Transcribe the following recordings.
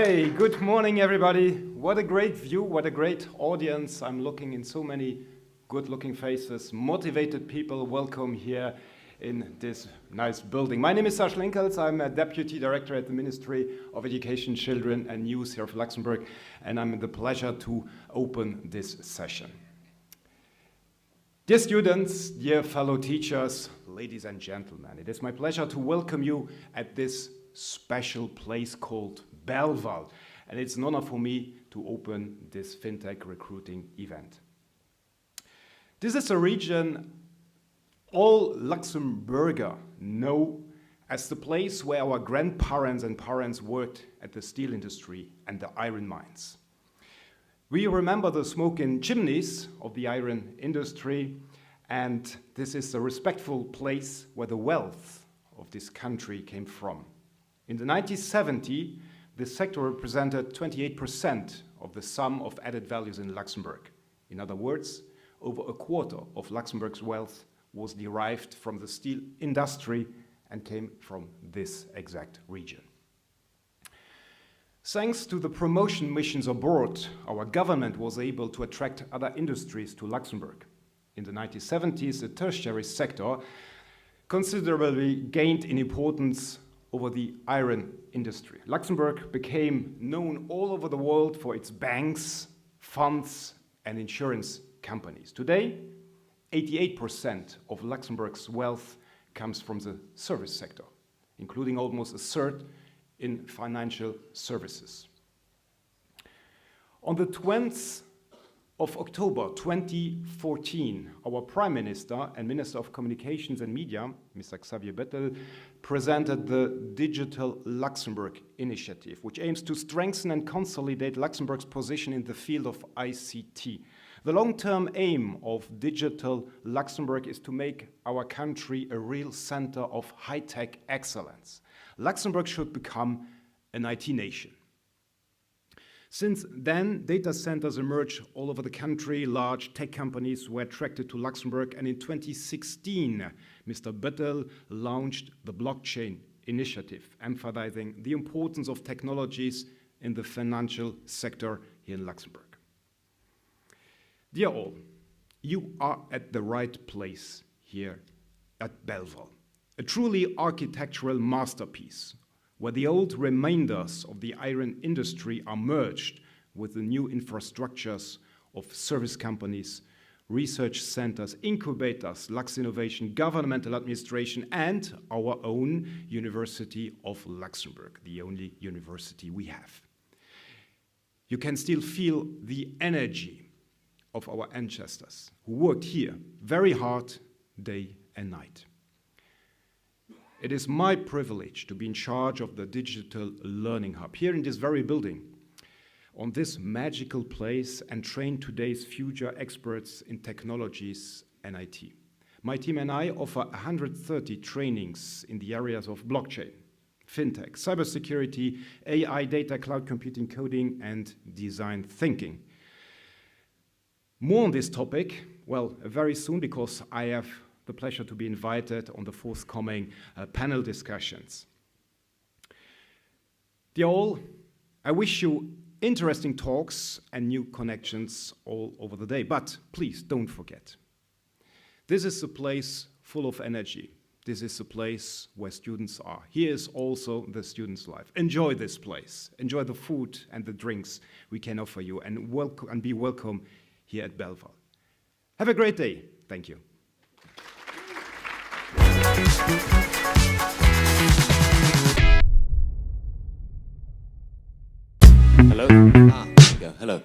Hey, good morning, everybody. What a great view, what a great audience. I'm looking in so many good-looking faces, motivated people. Welcome here in this nice building. My name is Sascha Linkels. I'm a Deputy Director at the Ministry of Education, Children and Youth here of Luxembourg, and I'm the pleasure to open this session. Dear students, dear fellow teachers, ladies and gentlemen, it is my pleasure to welcome you at this special place called Belval, and it's an honor for me to open this Fintech recruiting event. This is a region all Luxembourger know as the place where our grandparents and parents worked at the steel industry and the iron mines. We remember the smoking chimneys of the iron industry, and this is a respectful place where the wealth of this country came from. In the 1970s, this sector represented 28% of the sum of added values in Luxembourg. In other words, over a quarter of Luxembourg's wealth was derived from the steel industry and came from this exact region. Thanks to the promotion missions abroad, our government was able to attract other industries to Luxembourg. In the 1970s, the tertiary sector considerably gained in importance over the iron industry. Luxembourg became known all over the world for its banks, funds, and insurance companies. Today, 88% of Luxembourg's wealth comes from the service sector, including almost a third in financial services. On the 20th of October 2014, our Prime Minister and Minister of Communications and Media, Mr. Xavier Bettel, presented the Digital Luxembourg initiative, which aims to strengthen and consolidate Luxembourg's position in the field of ICT. The long-term aim of Digital Luxembourg is to make our country a real center of high-tech excellence. Luxembourg should become an IT nation. Since then, data centers emerged all over the country. Large tech companies were attracted to Luxembourg, and in 2016, Mr. Bettel launched the blockchain initiative, emphasizing the importance of technologies in the financial sector here in Luxembourg. Dear all, you are at the right place here at Belval, a truly architectural masterpiece, where the old remainders of the iron industry are merged with the new infrastructures of service companies, research centers, incubators, Lux Innovation, governmental administration, and our own University of Luxembourg, the only university we have. You can still feel the energy of our ancestors who worked here very hard day and night. It is my privilege to be in charge of the Digital Learning Hub here in this very building, on this magical place, and train today's future experts in technologies and IT. My team and I offer 130 trainings in the areas of blockchain, fintech, cybersecurity, AI, data, cloud computing, coding, and design thinking. More on this topic, well, very soon, because I have the pleasure to be invited on the forthcoming panel discussions. Dear all, I wish you interesting talks and new connections all over the day, but please don't forget. This is a place full of energy. This is a place where students are. Here is also the students' life. Enjoy this place. Enjoy the food and the drinks we can offer you, and be welcome here at Belval. Have a great day. Thank you. Hello. There we go. Hello.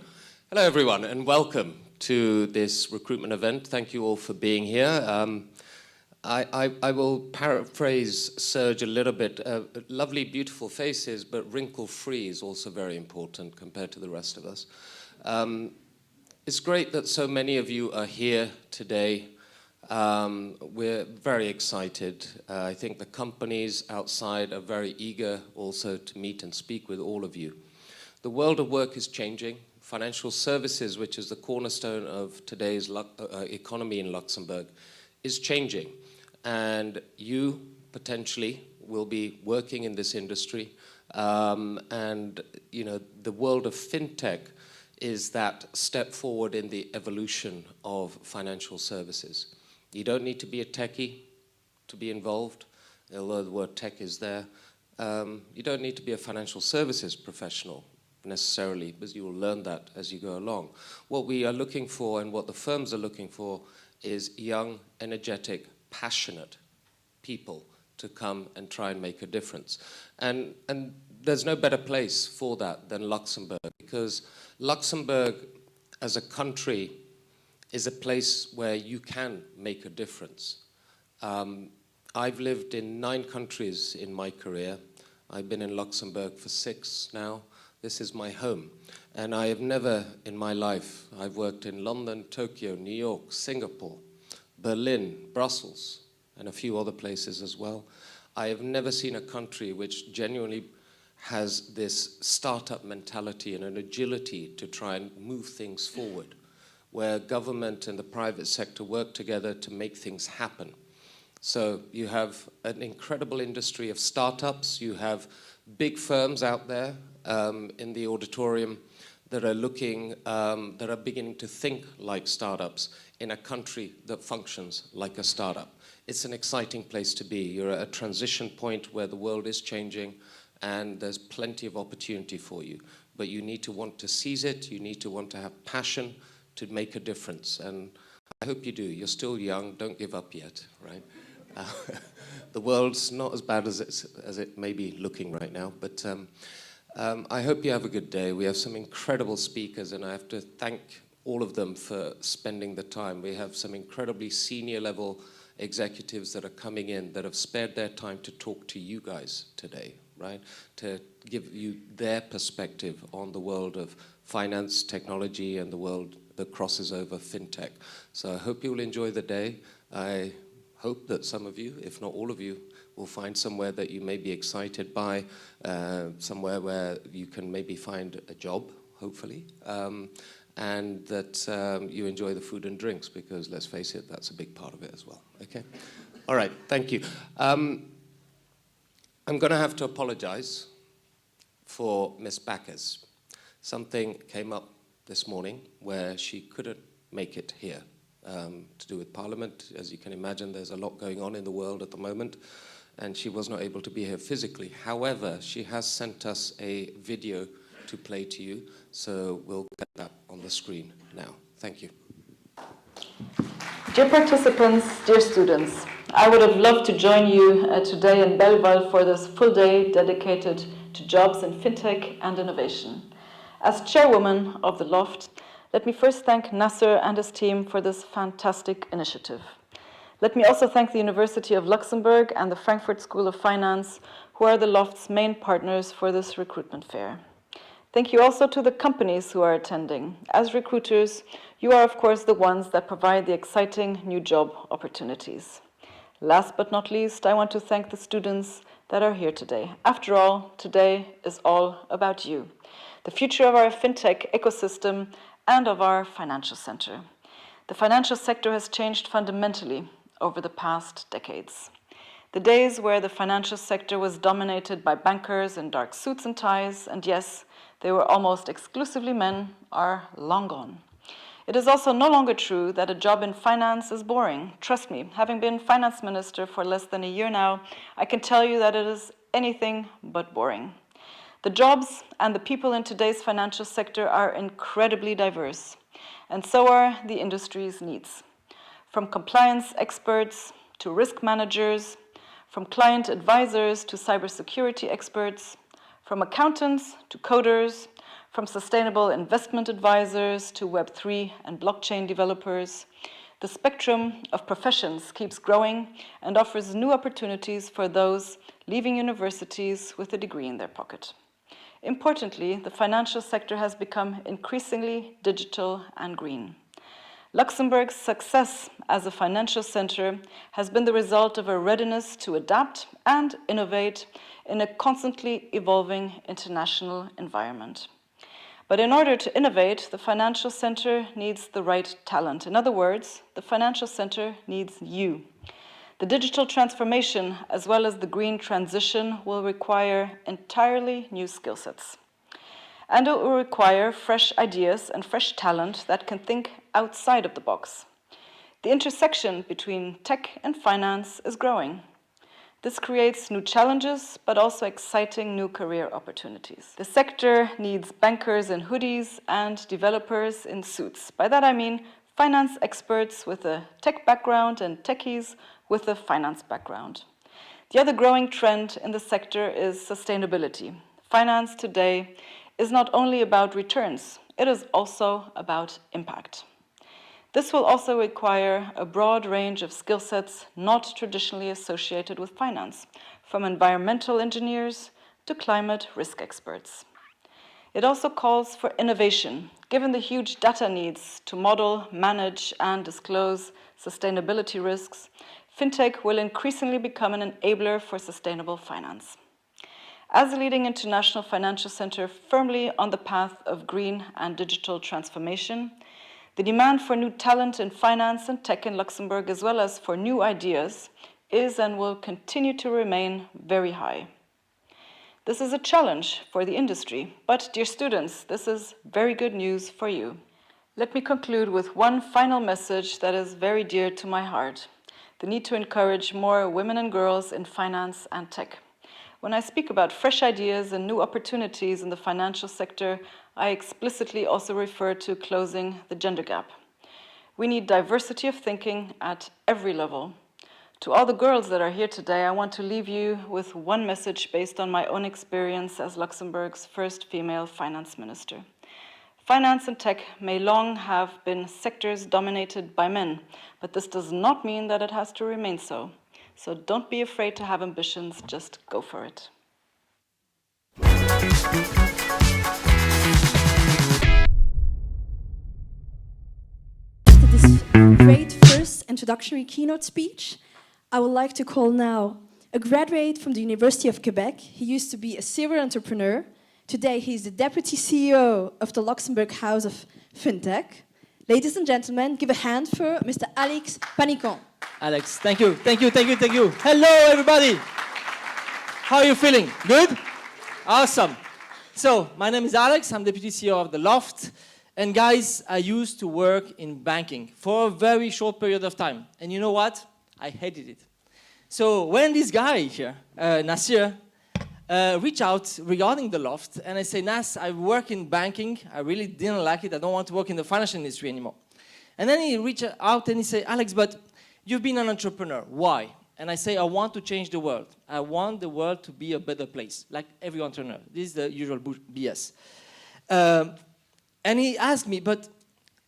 Hello, everyone, and welcome to this recruitment event. Thank you all for being here. I will paraphrase Serge a little bit. Lovely, beautiful faces, but wrinkle-free is also very important compared to the rest of us. It's great that so many of you are here today. We're very excited. I think the companies outside are very eager also to meet and speak with all of you. The world of work is changing. Financial services, which is the cornerstone of today's economy in Luxembourg, is changing. And you potentially will be working in this industry. And you know, the world of fintech is that step forward in the evolution of financial services. You don't need to be a techie to be involved, although the word tech is there. You don't need to be a financial services professional necessarily, because you will learn that as you go along. What we are looking for and what the firms are looking for is young, energetic, passionate people to come and try and make a difference. And there's no better place for that than Luxembourg, because Luxembourg as a country is a place where you can make a difference. I've lived in 9 countries in my career. I've been in Luxembourg for 6 now. This is my home. And I have never in my life, I've worked in London, Tokyo, New York, Singapore, Berlin, Brussels, and a few other places as well. I have never seen a country which genuinely has this startup mentality and an agility to try and move things forward, where government and the private sector work together to make things happen. So you have an incredible industry of startups. You have big firms out there in the auditorium that are looking, that are beginning to think like startups in a country that functions like a startup. It's an exciting place to be. You're at a transition point where the world is changing and there's plenty of opportunity for you. But you need to want to seize it. You need to want to have passion to make a difference. And I hope you do. You're still young. Don't give up yet, right? The world's not as bad as it may be looking right now. But I hope you have a good day. We have some incredible speakers, and I have to thank all of them for spending the time. We have some incredibly senior level executives that are coming in that have spared their time to talk to you guys today, right? To give you their perspective on the world of finance, technology, and the world that crosses over fintech. So I hope you will enjoy the day. I hope that some of you, if not all of you, will find somewhere that you may be excited by, somewhere where you can maybe find a job, hopefully, and that you enjoy the food and drinks, because let's face it, that's a big part of it as well, okay? All right, thank you. I'm gonna have to apologize for Miss Backes. Something came up this morning where she couldn't make it here to do with Parliament. As you can imagine, there's a lot going on in the world at the moment, and she was not able to be here physically. However, she has sent us a video to play to you, so we'll get that on the screen now. Thank you. Dear participants, dear students, I would have loved to join you today in Belval for this full day dedicated to jobs in fintech and innovation. As chairwoman of the LHoFT, let me first thank Nasir and his team for this fantastic initiative. Let me also thank the University of Luxembourg and the Frankfurt School of Finance, who are the LHoFT's main partners for this recruitment fair. Thank you also to the companies who are attending. As recruiters, you are of course the ones that provide the exciting new job opportunities. Last but not least, I want to thank the students that are here today. After all, today is all about you, the future of our fintech ecosystem and of our financial center. The financial sector has changed fundamentally over the past decades. The days where the financial sector was dominated by bankers in dark suits and ties, and yes, they were almost exclusively men, are long gone. It is also no longer true that a job in finance is boring. Trust me, having been finance minister for less than a year now, I can tell you that it is anything but boring. The jobs and the people in today's financial sector are incredibly diverse, and so are the industry's needs. From compliance experts to risk managers, from client advisors to cybersecurity experts, from accountants to coders, from sustainable investment advisors to Web3 and blockchain developers, the spectrum of professions keeps growing and offers new opportunities for those leaving universities with a degree in their pocket. Importantly, the financial sector has become increasingly digital and green. Luxembourg's success as a financial center has been the result of a readiness to adapt and innovate in a constantly evolving international environment. But in order to innovate, the financial center needs the right talent. In other words, the financial center needs you. The digital transformation, as well as the green transition, will require entirely new skill sets. And it will require fresh ideas and fresh talent that can think outside of the box. The intersection between tech and finance is growing. This creates new challenges, but also exciting new career opportunities. The sector needs bankers in hoodies and developers in suits. By that I mean finance experts with a tech background and techies with a finance background. The other growing trend in the sector is sustainability. Finance today is not only about returns, it is also about impact. This will also require a broad range of skill sets not traditionally associated with finance, from environmental engineers to climate risk experts. It also calls for innovation. Given the huge data needs to model, manage, and disclose sustainability risks, fintech will increasingly become an enabler for sustainable finance. As a leading international financial center firmly on the path of green and digital transformation, the demand for new talent in finance and tech in Luxembourg, as well as for new ideas, is and will continue to remain very high. This is a challenge for the industry, but dear students, this is very good news for you. Let me conclude with one final message that is very dear to my heart: the need to encourage more women and girls in finance and tech. When I speak about fresh ideas and new opportunities in the financial sector, I explicitly also refer to closing the gender gap. We need diversity of thinking at every level. To all the girls that are here today, I want to leave you with one message based on my own experience as Luxembourg's first female finance minister. Finance and tech may long have been sectors dominated by men, but this does not mean that it has to remain so. So don't be afraid to have ambitions, just go for it. After this great first introductory keynote speech, I would like to call now a graduate from the University of Quebec. He used to be a serial entrepreneur. Today, he's the deputy CEO of the Luxembourg House of Fintech. Ladies and gentlemen, give a hand for Mr. Alex Panicon. Alex, thank you. Hello, everybody. How are you feeling? Good? Awesome. So, my name is Alex. I'm Deputy CEO of the LHoFT. And guys, I used to work in banking for a very short period of time. And you know what? I hated it. So, when this guy here, Nasir, reached out regarding the LHoFT, and I say, Nas, I work in banking. I really didn't like it. I don't want to work in the financial industry anymore. And then he reached out and he said, Alex, but you've been an entrepreneur. Why? And I say, I want to change the world. I want the world to be a better place, like every entrepreneur. This is the usual BS. And he asked me, but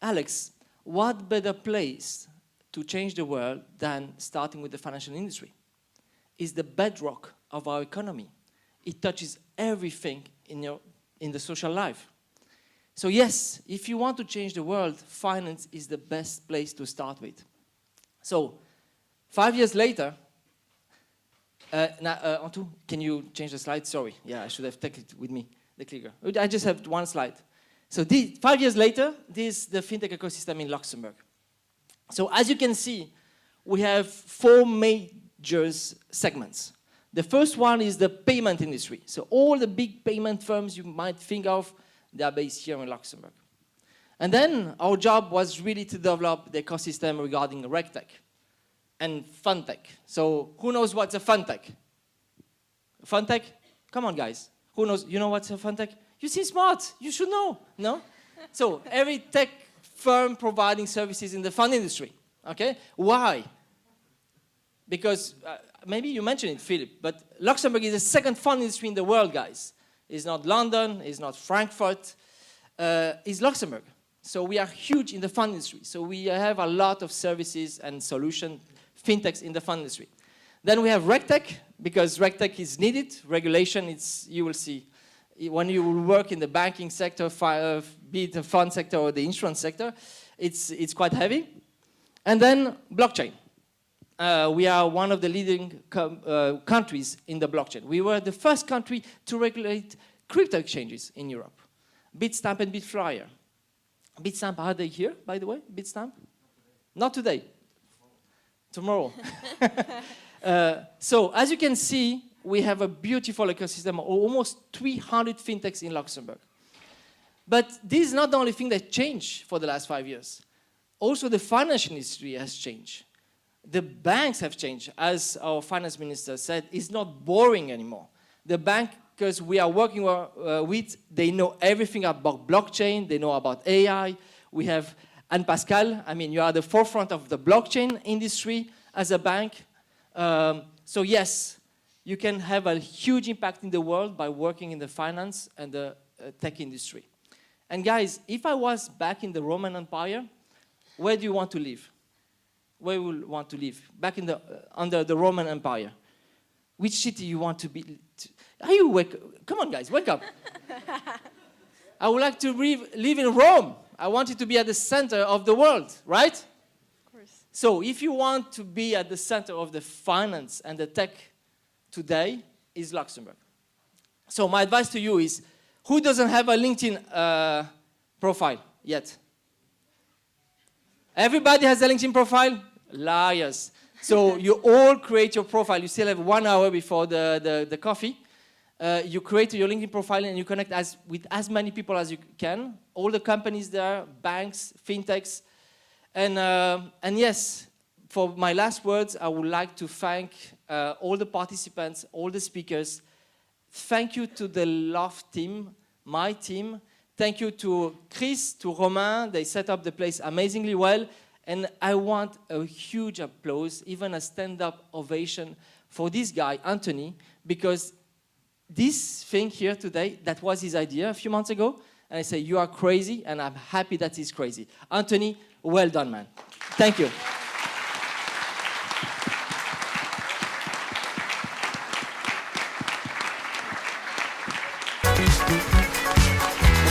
Alex, what better place to change the world than starting with the financial industry? It's the bedrock of our economy. It touches everything in the social life. So yes, if you want to change the world, finance is the best place to start with. So 5 years later, Antu, can you change the slide? Sorry, yeah, I should have taken it with me, the clicker. I just have one slide. So 5 years later, this is the fintech ecosystem in Luxembourg. So as you can see, we have 4 major segments. The first one is the payment industry. So all the big payment firms you might think of, they are based here in Luxembourg. And then our job was really to develop the ecosystem regarding RegTech and FunTech. So who knows what's a FunTech? FunTech? Come on, guys. Who knows? You know what's a FunTech? You seem smart. You should know. No? So every tech firm providing services in the fund industry. Okay? Why? Because maybe you mentioned it, Philipp, but Luxembourg is the second fund industry in the world, guys. It's not London, it's not Frankfurt, it's Luxembourg. So we are huge in the fund industry. So we have a lot of services and solution fintechs in the fund industry. Then we have RegTech, because RegTech is needed. Regulation, you will see. When you work in the banking sector, be it the fund sector or the insurance sector, it's quite heavy. And then blockchain. We are one of the leading countries in the blockchain. We were the first country to regulate crypto exchanges in Europe. Bitstamp and Bitflyer. Bitstamp, are they here, by the way? Bitstamp? Not today. tomorrow. So as you can see, we have a beautiful ecosystem of almost 300 fintechs in Luxembourg. But this is not the only thing that changed for the last 5 years. Also, the financial industry has changed. The banks have changed. As our finance minister said, it's not boring anymore. The bankers we are working with, they know everything about blockchain, they know about AI. We have Anne Pascal. I mean, you are at the forefront of the blockchain industry as a bank. So yes, you can have a huge impact in the world by working in the finance and the tech industry. And guys, if I was back in the Roman Empire, where do you want to live? Where would you want to live? Back in the under the Roman Empire. Which city you want to be? Are you wake? Come on, guys, wake up. I would like to live in Rome. I want it to be at the center of the world, right? Of course. So if you want to be at the center of the finance and the tech today, is Luxembourg. So my advice to you is, who doesn't have a LinkedIn profile yet? Everybody has a LinkedIn profile? Liars. So you all create your profile. You still have 1 hour before the coffee. You create your LinkedIn profile and you connect with as many people as you can. All the companies there, banks, fintechs. And yes, for my last words, I would like to thank all the participants, all the speakers. Thank you to the LHoFT team, my team. Thank you to Chris, to Romain. They set up the place amazingly well. And I want a huge applause, even a stand-up ovation for this guy, Anthony, because this thing here today, that was his idea a few months ago. And I say, you are crazy, and I'm happy that he's crazy. Anthony, well done, man. Thank you.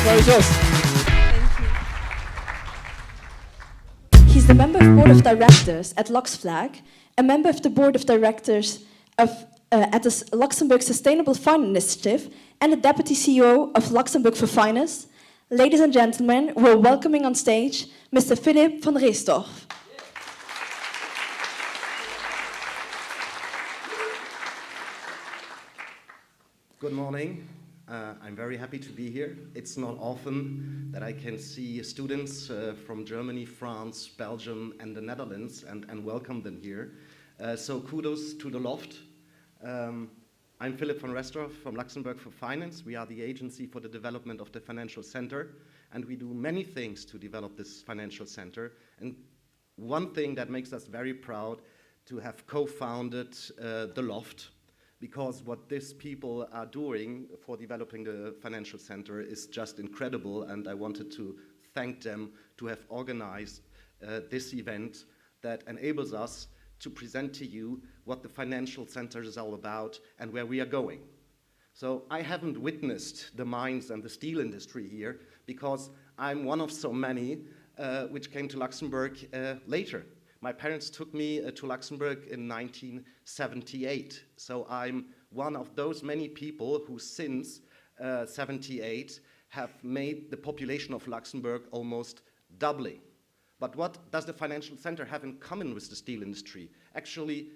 Thank you. He's the member of board of directors at LuxFlag, a member of the board of directors of at the Luxembourg Sustainable Finance Initiative, and the deputy CEO of Luxembourg for Finance. Ladies and gentlemen, we're welcoming on stage Mr. Philipp van Restorff. Good morning. I'm very happy to be here. It's not often that I can see students from Germany, France, Belgium, and the Netherlands and welcome them here. So kudos to the LHoFT. I'm Philipp van Restorff from Luxembourg for Finance. We are the agency for the development of the financial center, and we do many things to develop this financial center. And one thing that makes us very proud to have co-founded the LHoFT, because what these people are doing for developing the financial center is just incredible, and I wanted to thank them to have organized this event that enables us to present to you what the financial center is all about and where we are going. So I haven't witnessed the mines and the steel industry here because I'm one of so many which came to Luxembourg later. My parents took me to Luxembourg in 1978. So I'm one of those many people who since 78 have made the population of Luxembourg almost doubling. But what does the financial center have in common with the steel industry? Actually,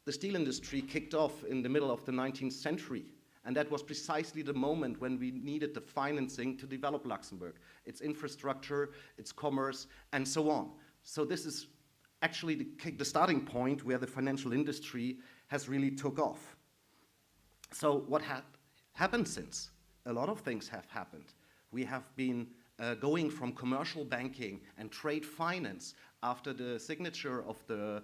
the steel industry kicked off in the middle of the 19th century. And that was precisely the moment when we needed the financing to develop Luxembourg, its infrastructure, its commerce, and so on. So this is actually the starting point where the financial industry has really took off. So what happened since? A lot of things have happened. We have been going from commercial banking and trade finance after the signature of the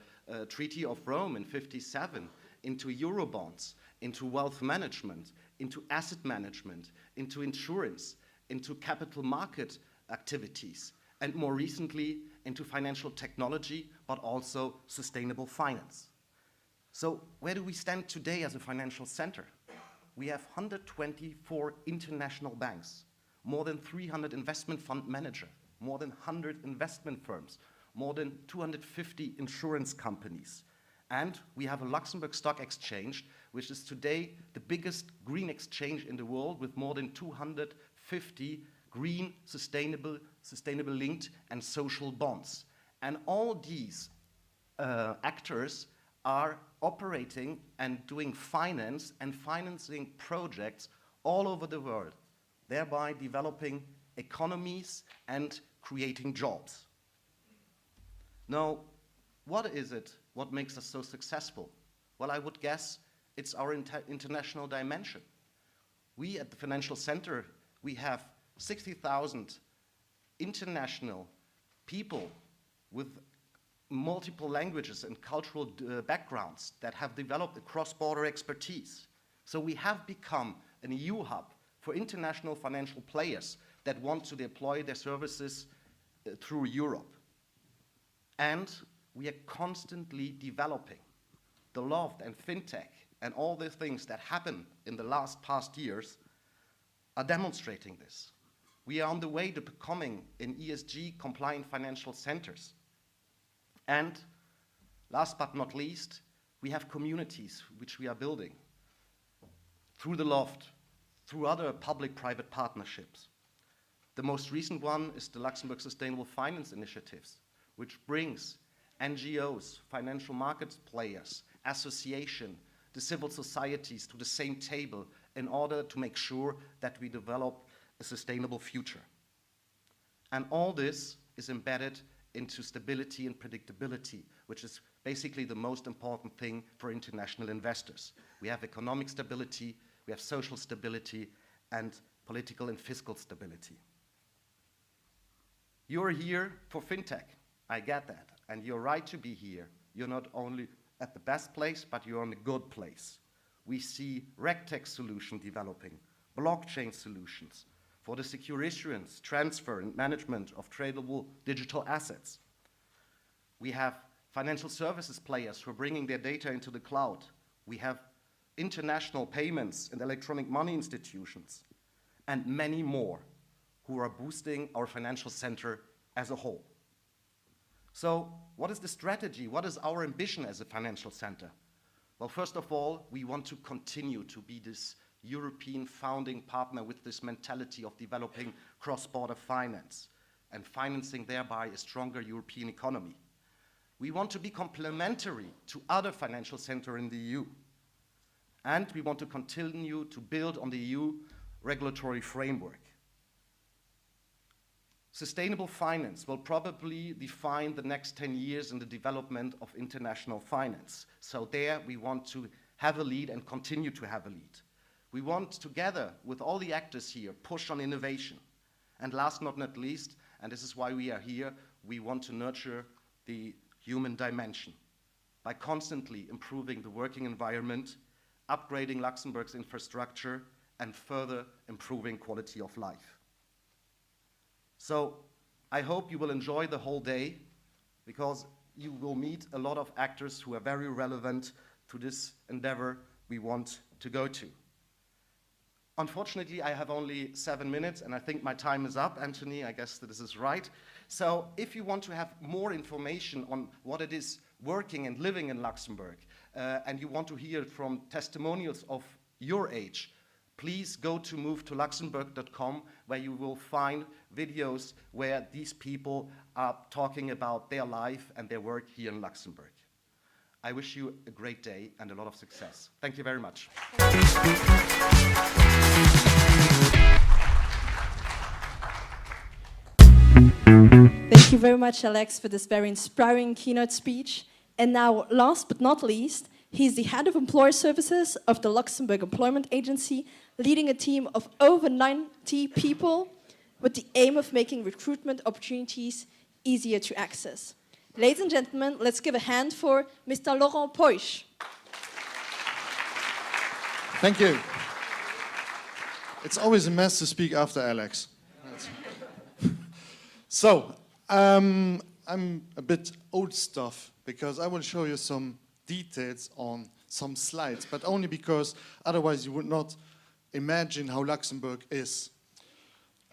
Treaty of Rome in '57 into Eurobonds, into wealth management, into asset management, into insurance, into capital market activities, and more recently into financial technology, but also sustainable finance. So where do we stand today as a financial center? We have 124 international banks, more than 300 investment fund managers, more than 100 investment firms, more than 250 insurance companies. And we have a Luxembourg Stock Exchange, which is today the biggest green exchange in the world with more than 250 green, sustainable linked and social bonds. And all these actors are operating and doing finance and financing projects all over the world, thereby developing economies and creating jobs. Now, what is it? What makes us so successful? Well, I would guess it's our international dimension. We at the Financial Center, we have 60,000 international people with multiple languages and cultural backgrounds that have developed a cross-border expertise. So we have become an EU hub for international financial players that want to deploy their services through Europe. And we are constantly developing. The LHoFT and Fintech and all the things that happen in the past years are demonstrating this. We are on the way to becoming an ESG compliant financial centers. And last but not least, we have communities which we are building through the LHoFT, through other public-private partnerships. The most recent one is the Luxembourg Sustainable Finance Initiatives, which brings NGOs, financial markets players, association, the civil societies to the same table in order to make sure that we develop a sustainable future. And all this is embedded into stability and predictability, which is basically the most important thing for international investors. We have economic stability, we have social stability, and political and fiscal stability. You're here for FinTech, I get that, and you're right to be here. You're not only at the best place, but you're in a good place. We see RegTech solution developing, blockchain solutions for the secure issuance, transfer, and management of tradable digital assets. We have financial services players who are bringing their data into the cloud. We have international payments and electronic money institutions, and many more who are boosting our financial center as a whole. So what is the strategy? What is our ambition as a financial center? Well, first of all, we want to continue to be this European founding partner with this mentality of developing cross-border finance and financing thereby a stronger European economy. We want to be complementary to other financial centers in the EU. And we want to continue to build on the EU regulatory framework. Sustainable finance will probably define the next 10 years in the development of international finance. So there we want to have a lead and continue to have a lead. We want, together with all the actors here, push on innovation. And last but not least, and this is why we are here, we want to nurture the human dimension by constantly improving the working environment, upgrading Luxembourg's infrastructure, and further improving quality of life. So I hope you will enjoy the whole day, because you will meet a lot of actors who are very relevant to this endeavor we want to go to. Unfortunately, I have only 7 minutes, and I think my time is up. Anthony, I guess that this is right. So if you want to have more information on what it is working and living in Luxembourg, and you want to hear from testimonials of your age, please go to movetoluxembourg.com, where you will find videos where these people are talking about their life and their work here in Luxembourg. I wish you a great day and a lot of success. Thank you very much. Thank you very much, Alex, for this very inspiring keynote speech. And now, last but not least, he's the head of employer services of the Luxembourg Employment Agency, leading a team of over 90 people with the aim of making recruitment opportunities easier to access. Ladies and gentlemen, let's give a hand for Mr. Laurent Peusch. Thank you. It's always a mess to speak after Alex. So, I'm a bit old stuff because I will show you some details on some slides, but only because otherwise you would not imagine how Luxembourg is.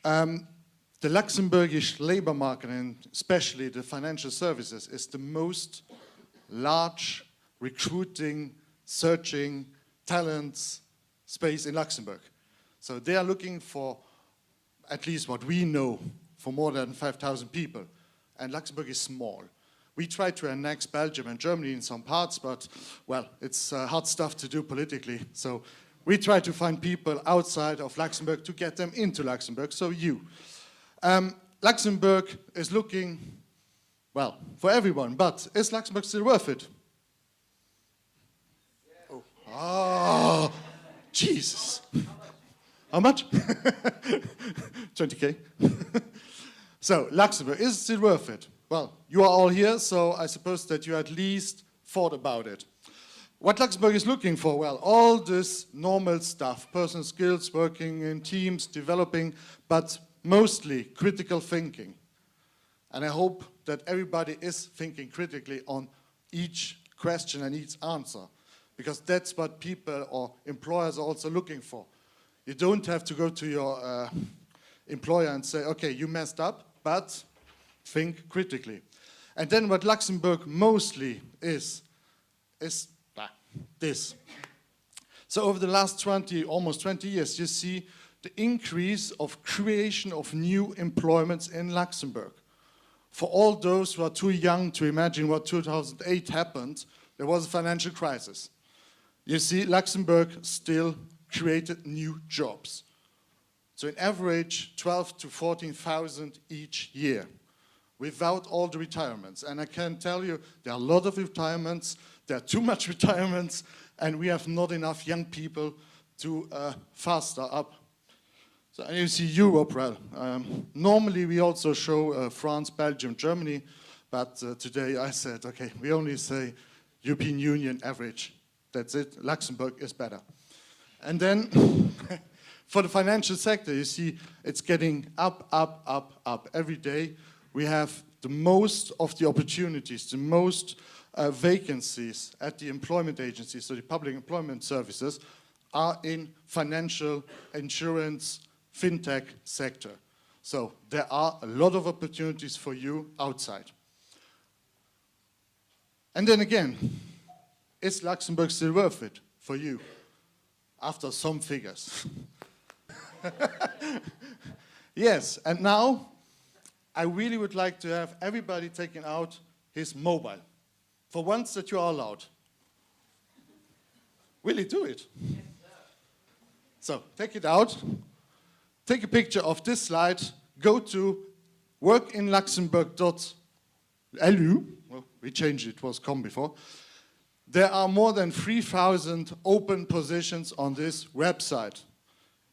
The Luxembourgish labor market, and especially the financial services, is the most large recruiting, searching talents space in Luxembourg. So they are looking for, at least what we know, for more than 5,000 people. And Luxembourg is small. We try to annex Belgium and Germany in some parts, but, well, it's hard stuff to do politically. So we try to find people outside of Luxembourg to get them into Luxembourg, so you. Luxembourg is looking, well, for everyone, but is Luxembourg still worth it? Oh, Jesus. How much? 20K. So, Luxembourg, is it still worth it? Well, you are all here, so I suppose that you at least thought about it. What Luxembourg is looking for? Well, all this normal stuff, personal skills, working in teams, developing, but mostly critical thinking. And I hope that everybody is thinking critically on each question and each answer, because that's what people or employers are also looking for. You don't have to go to your employer and say, okay, you messed up, but think critically. And then what Luxembourg mostly is this. So over the last almost 20 years, you see the increase of creation of new employments in Luxembourg. For all those who are too young to imagine what 2008 happened, there was a financial crisis. You see, Luxembourg still created new jobs. So in average, 12 to 14,000 each year, without all the retirements. And I can tell you, there are a lot of retirements, there are too much retirements, and we have not enough young people to faster up. So and you see Europe, well, normally we also show France, Belgium, Germany, but today I said, okay, we only say European Union average. That's it, Luxembourg is better. And then for the financial sector, you see it's getting up every day. We have the most of the opportunities, the most vacancies at the employment agencies, so the public employment services, are in financial, insurance, fintech sector. So there are a lot of opportunities for you outside. And then again, is Luxembourg still worth it for you? After some figures. Yes, and now I really would like to have everybody taking out his mobile. For once that you are allowed. Really do it. So take it out, take a picture of this slide, go to workinluxembourg.lu, well, we changed it, was com before. There are more than 3,000 open positions on this website.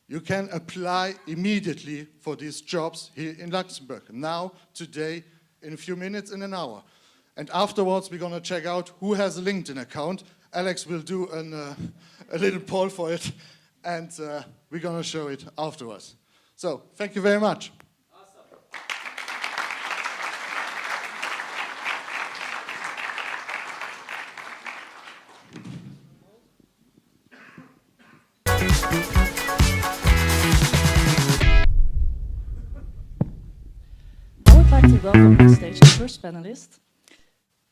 You can apply immediately for these jobs here in Luxembourg, now, today, in a few minutes, in an hour. And afterwards, we're going to check out who has a LinkedIn account. Alex will do a little poll for it, and we're going to show it afterwards. So, thank you very much. I would like to welcome on stage the first panelist.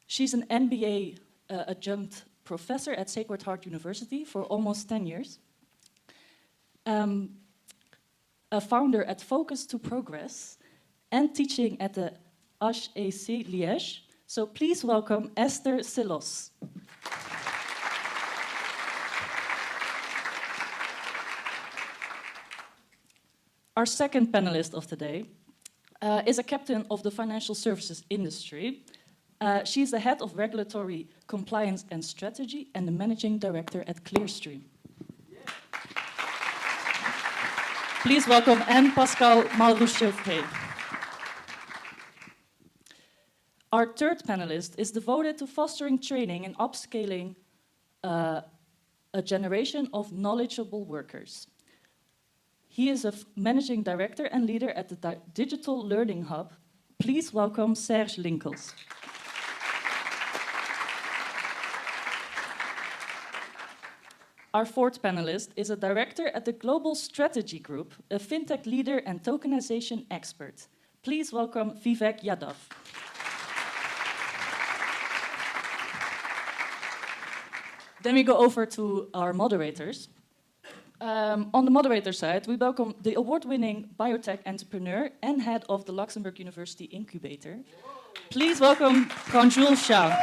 She's an MBA adjunct professor at Sacred Heart University for almost 10 years. A founder at Focus to Progress and teaching at the HEC Liège. So please welcome Esther Silos. Our second panelist of today is a captain of the financial services industry. She's the head of regulatory compliance and strategy and the managing director at Clearstream. Yeah. Please welcome Anne-Pascale Malrouche-Frey. Our third panelist is devoted to fostering training and upscaling a generation of knowledgeable workers. He is a managing director and leader at the Digital Learning Hub. Please welcome Serge Linkels. Our fourth panelist is a director at the Global Strategy Group, a fintech leader and tokenization expert. Please welcome Vivek Yadav. Then we go over to our moderators. On the moderator side, we welcome the award-winning biotech entrepreneur and head of the Luxembourg University Incubator. Please welcome Pranjul Shah.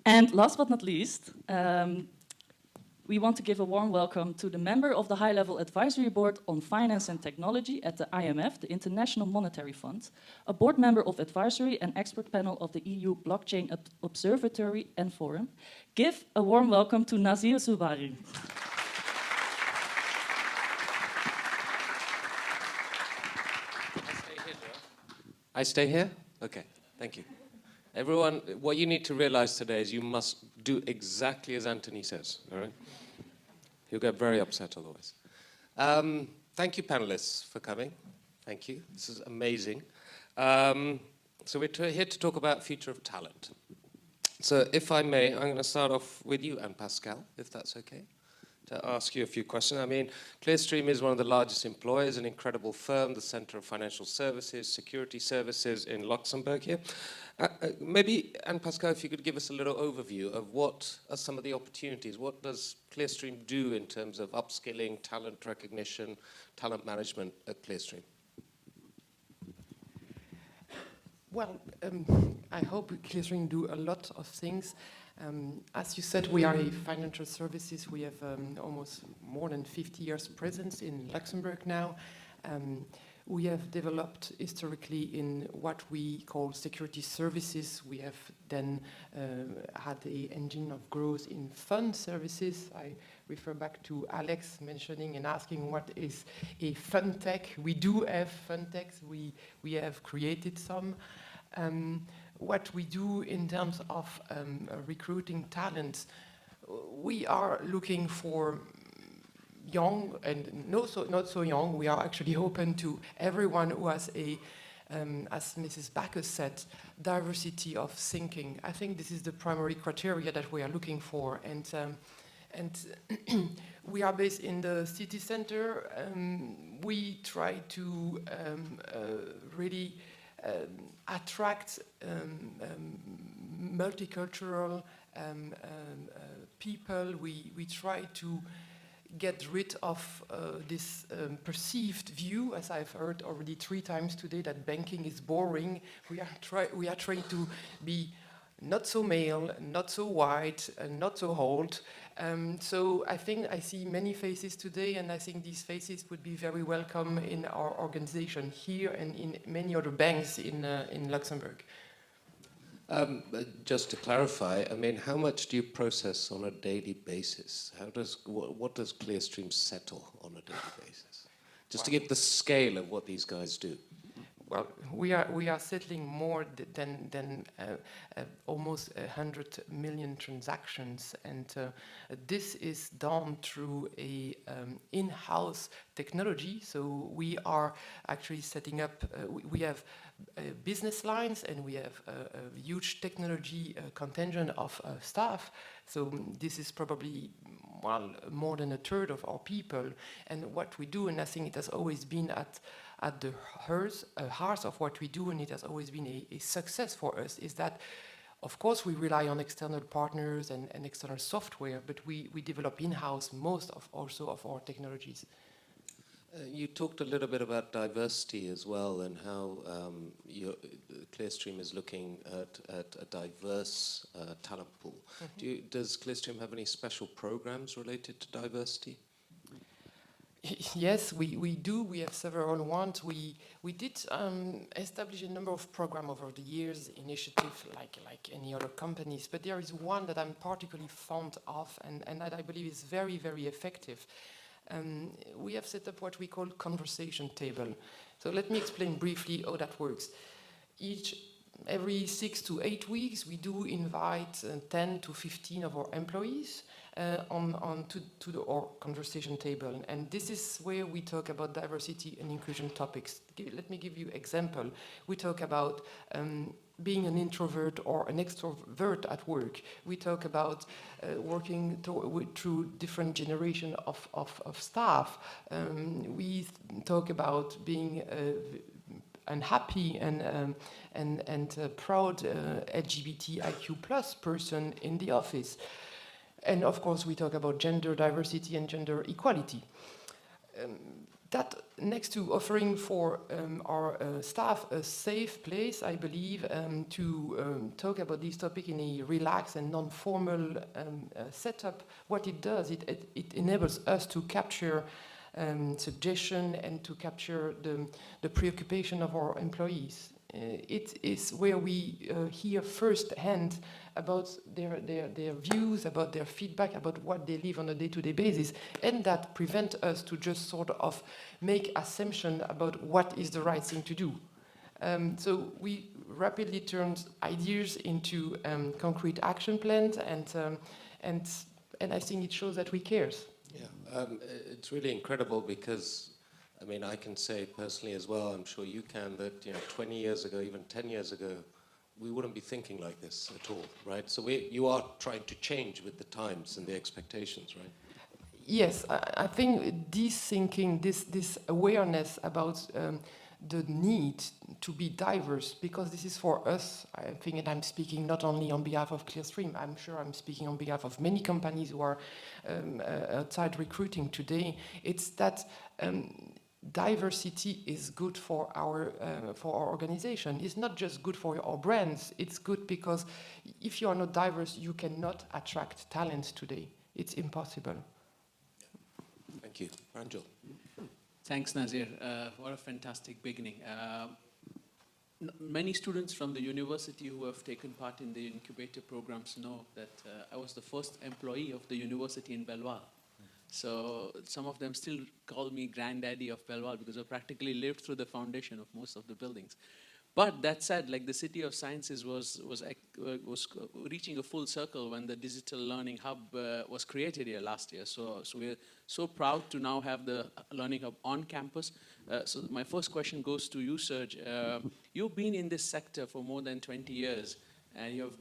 And last but not least, we want to give a warm welcome to the member of the High-Level Advisory Board on Finance and Technology at the IMF, the International Monetary Fund, a board member of advisory and expert panel of the EU Blockchain Observatory and Forum. Give a warm welcome to Nasir Zubairi. I stay here? Okay, thank you. Everyone, what you need to realize today is you must do exactly as Anthony says, all right? He'll get very upset otherwise. Thank you, panelists, for coming. Thank you. This is amazing. So we're here to talk about future of talent. So if I may, I'm going to start off with you, Anne Pascal, if that's okay, to ask you a few questions. I mean, Clearstream is one of the largest employers, an incredible firm, the center of financial services, security services in Luxembourg here. Maybe, Anne Pascal, if you could give us a little overview of what are some of the opportunities. What does Clearstream do in terms of upskilling, talent recognition, talent management at Clearstream? Well, I hope Clearstream do a lot of things. As you said, we are a financial services. We have almost more than 50 years presence in Luxembourg now. We have developed historically in what we call security services. We have then had the engine of growth in fund services. I refer back to Alex mentioning and asking what is a Fintech. We do have Fintechs. We have created some. What we do in terms of recruiting talents, we are looking for young and not so young. We are actually open to everyone who has a, as Mrs. Backus said, diversity of thinking. I think this is the primary criteria that we are looking for. And we are based in the city center. We try to really attract multicultural people. We try to get rid of this perceived view, as I've heard already 3 times today, that banking is boring. We are trying to be not so male, not so white, and not so old. So I think I see many faces today, and I think these faces would be very welcome in our organization here and in many other banks in Luxembourg. Just to clarify, I mean, how much do you process on a daily basis? What does Clearstream settle on a daily basis? Just to give the scale of what these guys do. Well, we are settling more than almost 100 million transactions, and this is done through a in-house technology. So we are actually setting up. We have business lines, and we have a huge technology contingent of staff. So this is probably more than a third of our people. And what we do, and I think it has always been at the heart of what we do, and it has always been a success for us, is that, of course, we rely on external partners and external software, but we develop in-house most of our technologies. You talked a little bit about diversity as well, and how Clearstream is looking at a diverse talent pool. Mm-hmm. Does Clearstream have any special programs related to diversity? Yes, we do. We have several ones. We did establish a number of programs over the years, initiatives like any other companies, but there is one that I'm particularly fond of, and that I believe is very, very effective. We have set up what we call conversation table. So let me explain briefly how that works. Every 6 to 8 weeks, we do invite 10 to 15 of our employees to our conversation table. And this is where we talk about diversity and inclusion topics. Let me give you an example. We talk about being an introvert or an extrovert at work. We talk about working through different generation of staff. We talk about being and happy and proud LGBTIQ plus person in the office. And of course, we talk about gender diversity and gender equality. That next to offering for our staff a safe place, I believe, to talk about this topic in a relaxed and non-formal setup, what it does, it enables us to capture suggestion and to capture the preoccupation of our employees. It is where we hear firsthand about their views, about their feedback, about what they live on a day-to-day basis, and that prevent us to just sort of make assumption about what is the right thing to do. So we rapidly turned ideas into concrete action plans, and I think it shows that we care. Yeah, it's really incredible because, I mean, I can say personally as well, I'm sure you can, that 20 years ago, even 10 years ago, we wouldn't be thinking like this at all, right? So you are trying to change with the times and the expectations, right? Yes, I think this thinking, this awareness about the need to be diverse, because this is for us, I think, and I'm speaking not only on behalf of Clearstream, I'm sure I'm speaking on behalf of many companies who are outside recruiting today, it's that diversity is good for our organization. It's not just good for our brands, it's good because if you are not diverse, you cannot attract talent today. It's impossible. Thank you. Pranjul. Thanks, Nasir. What a fantastic beginning. Many students from the university who have taken part in the incubator programs know that I was the first employee of the university in Belval. So some of them still call me granddaddy of Belval because I practically lived through the foundation of most of the buildings. But that said, like the City of Sciences was reaching a full circle when the Digital Learning Hub was created here last year. So we're so proud to now have the Learning Hub on campus. So my first question goes to you, Serge. You've been in this sector for more than 20 years, and you have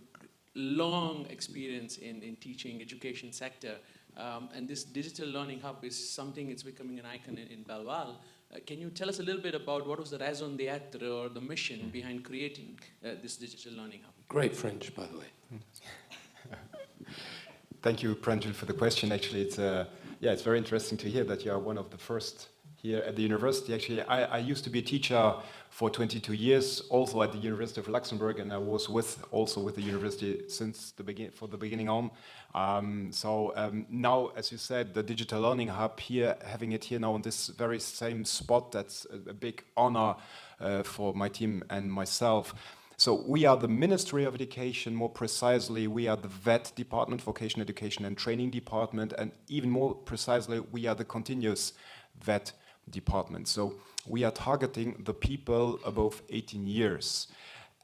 long experience in teaching education sector. And this Digital Learning Hub is something, it's becoming an icon in Belval. Can you tell us a little bit about what was the raison d'être or the mission behind creating this Digital Learning Hub? Great French, by the way. Thank you, Pranjul, for the question. Actually, it's very interesting to hear that you are one of the first here at the university. Actually, I used to be a teacher for 22 years, also at the University of Luxembourg, and I was also with the university since the beginning on. Now, as you said, the Digital Learning Hub here, having it here now in this very same spot, that's a big honor for my team and myself. So we are the Ministry of Education, more precisely, we are the VET department, Vocational Education and Training department, and even more precisely, we are the continuous VET department. So we are targeting the people above 18 years.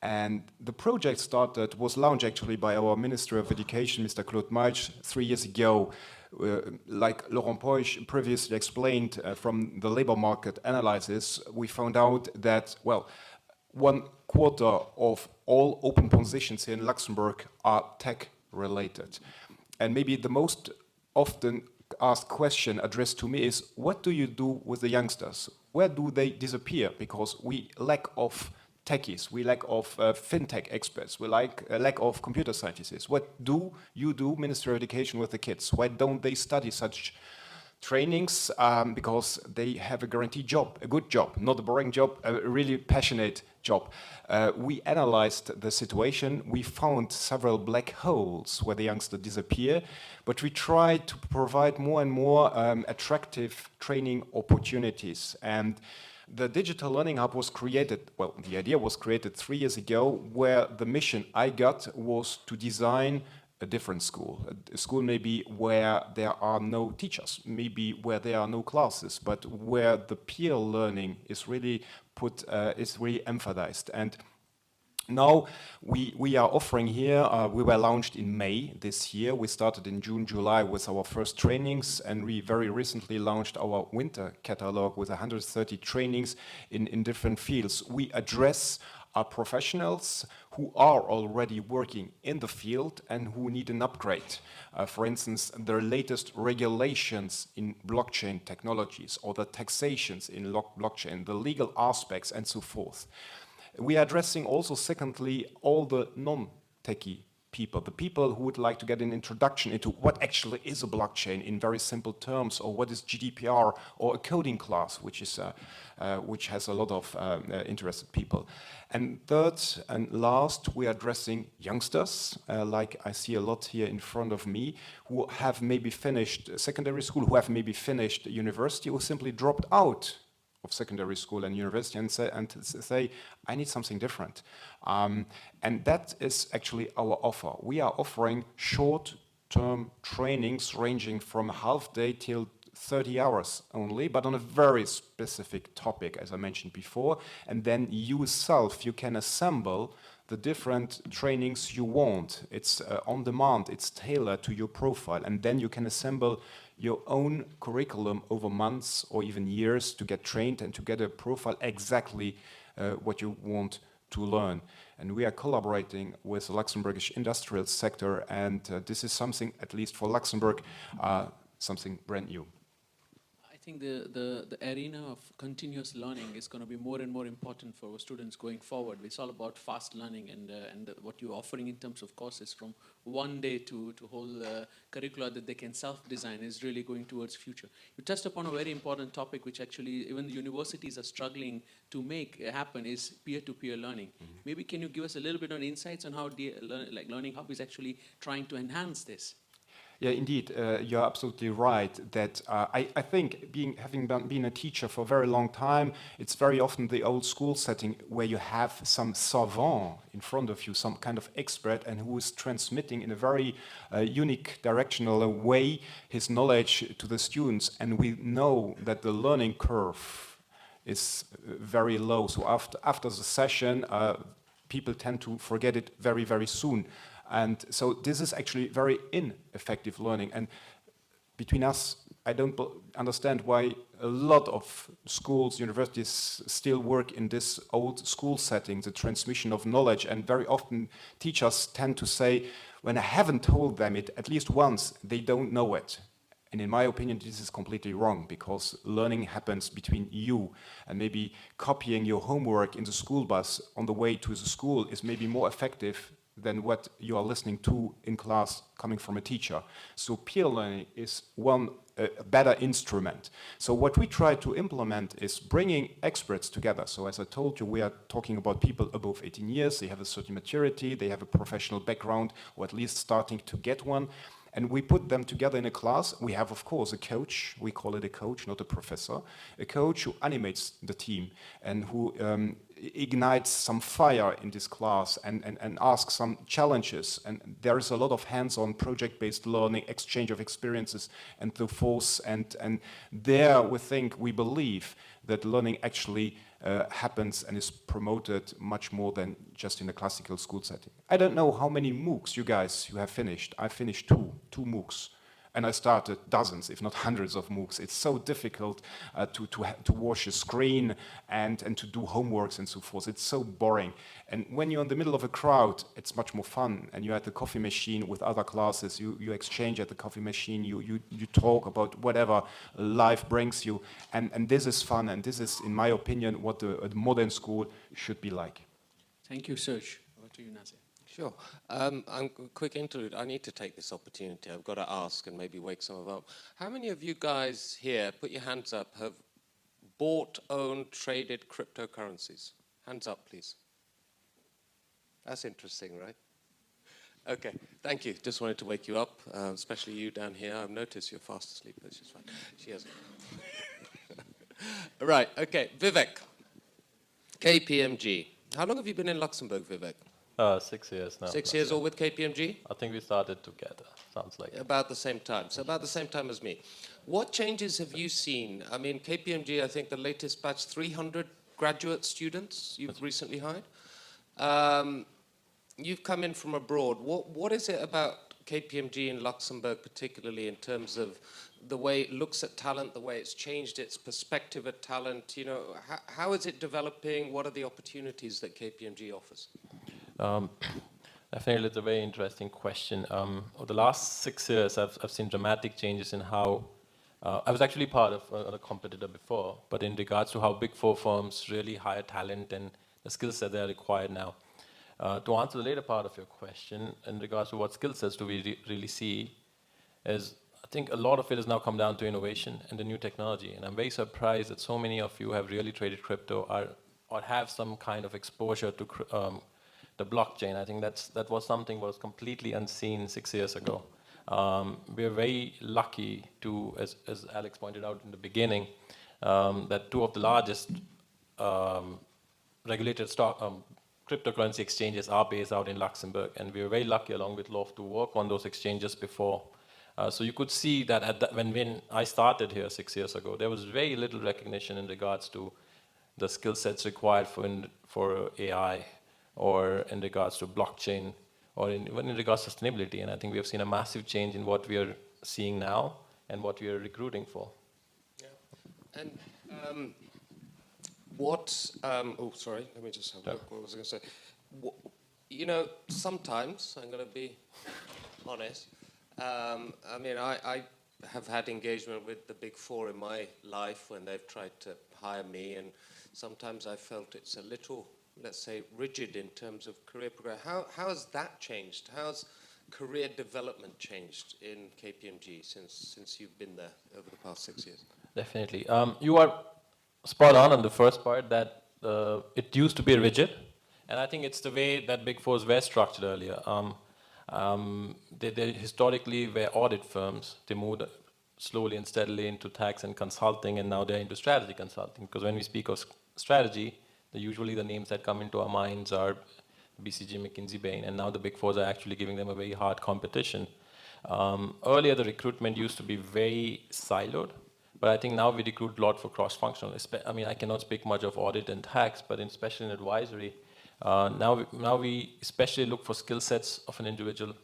And the project was launched actually by our Minister of Education, Mr. Claude Maich, 3 years ago. Like Laurent Peusch previously explained from the labor market analysis, we found out that, well, 1/4 of all open positions here in Luxembourg are tech related. And maybe the most often asked question addressed to me is, what do you do with the youngsters? Where do they disappear? Because we lack of techies, we lack of fintech experts, we lack of computer scientists. What do you do, Minister of Education, with the kids? Why don't they study such trainings? Because they have a guaranteed job, a good job, not a boring job, a really passionate job. We analyzed the situation. We found several black holes where the youngsters disappear, but we tried to provide more and more attractive training opportunities. And the Digital Learning Hub was created, well, the idea was created 3 years ago, where the mission I got was to design a different school. A school maybe where there are no teachers, maybe where there are no classes, but where the peer learning is really emphasized. And now we are offering here, we were launched in May this year. We started in June, July with our first trainings, and we very recently launched our winter catalog with 130 trainings in different fields. We address are professionals who are already working in the field and who need an upgrade. For instance, the latest regulations in blockchain technologies or the taxations in blockchain, the legal aspects and so forth. We are addressing also, secondly, all the non-techie people, the people who would like to get an introduction into what actually is a blockchain in very simple terms, or what is GDPR, or a coding class, which has a lot of interested people. And third and last, we are addressing youngsters, like I see a lot here in front of me, who have maybe finished secondary school, who have maybe finished university, who simply dropped out of secondary school and university and say, I need something different. And that is actually our offer. We are offering short-term trainings ranging from half day till 30 hours only, but on a very specific topic, as I mentioned before. And then you yourself, you can assemble the different trainings you want. It's on demand, it's tailored to your profile, and then you can assemble your own curriculum over months or even years to get trained and to get a profile exactly what you want to learn. And we are collaborating with the Luxembourgish industrial sector, and this is something, at least for Luxembourg, something brand new. I think the arena of continuous learning is going to be more and more important for our students going forward. It's all about fast learning, and what you're offering in terms of courses from one day to whole curricula that they can self-design is really going towards future. You touched upon a very important topic, which actually even the universities are struggling to make happen, is peer-to-peer learning. Mm-hmm. Maybe can you give us a little bit of insights on how Learning Hub is actually trying to enhance this? Yeah, indeed, you're absolutely right that I think having been a teacher for a very long time, it's very often the old school setting where you have some savant in front of you, some kind of expert, and who is transmitting in a very unique directional way his knowledge to the students. And we know that the learning curve is very low. So after the session, people tend to forget it very, very soon. And so this is actually very ineffective learning. And between us, I don't understand why a lot of schools, universities still work in this old school setting, the transmission of knowledge. And very often teachers tend to say, when I haven't told them it at least once, they don't know it. And in my opinion, this is completely wrong, because learning happens between you, and maybe copying your homework in the school bus on the way to the school is maybe more effective than what you are listening to in class coming from a teacher. So peer learning is one better instrument. So what we try to implement is bringing experts together. So as I told you, we are talking about people above 18 years, they have a certain maturity, they have a professional background, or at least starting to get one. And we put them together in a class. We have, of course, a coach. We call it a coach, not a professor. A coach who animates the team and who ignites some fire in this class and asks some challenges. And there is a lot of hands-on project-based learning, exchange of experiences and so forth. And there we believe that learning actually happens and is promoted much more than just in a classical school setting. I don't know how many MOOCs you have finished. I finished two MOOCs. And I started dozens, if not hundreds of MOOCs. It's so difficult to wash a screen and to do homeworks and so forth. It's so boring. And when you're in the middle of a crowd, it's much more fun. And you're at the coffee machine with other classes. You exchange at the coffee machine. You talk about whatever life brings you. And this is fun. And this is, in my opinion, what a modern school should be like. Thank you, Serge. Over to you, Nasir. Sure. I'm a quick interlude. I need to take this opportunity. I've got to ask and maybe wake some of up. How many of you guys here, put your hands up, have bought, owned, traded cryptocurrencies? Hands up, please. That's interesting, right? Okay, thank you. Just wanted to wake you up, especially you down here. I've noticed you're fast asleep, which is fine. She hasn't. Right, okay. Vivek, KPMG. How long have you been in Luxembourg, Vivek? 6 years now. 6 years all with KPMG? I think we started together, sounds like. About the same time, so about the same time as me. What changes have you seen? I mean, KPMG, I think the latest batch, 300 graduate students you've recently hired. You've come in from abroad. What is it about KPMG in Luxembourg, particularly in terms of the way it looks at talent, the way it's changed its perspective at talent. You know, how is it developing? What are the opportunities that KPMG offers? Definitely, it's a very interesting question. Over the last 6 years, I've seen dramatic changes in how I was actually part of a competitor before, but in regards to how big four firms really hire talent and the skill set that are required now. To answer the later part of your question, in regards to what skill sets do we really see, is I think a lot of it has now come down to innovation and the new technology. And I'm very surprised that so many of you have really traded crypto or have some kind of exposure to the blockchain. I think that was something was completely unseen 6 years ago. We're very lucky to, as Alex pointed out in the beginning, that two of the largest regulated cryptocurrency exchanges are based out in Luxembourg, and we were very lucky along with LHoFT to work on those exchanges before. So you could see that when I started here 6 years ago, there was very little recognition in regards to the skill sets required for AI, or in regards to blockchain, or even in regards to sustainability. And I think we have seen a massive change in what we are seeing now and what we are recruiting for. Yeah. And oh, sorry, let me just have a look. What was I going to say? You know, sometimes, I'm going to be honest, I mean, I have had engagement with the Big Four in my life when they've tried to hire me, and sometimes I felt it's a little, let's say, rigid in terms of career progression. How has that changed? How's career development changed in KPMG since you've been there over the past 6 years? Definitely. You are spot on the first part that it used to be rigid, and I think it's the way that Big Fours were structured earlier. They historically were audit firms. They moved slowly and steadily into tax and consulting, and now they're into strategy consulting. Because when we speak of strategy, usually the names that come into our minds are BCG, McKinsey, Bain, and now the Big Fours are actually giving them a very hard competition. Earlier, the recruitment used to be very siloed, but I think now we recruit a lot for cross-functional. I mean, I cannot speak much of audit and tax, but especially in advisory, now we especially look for skill sets of an individual,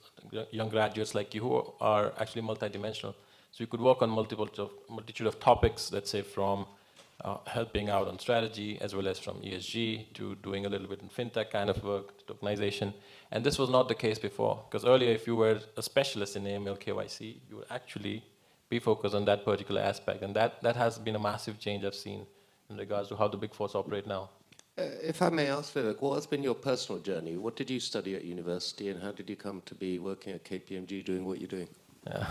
young graduates like you who are actually multidimensional. So you could work on multitude of topics, let's say from helping out on strategy, as well as from ESG to doing a little bit in fintech kind of work, tokenization. And this was not the case before, because earlier if you were a specialist in AML KYC, you would actually be focused on that particular aspect. And that has been a massive change I've seen in regards to how the Big Fours operate now. If I may ask, Philipp, what has been your personal journey? What did you study at university, and how did you come to be working at KPMG doing what you're doing? Yeah.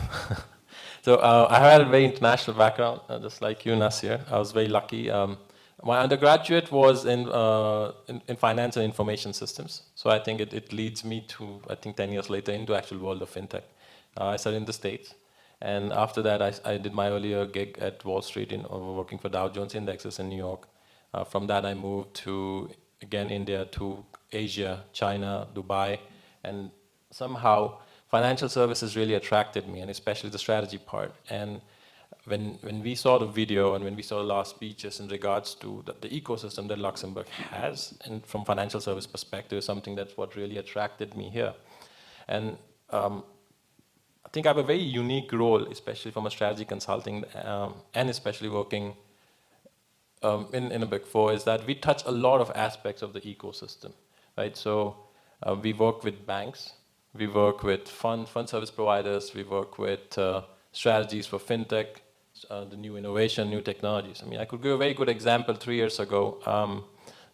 So I had a very international background, just like you, Nasir. I was very lucky. My undergraduate was in finance and information systems. So I think it leads me to, I think 10 years later, into actual world of fintech. I studied in the States. And after that, I did my earlier gig at Wall Street, working for Dow Jones Indexes in New York. From that, I moved to, again, India, to Asia, China, Dubai, and somehow financial services really attracted me, and especially the strategy part. And when we saw the video and when we saw the last speeches in regards to the ecosystem that Luxembourg has, and from financial service perspective, something that's what really attracted me here. And I think I have a very unique role, especially from a strategy consulting, and especially working in a Big Four, is that we touch a lot of aspects of the ecosystem, right? So we work with banks, we work with fund service providers, we work with strategies for fintech, the new innovation, new technologies. I mean, I could give a very good example. 3 years ago,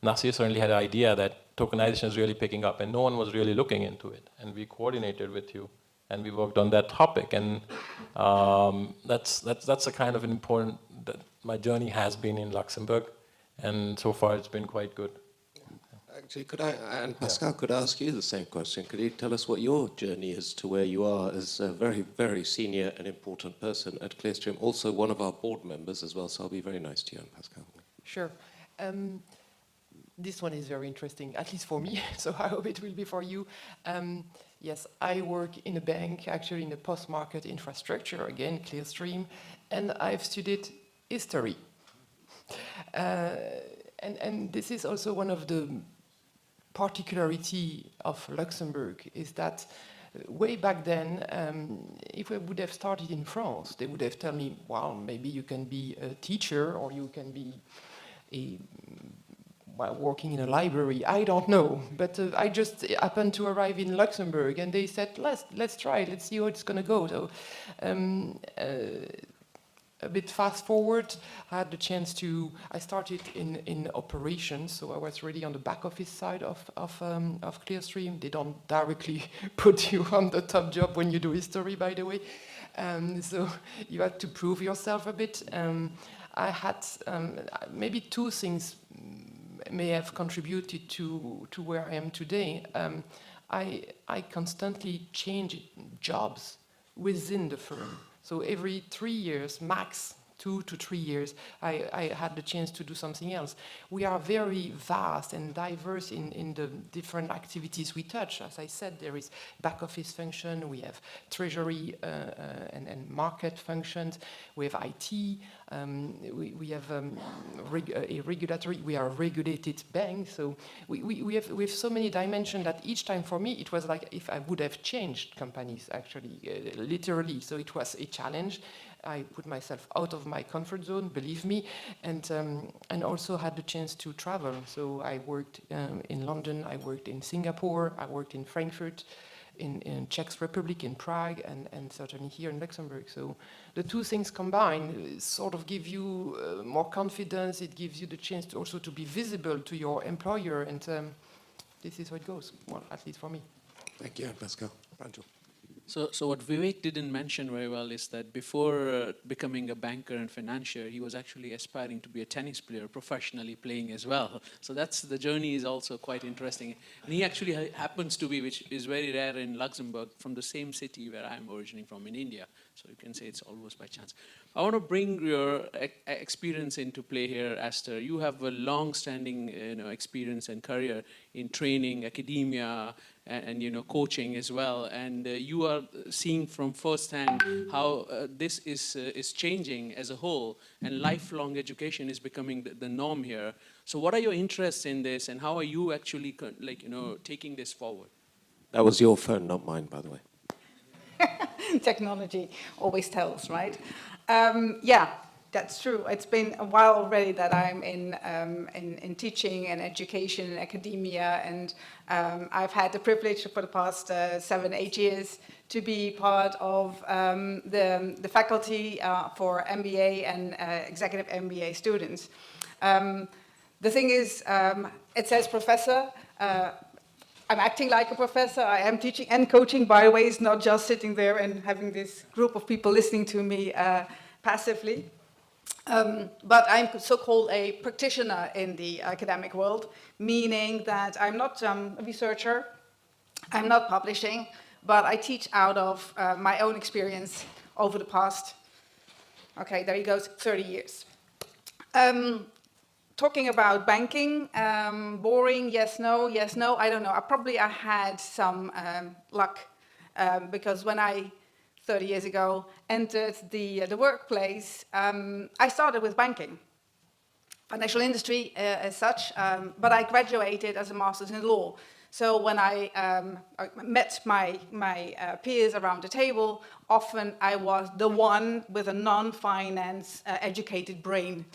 Nasir certainly had an idea that tokenization is really picking up, and no one was really looking into it. And we coordinated with you, and we worked on that topic. And that's a kind of an important, that my journey has been in Luxembourg, and so far it's been quite good. Actually, and Pascal, could I ask you the same question? Could you tell us what your journey is to where you are as a very, very senior and important person at Clearstream, also one of our board members as well, so I'll be very nice to you, and Pascal. Sure. This one is very interesting, at least for me, so I hope it will be for you. Yes, I work in a bank, actually in a post-market infrastructure, again, Clearstream, and I've studied history. And this is also one of the particularity of Luxembourg, is that way back then, if I would have started in France, they would have told me, well, maybe you can be a teacher or you can be working in a library. I don't know. But I just happened to arrive in Luxembourg and they said, let's try it, let's see how it's going to go. So a bit fast forward, I had the chance to, I started in operations, so I was really on the back office side of Clearstream. They don't directly put you on the top job when you do history, by the way. So you had to prove yourself a bit. I had maybe two things may have contributed to where I am today. I constantly change jobs within the firm. So every 3 years, max 2 to 3 years, I had the chance to do something else. We are very vast and diverse in the different activities we touch. As I said, there is back office function, we have treasury and market functions, we have IT, we have a regulatory, we are a regulated bank, so we have so many dimensions that each time for me it was like if I would have changed companies actually, literally, so it was a challenge. I put myself out of my comfort zone, believe me, and also had the chance to travel. So I worked in London, I worked in Singapore, I worked in Frankfurt, in Czech Republic, in Prague, and certainly here in Luxembourg. So the two things combined sort of give you more confidence. It gives you the chance to also to be visible to your employer, and this is how it goes. Well, at least for me. Thank you, Pascal. Pranjul. So what Vivek didn't mention very well is that before becoming a banker and financier, he was actually aspiring to be a tennis player, professionally playing as well. So the journey is also quite interesting. And he actually happens to be, which is very rare in Luxembourg, from the same city where I'm originating from in India. So you can say it's almost by chance. I want to bring your experience into play here, Esther. You have a long-standing experience and career in training, academia, and coaching as well, and you are seeing from firsthand how this is changing as a whole, and lifelong education is becoming the norm here. So, what are your interests in this, and how are you actually, taking this forward? That was your phone, not mine, by the way. Technology always tells, right? Yeah. That's true. It's been a while already that I'm in teaching and education and academia, and I've had the privilege for the past 7-8 years to be part of the faculty for MBA and executive MBA students. The thing is, it says professor. I'm acting like a professor. I am teaching and coaching, by the way. It's not just sitting there and having this group of people listening to me passively. But I'm so-called a practitioner in the academic world, meaning that I'm not a researcher, I'm not publishing, but I teach out of my own experience over the past, okay, there he goes, 30 years. Talking about banking, boring, yes, no, I don't know. I had some luck because when I 30 years ago, entered the workplace, I started with banking, financial industry as such, but I graduated as a master's in law. So when I met my peers around the table, often I was the one with a non-finance educated brain.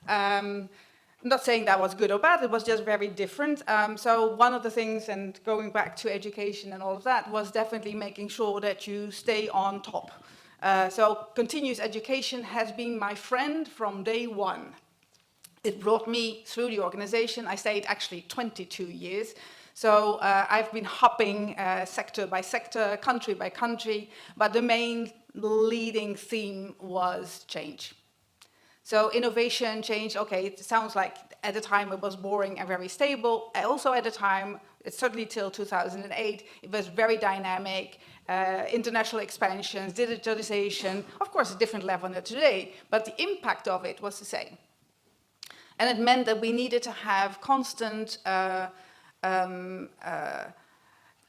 I'm not saying that was good or bad, it was just very different. So one of the things, and going back to education and all of that, was definitely making sure that you stay on top. So continuous education has been my friend from day one. It brought me through the organization. I stayed actually 22 years. So I've been hopping sector by sector, country by country, but the main leading theme was change. So innovation, change, okay, it sounds like at the time it was boring and very stable. Also at the time, it's certainly till 2008, it was very dynamic, international expansions, digitalization, of course a different level than today, but the impact of it was the same. And it meant that we needed to have constant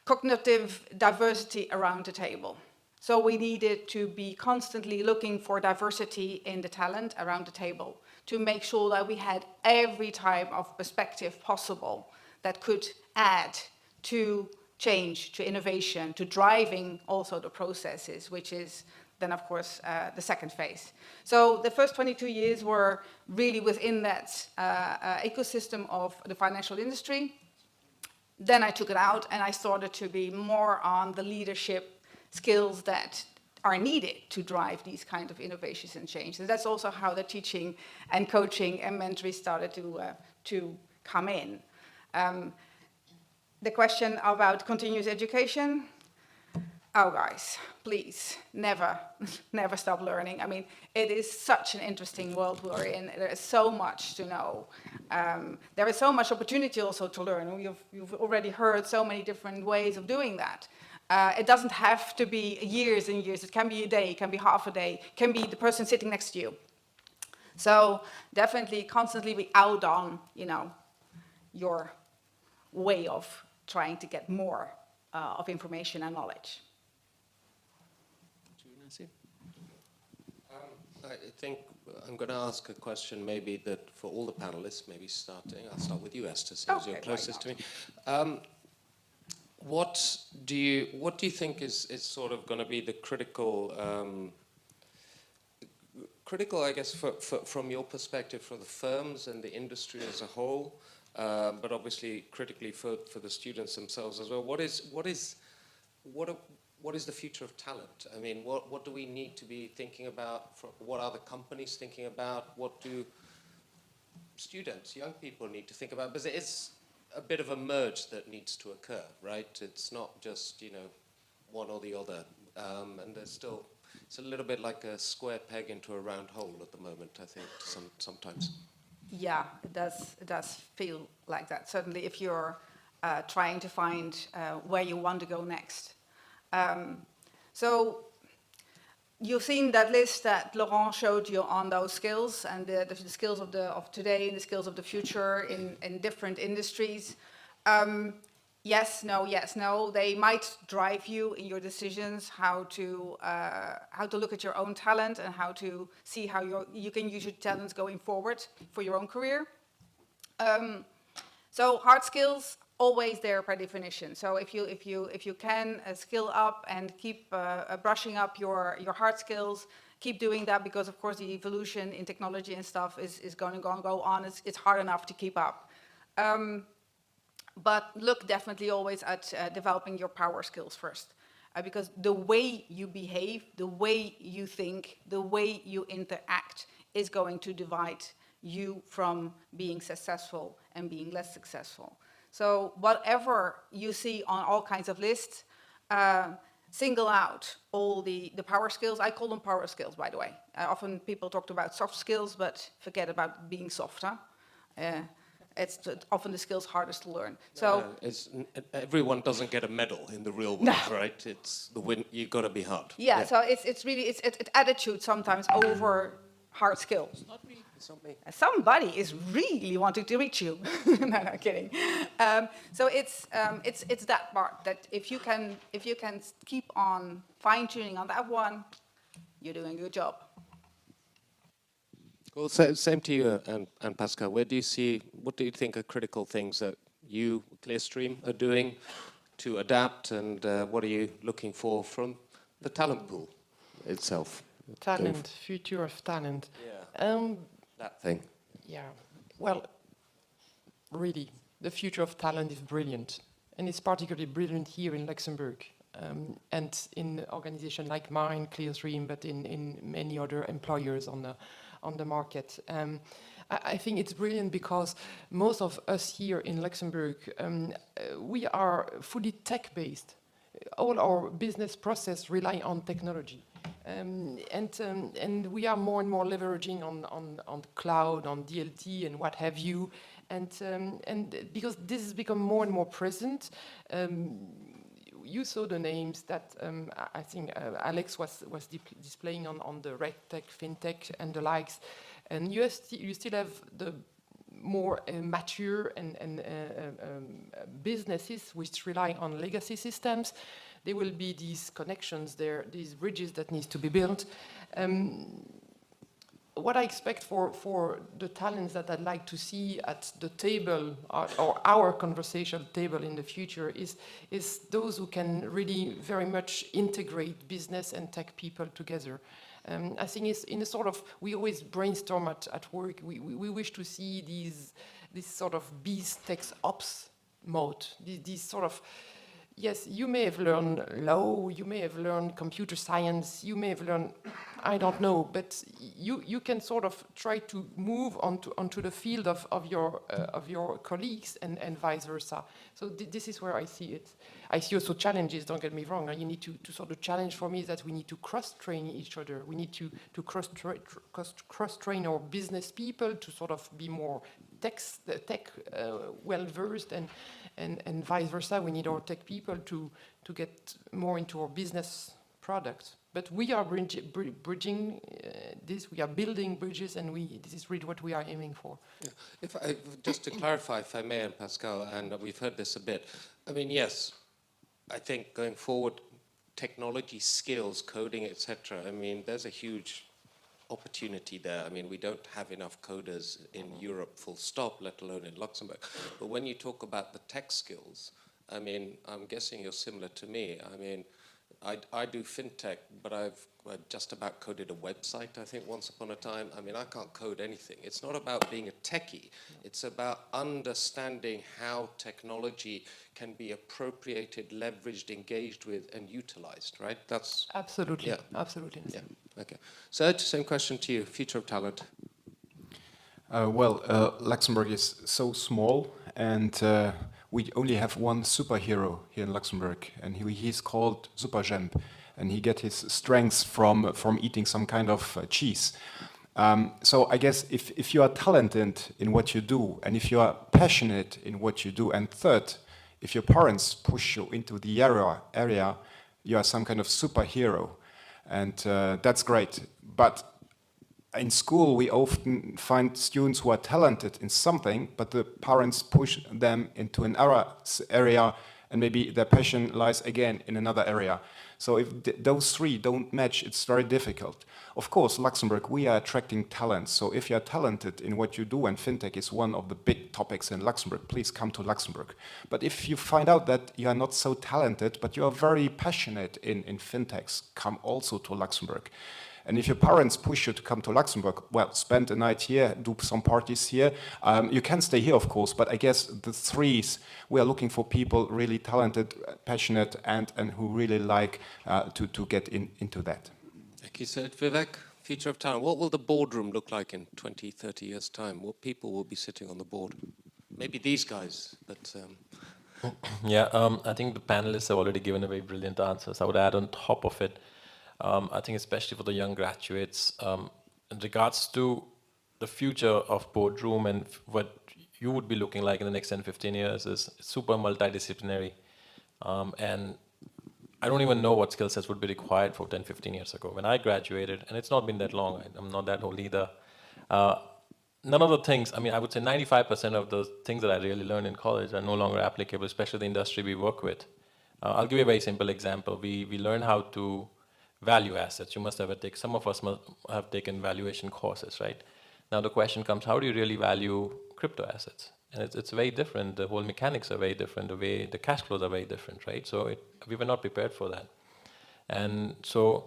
cognitive diversity around the table. So we needed to be constantly looking for diversity in the talent around the table to make sure that we had every type of perspective possible that could add to change, to innovation, to driving also the processes, which is then, of course, the second phase. So the first 22 years were really within that ecosystem of the financial industry. Then I took it out and I started to be more on the leadership skills that are needed to drive these kind of innovations and change. And that's also how the teaching and coaching and mentoring started to come in. The question about continuous education, oh guys, please, never stop learning. I mean, it is such an interesting world we're in. There is so much to know. There is so much opportunity also to learn. You've already heard so many different ways of doing that. It doesn't have to be years and years. It can be a day, it can be half a day, it can be the person sitting next to you. So definitely constantly be out on, your way of trying to get more of information and knowledge. I think I'm going to ask a question maybe that for all the panelists, maybe starting, I'll start with you, Esther, since you're closest to me. What do you think is sort of going to be the critical, I guess, from your perspective, for the firms and the industry as a whole, but obviously critically for the students themselves as well? What is the future of talent? I mean, what do we need to be thinking about? What are the companies thinking about? What do students, young people need to think about? Because it is a bit of a merge that needs to occur, right? It's not just, one or the other. And there's still, it's a little bit like a square peg into a round hole at the moment, I think, sometimes. Yeah, it does feel like that. Certainly if you're trying to find where you want to go next. So you've seen that list that Laurent showed you on those skills, and the skills of today and the skills of the future in different industries. Yes, no. They might drive you in your decisions how to look at your own talent and how to see how you can use your talents going forward for your own career. So hard skills, always there by definition. So if you can skill up and keep brushing up your hard skills, keep doing that, because of course the evolution in technology and stuff is going to go on. It's hard enough to keep up. But look definitely always at developing your power skills first, because the way you behave, the way you think, the way you interact is going to divide you from being successful and being less successful. So whatever you see on all kinds of lists, single out all the power skills. I call them power skills, by the way. Often people talk about soft skills, but forget about being softer. It's often the skills hardest to learn. So everyone doesn't get a medal in the real world, right? It's the win. You've got to be hard. Yeah. So it's really attitude sometimes over hard skills. It's not me. It's not me. Somebody is really wanting to reach you. No, kidding. So it's that part that if you can keep on fine tuning on that one, you're doing a good job. Well, same to you and Pascal. What do you think are critical things that you, Clearstream, are doing to adapt, and what are you looking for from the talent pool itself? Talent, future of talent. Yeah. That thing. Yeah. Well, really, the future of talent is brilliant, and it's particularly brilliant here in Luxembourg, and in an organization like mine, Clearstream, but in many other employers on the market. I think it's brilliant because most of us here in Luxembourg, we are fully tech-based. All our business process rely on technology. And we are more and more leveraging on cloud, on DLT and what have you. And because this has become more and more present, you saw the names that I think Alex was displaying on the RegTech, Fintech, and the likes. And you still have the more mature and businesses which rely on legacy systems. There will be these connections there, these bridges that need to be built. what I expect for the talents that I'd like to see at the table or our conversational table in the future is those who can really very much integrate business and tech people together. I think it's in a sort of, we always brainstorm at work. We wish to see this sort of biz tech ops mode, these sort of, yes, you may have learned law, you may have learned computer science, you may have learned, I don't know, but you can sort of try to move onto the field of your colleagues and vice versa. So this is where I see it. I see also challenges, don't get me wrong. You need to sort of challenge for me is that we need to cross-train each other. We need to cross-train our business people to sort of be more tech well-versed and vice versa. We need our tech people to get more into our business products. But we are bridging this, we are building bridges, and this is really what we are aiming for. Yeah. Just to clarify, if I may, and Pascal, and we've heard this a bit, I mean, yes, I think going forward, technology skills, coding, etc., I mean, there's a huge opportunity there. I mean, we don't have enough coders in Europe, full stop, let alone in Luxembourg. But when you talk about the tech skills, I mean, I'm guessing you're similar to me. I mean, I do fintech, but I've just about coded a website, I think, once upon a time. I mean, I can't code anything. It's not about being a techie. It's about understanding how technology can be appropriated, leveraged, engaged with, and utilized, right? That's... Absolutely. Yeah. Absolutely. Yeah. Okay. Serge, same question to you. Future of talent. Luxembourg is so small, and we only have one superhero here in Luxembourg, and he's called Supergem, and he gets his strengths from eating some kind of cheese. So I guess if you are talented in what you do, and if you are passionate in what you do, and third, if your parents push you into the area, you are some kind of superhero, and that's great. But in school, we often find students who are talented in something, but the parents push them into an area, and maybe their passion lies again in another area. So if those three don't match, it's very difficult. Of course, Luxembourg, we are attracting talents. So if you are talented in what you do, and fintech is one of the big topics in Luxembourg, please come to Luxembourg. But if you find out that you are not so talented, but you are very passionate in fintechs, come also to Luxembourg. And if your parents push you to come to Luxembourg, well, spend a night here, do some parties here. You can stay here, of course, but I guess the threes, we are looking for people really talented, passionate, and who really like to get into that. Thank you, Sir Vivek. Future of talent. What will the boardroom look like in 20, 30 years' time? What people will be sitting on the board? Maybe these guys, but... Yeah, I think the panelists have already given a very brilliant answers. I would add on top of it, I think especially for the young graduates, in regards to the future of boardroom and what you would be looking like in the next 10, 15 years is super multidisciplinary. And I don't even know what skill sets would be required for 10, 15 years ago. When I graduated, and it's not been that long, I'm not that old either, none of the things, I mean, I would say 95% of the things that I really learned in college are no longer applicable, especially the industry we work with. I'll give you a very simple example. We learn how to value assets. You must have taken, some of us must have taken valuation courses, right? Now the question comes, how do you really value crypto assets? And it's very different. The whole mechanics are very different. The way the cash flows are very different, right? So we were not prepared for that. And so,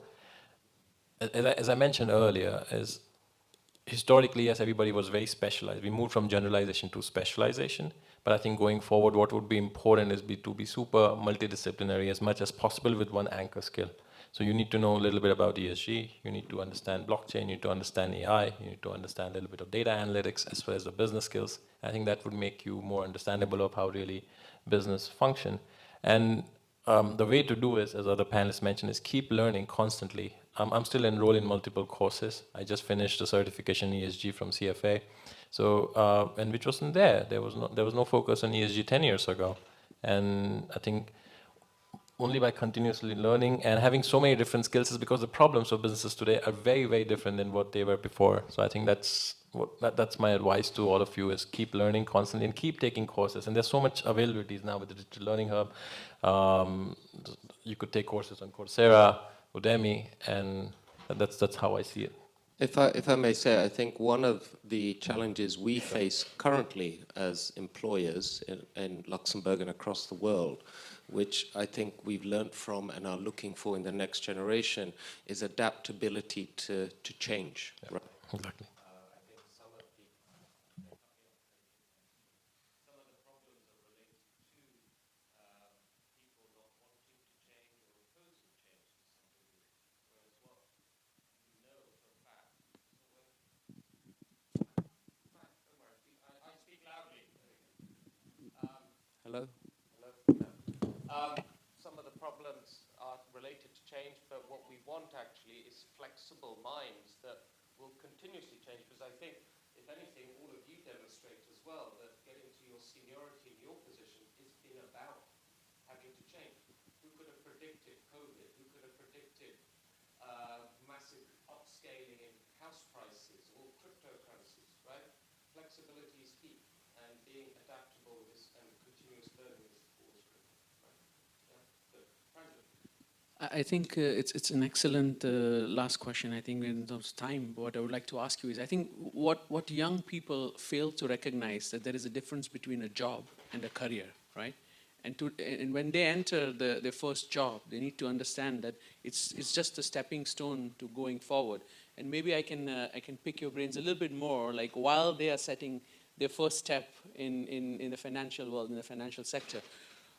as I mentioned earlier, is historically, yes, everybody was very specialized. We moved from generalization to specialization. But I think going forward, what would be important is to be super multidisciplinary as much as possible with one anchor skill. So you need to know a little bit about ESG, you need to understand blockchain, you need to understand AI, you need to understand a little bit of data analytics as well as the business skills. I think that would make you more understandable of how really business function. And the way to do it, as other panelists mentioned, is keep learning constantly. I'm still enrolled in multiple courses. I just finished a certification in ESG from CFA. So, and which wasn't there. There was no focus on ESG 10 years ago. And I think only by continuously learning and having so many different skills is because the problems of businesses today are very, very different than what they were before. So I think that's my advice to all of you is keep learning constantly and keep taking courses. And there's so much availabilities now with the Digital Learning Hub. You could take courses on Coursera, Udemy, and that's how I see it. If I may say, I think one of the challenges we face currently as employers in Luxembourg and across the world, which I think we've learned from and are looking for in the next generation, is adaptability to change. Yeah, right? exactly. Hello? Some of the problems are related to change, but what we want actually is flexible minds that will continuously change, because I think, if anything, all of you demonstrate as well that getting to your seniority in your position has been about having to change. Who could have predicted COVID? Who could have predicted massive upscaling in house prices or cryptocurrencies, right? Flexibility is key, and being adaptable is, and continuous learning is always critical, right? Yeah, good. Pranjul. I think it's an excellent last question. I think in terms of time, what I would like to ask you is, I think what young people fail to recognize, that there is a difference between a job and a career, right? And when they enter their first job, they need to understand that it's just a stepping stone to going forward. And maybe I can pick your brains a little bit more, like while they are setting their first step in the financial world, in the financial sector,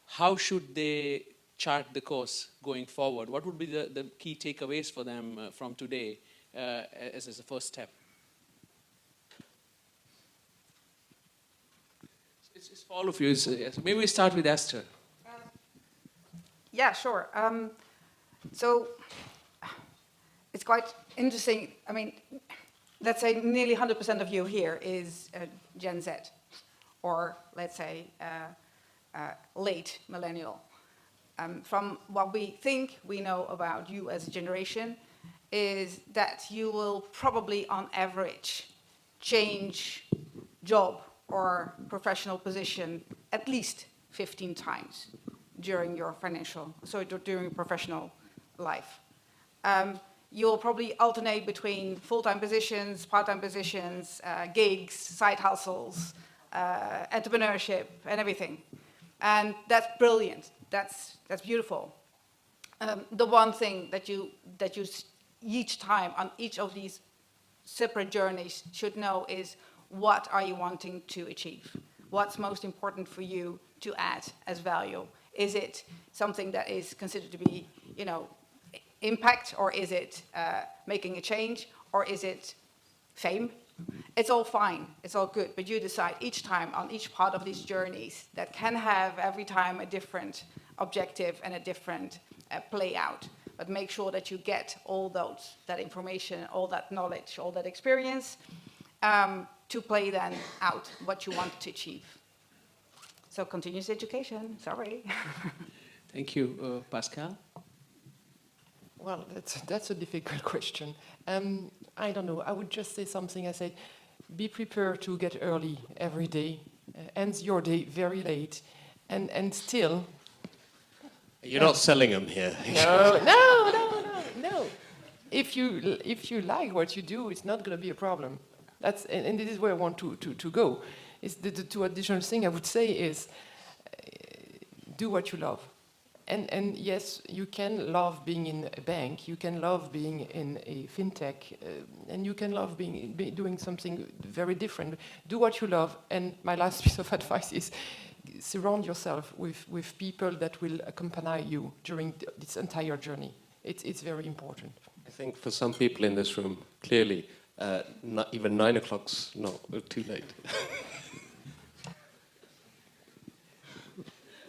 how should they chart the course going forward? What would be the key takeaways for them from today as a first step? It's for all of you. Maybe we start with Esther. Yeah, sure. So it's quite interesting. I mean, let's say nearly 100% of you here is Gen Z, or let's say late millennial. From what we think we know about you as a generation is that you will probably on average change job or professional position at least 15 times during your during your professional life. You'll probably alternate between full-time positions, part-time positions, gigs, side hustles, entrepreneurship, and everything. And that's brilliant. That's beautiful. The one thing that you each time on each of these separate journeys should know is, what are you wanting to achieve? What's most important for you to add as value? Is it something that is considered to be, impact, or is it making a change, or is it fame? It's all fine, it's all good, but you decide each time on each part of these journeys that can have every time a different objective and a different play out. But make sure that you get all that information, all that knowledge, all that experience to play then out what you want to achieve. So continuous education, sorry. Thank you. Pascal? Well, that's a difficult question. I don't know. I would just say something. I said, be prepared to get early every day, end your day very late, and still. You're not selling them here. No. If you like what you do, it's not going to be a problem. And this is where I want to go. Is the two additional things I would say is do what you love. And yes, you can love being in a bank, you can love being in a fintech, and you can love doing something very different. Do what you love, and my last piece of advice is surround yourself with people that will accompany you during this entire journey. It's very important. I think for some people in this room, clearly, not even 9 o'clock's not too late.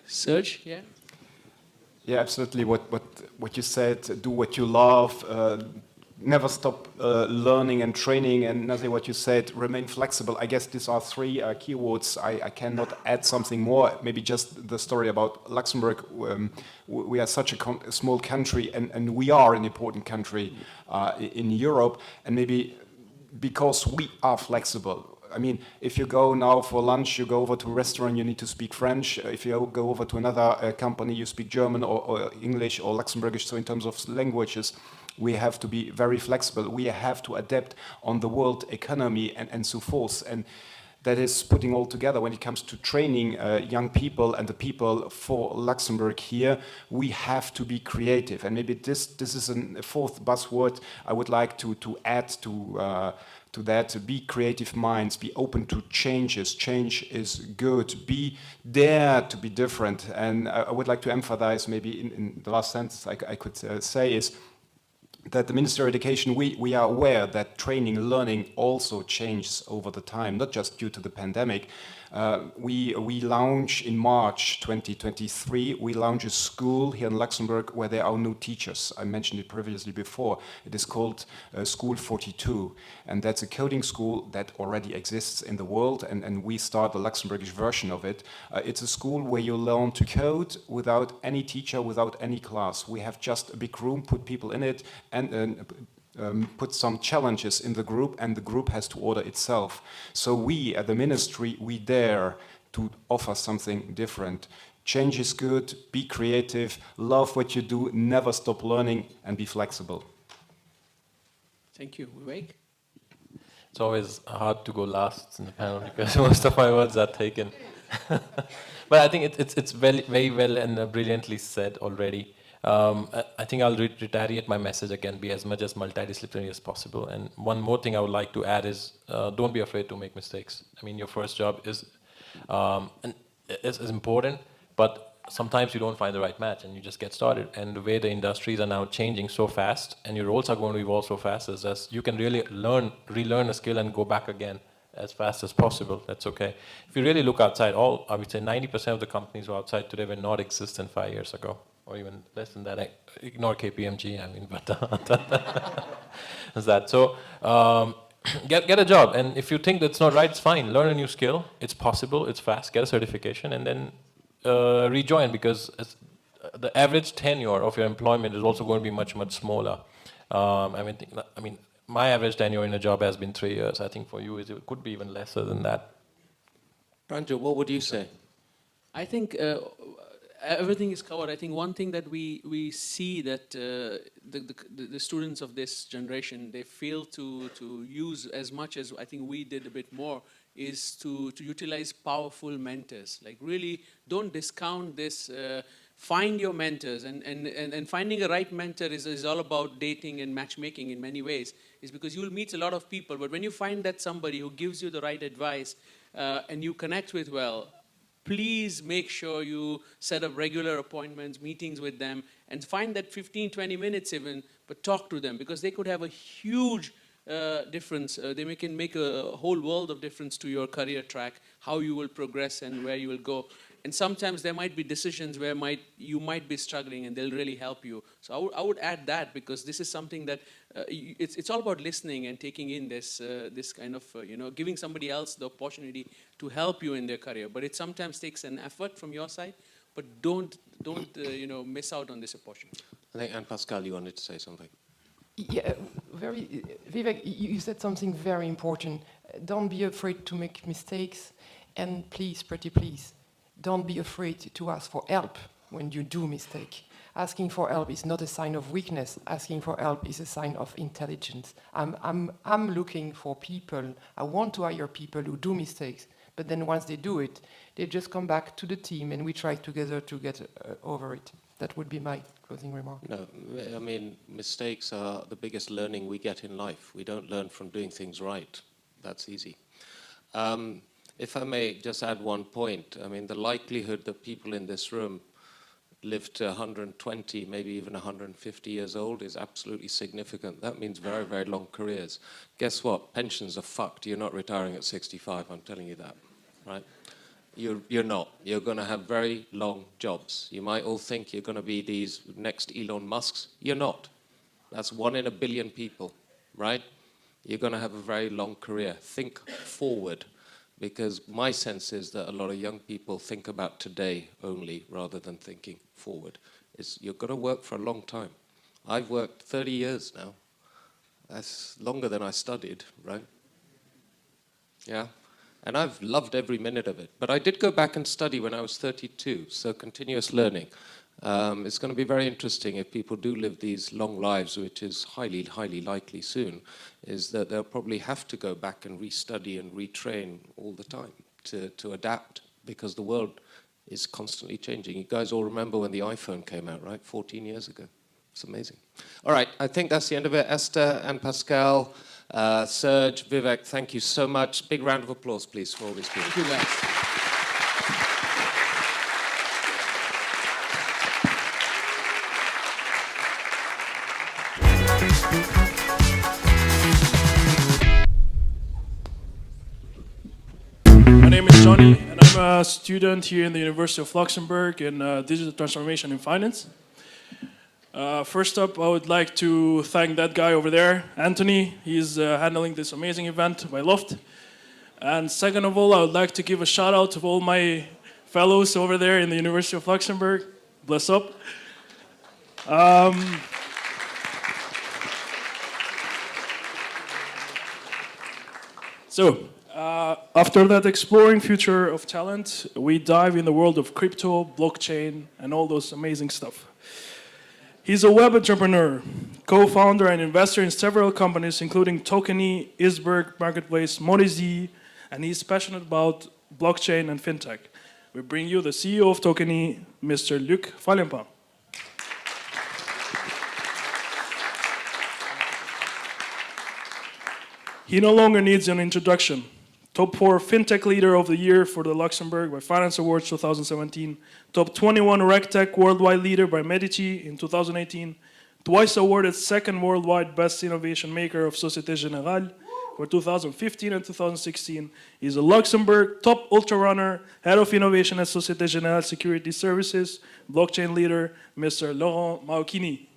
Serge, yeah? Yeah, absolutely. What you said, do what you love, never stop learning and training, and Nasir, what you said, remain flexible. I guess these are three keywords. I cannot add something more. Maybe just the story about Luxembourg. We are such a small country, and we are an important country in Europe, and maybe because we are flexible, I mean, if you go now for lunch, you go over to a restaurant, you need to speak French. If you go over to another company, you speak German or English or Luxembourgish. So in terms of languages, we have to be very flexible. We have to adapt on the world economy and so forth. And that is putting all together when it comes to training young people and the people for Luxembourg here. We have to be creative. And maybe this is a fourth buzzword I would like to add to that. Be creative minds, be open to changes. Change is good. Be dare to be different. And I would like to emphasize, maybe in the last sentence I could say is, that the Ministry of Education, we are aware that training, learning also changes over the time, not just due to the pandemic. We launch in March 2023, we launch a school here in Luxembourg where there are new teachers. I mentioned it previously before. It is called School 42, and that's a coding school that already exists in the world, and we start the Luxembourgish version of it. It's a school where you learn to code without any teacher, without any class. We have just a big room, put people in it, and put some challenges in the group, and the group has to order itself. So we, at the ministry, we dare to offer something different. Change is good, be creative, love what you do, never stop learning, and be flexible. Thank you. Vivek? It's always hard to go last in the panel because most of my words are taken. But I think it's very well and brilliantly said already. I think I'll reiterate my message again, be as much as multidisciplinary as possible. And one more thing I would like to add is don't be afraid to make mistakes. I mean, your first job is important, but sometimes you don't find the right match and you just get started. And the way the industries are now changing so fast and your roles are going to evolve so fast is that you can really relearn a skill and go back again as fast as possible. That's okay. If you really look outside, I would say 90% of the companies who are outside today were not existent 5 years ago. Or even less than that. I ignore KPMG, I mean, but that's that. So get a job, and if you think that's not right, it's fine. Learn a new skill. It's possible. It's fast. Get a certification, and then rejoin, because the average tenure of your employment is also going to be much smaller. I mean, my average tenure in a job has been 3 years. I think for you it could be even lesser than that. Pranjul, what would you say? I think everything is covered. I think one thing that we see that the students of this generation, they fail to use as much as I think we did a bit more, is to utilize powerful mentors. Like, really don't discount this. Find your mentors, and finding a right mentor is all about dating and matchmaking in many ways. Is because you'll meet a lot of people, but when you find that somebody who gives you the right advice and you connect with well, please make sure you set up regular appointments, meetings with them, and find that 15-20 minutes even, but talk to them, because they could have a huge difference. They can make a whole world of difference to your career track, how you will progress and where you will go. And sometimes there might be decisions where you might be struggling, and they'll really help you. So I would add that, because this is something that it's all about listening and taking in this kind of giving somebody else the opportunity to help you in their career. But it sometimes takes an effort from your side. But don't miss out on this opportunity. I think Anne-Pascale, you wanted to say something. Yeah, Vivek, you said something very important. Don't be afraid to make mistakes, and please, pretty please, don't be afraid to ask for help when you do mistake. Asking for help is not a sign of weakness. Asking for help is a sign of intelligence. I'm looking for people. I want to hire people who do mistakes, but then once they do it, they just come back to the team, and we try together to get over it. That would be my closing remark. No, I mean, mistakes are the biggest learning we get in life. We don't learn from doing things right. That's easy. If I may just add one point, I mean, the likelihood that people in this room live to 120, maybe even 150 years old is absolutely significant. That means very, very long careers. Guess what? Pensions are fucked. You're not retiring at 65, I'm telling you that, right? You're not. You're going to have very long jobs. You might all think you're going to be these next Elon Musks. You're not. That's 1 in a billion people, right? You're going to have a very long career. Think forward. Because my sense is that a lot of young people think about today only rather than thinking forward. You're going to work for a long time. I've worked 30 years now. That's longer than I studied, right? Yeah, And I've loved every minute of it. But I did go back and study when I was 32, so continuous learning. It's going to be very interesting if people do live these long lives, which is highly, highly likely soon, is that they'll probably have to go back and restudy and retrain all the time to adapt, because the world is constantly changing. You guys all remember when the iPhone came out, right? 14 years ago. It's amazing. All right, I think that's the end of it. Esther and Pascal, Serge, Vivek, thank you so much. Big round of applause, please, for all these people. Thank you, guys. My name is Johnny, and I'm a student here in the University of Luxembourg in Digital Transformation in Finance. First up, I would like to thank that guy over there, Anthony. He's handling this amazing event by LHoFT. And second of all, I would like to give a shout out to all my fellows over there in the University of Luxembourg. Bless up. After that exploring future of talent, we dive in the world of crypto, blockchain, and all those amazing stuff. He's a web entrepreneur, co-founder and investor in several companies, including Tokeny, Isberg Marketplace, Morizy, and he's passionate about blockchain and fintech. We bring you the CEO of Tokeny, Mr. Luc Falempin. He no longer needs an introduction. Top 4 Fintech Leader of the Year for the Luxembourg by Finance Awards 2017. Top 21 RegTech Worldwide Leader by Medici in 2018. Twice awarded second Worldwide Best Innovation Maker of Société Générale for 2015 and 2016. He's a Luxembourg top ultra runner, Head of Innovation at Société Générale Security Services, Blockchain Leader, Mr. Laurent Maokini.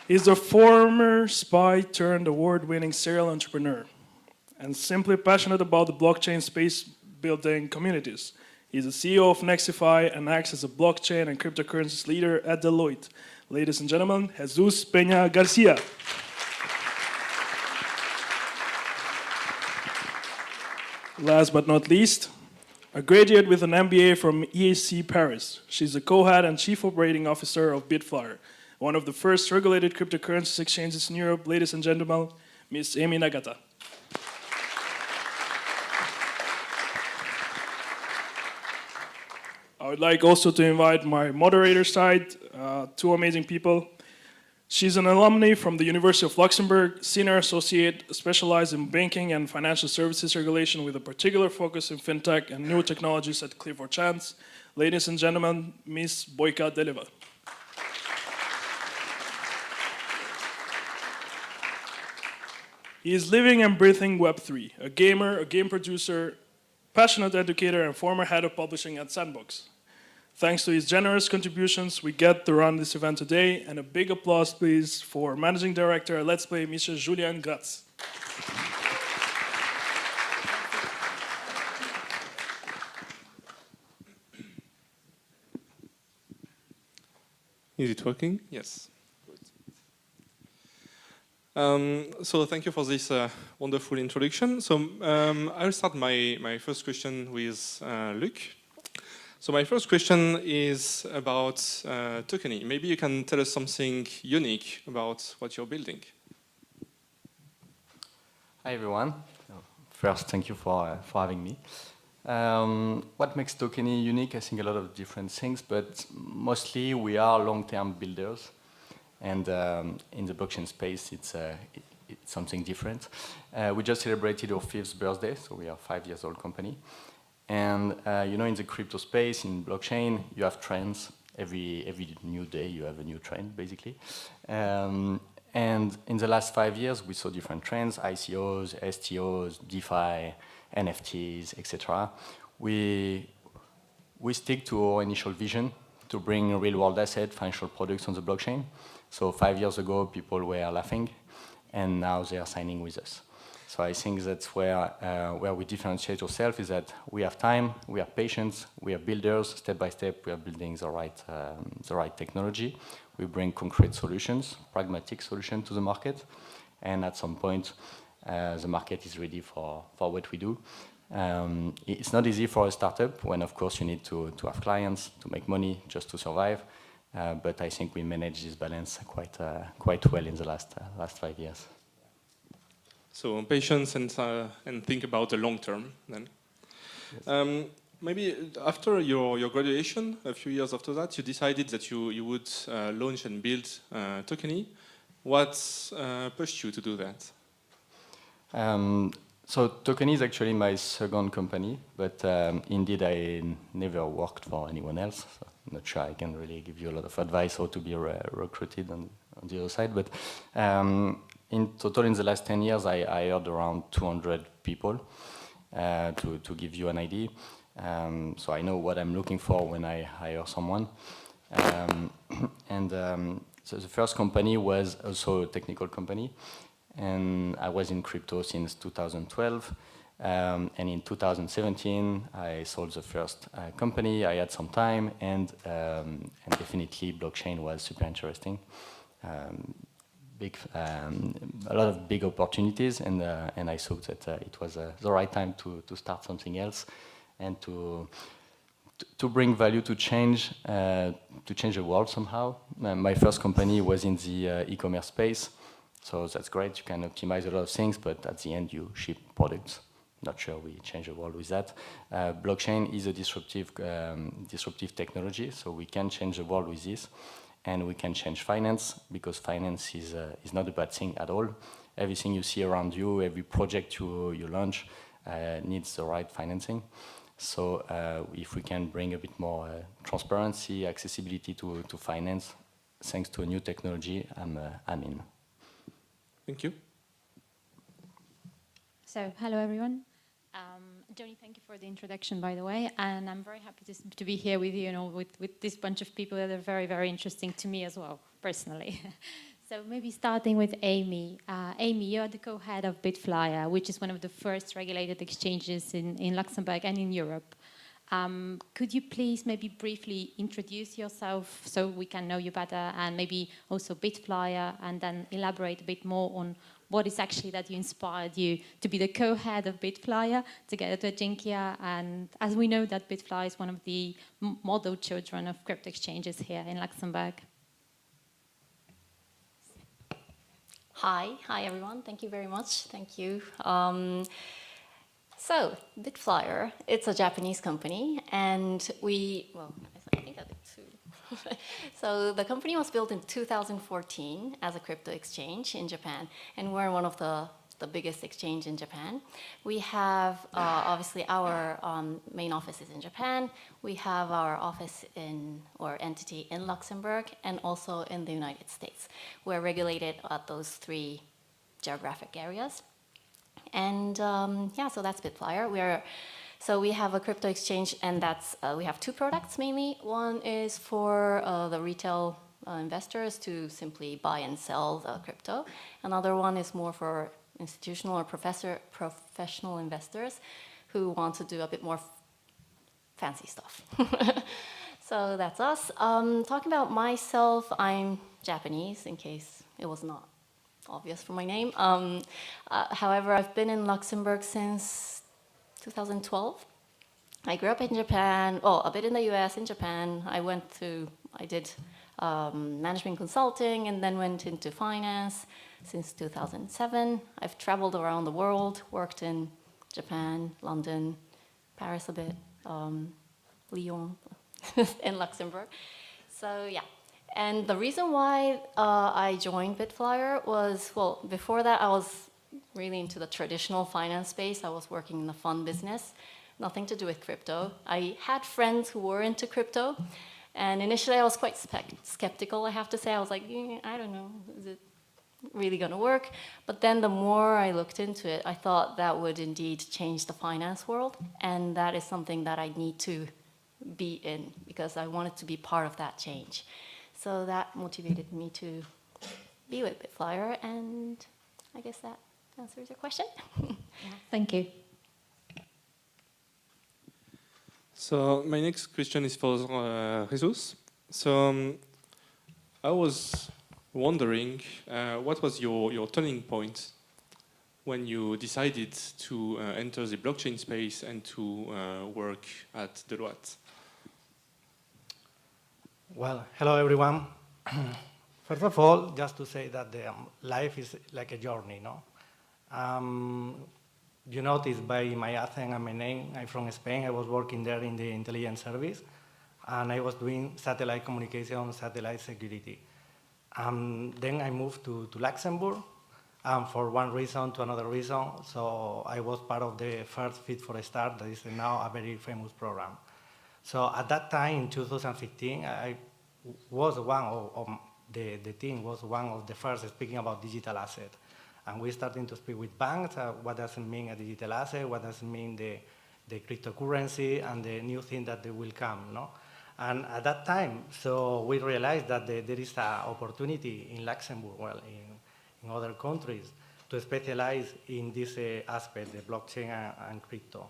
He's a former spy turned award-winning serial entrepreneur and simply passionate about the blockchain space building communities. He's the CEO of Nexify and acts as a blockchain and cryptocurrencies leader at Deloitte. Ladies and gentlemen, Jesus Peña Garcia. Last but not least, a graduate with an MBA from EAC Paris. She's the co-head and chief operating officer of Bitflyer, one of the first regulated cryptocurrencies exchanges in Europe. Ladies and gentlemen, Ms. Amy Nagata. I would like also to invite my moderator side, 2 amazing people. She's an alumni from the University of Luxembourg, senior associate specialized in banking and financial services regulation with a particular focus in fintech and new technologies at Clifford Chance. Ladies and gentlemen, Ms. Boyka Deleva. He is living and breathing Web3, a gamer, a game producer, passionate educator, and former head of publishing at Sandbox. Thanks to his generous contributions, we get to run this event today, and a big applause, please, for Managing Director at Let's Play, Mr. Julian Gratz. Is it working? Yes. So thank you for this wonderful introduction. So I'll start my first question with Luc. So my first question is about Tokeny. Maybe you can tell us something unique about what you're building. Hi everyone. First, thank you for having me. What makes Tokeny unique? I think a lot of different things, but mostly we are long-term builders. And in the blockchain space, it's something different. We just celebrated our 5th birthday, so we are a 5-year-old company. And you know, in the crypto space, in blockchain, you have trends. Every new day, you have a new trend, basically. And in the last 5 years, we saw different trends: ICOs, STOs, DeFi, NFTs, etc. We stick to our initial vision to bring real-world asset, financial products on the blockchain. So 5 years ago, people were laughing, and now they are signing with us. So I think that's where we differentiate ourselves, is that we have time, we have patience, we are builders. Step by step, we are building the right technology. We bring concrete solutions, pragmatic solutions to the market, and at some point, the market is ready for what we do. It's not easy for a startup when, of course, you need to have clients, to make money, just to survive. But I think we managed this balance quite well in the last 5 years. So patience and think about the long term then. Yes. Maybe after your graduation, a few years after that, you decided that you would launch and build Tokeny. What pushed you to do that? So Tokeny is actually my second company, but indeed I never worked for anyone else. So I'm not sure I can really give you a lot of advice how to be recruited on the other side. But in total, in the last 10 years, I hired around 200 people to give you an idea. So I know what I'm looking for when I hire someone. So the first company was also a technical company. And I was in crypto since 2012. And in 2017, I sold the first company. I had some time, and definitely blockchain was super interesting. A lot of big opportunities, and I saw that it was the right time to start something else, and to bring value, to change the world somehow. My first company was in the e-commerce space, so that's great. You can optimize a lot of things, but at the end you ship products. Not sure we change the world with that. Blockchain is a disruptive technology, so we can change the world with this, and we can change finance, because finance is not a bad thing at all. Everything you see around you, every project you launch needs the right financing. So if we can bring a bit more transparency, accessibility to finance, thanks to a new technology, I'm in. Thank you. So, hello everyone. Johnny, thank you for the introduction, by the way, and I'm very happy to be here with you, with this bunch of people that are very, very interesting to me as well, personally. So maybe starting with Amy. Amy, you're the co-head of Bitflyer, which is one of the first regulated exchanges in Luxembourg and in Europe. Could you please maybe briefly introduce yourself so we can know you better, and maybe also Bitflyer, and then elaborate a bit more on what is actually that inspired you to be the co-head of Bitflyer together to Jinkia? And as we know that Bitflyer is one of the model children of crypto exchanges here in Luxembourg. Hi everyone, thank you very much, thank you. So, Bitflyer, it's a Japanese company, and I think I did too. So the company was built in 2014 as a crypto exchange in Japan, and we're one of the biggest exchange in Japan. We have, obviously, our main office is in Japan. We have our office or entity in Luxembourg, and also in the United States. We're regulated at those 3 geographic areas. And so that's Bitflyer. So we have a crypto exchange, and we have 2 products mainly. One is for the retail investors to simply buy and sell the crypto. Another one is more for institutional or professional investors who want to do a bit more fancy stuff. So that's us. Talking about myself, I'm Japanese, in case it was not obvious from my name. However, I've been in Luxembourg since 2012. I grew up in Japan, a bit in the US, in Japan. I did management consulting, and then went into finance since 2007. I've traveled around the world, worked in Japan, London, Paris a bit, Lyon, in Luxembourg. So yeah. And the reason why I joined Bitflyer was, before that I was really into the traditional finance space. I was working in the fund business, nothing to do with crypto. I had friends who were into crypto, and initially I was quite skeptical, I have to say. I was like, I don't know, is it really going to work? But then the more I looked into it, I thought that would indeed change the finance world, and that is something that I need to be in, because I wanted to be part of that change. So that motivated me to be with Bitflyer, and I guess that answers your question. Thank you. So my next question is for Jesus. So I was wondering what was your turning point when you decided to enter the blockchain space and to work at LHoFT? Well, hello everyone. First of all, just to say that life is like a journey, no? You noticed by my accent and my name, I'm from Spain. I was working there in the intelligence service, and I was doing satellite communication, satellite security. Then I moved to Luxembourg, for one reason to another reason. So I was part of the first Fit for a Start, that is now a very famous program. So at that time, in 2015, I was one of the team was one of the first speaking about digital asset. And we're starting to speak with banks, what does it mean a digital asset, what does it mean the cryptocurrency, and the new thing that they will come, no? And at that time, so we realized that there is an opportunity in Luxembourg, well, in other countries, to specialize in this aspect, the blockchain and crypto.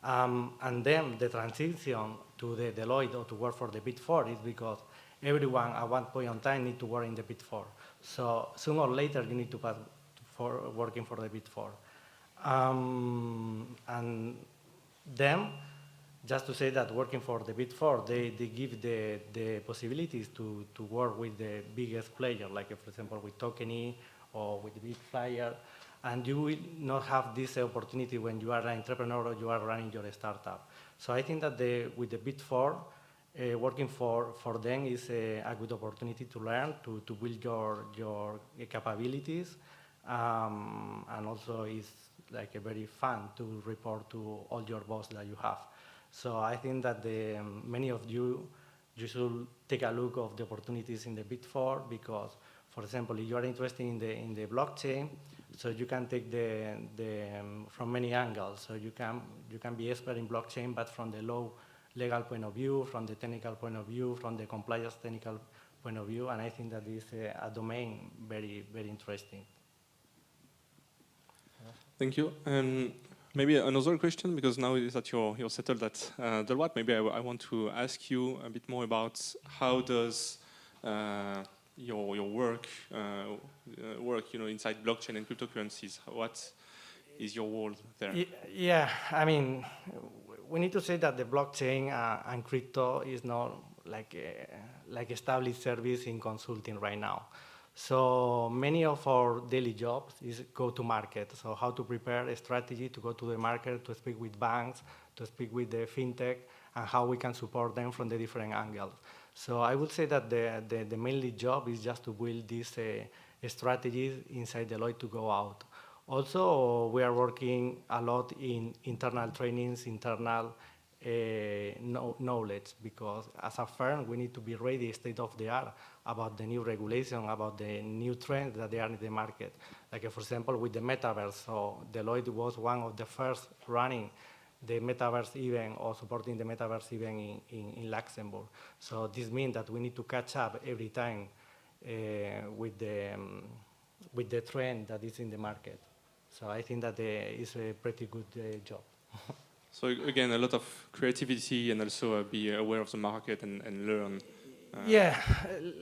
And then the transition to the Deloitte or to work for the Big Four is because everyone at one point in time need to work in the Big Four. So sooner or later you need to pass for working for the Big Four. And then, just to say that working for the Big Four, they give the possibilities to work with the biggest player, like for example with Tokeny or with Big Flyer. And you will not have this opportunity when you are an entrepreneur or you are running your startup. So I think that with the Big Four, working for them is a good opportunity to learn, to build your capabilities, and also it's like a very fun to report to all your boss that you have. So I think that many of you should take a look of the opportunities in the Big Four because, for example, if you are interested in the blockchain, so you can take from many angles. So you can be expert in blockchain, but from the low legal point of view, from the technical point of view, from the compliance technical point of view, and I think that is a domain very, very interesting. Thank you. Maybe another question, because now that you're settled at LHoFT, maybe I want to ask you a bit more about how does your work inside blockchain and cryptocurrencies. What is your role there? Yeah, I mean, we need to say that the blockchain and crypto is not like established service in consulting right now. So many of our daily jobs is go to market. So how to prepare a strategy to go to the market, to speak with banks, to speak with the fintech, and how we can support them from the different angles. So I would say that the mainly job is just to build these strategies inside Deloitte to go out. Also, we are working a lot in internal trainings, internal knowledge, because as a firm, we need to be ready, state of the art, about the new regulation, about the new trends that they are in the market. Like, for example, with the metaverse. So Deloitte was one of the first running the metaverse event or supporting the metaverse event in Luxembourg. So this means that we need to catch up every time with the trend that is in the market. So I think that it's a pretty good job. So again, a lot of creativity and also be aware of the market and learn. Yeah,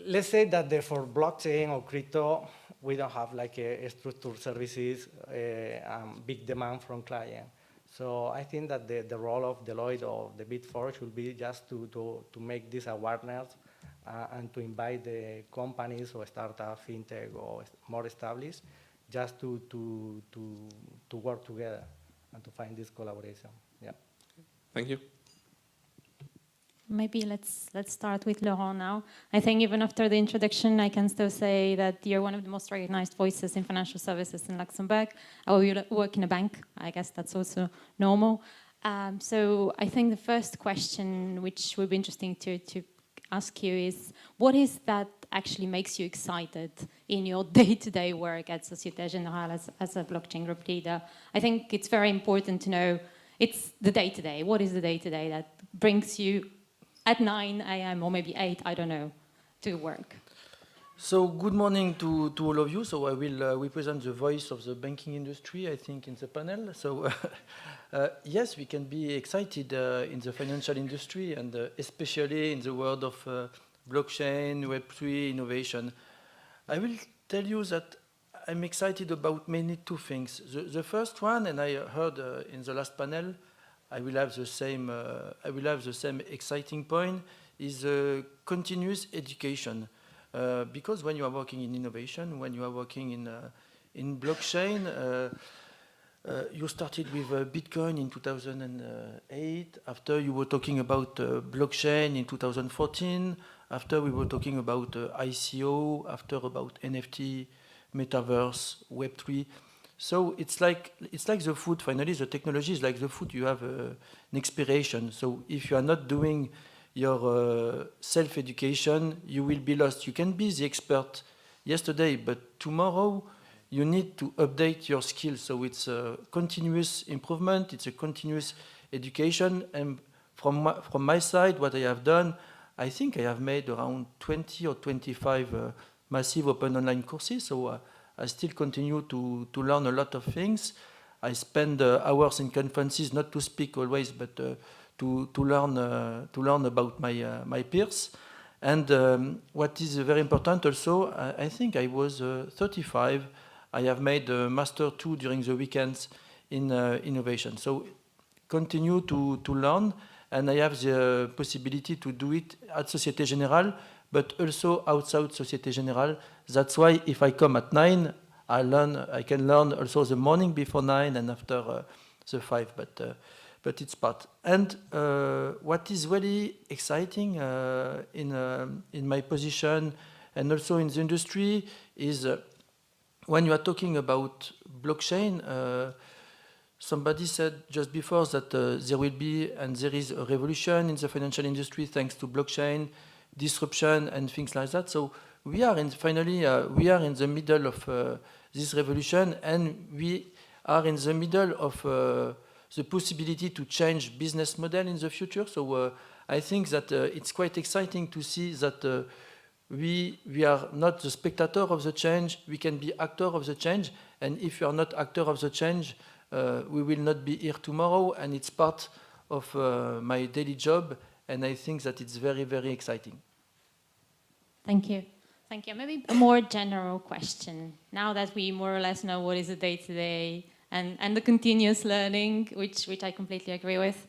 let's say that for blockchain or crypto, we don't have like a structured services, big demand from clients. So I think that the role of Deloitte or the Big Four should be just to make this awareness and to invite the companies or startup, fintech or more established, just to work together and to find this collaboration. Yeah. Thank you. Maybe let's start with Laurent now. I think even after the introduction, I can still say that you're one of the most recognized voices in financial services in Luxembourg. You work in a bank. I guess that's also normal. So I think the first question, which would be interesting to ask you, is what is that actually makes you excited in your day-to-day work at Société Générale as a blockchain group leader? I think it's very important to know it's the day-to-day. What is the day-to-day that brings you at 9 a.m. or maybe 8, I don't know, to work? So good morning to all of you. So I will represent the voice of the banking industry, I think, in the panel. So yes, we can be excited in the financial industry and especially in the world of blockchain, Web3, innovation. I will tell you that I'm excited about mainly two things. The first one, and I heard in the last panel, I will have the same exciting point, is continuous education. Because when you are working in innovation, when you are working in blockchain, you started with Bitcoin in 2008. After you were talking about blockchain in 2014. After we were talking about ICO. After about NFT, metaverse, Web3. So it's like the food. Finally, the technology is like the food. You have an expiration. So if you are not doing your self-education, you will be lost. You can be the expert yesterday, but tomorrow you need to update your skills. So it's a continuous improvement. It's a continuous education. And from my side, what I have done, I think I have made around 20 or 25 massive open online courses. So I still continue to learn a lot of things. I spend hours in conferences, not to speak always, but to learn about my peers. And what is very important also, I think I was 35. I have made a Master 2 during the weekends in innovation. So continue to learn, and I have the possibility to do it at Société Générale, but also outside Société Générale. That's why if I come at 9, I can learn also the morning before 9 and after the 5, but it's part. And what is really exciting in my position and also in the industry is when you are talking about blockchain, somebody said just before that there will be and there is a revolution in the financial industry thanks to blockchain, disruption and things like that. So we are in the middle of this revolution, and we are in the middle of the possibility to change business model in the future. So I think that it's quite exciting to see that we are not the spectator of the change, we can be actor of the change, and if you are not actor of the change, we will not be here tomorrow, and it's part of my daily job, and I think that it's very, very exciting. Thank you. Thank you. Maybe a more general question. Now that we more or less know what is the day-to-day and the continuous learning, which I completely agree with,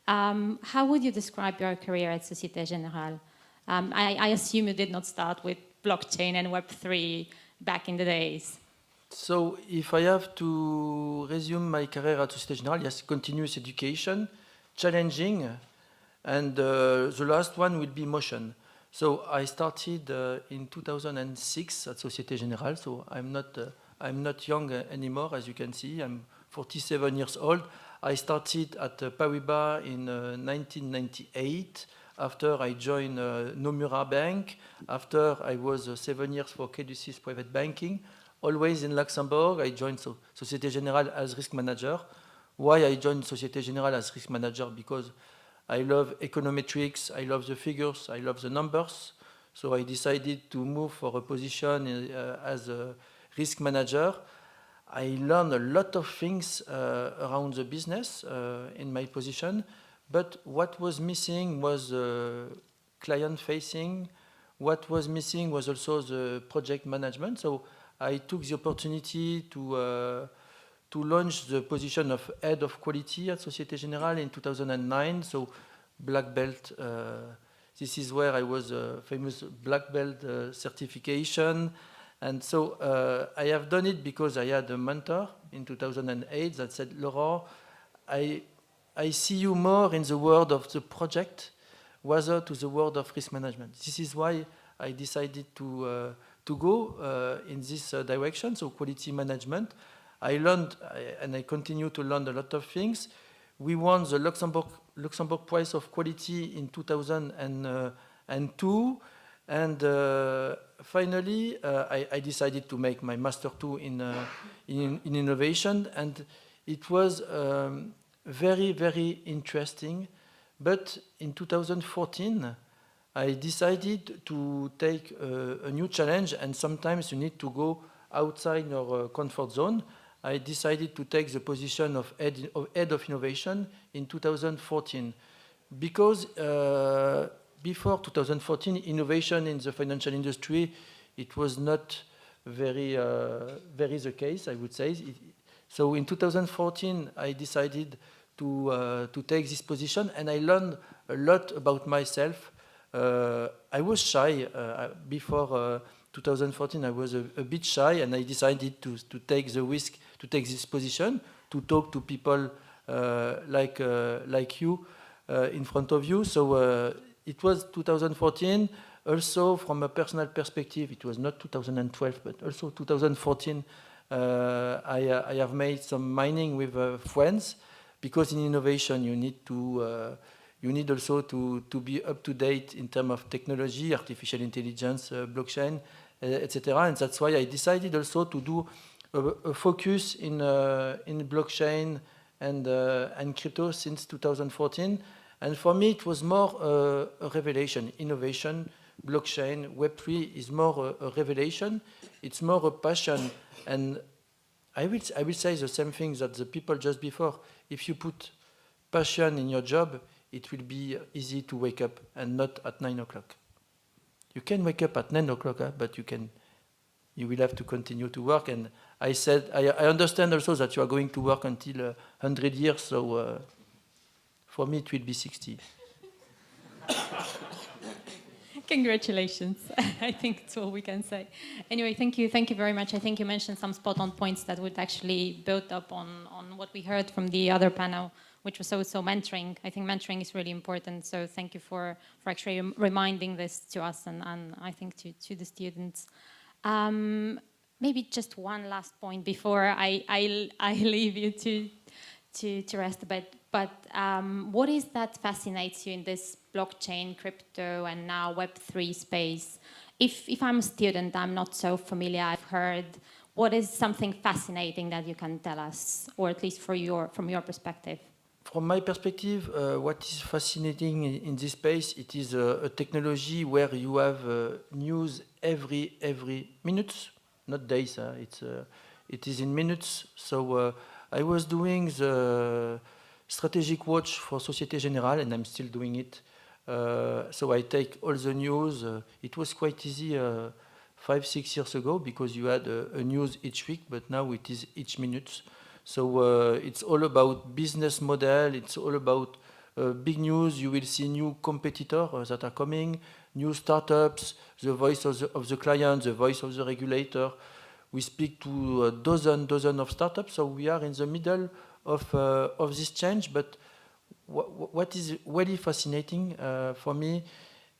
how would you describe your career at Société Générale? I assume you did not start with blockchain and Web3 back in the days. So if I have to resume my career at Société Générale, yes, continuous education, challenging, and the last one will be motion. So I started in 2006 at Société Générale, so I'm not young anymore, as you can see. I'm 47 years old. I started at Paribas in 1998. After I joined Nomura Bank. After I was 7 years for Credit Suisse Private Banking. Always in Luxembourg. I joined Société Générale as risk manager. Why I joined Société Générale as risk manager? Because I love econometrics, I love the figures, I love the numbers. So I decided to move for a position as a risk manager. I learned a lot of things around the business in my position, but what was missing was client-facing. What was missing was also the project management. So I took the opportunity to launch the position of head of quality at Société Générale in 2009. So black belt. This is where I was famous black belt certification. And so I have done it because I had a mentor in 2008 that said, Laurent, I see you more in the world of the project rather to the world of risk management. This is why I decided to go in this direction, so quality management. I learned, and I continue to learn a lot of things. We won the Luxembourg Prize of Quality in 2002. And finally, I decided to make my Master 2 in innovation. And it was very, very interesting. But in 2014, I decided to take a new challenge. And sometimes you need to go outside your comfort zone. I decided to take the position of head of innovation in 2014. Because before 2014, innovation in the financial industry it was not very the case, I would say. So in 2014, I decided to take this position, and I learned a lot about myself. I was shy before 2014. I was a bit shy, and I decided to take the risk to take this position, to talk to people like you in front of you. So it was 2014. Also, from a personal perspective, it was not 2012, but also 2014. I have made some mining with friends, because in innovation you need also to be up to date in terms of technology, artificial intelligence, blockchain, etc. And that's why I decided also to do a focus in blockchain and crypto since 2014. And for me, it was more a revelation. Innovation, blockchain, Web3 is more a revelation. It's more a passion. And I will say the same thing that the people just before. If you put passion in your job, it will be easy to wake up, and not at 9 o'clock. You can wake up at 9 o'clock, but you will have to continue to work. And I said, I understand also that you are going to work until 100 years, so for me it will be 60. Congratulations. I think that's all we can say. Anyway, thank you very much. I think you mentioned some spot-on points that would actually build up on what we heard from the other panel, which was also mentoring. I think mentoring is really important, so thank you for actually reminding this to us and I think to the students. Maybe just one last point before I leave you to rest a bit. But what is that fascinates you in this blockchain, crypto, and now Web3 space? If I'm a student, I'm not so familiar, I've heard. What is something fascinating that you can tell us, or at least from your perspective? From my perspective, what is fascinating in this space, it is a technology where you have news every minutes, not days. It is in minutes. So I was doing the strategic watch for Société Générale, and I'm still doing it. So I take all the news. It was quite easy 5-6 years ago, because you had a news each week, but now it is each minute. So it's all about business model. It's all about big news. You will see new competitors that are coming, new startups, the voice of the client, the voice of the regulator. We speak to a dozen of startups, so we are in the middle of this change. But what is really fascinating for me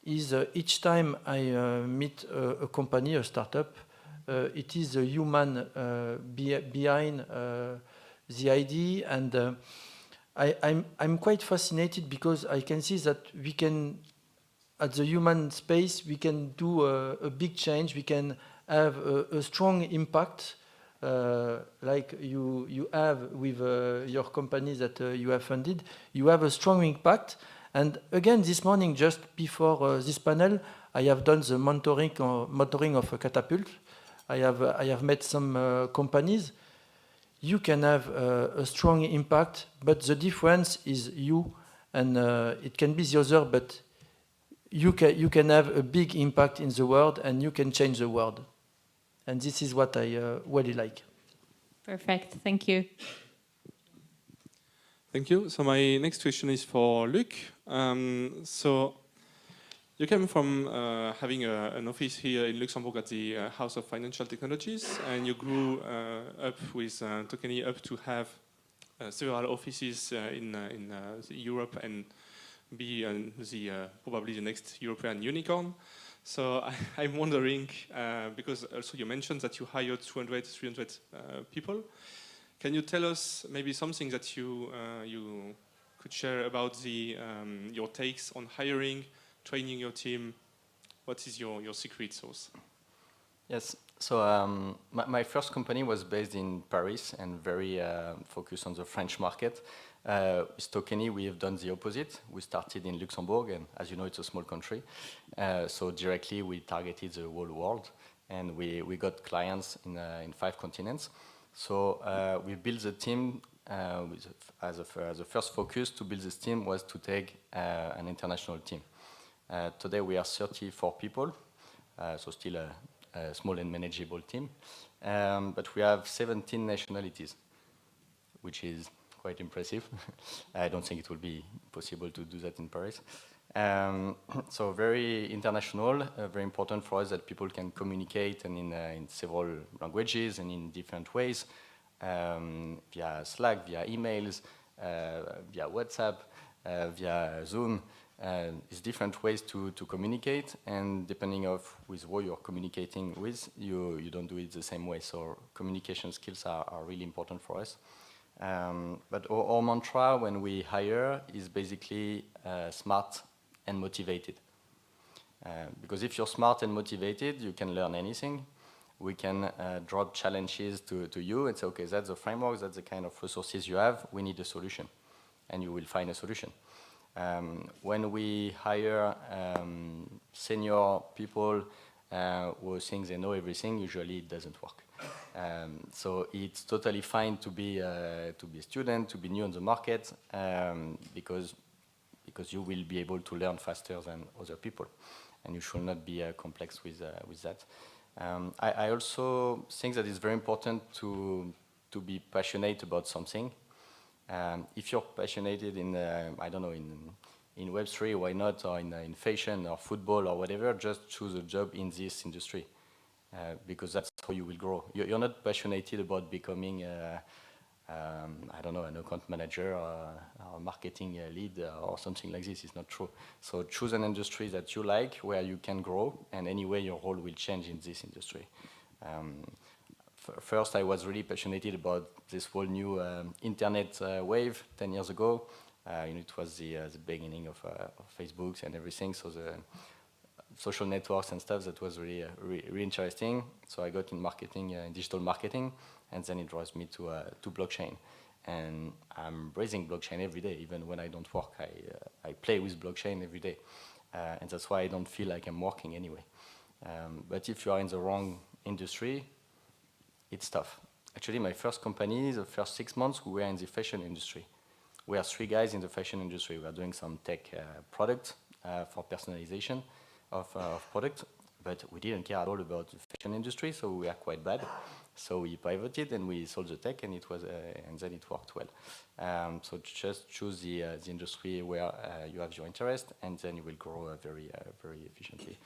is each time I meet a company, a startup, it is a human behind the idea, and I'm quite fascinated, because I can see that we can, at the human space, we can do a big change. We can have a strong impact, like you have with your company that you have funded. You have a strong impact. And again, this morning, just before this panel, I have done the mentoring of a Catapult. I have met some companies. You can have a strong impact, but the difference is you, and it can be the other, but you can have a big impact in the world, and you can change the world. And this is what I really like. Perfect, thank you. Thank you. So my next question is for Luc. So you came from having an office here in Luxembourg at the House of Financial Technologies, and you grew up with Tokeny up to have several offices in Europe and be probably the next European unicorn. So I'm wondering, because also you mentioned that you hired 200, 300 people. Can you tell us maybe something that you could share about your takes on hiring, training your team? What is your secret sauce? Yes, so my first company was based in Paris and very focused on the French market. With Tokeny, we have done the opposite. We started in Luxembourg, and as you know, it's a small country. So directly we targeted the whole world, and we got clients in 5 continents. So we built the team as a first focus to build this team was to take an international team. Today we are 34 people, so still small and manageable team. But we have 17 nationalities, which is quite impressive. I don't think it will be possible to do that in Paris. So very international, very important for us that people can communicate and in several languages and in different ways, via Slack, via emails, via WhatsApp, via Zoom. It's different ways to communicate, and depending of with who you're communicating with, you don't do it the same way. So communication skills are really important for us. But our mantra when we hire is basically smart and motivated. Because if you're smart and motivated, you can learn anything. We can drop challenges to you and say, okay, that's the framework, that's the kind of resources you have, we need a solution. And you will find a solution. When we hire senior people who think they know everything, usually it doesn't work. So it's totally fine to be a student, to be new on the market, because you will be able to learn faster than other people, and you should not be complex with that. I also think that it's very important to be passionate about something. If you're passionate in, I don't know, in Web3, why not, or in fashion or football or whatever, just choose a job in this industry, because that's how you will grow. You're not passionate about becoming, I don't know, an account manager or a marketing lead or something like this. It's not true. So choose an industry that you like, where you can grow, and anyway your role will change in this industry. First, I was really passionate about this whole new internet wave 10 years ago. It was the beginning of Facebook and everything, so the social networks and stuff, that was really, really interesting. So I got in marketing, in digital marketing, and then it draws me to blockchain. And I'm raising blockchain every day, even when I don't work. I play with blockchain every day. And that's why I don't feel like I'm working anyway. But if you are in the wrong industry, it's tough. Actually, my first company, the first 6 months, we were in the fashion industry. We are 3 guys in the fashion industry. We are doing some tech product for personalization of product, but we didn't care at all about the fashion industry, so we were quite bad. So we pivoted and we sold the tech, and it was, and then it worked well. So just choose the industry where you have your interest, and then you will grow very, very efficiently.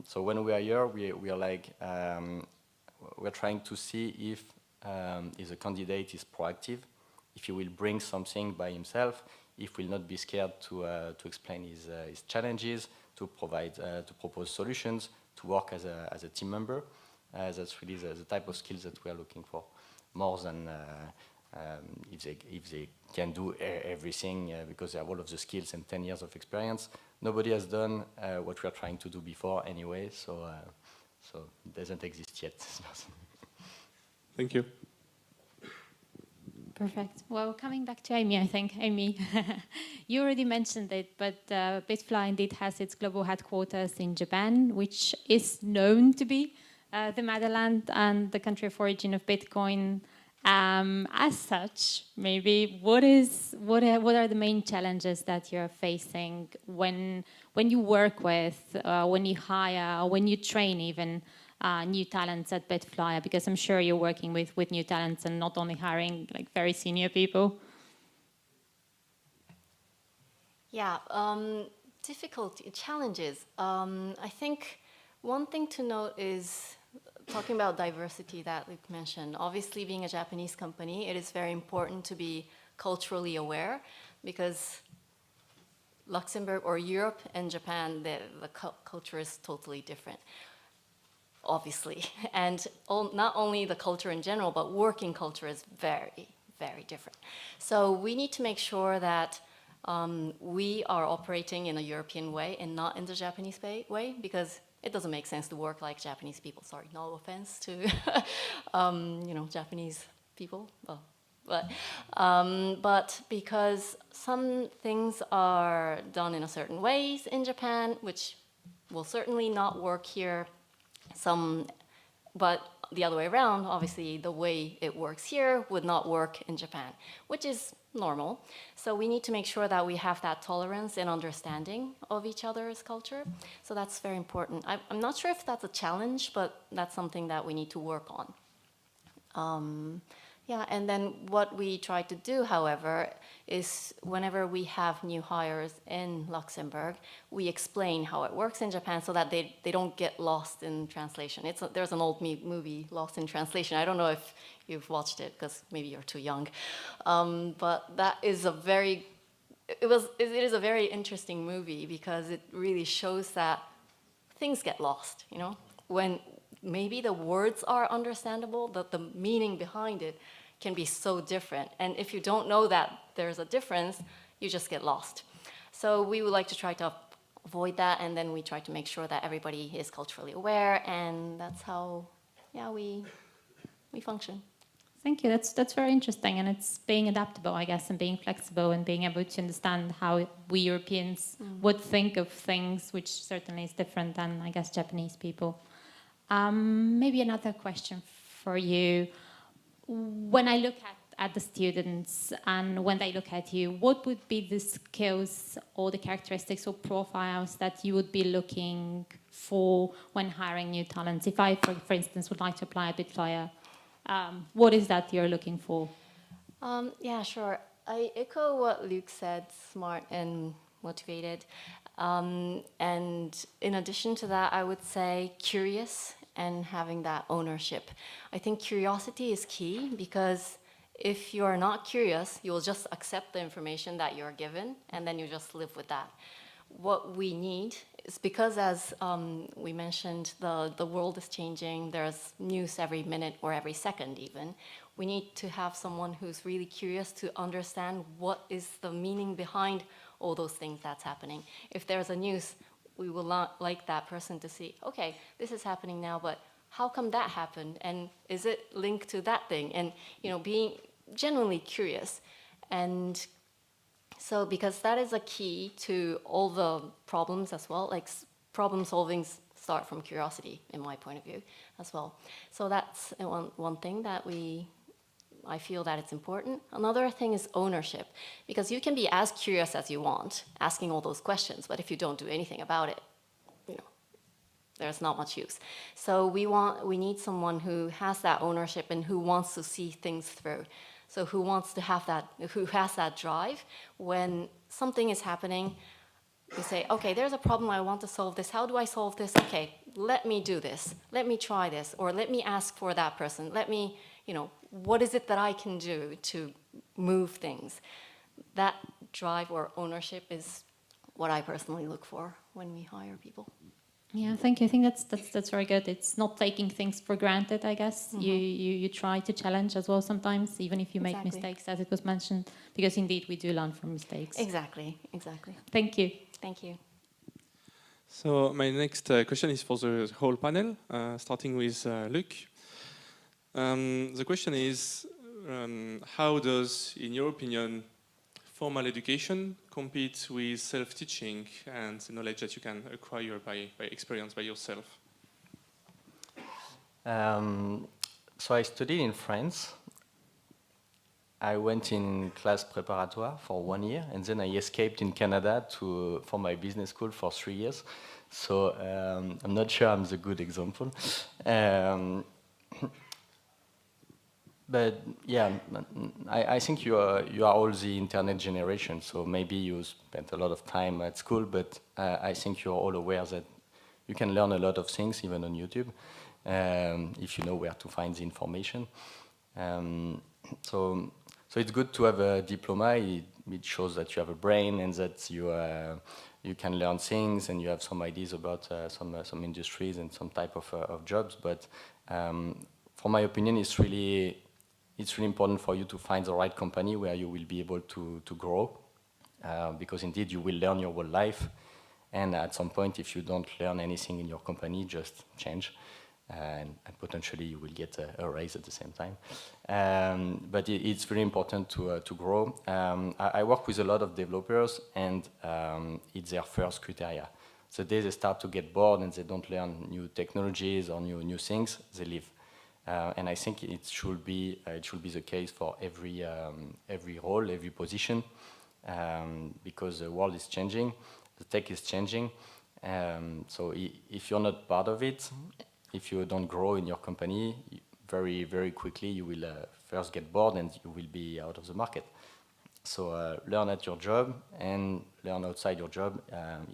So when we are here, we are like, we're trying to see if the candidate is proactive, if he will bring something by himself, if he will not be scared to explain his challenges, to provide, to propose solutions, to work as a team member. That's really the type of skills that we are looking for, more than if they can do everything because they have all of the skills and 10 years of experience. Nobody has done what we are trying to do before anyway, so it doesn't exist yet. Thank you. Perfect. Well, coming back to Amy, I think. Amy, you already mentioned it, but Bitfly indeed has its global headquarters in Japan, which is known to be the motherland and the country of origin of Bitcoin. As such, maybe what are the main challenges that you're facing when you work with, when you hire, when you train even new talents at Bitfly? Because I'm sure you're working with new talents and not only hiring like very senior people. Yeah, difficulty, challenges. I think one thing to note is talking about diversity that Luc mentioned. Obviously, being a Japanese company, it is very important to be culturally aware, because Luxembourg or Europe and Japan, the culture is totally different, obviously. And not only the culture in general, but working culture is very, very different. So we need to make sure that we are operating in a European way and not in the Japanese way, because it doesn't make sense to work like Japanese people. Sorry, no offense to Japanese people. Oh, but because some things are done in a certain ways in Japan, which will certainly not work here. But the other way around, obviously the way it works here would not work in Japan, which is normal. So we need to make sure that we have that tolerance and understanding of each other's culture. So that's very important. I'm not sure if that's a challenge, but that's something that we need to work on. Yeah, and then what we try to do, however, is whenever we have new hires in Luxembourg, we explain how it works in Japan so that they don't get lost in translation. There's an old movie, Lost in Translation. I don't know if you've watched it, because maybe you're too young. But that is it is a very interesting movie, because it really shows that things get lost, you know? When maybe the words are understandable, but the meaning behind it can be so different. And if you don't know that there's a difference, you just get lost. So we would like to try to avoid that, and then we try to make sure that everybody is culturally aware, and that's how, yeah, we function. Thank you. That's very interesting, and it's being adaptable, I guess, and being flexible and being able to understand how we Europeans would think of things, which certainly is different than, I guess, Japanese people. Maybe another question for you. When I look at the students and when they look at you, what would be the skills or the characteristics or profiles that you would be looking for when hiring new talents? If I, for instance, would like to apply at Bitflyer, what is that you're looking for? Yeah, sure. I echo what Luke said, smart and motivated. And in addition to that, I would say curious and having that ownership. I think curiosity is key, because if you are not curious, you will just accept the information that you're given, and then you just live with that. What we need is, because as we mentioned, the world is changing, there's news every minute or every second even, we need to have someone who's really curious to understand what is the meaning behind all those things that's happening. If there's a news, we will not like that person to see, okay, this is happening now, but how come that happened? And is it linked to that thing? And, you know, being genuinely curious. And so, because that is a key to all the problems as well, like problem solving start from curiosity, in my point of view, as well. So that's one thing that I feel that it's important. Another thing is ownership, because you can be as curious as you want, asking all those questions, but if you don't do anything about it, you know, there's not much use. So we need someone who has that ownership and who wants to see things through. So who wants to have that, who has that drive when something is happening. You say, okay, there's a problem, I want to solve this. How do I solve this? Okay, let me do this. Let me try this, or let me ask for that person. Let me, you know, what is it that I can do to move things? That drive or ownership is what I personally look for when we hire people. Yeah, thank you. I think that's very good. It's not taking things for granted, I guess. You try to challenge as well sometimes, even if you make mistakes, as it was mentioned, because indeed we do learn from mistakes. Exactly. Thank you. Thank you. So my next question is for the whole panel, starting with Luc. The question is, how does, in your opinion, formal education compete with self-teaching and the knowledge that you can acquire by experience by yourself? So I studied in France. I went in class préparatoire for 1 year, and then I escaped in Canada for my business school for 3 years. So I'm not sure I'm the good example. But yeah, I think you are all the internet generation, so maybe you spent a lot of time at school, but I think you're all aware that you can learn a lot of things, even on YouTube, if you know where to find the information. So it's good to have a diploma. It shows that you have a brain and that you can learn things and you have some ideas about some industries and some type of jobs. But for my opinion, it's really important for you to find the right company where you will be able to grow, because indeed you will learn your whole life, and at some point, if you don't learn anything in your company, just change, and potentially you will get a raise at the same time. But it's very important to grow. I work with a lot of developers, and it's their first criteria. The day they start to get bored and they don't learn new technologies or new things, they leave. And I think it should be the case for every role, every position, because the world is changing, the tech is changing. So if you're not part of it, if you don't grow in your company, very, very quickly you will first get bored and you will be out of the market. So learn at your job and learn outside your job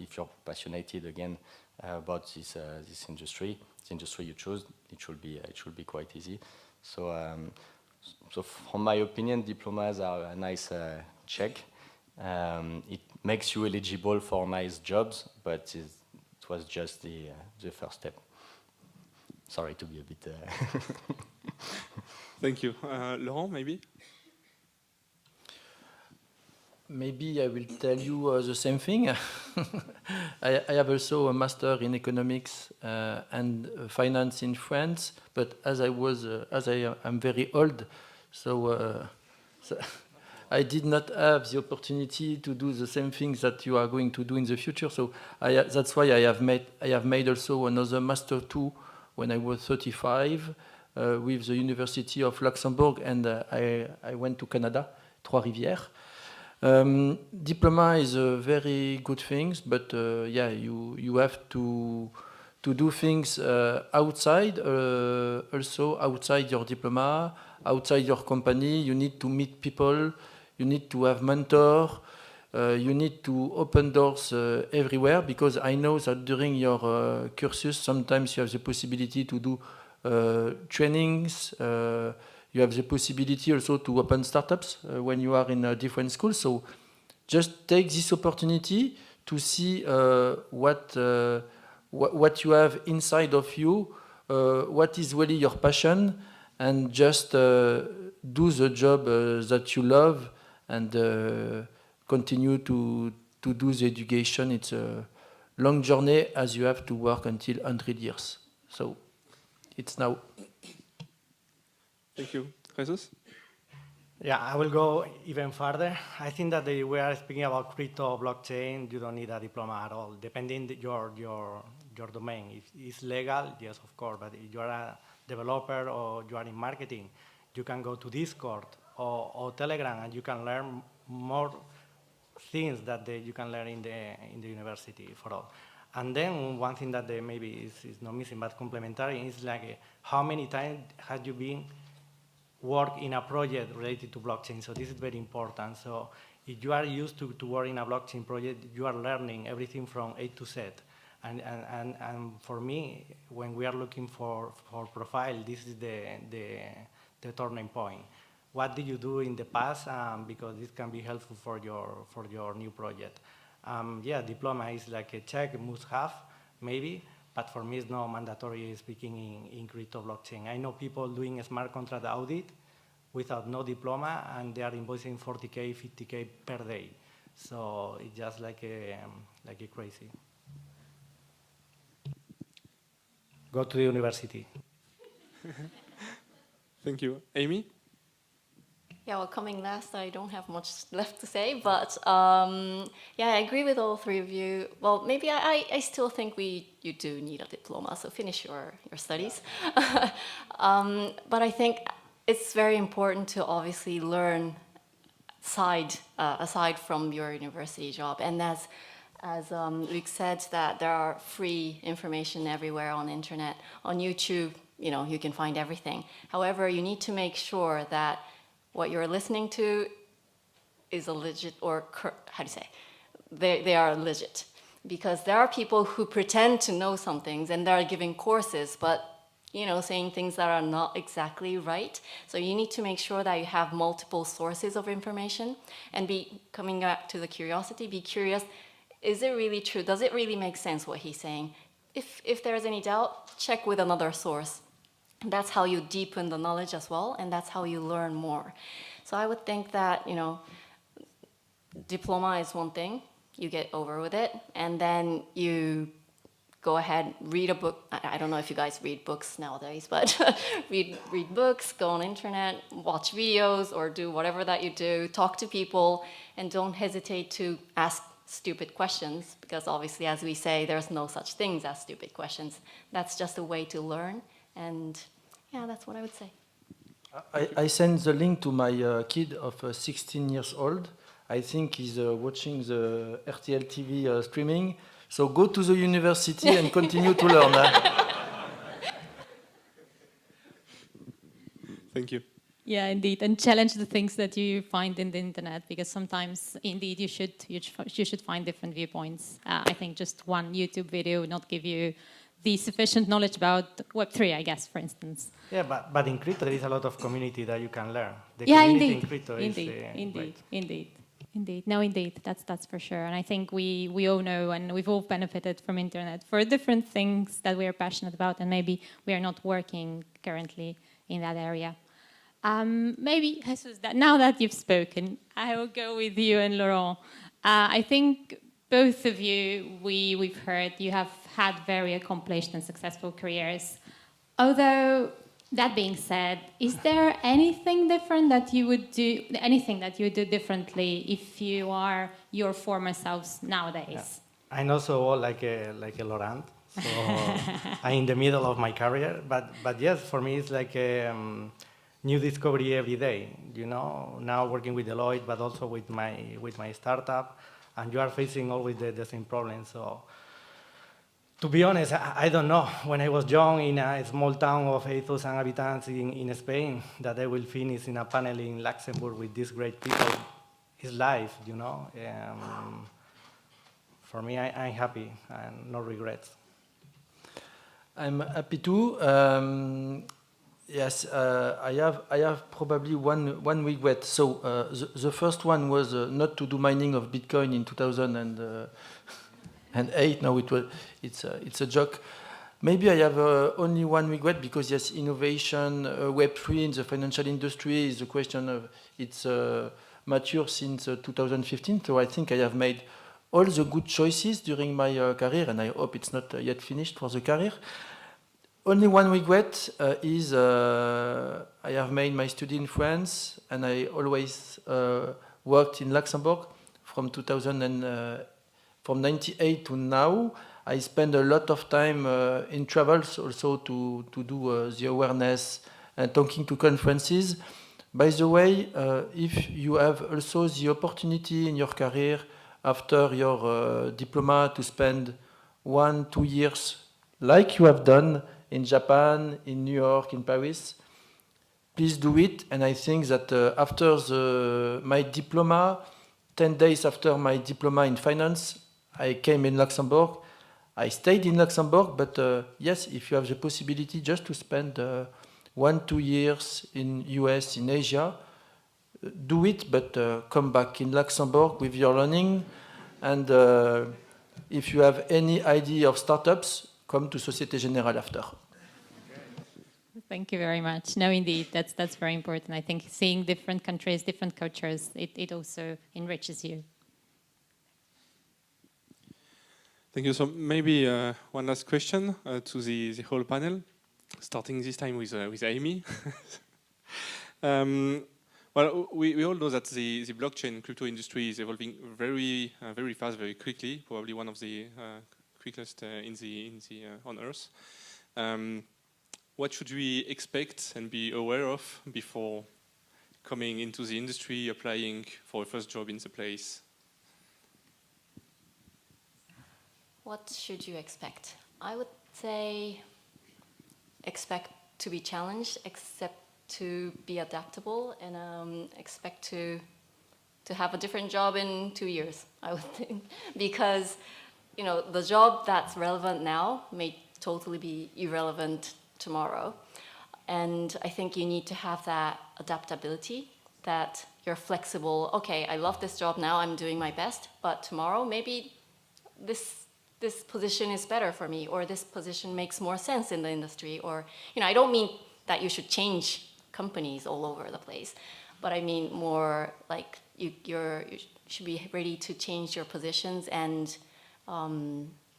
if you're passionate again about this industry, the industry you choose. It should be quite easy. So so from my opinion, diplomas are a nice check. It makes you eligible for nice jobs, but it was just the first step. Sorry to be a bit. Thank you, Laurent. Maybe. Maybe I will tell you the same thing. I have also a master in economics and finance in France, but as I am very old, so I did not have the opportunity to do the same things that you are going to do in the future. So that's why I have made also another master 2 when I was 35 with the University of Luxembourg, and I went to Canada, Trois-Rivières. Diploma is a very good thing, but yeah, you have to do things outside, also outside your diploma, outside your company. You need to meet people, you need to have mentors, you need to open doors everywhere, because I know that during your cursus, sometimes you have the possibility to do trainings, you have the possibility also to open startups when you are in a different school. So just take this opportunity to see what you have inside of you, what is really your passion, and just do the job that you love, and continue to do the education. It's a long journey, as you have to work until 100 years. So it's now. Thank you. Jesus? Yeah, I will go even further. I think that we are speaking about crypto, blockchain. You don't need a diploma at all, depending your domain. If it's legal, yes, of course. But if you are a developer or you are in marketing, you can go to Discord or Telegram, and you can learn more things that you can learn in the university for all. And then one thing that maybe is not missing but complementary is like how many times have you been work in a project related to blockchain? So this is very important. So if you are used to work in a blockchain project, you are learning everything from A to Z. And for me, when we are looking for profile, this is the turning point. What did you do in the past? Because this can be helpful for your new project. Yeah, diploma is like a check, must have, maybe. But for me, it's not mandatory speaking in crypto blockchain. I know people doing a smart contract audit without no diploma, and they are invoicing 40K, 50K per day. So it's just like a crazy. Go to the university. Thank you. Amy? Yeah, well, coming last, I don't have much left to say, but yeah, I agree with all three of you. Well, maybe I still think you do need a diploma, so finish your studies. But I think it's very important to obviously learn aside from your university job. And as Luc said, that there are free information everywhere on the internet, on YouTube. You know, you can find everything. However, you need to make sure that what you're listening to is a legit, or how do you say, they are legit. Because there are people who pretend to know some things and they're giving courses, but you know, saying things that are not exactly right. So you need to make sure that you have multiple sources of information, and coming back to the curiosity, be curious, is it really true? Does it really make sense what he's saying? If there's any doubt, check with another source. That's how you deepen the knowledge as well, and that's how you learn more. So I would think that, you know, diploma is one thing, you get over with it, and then you go ahead, read a book. I don't know if you guys read books nowadays, but read books, go on internet, watch videos, or do whatever that you do, talk to people, and don't hesitate to ask stupid questions, because obviously, as we say, there's no such things as stupid questions. That's just a way to learn. And Yeah, that's what I would say. I sent the link to my kid of 16 years old. I think he's watching the RTL TV streaming. So go to the university and continue to learn. Thank you. Yeah, indeed, and challenge the things that you find in the internet, because sometimes, indeed, you should find different viewpoints. I think just one YouTube video would not give you the sufficient knowledge about Web3, I guess, for instance. Yeah, but in crypto there is a lot of community that you can learn. The Yeah, community indeed, in crypto indeed. No, indeed, that's for sure. And I think we all know, and we've all benefited from internet for different things that we are passionate about, and maybe we are not working currently in that area. Maybe, Jesus, now that you've spoken, I will go with you and Laurent. I think both of you, we've heard, you have had very accomplished and successful careers. Although, that being said, is there anything different that you would do, differently if you are your former selves nowadays? Yeah. I'm also like a Laurent, so I'm in the middle of my career. But yes, for me it's like a new discovery every day. You know, now working with Deloitte, but also with my startup, and you are facing always the same problem. So, to be honest, I don't know. When I was young in a small town of 8,000 inhabitants in Spain, that I will finish in a panel in Luxembourg with these great people, is life, you know. For me, I'm happy and no regrets. I'm happy too. Yes, I have probably one regret. So the first one was not to do mining of Bitcoin in 2008. No, it's a joke. Maybe I have only one regret, because yes, innovation, Web3 in the financial industry is a question of it's mature since 2015. So I think I have made all the good choices during my career, and I hope it's not yet finished for the career. Only one regret is I have made my study in France, and I always worked in Luxembourg from 98 to now. I spend a lot of time in travels also to do the awareness and talking to conferences. By the way, if you have also the opportunity in your career after your diploma to spend 1-2 years, like you have done in Japan, in New York, in Paris, please do it. And I think that after my diploma, 10 days after my diploma in finance, I came in Luxembourg. I stayed in Luxembourg, but yes, if you have the possibility just to spend 1-2 years in US, in Asia, do it, but come back in Luxembourg with your learning. And if you have any idea of startups, come to Société Générale after. Thank you very much. No, indeed, that's very important. I think seeing different countries, different cultures, it also enriches you. Thank you. So maybe one last question to the whole panel, starting this time with Amy. Well, we all know that the blockchain crypto industry is evolving very fast, very quickly. Probably one of the quickest on Earth. What should we expect and be aware of before coming into the industry, applying for a first job in the place? What should you expect? I would say expect to be challenged, expect to be adaptable, and expect to have a different job in 2 years, I would think. Because, you know, the job that's relevant now may totally be irrelevant tomorrow. And I think you need to have that adaptability, that you're flexible. Okay, I love this job now, I'm doing my best, but tomorrow maybe this position is better for me, or this position makes more sense in the industry. Or, you know, I don't mean that you should change companies all over the place, but I mean more like you should be ready to change your positions and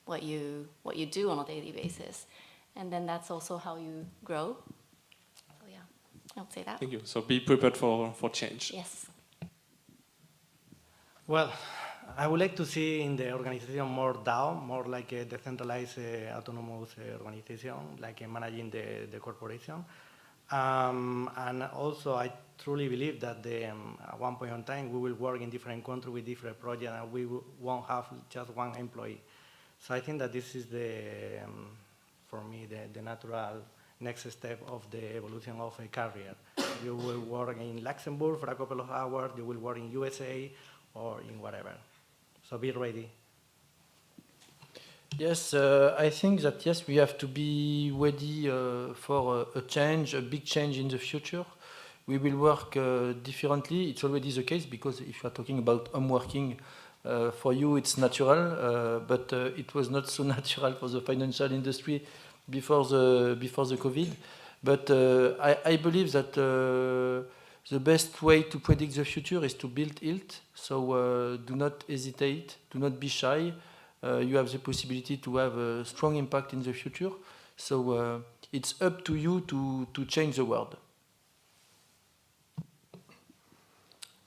what you do on a daily basis. And then that's also how you grow. So yeah, I would say that. Thank you. So be prepared for change. Yes. Well, I would like to see in the organization more DAO, more like a decentralized autonomous organization, like managing the corporation. And also, I truly believe that at one point in time, we will work in different countries with different projects, and we won't have just one employee. So I think that this is for me, the natural next step of the evolution of a career. You will work in Luxembourg for a couple of hours, you will work in USA or in whatever. So be ready. Yes, I think that yes, we have to be ready for a change, a big change in the future. We will work differently. It's already the case because if you are talking about home working, for you it's natural, but it was not so natural for the financial industry before the COVID. But I believe that the best way to predict the future is to build it. So do not hesitate, do not be shy. You have the possibility to have a strong impact in the future. So it's up to you to change the world.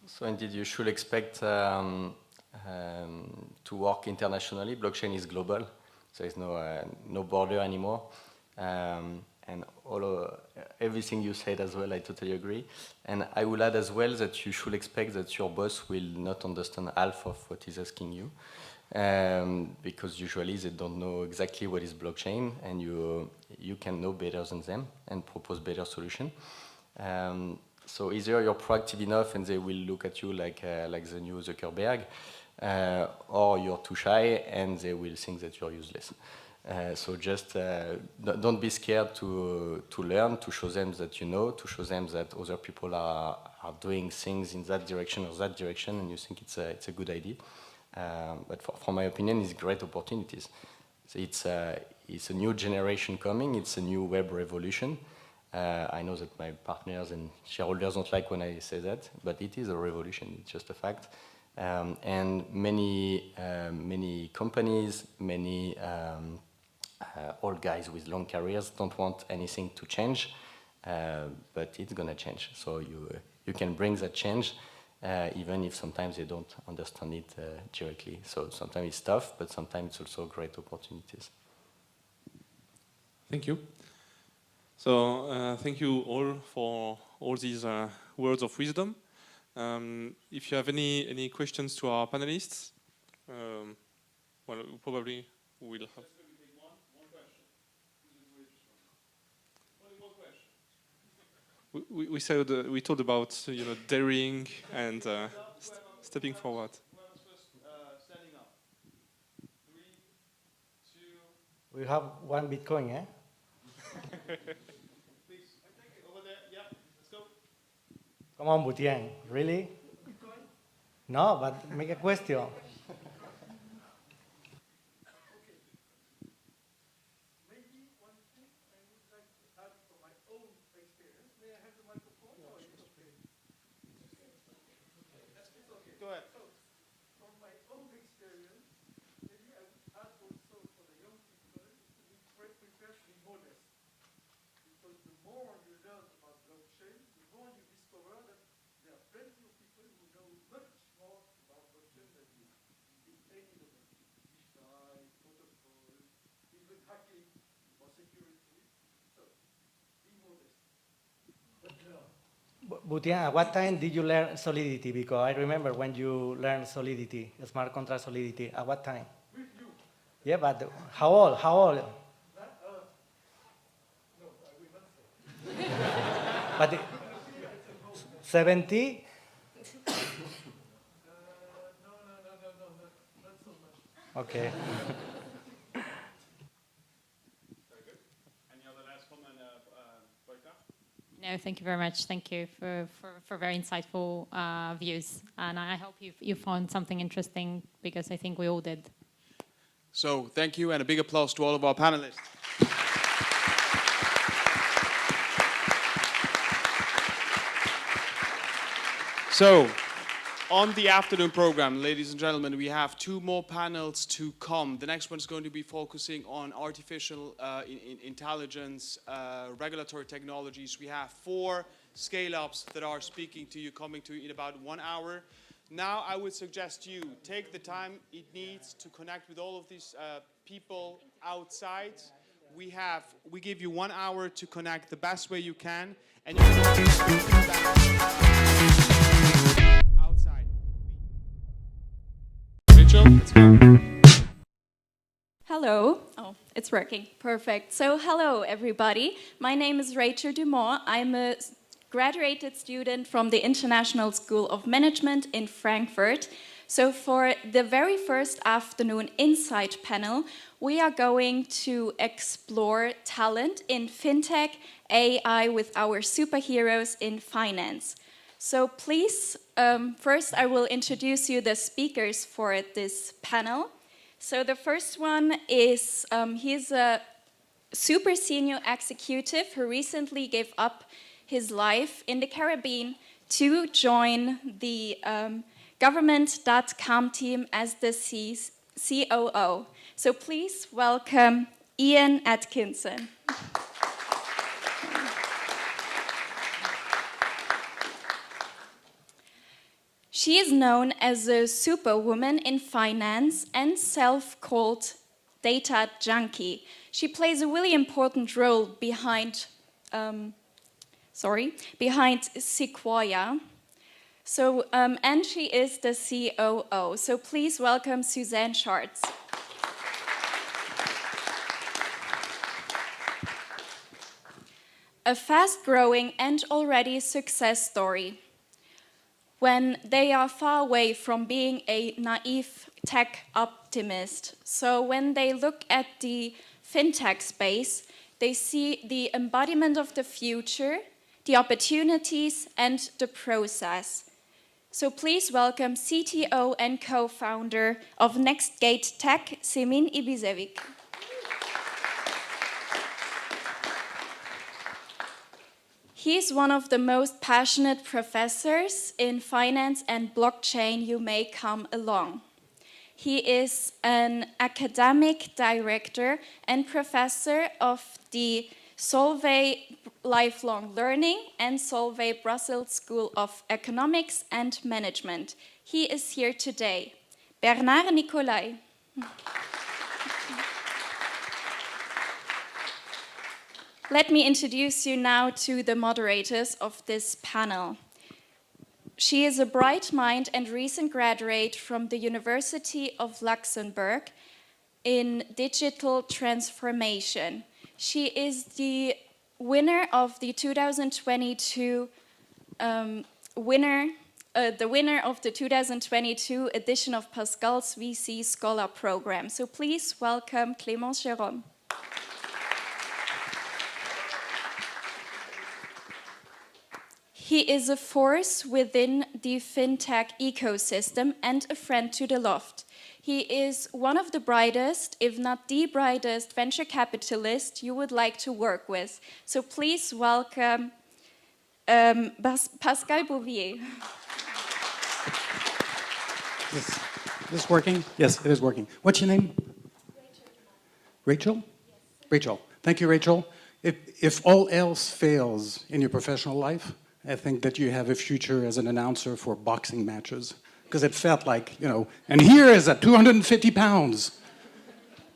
So indeed, you should expect to work internationally. Blockchain is global. There is no border anymore. And everything you said as well, I totally agree. And I will add as well that you should expect that your boss will not understand half of what he's asking you. Because usually they don't know exactly what is blockchain, and you can know better than them and propose better solution. So either you're proactive enough and they will look at you like the new Zuckerberg, or you're too shy and they will think that you're useless. So just don't be scared to learn, to show them that you know, to show them that other people are doing things in that direction or that direction, and you think it's a good idea. But from my opinion, it's great opportunities. So it's a new generation coming. It's a new web revolution. I know that my partners and shareholders don't like when I say that, but it is a revolution. It's just a fact. And many companies, many old guys with long careers don't want anything to change, but it's gonna change. So you can bring that change. Even if sometimes they don't understand it directly. So sometimes it's tough, but sometimes it's also great opportunities. Thank you. So thank you all for all these words of wisdom. If you have any questions to our panelists, well, probably we will have. We said we talked about daring and stepping forward. Standing up. 3, 2. We have 1 Bitcoin, eh? Please, over there. Yeah, let's go. Come on, Butien. Really? Bitcoin? No, but make a question. But yeah, at what time did you learn Solidity? Because I remember when you learned Solidity, smart contract Solidity. At what time? With you. Yeah, but how old? How old? No, I will not say. But 70? No, not so much. Okay. No, thank you very much. Thank you for very insightful views. And I hope you found something interesting, because I think we all did. So thank you, and a big applause to all of our panelists. So, on the afternoon program, ladies and gentlemen, we have 2 more panels to come. The next one is going to be focusing on artificial intelligence, regulatory technologies. We have 4 scale-ups that are speaking to you, coming to you in about 1 hour. Now, I would suggest you take the time it needs to connect with all of these people outside. we give you 1 hour to connect the best way you can, and you can outside. Rachel, let's go. Hello. Oh, it's working. Perfect. So, hello, everybody. My name is Rachel Dumont. I'm a graduated student from the International School of Management in Frankfurt. So, for the very first afternoon Insight panel, we are going to explore talent in fintech, AI with our superheroes in finance. So, please, first I will introduce you the speakers for this panel. So the first one is, he's a super senior executive who recently gave up his life in the Caribbean to join the government.com team as the COO. So please welcome Ian Atkinson. She is known as a superwoman in finance and self-called data junkie. She plays a really important role behind Sequoia. So, and she is the COO. So please welcome Suzanne Schartz. A fast-growing and already success story. When they are far away from being a naive tech optimist. So when they look at the fintech space, they see the embodiment of the future, the opportunities, and the process. So please welcome CTO and co-founder of NextGate Tech, Semin Ibisevic. He is one of the most passionate professors in finance and blockchain you may come along. He is an academic director and professor of the Solvay Lifelong Learning and Solvay Brussels School of Economics and Management. He is here today. Bernard Nicolai. Let me introduce you now to the moderators of this panel. She is a bright mind and recent graduate from the University of Luxembourg in digital transformation. She is the winner of the 2022 edition of Pascal's VC Scholar Program. So please welcome Clemence Jerome. He is a force within the fintech ecosystem and a friend to the LHoFT. He is one of the brightest, if not the brightest, venture capitalist you would like to work with. So please welcome Pascal Bouvier. Is this working? Yes, it is working. What's your name? Rachel? Yes. Rachel. Thank you, Rachel. If all else fails in your professional life, I think that you have a future as an announcer for boxing matches. Because it felt like, you know, and here is at 250 pounds.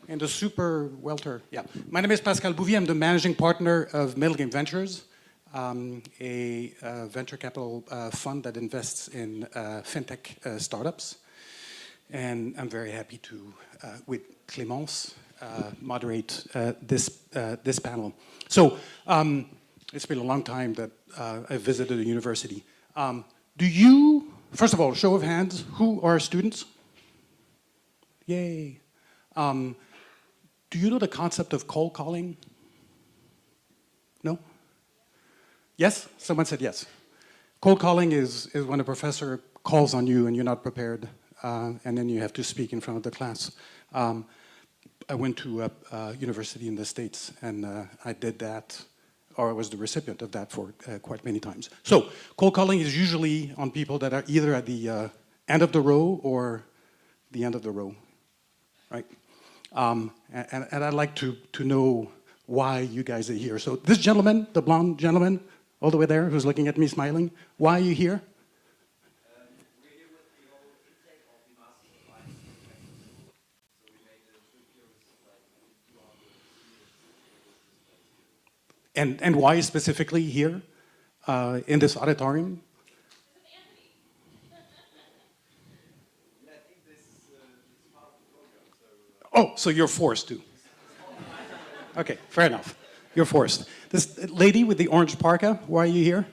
And the super welter, yeah. My name is Pascal Bouvier. I'm the managing partner of Middle Game Ventures, a venture capital fund that invests in fintech startups. And I'm very happy to, with Clemence, moderate this panel. So, it's been a long time that I visited a university. Do you, first of all, show of hands, who are students? Yay. Do you know the concept of cold calling? No? Yes? Someone said yes. Cold calling is when a professor calls on you and you're not prepared, and then you have to speak in front of the class. I went to a university in the States, and I did that, or I was the recipient of that for quite many times. So, cold calling is usually on people that are either at the end of the row or the end of the row, right? And I'd like to know why you guys are here. So this gentleman, the blonde gentleman, all the way there, who's looking at me smiling, why are you here? We're here with the whole intake of the master supply. So we made a trip here with like 200 students And why specifically here in this auditorium? Oh, so you're forced to. Okay, fair enough. You're forced. This lady with the orange parka, why are you here?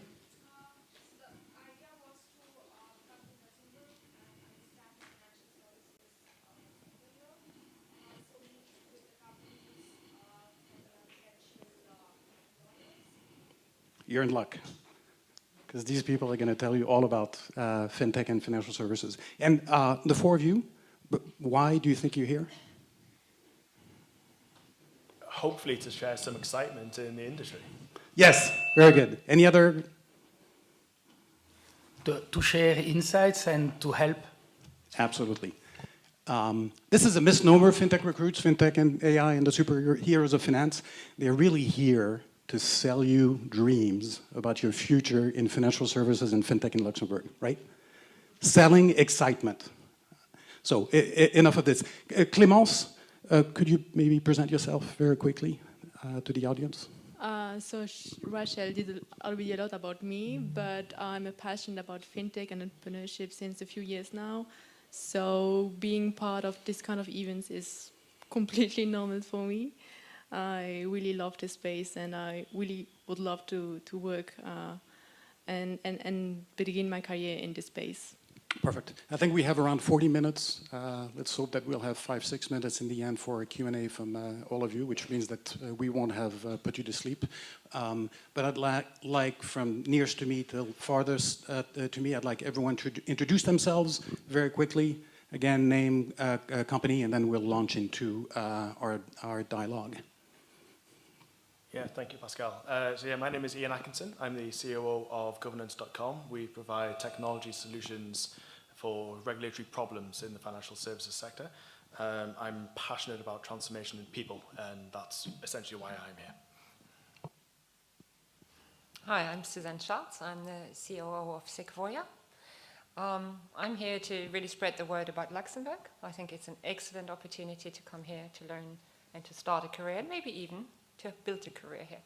You're in luck, because these people are going to tell you all about fintech and financial services. And the four of you, why do you think you're here? Hopefully to share some excitement in the industry. Yes, very good. Any other? To share insights and to help. Absolutely. This is a misnomer, Fintech Recruits, Fintech and AI and the superheroes of finance. They're really here to sell you dreams about your future in financial services and fintech in Luxembourg, right? Selling excitement. So enough of this. Clemence, could you maybe present yourself very quickly to the audience? So Rachel did already a lot about me, but I'm passionate about fintech and entrepreneurship since a few years now. So being part of this kind of events is completely normal for me. I really love this space, and I really would love to work and begin my career in this space. Perfect. I think we have around 40 minutes. Let's hope that we'll have 5-6 minutes in the end for a Q&A from all of you, which means that we won't have put you to sleep. But I'd like from nearest to me till farthest to me, I'd like everyone to introduce themselves very quickly. Again, name, company, and then we'll launch into our dialogue. Yeah, thank you, Pascal. So yeah, my name is Ian Atkinson. I'm the COO of Governance.com. We provide technology solutions for regulatory problems in the financial services sector. I'm passionate about transformation in people, and that's essentially why I'm here. Hi, I'm Suzanne Schatz. I'm the COO of Sequoia. I'm here to really spread the word about Luxembourg. I think it's an excellent opportunity to come here to learn and to start a career, and maybe even to build a career here.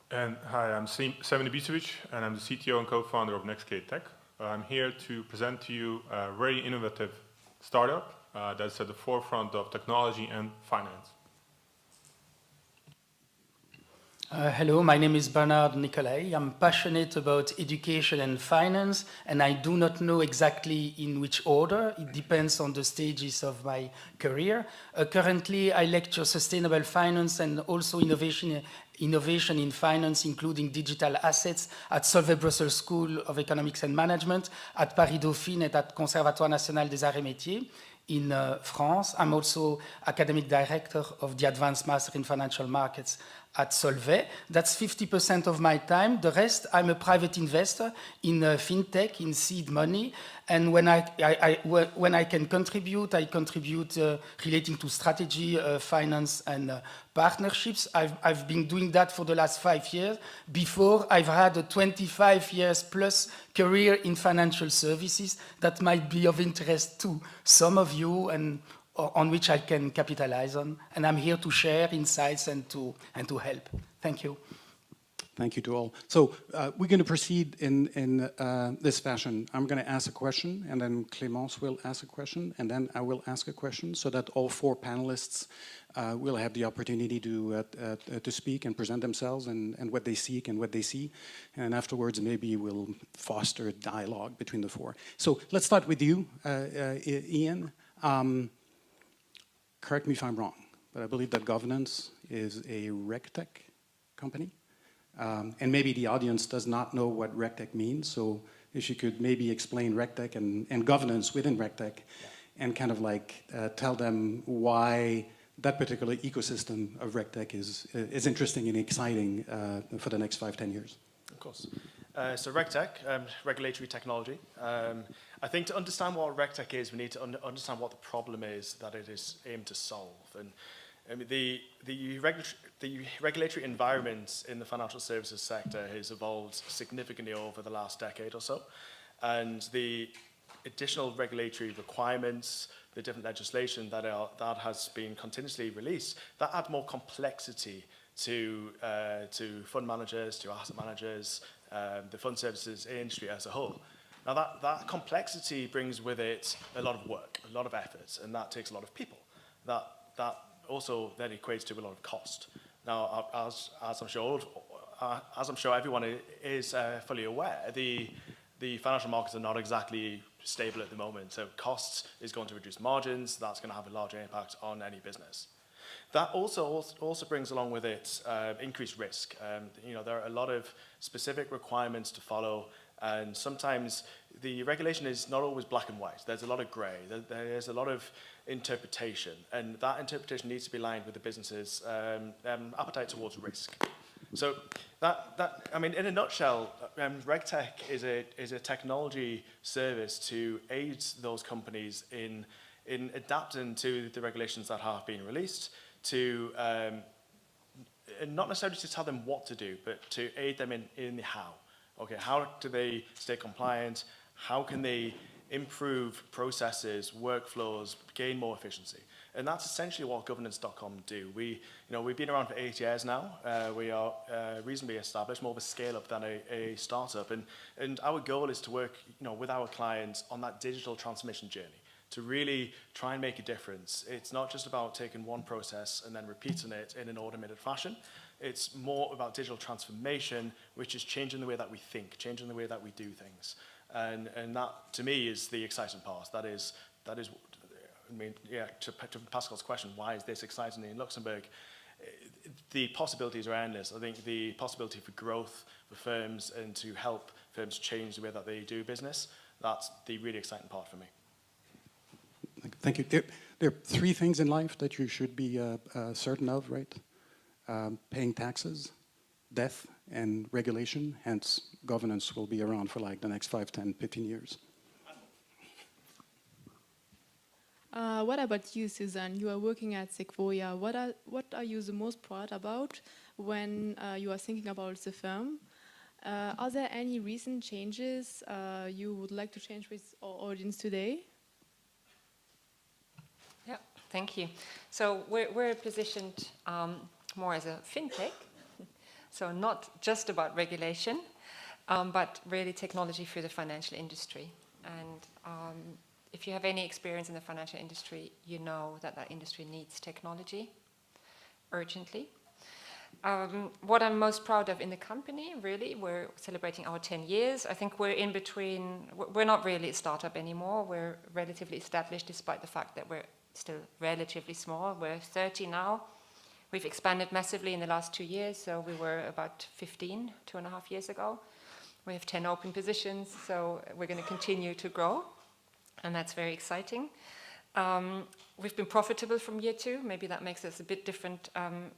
And hi, I'm Seven Ibisevic, and I'm the CTO and co-founder of NextK Tech. I'm here to present to you a very innovative startup that's at the forefront of technology and finance. Hello, my name is Bernard Nicolai. I'm passionate about education and finance, and I do not know exactly in which order. It depends on the stages of my career. Currently, I lecture sustainable finance and also innovation in finance, including digital assets, at Solvay Brussels School of Economics and Management, at Paris Dauphine, and at Conservatoire National des Arts et Métiers in France. I'm also academic director of the Advanced Master in Financial Markets at Solvay. That's 50% of my time. The rest, I'm a private investor in fintech, in seed money. And when I can contribute, I contribute relating to strategy, finance, and partnerships. I've been doing that for the last 5 years. Before, I've had a 25 years plus career in financial services that might be of interest to some of you and on which I can capitalize on. And I'm here to share insights and to help. Thank you. Thank you to all. So we're going to proceed in this fashion. I'm going to ask a question, and then Clemence will ask a question, and then I will ask a question, so that all four panelists will have the opportunity to speak and present themselves and what they seek and what they see. And afterwards, maybe we'll foster a dialogue between the four. So let's start with you, Ian. Correct me if I'm wrong, but I believe that Governance is a RegTech company. And maybe the audience does not know what RegTech means, so if you could maybe explain RegTech and governance within RegTech, and kind of like tell them why that particular ecosystem of RegTech is interesting and exciting for the next 5-10 years. Of course. So RegTech, regulatory technology. I think to understand what RegTech is, we need to understand what the problem is that it is aimed to solve. And I mean, the regulatory environment in the financial services sector has evolved significantly over the last decade or so. And the additional regulatory requirements, the different legislation that has been continuously released, that adds more complexity to fund managers, to asset managers, the fund services industry as a whole. Now that complexity brings with it a lot of work, a lot of effort, and that takes a lot of people. That also then equates to a lot of cost. Now, as I'm sure everyone is fully aware, the financial markets are not exactly stable at the moment. So costs is going to reduce margins. That's going to have a larger impact on any business. That also brings along with it increased risk. There are a lot of specific requirements to follow, and sometimes the regulation is not always black and white. There's a lot of grey. There's a lot of interpretation, and that interpretation needs to be aligned with the business's appetite towards risk. So in a nutshell, RegTech is a technology service to aid those companies in adapting to the regulations that have been released, to not necessarily to tell them what to do, but to aid them in the how. Okay, how do they stay compliant? How can they improve processes, workflows, gain more efficiency? And that's essentially what governance.com do. We've been around for 8 years now. We are reasonably established, more of a scale-up than a startup. And our goal is to work with our clients on that digital transformation journey, to really try and make a difference. It's not just about taking one process and then repeating it in an automated fashion. It's more about digital transformation, which is changing the way that we think, changing the way that we do things. And that, to me, is the exciting part. That is. To Pascal's question, why is this exciting in Luxembourg? The possibilities are endless. I think the possibility for growth for firms and to help firms change the way that they do business, that's the really exciting part for me. Thank you. There are 3 things in life that you should be certain of, right? Paying taxes, death, and regulation. Hence, governance will be around for like the next 5, 10, 15 years. What about you, Susan? You are working at Sequoia. What are you the most proud about when you are thinking about the firm? Are there any recent changes you would like to change with our audience today? Yeah, thank you. So we're positioned more as a fintech, so not just about regulation, but really technology for the financial industry. And if you have any experience in the financial industry, you know that industry needs technology urgently. What I'm most proud of in the company, really, we're celebrating our 10 years. I think we're in between, we're not really a startup anymore. We're relatively established despite the fact that we're still relatively small. We're 30 now. We've expanded massively in the last 2 years, so we were about 15, 2.5 years ago. We have 10 open positions, so we're going to continue to grow, and that's very exciting. We've been profitable from year 2. Maybe that makes us a bit different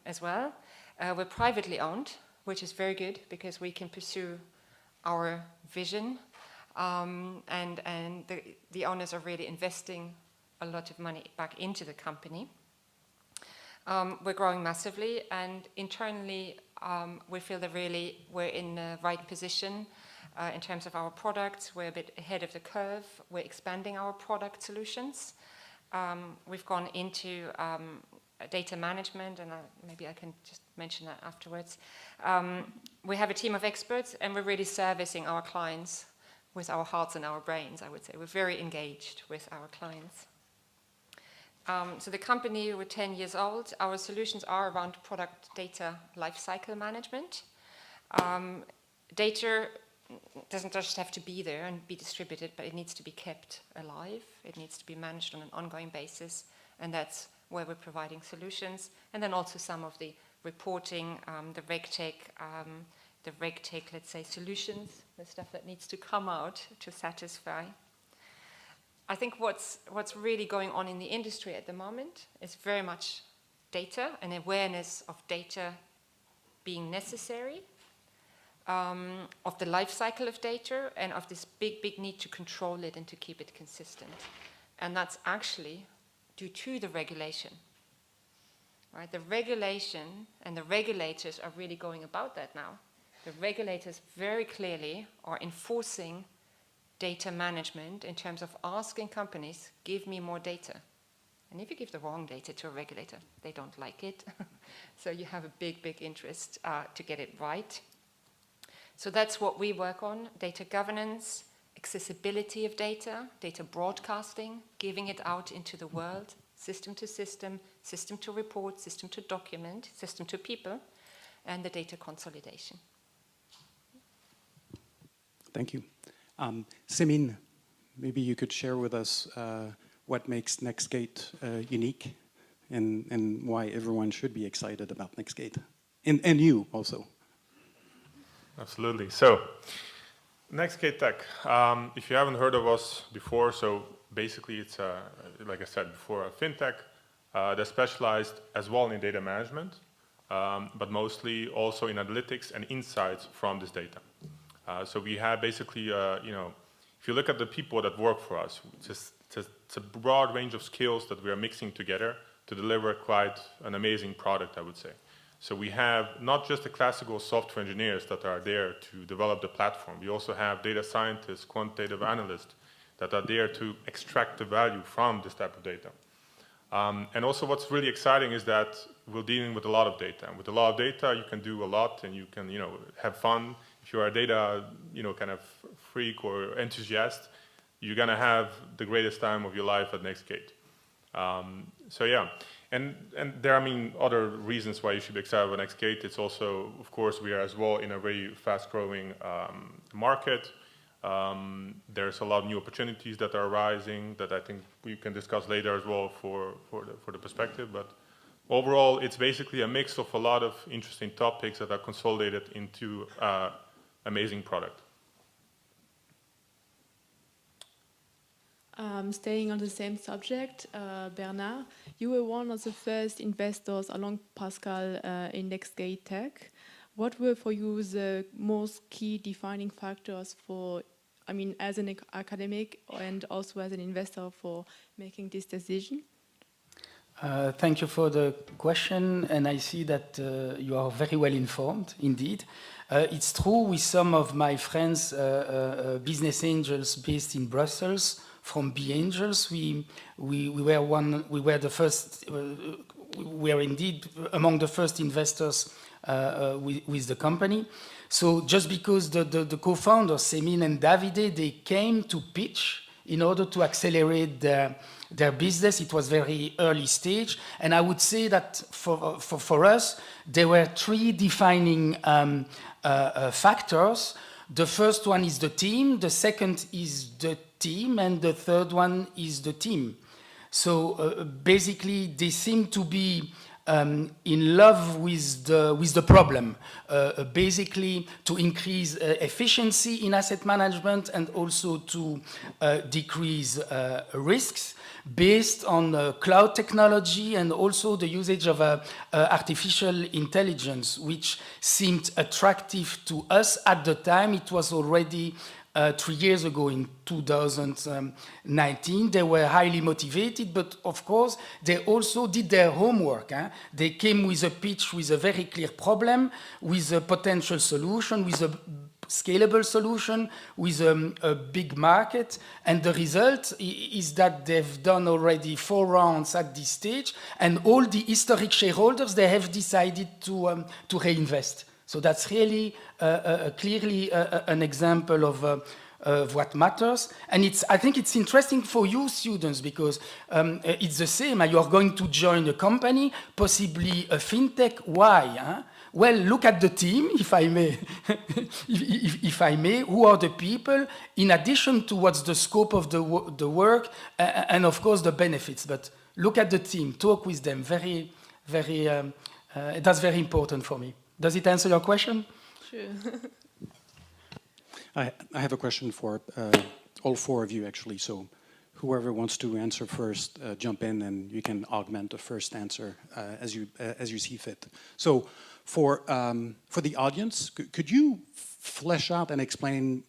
as well. We're privately owned, which is very good because we can pursue our vision, and the owners are really investing a lot of money back into the company. We're growing massively, and internally we feel that really we're in the right position in terms of our products. We're a bit ahead of the curve. We're expanding our product solutions. We've gone into data management, and maybe I can just mention that afterwards. We have a team of experts, and we're really servicing our clients with our hearts and our brains, I would say. We're very engaged with our clients. So the company, we're 10 years old. Our solutions are around product data lifecycle management. Data doesn't just have to be there and be distributed, but it needs to be kept alive. It needs to be managed on an ongoing basis, and that's where we're providing solutions. And then also some of the reporting, the RegTech, let's say, solutions, the stuff that needs to come out to satisfy. I think what's really going on in the industry at the moment is very much data and awareness of data being necessary, of the life cycle of data, and of this big need to control it and to keep it consistent. And that's actually due to the regulation. Right? The regulation and the regulators are really going about that now. The regulators very clearly are enforcing data management in terms of asking companies, give me more data. And if you give the wrong data to a regulator, they don't like it. So you have a big interest to get it right. So that's what we work on: data governance, accessibility of data, data broadcasting, giving it out into the world, system to system, system to report, system to document, system to people, and the data consolidation. Thank you. Simin, maybe you could share with us what makes Nextgate unique and why everyone should be excited about Nextgate. And you also. Absolutely. So, Nextgate Tech, if you haven't heard of us before, so basically it's, like I said before, a fintech that's specialized as well in data management, but mostly also in analytics and insights from this data. So we have basically, if you look at the people that work for us, it's a broad range of skills that we are mixing together to deliver quite an amazing product, I would say. So we have not just the classical software engineers that are there to develop the platform. We also have data scientists, quantitative analysts that are there to extract the value from this type of data. And also what's really exciting is that we're dealing with a lot of data. And with a lot of data, you can do a lot and you can, have fun. If you are a data, kind of freak or enthusiast, you're going to have the greatest time of your life at Nextgate. So yeah, and there are, other reasons why you should be excited about Nextgate. It's also, of course, we are as well in a very fast-growing market. There's a lot of new opportunities that are arising that I think we can discuss later as well for the perspective. But overall, it's basically a mix of a lot of interesting topics that are consolidated into amazing product. Staying on the same subject, Bernard, you were one of the first investors along Pascal in Nextgate Tech. What were for you the most key defining factors for, as an academic and also as an investor for making this decision? Thank you for the question, and I see that you are very well informed, indeed. It's true with some of my friends, business angels based in Brussels, from B Angels, we were indeed among the first investors with the company. So just because the co-founders, Semin and Davide, they came to pitch in order to accelerate their business. It was very early stage, and I would say that for us, there were three defining factors. The first one is the team, the second is the team, and the third one is the team. So basically, they seem to be in love with the problem, basically to increase efficiency in asset management and also to decrease risks based on cloud technology and also the usage of artificial intelligence, which seemed attractive to us at the time. It was already 3 years ago in 2019. They were highly motivated, but of course, they also did their homework. They came with a pitch with a very clear problem, with a potential solution, with a scalable solution, with a big market. And the result is that they've done already 4 rounds at this stage, and all the historic shareholders, they have decided to reinvest. So that's really clearly an example of what matters. And I think it's interesting for you students because it's the same. You are going to join a company, possibly a fintech. Why? Huh? Well, look at the team, if I may. if I may, who are the people, in addition to what's the scope of the work, and of course the benefits. But look at the team, talk with them. That's very important for me. Does it answer your question? Sure. I have a question for all 4 of you, actually. So whoever wants to answer first, jump in, and you can augment the first answer as you see fit. So for the audience, could you flesh out and explain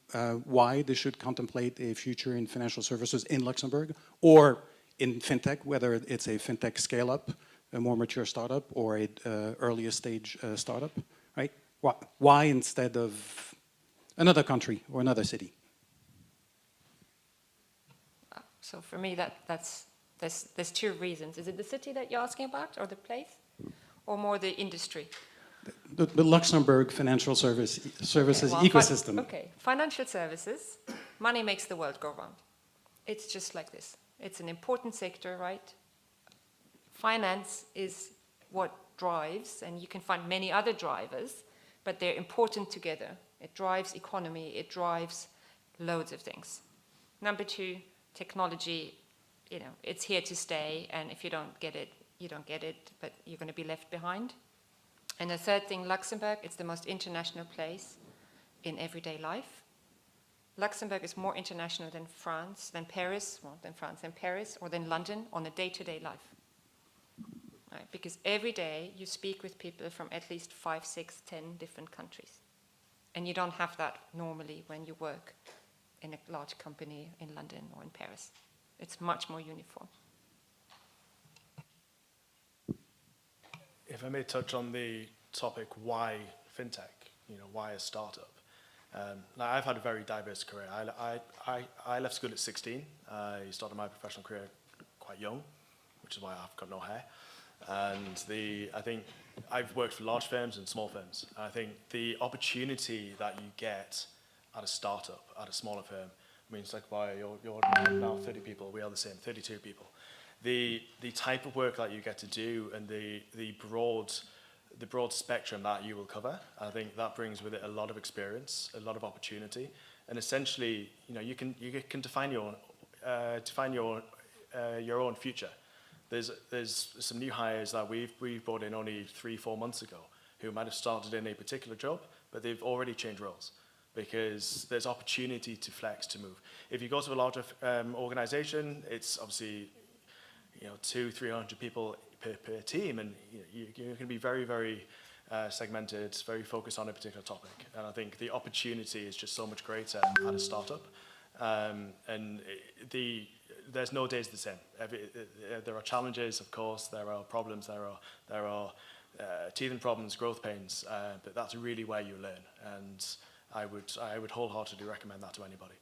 why they should contemplate a future in financial services in Luxembourg or in fintech, whether it's a fintech scale-up, a more mature startup, or a earlier stage startup, right? Why instead of another country or another city? So for me, there's two reasons. Is it the city that you're asking about, or the place, or more the industry? The Luxembourg financial services ecosystem. Okay, financial services, money makes the world go round. It's just like this. It's an important sector, right? Finance is what drives, and you can find many other drivers, but they're important together. It drives economy, it drives loads of things. Number two, technology, it's here to stay, and if you don't get it, you don't get it, but you're going to be left behind. And the third thing, Luxembourg, it's the most international place in everyday life. Luxembourg is more international than France, than Paris, than Paris, or than London on a day-to-day life. Right? Because every day you speak with people from at least 5, 6, 10 different countries. And you don't have that normally when you work in a large company in London or in Paris. It's much more uniform. If I may touch on the topic, why fintech? Why a startup? Now, I've had a very diverse career. I left school at 16. I started my professional career quite young, which is why I've got no hair. And I think I've worked for large firms and small firms. I think the opportunity that you get at a startup, at a smaller firm, it's like, why you're now 30 people, we are the same, 32 people. The type of work that you get to do and the broad spectrum that you will cover, I think that brings with it a lot of experience, a lot of opportunity, and essentially, you can define your own future. There's some new hires that we've brought in only 3-4 months ago who might have started in a particular job, but they've already changed roles because there's opportunity to flex, to move. If you go to a larger organization, it's obviously 200-300 people per team, and you can be very, very segmented, very focused on a particular topic. And I think the opportunity is just so much greater at a startup. There's no days the same. There are challenges, of course. There are problems. There are teething problems, growth pains. But that's really where you learn. And I would wholeheartedly recommend that to anybody.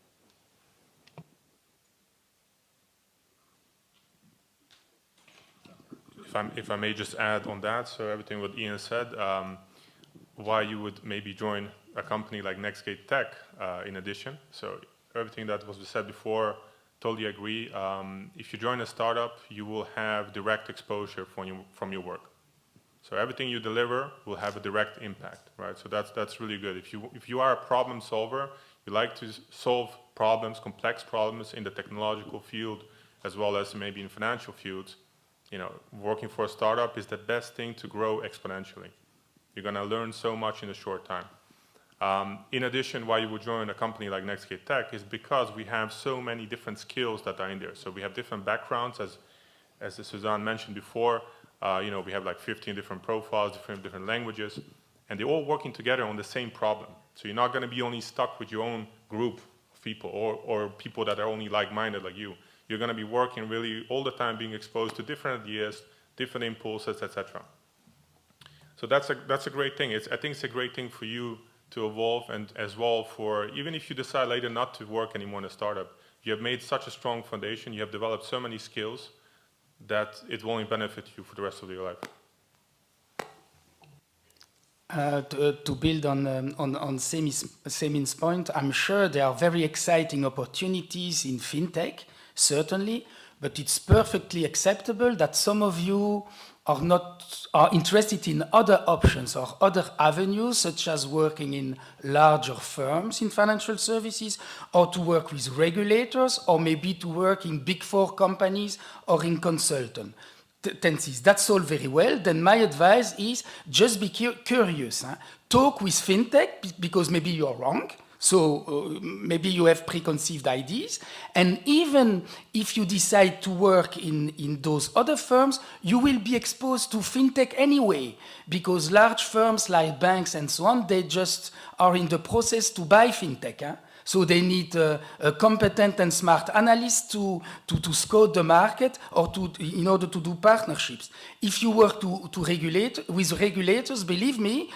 If I may just add on that, so everything what Ian said, why you would maybe join a company like Nextgate Tech in addition. So everything that was said before, totally agree. If you join a startup, you will have direct exposure from your work. So everything you deliver will have a direct impact, right? So that's really good. If you are a problem solver, you like to solve problems, complex problems in the technological field, as well as maybe in financial fields, working for a startup is the best thing to grow exponentially. You're going to learn so much in a short time. In addition, why you would join a company like Nextgate Tech is because we have so many different skills that are in there. So we have different backgrounds, as Suzanne mentioned before. We have like 15 different profiles, different languages, and they're all working together on the same problem. So you're not going to be only stuck with your own group of people or people that are only like-minded like you. You're going to be working really all the time, being exposed to different ideas, different impulses, etc. So that's a great thing. I think it's a great thing for you to evolve, and as well for even if you decide later not to work anymore in a startup, you have made such a strong foundation. You have developed so many skills that it will only benefit you for the rest of your life. To build on Semin's point, I'm sure there are very exciting opportunities in fintech, certainly, but it's perfectly acceptable that some of you are interested in other options or other avenues, such as working in larger firms in financial services, or to work with regulators, or maybe to work in big 4 companies or in consultancies. That's all very well. Then my advice is just be curious. Talk with fintech, because maybe you're wrong. So maybe you have preconceived ideas. And even if you decide to work in those other firms, you will be exposed to fintech anyway, because large firms like banks and so on, they just are in the process to buy fintech. So they need a competent and smart analyst to scout the market or in order to do partnerships. If you work with regulators, believe me,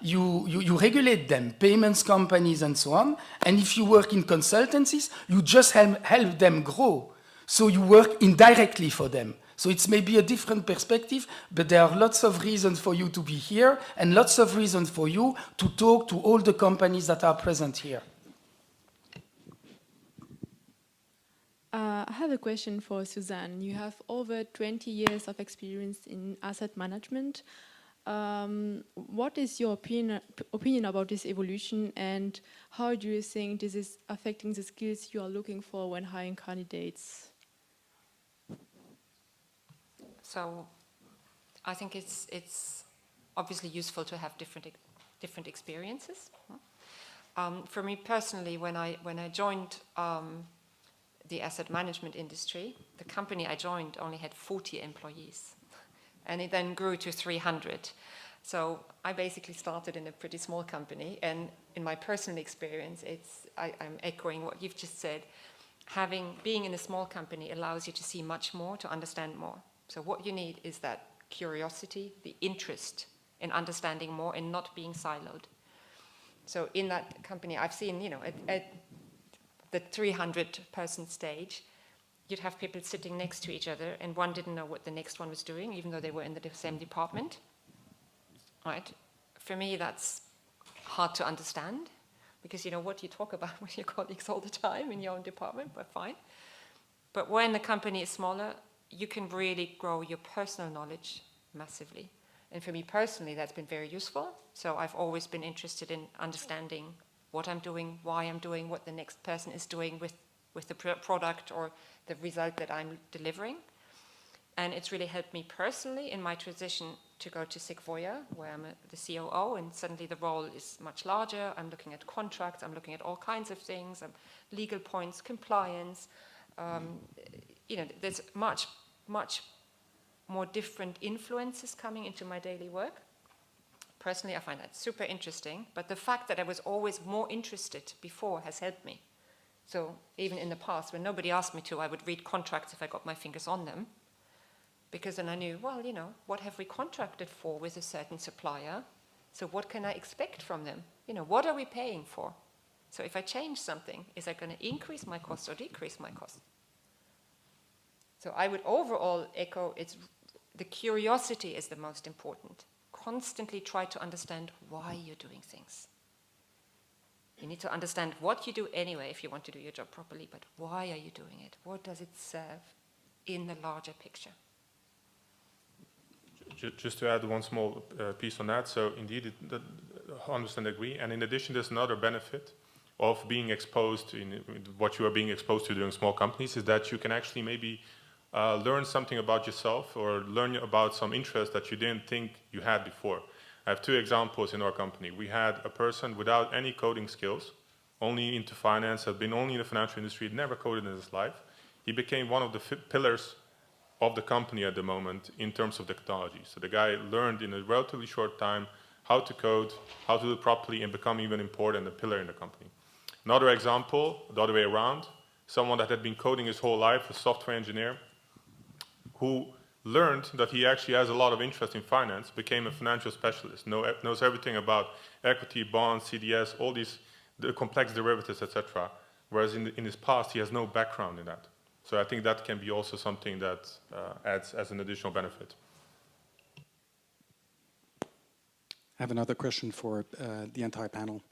you regulate them, payments companies and so on. And if you work in consultancies, you just help them grow. So you work indirectly for them. So it's maybe a different perspective, but there are lots of reasons for you to be here and lots of reasons for you to talk to all the companies that are present here. I have a question for Suzanne. You have over 20 years of experience in asset management. What is your opinion about this evolution, and how do you think this is affecting the skills you are looking for when hiring candidates? So I think it's obviously useful to have different experiences. For me personally, when I joined the asset management industry, the company I joined only had 40 employees, and it then grew to 300. So I basically started in a pretty small company, and in my personal experience, I'm echoing what you've just said. Being in a small company allows you to see much more, to understand more. So what you need is that curiosity, the interest in understanding more and not being siloed. So in that company, I've seen, at the 300-person stage, you'd have people sitting next to each other, and one didn't know what the next one was doing, even though they were in the same department. Right? For me, that's hard to understand, because you know what you talk about with your colleagues all the time in your own department, but fine. But when the company is smaller, you can really grow your personal knowledge massively. And for me personally, that's been very useful. So I've always been interested in understanding what I'm doing, why I'm doing, what the next person is doing with the product or the result that I'm delivering. And it's really helped me personally in my transition to go to Sequoia, where I'm the COO, and suddenly the role is much larger. I'm looking at contracts, I'm looking at all kinds of things, legal points, compliance. There's much more different influences coming into my daily work. Personally, I find that super interesting, but the fact that I was always more interested before has helped me. So even in the past, when nobody asked me to, I would read contracts if I got my fingers on them, because then I knew, well, what have we contracted for with a certain supplier? So what can I expect from them? What are we paying for? So if I change something, is that going to increase my cost or decrease my cost? So I would overall echo, the curiosity is the most important. Constantly try to understand why you're doing things. You need to understand what you do anyway if you want to do your job properly, but why are you doing it? What does it serve in the larger picture? Just to add one small piece on that, so indeed, I understand, agree, and in addition, there's another benefit of being exposed in what you are being exposed to during small companies is that you can actually maybe learn something about yourself or learn about some interest that you didn't think you had before. I have two examples in our company. We had a person without any coding skills, only into finance, had been only in the financial industry, never coded in his life. He became one of the pillars of the company at the moment in terms of technology. So the guy learned in a relatively short time how to code, how to do it properly, and become even important, a pillar in the company. Another example, the other way around, someone that had been coding his whole life, a software engineer, who learned that he actually has a lot of interest in finance, became a financial specialist, knows everything about equity, bonds, CDS, all these the complex derivatives, etc. Whereas in his past, he has no background in that. So I think that can be also something that adds as an additional benefit. I have another question for the entire panel.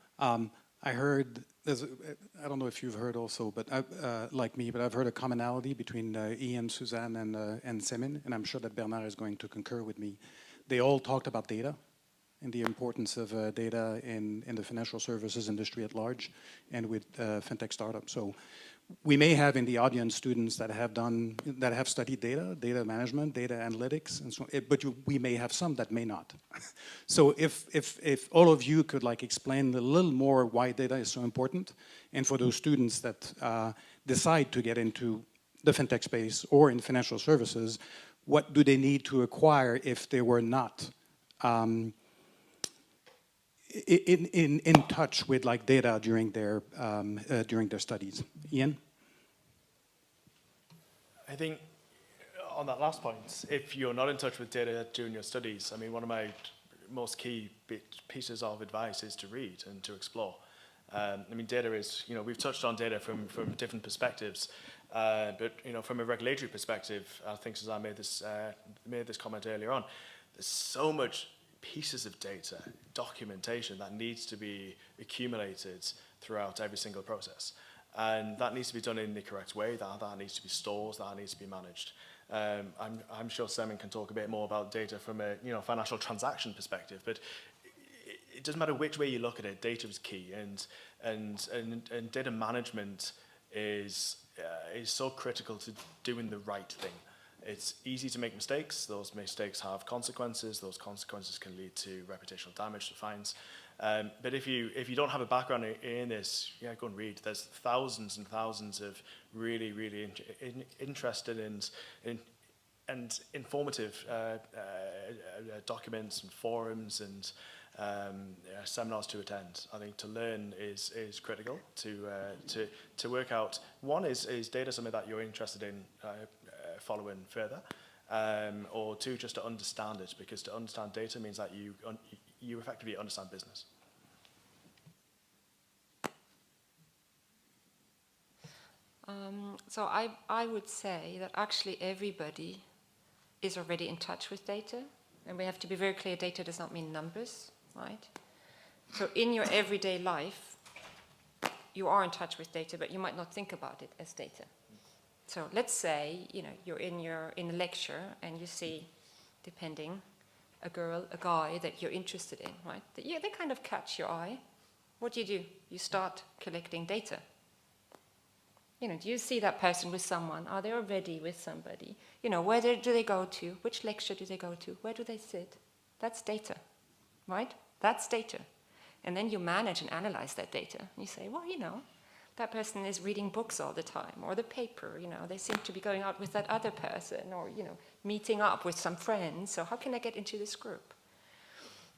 I heard, I don't know if you've heard also, but like me, but I've heard a commonality between Ian, Suzanne, and Semin, and I'm sure that Bernard is going to concur with me. They all talked about data and the importance of data in the financial services industry at large and with fintech startups. So we may have in the audience students that have studied data management, data analytics, and so. But we may have some that may not. So if all of you could explain a little more why data is so important, and for those students that decide to get into the fintech space or in financial services, what do they need to acquire if they were not in touch with data during their studies? Ian? I think on that last point, if you're not in touch with data during your studies, I mean, one of my most key pieces of advice is to read and to explore. I mean, data is, we've touched on data from different perspectives, but, from a regulatory perspective, I think Suzanne made this comment earlier on, there's so much pieces of data, documentation that needs to be accumulated throughout every single process. And that needs to be done in the correct way, that needs to be stored, that needs to be managed. I'm sure Simon can talk a bit more about data from a financial transaction perspective, but it doesn't matter which way you look at it, data is key, and data management is so critical to doing the right thing. It's easy to make mistakes. Those mistakes have consequences. Those consequences can lead to reputational damage, to fines. But if you don't have a background in this, go and read. There's thousands and thousands of really, really interested and informative documents and forums and seminars to attend. I think to learn is critical to work out. One is data something that you're interested in following further, or two, just to understand it, because to understand data means that you effectively understand business. So I would say that actually everybody is already in touch with data, and we have to be very clear, data does not mean numbers, right? So in your everyday life, you are in touch with data, but you might not think about it as data. So let's say, you're in a lecture and you see, depending, a girl, a guy that you're interested in, right? They kind of catch your eye. What do? You start collecting data. Do you see that person with someone? Are they already with somebody? Where do they go to? Which lecture do they go to? Where do they sit? That's data, right? That's data. And then you manage and analyze that data. You say, well, that person is reading books all the time, or the paper, they seem to be going out with that other person, or, meeting up with some friends, so how can I get into this group?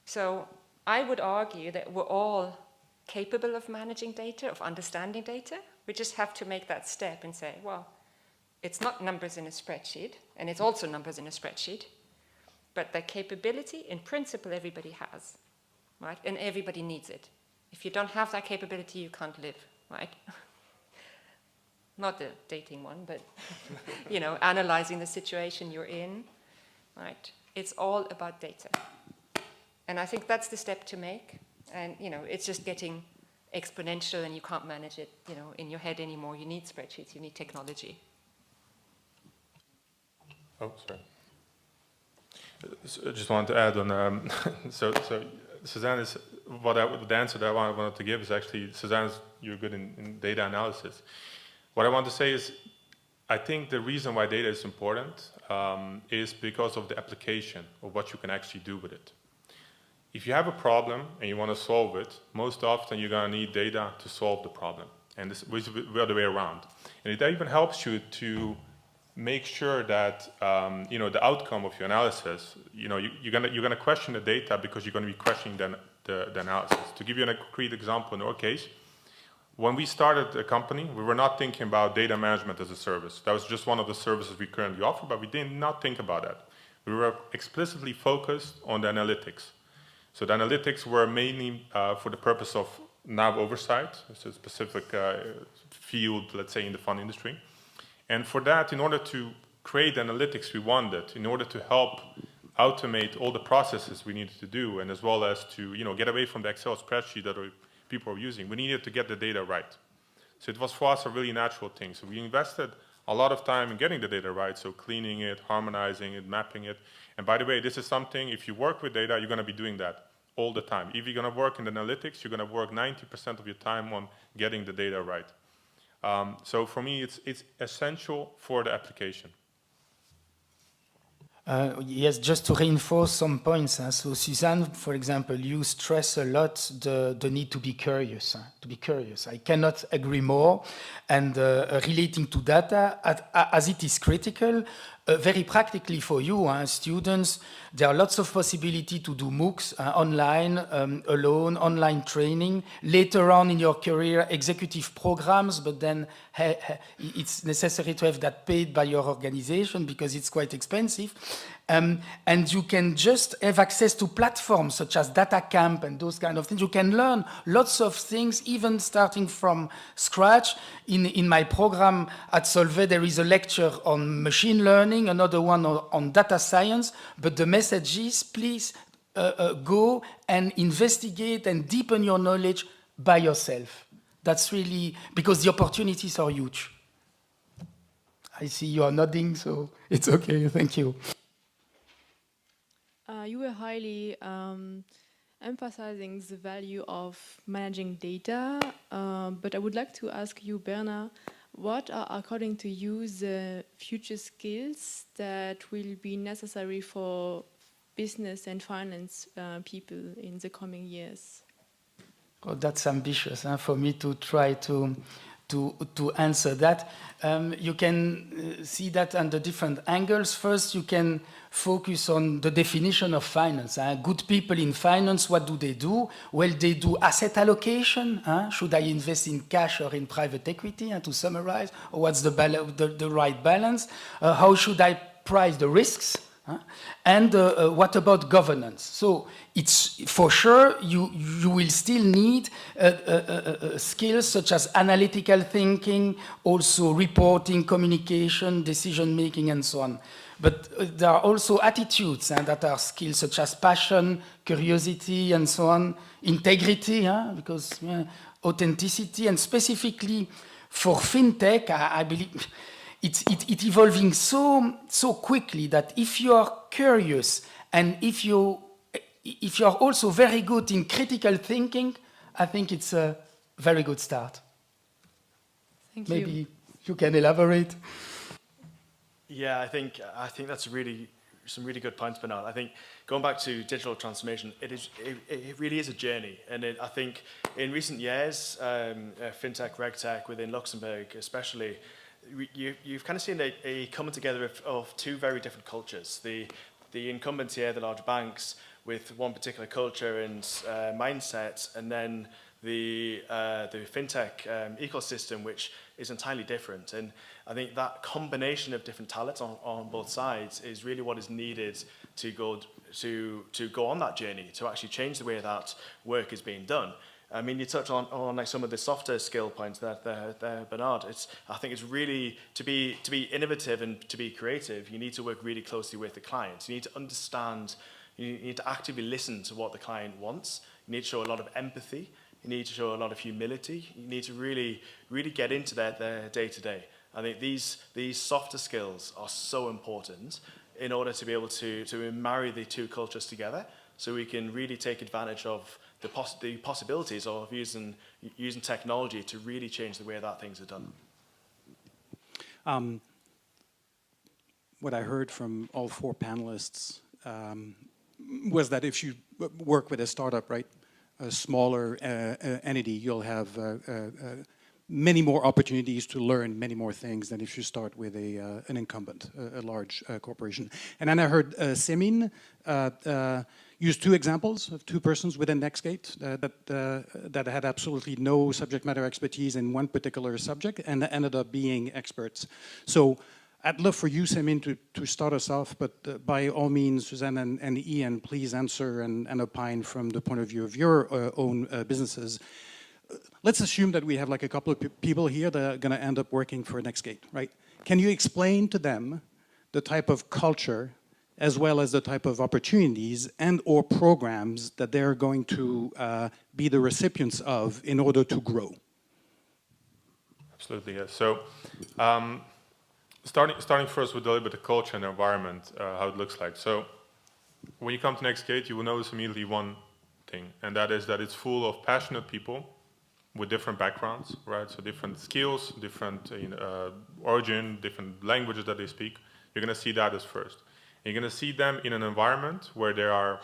So I would argue that we're all capable of managing data, of understanding data. We just have to make that step and say, well, it's not numbers in a spreadsheet, and it's also numbers in a spreadsheet, but the capability, in principle, everybody has, right? And everybody needs it. If you don't have that capability, you can't live. Right? Not the dating one, but, analyzing the situation you're in, right? It's all about data. And I think that's the step to make. And, it's just getting exponential and you can't manage it, in your head anymore. You need spreadsheets, you need technology. Oh, sorry. So I just wanted to add on, so Suzanne is, the answer that I wanted to give is actually, Suzanne, you're good in data analysis. What I want to say is, I think the reason why data is important is because of the application of what you can actually do with it. If you have a problem and you want to solve it, most often you're going to need data to solve the problem, and this is the other way around. And it even helps you to make sure that the outcome of your analysis, you're gonna question the data because you're going to be questioning the analysis. To give you a concrete example, in our case, when we started the company, we were not thinking about data management as a service. That was just one of the services we currently offer, but we did not think about that. We were explicitly focused on the analytics. So the analytics were mainly for the purpose of NAV oversight. It's a specific field, let's say, in the fund industry. And for that, in order to create the analytics we wanted, in order to help automate all the processes we needed to do, and as well as to get away from the Excel spreadsheet that people were using, we needed to get the data right. So it was for us a really natural thing. So we invested a lot of time in getting the data right, so cleaning it, harmonizing it, mapping it. And by the way, this is something, if you work with data, you're going to be doing that all the time. If you're going to work in the analytics, you're going to work 90% of your time on getting the data right. So for me, it's essential for the application. Yes, just to reinforce some points. So Suzanne, for example, you stress a lot the need to be curious. I cannot agree more. And relating to data, as it is critical, very practically for you, students, there are lots of possibility to do MOOCs online, alone, online training. Later on in your career, executive programs, but then it's necessary to have that paid by your organization because it's quite expensive. And you can just have access to platforms such as Data Camp and those kind of things. You can learn lots of things, even starting from scratch. In my program at Solvay, there is a lecture on machine learning, another one on data science, but the message is, please go and investigate and deepen your knowledge by yourself. That's really, because the opportunities are huge. I see you are nodding, so it's okay, thank you. You were highly emphasizing the value of managing data, but I would like to ask you, Bernard, what are, according to you, the future skills that will be necessary for business and finance people in the coming years? Oh, that's ambitious for me to try to answer that. You can see that under different angles. First, you can focus on the definition of finance. Good people in finance, what do? Well, they do asset allocation. Should I invest in cash or in private equity, to summarize? Or what's the right balance? How should I price the risks? And what about governance? So it's for sure you will still need skills such as analytical thinking, also reporting, communication, decision making, and so on. But there are also attitudes that are skills such as passion, curiosity, and so on, integrity, because authenticity, and specifically for fintech, I believe. It's evolving so quickly that if you are curious and if you are also very good in critical thinking, I think it's a very good start. Thank you. Maybe you can elaborate. Yeah, I think that's some really good points, Bernard. I think going back to digital transformation, it really is a journey, and I think in recent years, fintech, regtech within Luxembourg, especially. You've kind of seen a coming together of two very different cultures. The incumbents here, the large banks, with one particular culture and mindset, and then the fintech ecosystem, which is entirely different. And I think that combination of different talents on both sides is really what is needed to go on that journey, to actually change the way that work is being done. I mean, you touched on like some of the softer skill points there, Bernard. I think it's really to be innovative and to be creative. You need to work really closely with the client. You need to understand. You need to actively listen to what the client wants. You need to show a lot of empathy. You need to show a lot of humility. You need to really get into their day to day. I think these softer skills are so important in order to be able to marry the two cultures together, so we can really take advantage of the possibilities of using technology to really change the way that things are done. What I heard from all four panelists was that if you work with a startup, right, a smaller entity, you'll have many more opportunities to learn many more things than if you start with an incumbent, a large corporation. And then I heard Semin use two examples of two persons within Nextgate that had absolutely no subject matter expertise in one particular subject and ended up being experts. So I'd love for you, Semin, to start us off, but by all means, Suzanne and Ian, please answer and opine from the point of view of your own businesses. Let's assume that we have like a couple of people here that are going to end up working for Nextgate, right? Can you explain to them the type of culture as well as the type of opportunities and or programs that they're going to be the recipients of in order to grow? Absolutely, yes. So starting first with a little bit of culture and environment, how it looks like. So when you come to Nextgate, you will notice immediately one thing, and that is that it's full of passionate people with different backgrounds, right? So different skills, different origin, different languages that they speak. You're going to see that as first. You're going to see them in an environment where they are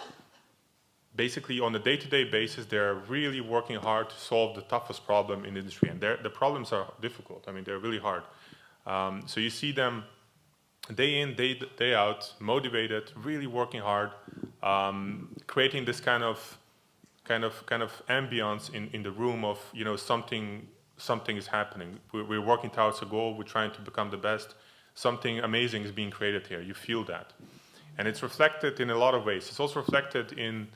basically on a day-to-day basis, they're really working hard to solve the toughest problem in the industry. And the problems are difficult. I mean, they're really hard. So you see them day in, day out, motivated, really working hard, creating this kind of ambience in the room of, you know, something is happening. We're working towards a goal. We're trying to become the best. Something amazing is being created here. You feel that. And it's reflected in a lot of ways. It's also reflected in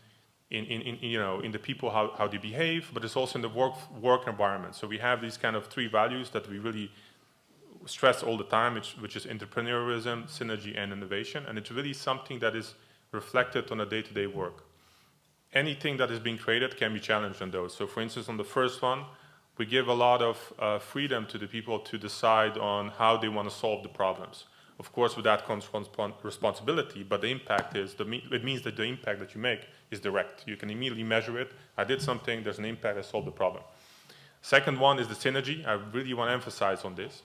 the people, how they behave, but it's also in the work environment. So we have these kind of 3 values that we really stress all the time, which is entrepreneurialism, synergy, and innovation. And it's really something that is reflected on a day-to-day work. Anything that is being created can be challenged on those. So for instance, on the first one, we give a lot of freedom to the people to decide on how they want to solve the problems. Of course, with that comes responsibility, but the impact is, it means that the impact that you make is direct. You can immediately measure it. I did something, there's an impact, I solved the problem. Second one is the synergy. I really want to emphasize on this.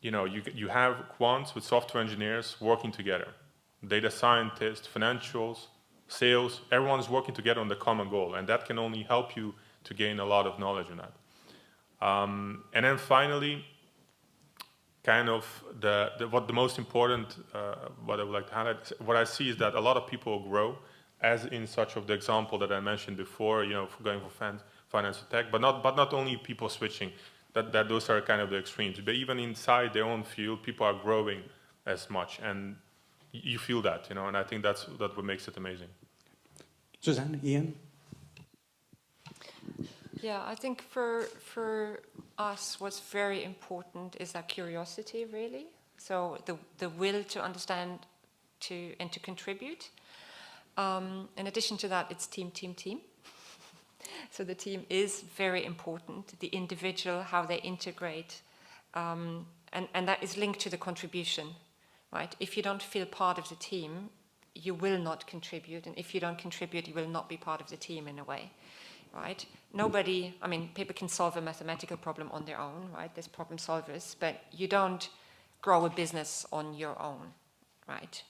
You have quants with software engineers working together. Data scientists, financials, sales, everyone is working together on the common goal, and that can only help you to gain a lot of knowledge on that. And then finally, kind of what the most important, what I would like to highlight, what I see is that a lot of people grow, as in such of the example that I mentioned before, going for finance and tech, but not only people switching, that those are kind of the extremes, but even inside their own field, people are growing as much, and you feel that, and I think that's what makes it amazing. Suzanne, Ian? Yeah, I think for us, what's very important is that curiosity, really. So the will to understand and to contribute. In addition to that, it's team. So the team is very important. The individual, how they integrate, and that is linked to the contribution, right? If you don't feel part of the team, you will not contribute, and if you don't contribute, you will not be part of the team in a way. Right? People can solve a mathematical problem on their own, right? There's problem solvers, but you don't grow a business on your own, right?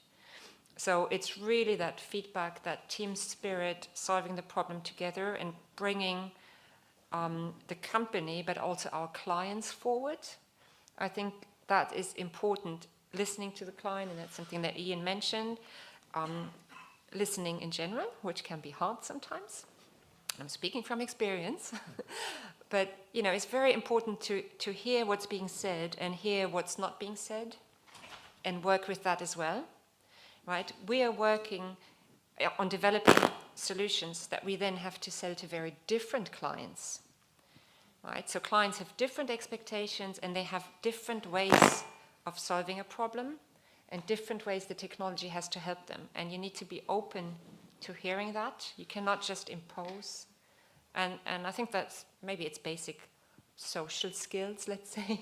So it's really that feedback, that team spirit, solving the problem together and bringing the company, but also our clients forward. I think that is important, listening to the client, and that's something that Ian mentioned. Listening in general, which can be hard sometimes. I'm speaking from experience, but it's very important to hear what's being said and hear what's not being said, and work with that as well, right? We are working on developing solutions that we then have to sell to very different clients, right? So clients have different expectations, and they have different ways of solving a problem, and different ways the technology has to help them, and you need to be open to hearing that. You cannot just impose. And I think that's, maybe it's basic social skills, let's say,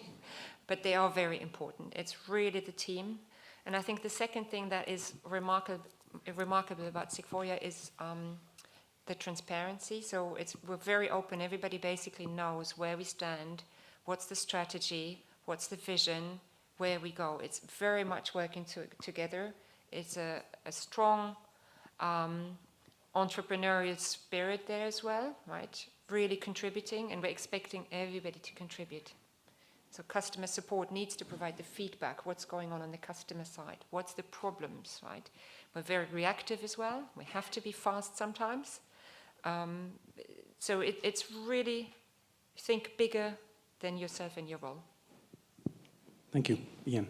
but they are very important. It's really the team. And I think the second thing that is remarkable about Sequoia is the transparency. So we're very open. Everybody basically knows where we stand, what's the strategy, what's the vision, where we go. It's very much working together. It's a strong entrepreneurial spirit there as well, right? Really contributing, and we're expecting everybody to contribute. So customer support needs to provide the feedback, what's going on the customer side, what's the problems, right? We're very reactive as well. We have to be fast sometimes. So it's really think bigger than yourself and your role. Thank you. Ian.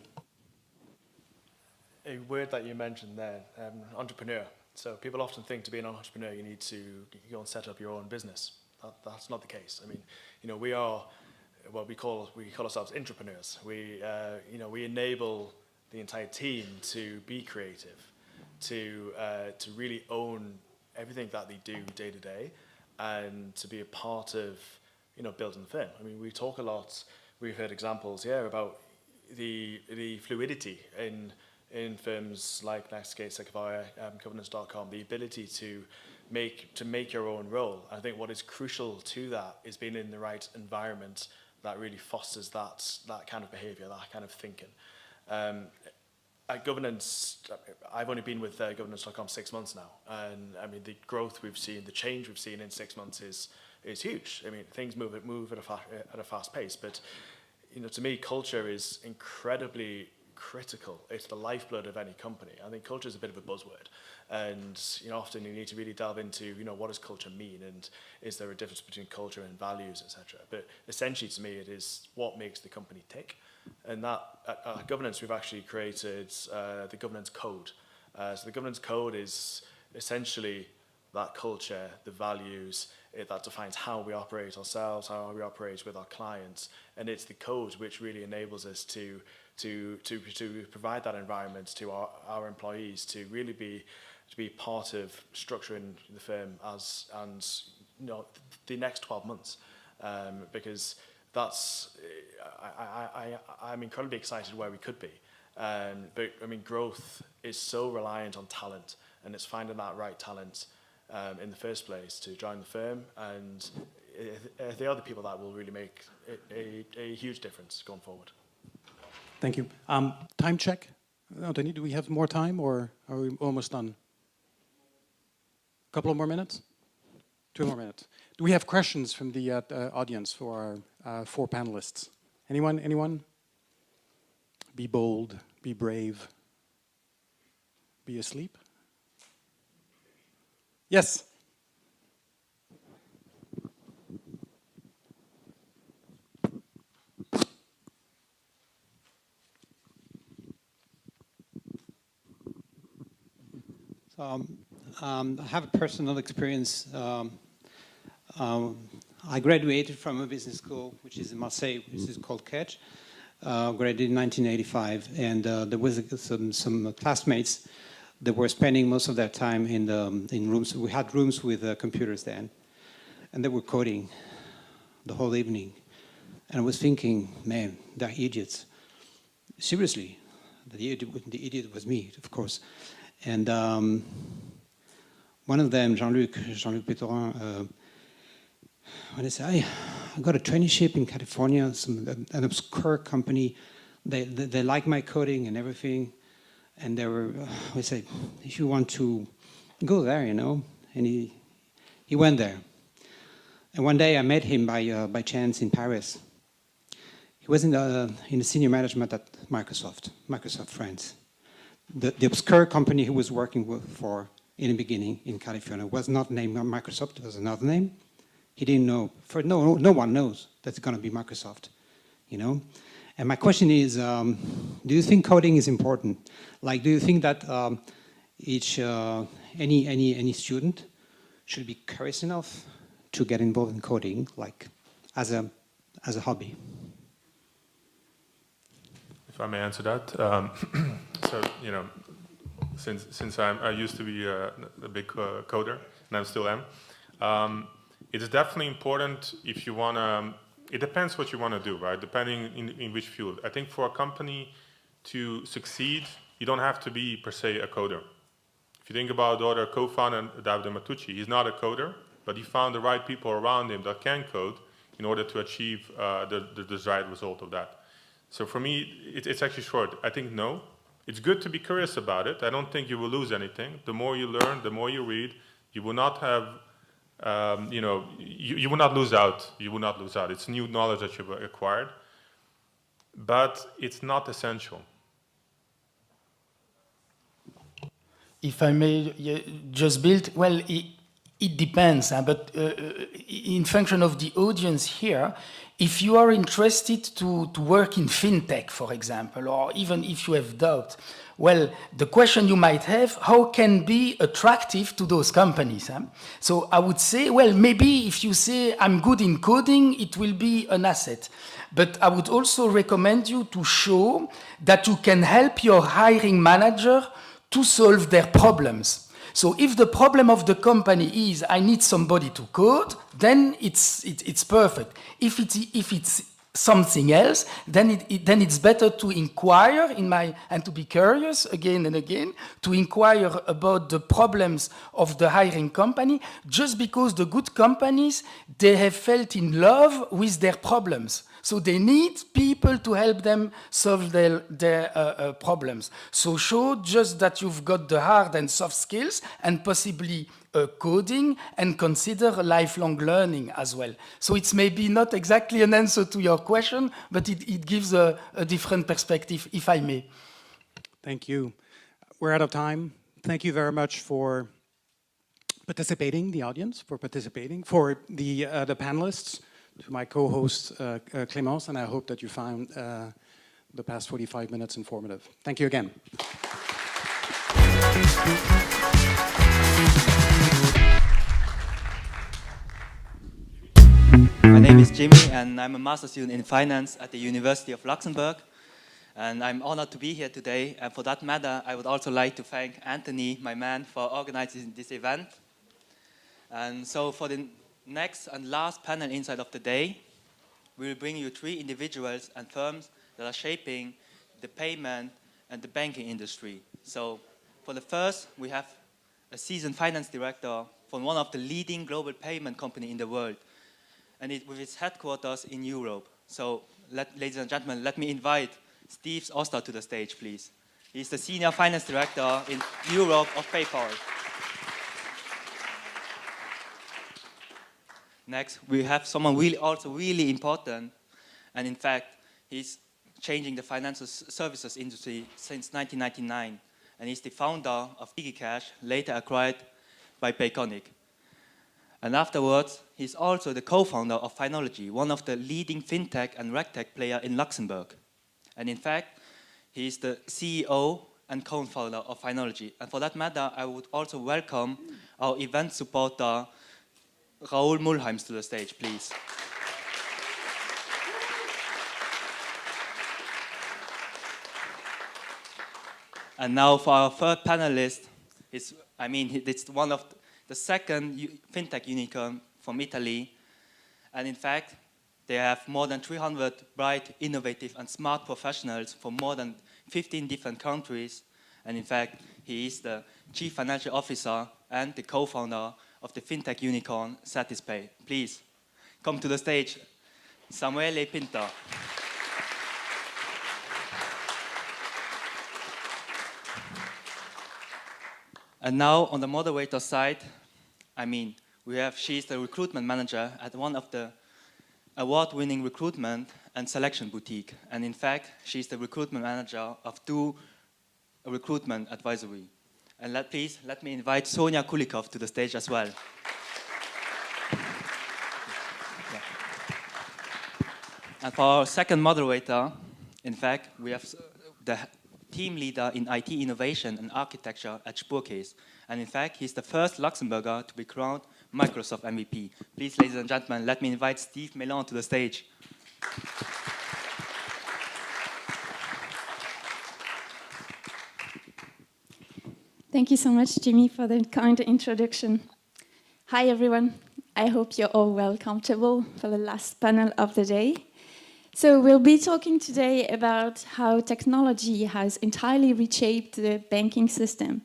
A word that you mentioned there, entrepreneur. So people often think to be an entrepreneur, you need to go and set up your own business. That's not the case. We are what we call ourselves intrapreneurs. We enable the entire team to be creative, to really own everything that they do day to day, and to be a part of building the firm. We talk a lot. We've heard examples here about the fluidity in firms like Nextgate, Sequoia, Governance.com, the ability to make your own role. I think what is crucial to that is being in the right environment that really fosters that kind of behaviour, that kind of thinking. At Governance, I've only been with Governance.com 6 months now, and the growth we've seen, the change we've seen in 6 months is huge. Things move at a fast pace, but to me, culture is incredibly critical. It's the lifeblood of any company. I think culture is a bit of a buzzword, and often you need to really delve into what does culture mean, and is there a difference between culture and values, etc. But essentially, to me, it is what makes the company tick, and that at Governance we've actually created the governance code, So the governance code is essentially that culture, the values, that defines how we operate ourselves, how we operate with our clients, and it's the code which really enables us to provide that environment to our employees to really be part of structuring the firm the next 12 months, because I'm incredibly excited where we could be. But I mean, growth is so reliant on talent, and it's finding that right talent in the first place to join the firm, and they are the people that will really make a huge difference going forward. Thank you. Time check. Anthony, do we have more time, or are we almost done? A couple of more minutes? 2 more minutes. Do we have questions from the audience for our 4 panelists? Anyone? Anyone? Be bold, be brave, be asleep. Yes? I have a personal experience. I graduated from a business school, which is in Marseille, which is called Peusch. Graduated in 1985, and there was some classmates that were spending most of their time in rooms. We had rooms with computers then, and they were coding the whole evening. And I was thinking, man, they're idiots. Seriously, the idiot was me, of course. And one of them, Jean-Luc Pétorin, when I say, I got a traineeship in California, an obscure company. They like my coding and everything. And they were, we said, if you want to go there, you know. And he went there. And one day I met him by chance in Paris. He was in the senior management at Microsoft France. The obscure company he was working for in the beginning in California was not named Microsoft, it was another name. He didn't know, no one knows that's going to be Microsoft, you know? And my question is, do you think coding is important? Like, do you think that any student should be curious enough to get involved in coding, like as a hobby? If I may answer that, so you know, since I used to be a big coder, and I still am, it's definitely important if you want to. It depends what you want to do, right? Depending in which field. I think for a company to succeed, you don't have to be per se a coder. If you think about the other co-founder, Davide Matucci, he's not a coder, but he found the right people around him that can code in order to achieve the desired result of that. So for me, it's actually short. I think no. It's good to be curious about it. I don't think you will lose anything. The more you learn, the more you read, you will not have, you know, you will not lose out. You will not lose out. It's new knowledge that you've acquired, but it's not essential. If I may just build, well, it depends, but in function of the audience here, if you are interested to work in fintech, for example, or even if you have doubt, well, the question you might have, how can be attractive to those companies? So I would say, well, maybe if you say, I'm good in coding, it will be an asset. But I would also recommend you to show that you can help your hiring manager to solve their problems. So if the problem of the company is I need somebody to code, then it's perfect. If it's something else, then it's better to inquire and to be curious again and again, to inquire about the problems of the hiring company, just because the good companies, they have felt in love with their problems. So they need people to help them solve their problems. So show just that you've got the hard and soft skills and possibly coding, and consider lifelong learning as well. So it's maybe not exactly an answer to your question, but it gives a different perspective, if I may. Thank you. We're out of time. Thank you very much for participating, the audience, for participating, for the panelists, to my co-host Clemence, and I hope that you found the past 45 minutes informative. Thank you again. My name is Jimmy, and I'm a master's student in finance at the University of Luxembourg. And I'm honored to be here today. And for that matter, I would also like to thank Anthony, my man, for organizing this event. And so for the next and last panel insight of the day, we will bring you 3 individuals and firms that are shaping the payment and the banking industry. So for the first, we have a seasoned finance director from one of the leading global payment companies in the world, and with its headquarters in Europe. So, ladies and gentlemen, let me invite Steve Oster to the stage, please. He's the Senior Finance Director in Europe of PayPal. Next, we have someone also really important, and in fact, he's changing the financial services industry since 1999, and he's the founder of DigiCash, later acquired by Payconic. And afterwards, he's also the co-founder of Finology, one of the leading fintech and regtech players in Luxembourg. And in fact, he's the CEO and co-founder of Finology. And for that matter, I would also welcome our event supporter, Raoul Mulheims, to the stage, please. And now for our third panelist, it's one of the second fintech unicorn from Italy. And in fact, they have more than 300 bright, innovative, and smart professionals from more than 15 different countries. And in fact, he is the Chief Financial Officer and the co-founder of the fintech unicorn, Satispay. Please, come to the stage, Samuele Pinto. And now, on the moderator side, she's the recruitment manager at one of the award-winning recruitment and selection boutique. And in fact, she's the recruitment manager of 2 recruitment advisory. And please, let me invite Sonia Kulikov to the stage as well. And for our second moderator, in fact, we have the team leader in IT innovation and architecture at Spurcase. And in fact, he's the first Luxembourger to be crowned Microsoft MVP. Please, ladies and gentlemen, let me invite Steve Mellon to the stage. Thank you so much, Jimmy, for the kind introduction. Hi, everyone. I hope you're all well comfortable for the last panel of the day. So we'll be talking today about how technology has entirely reshaped the banking system,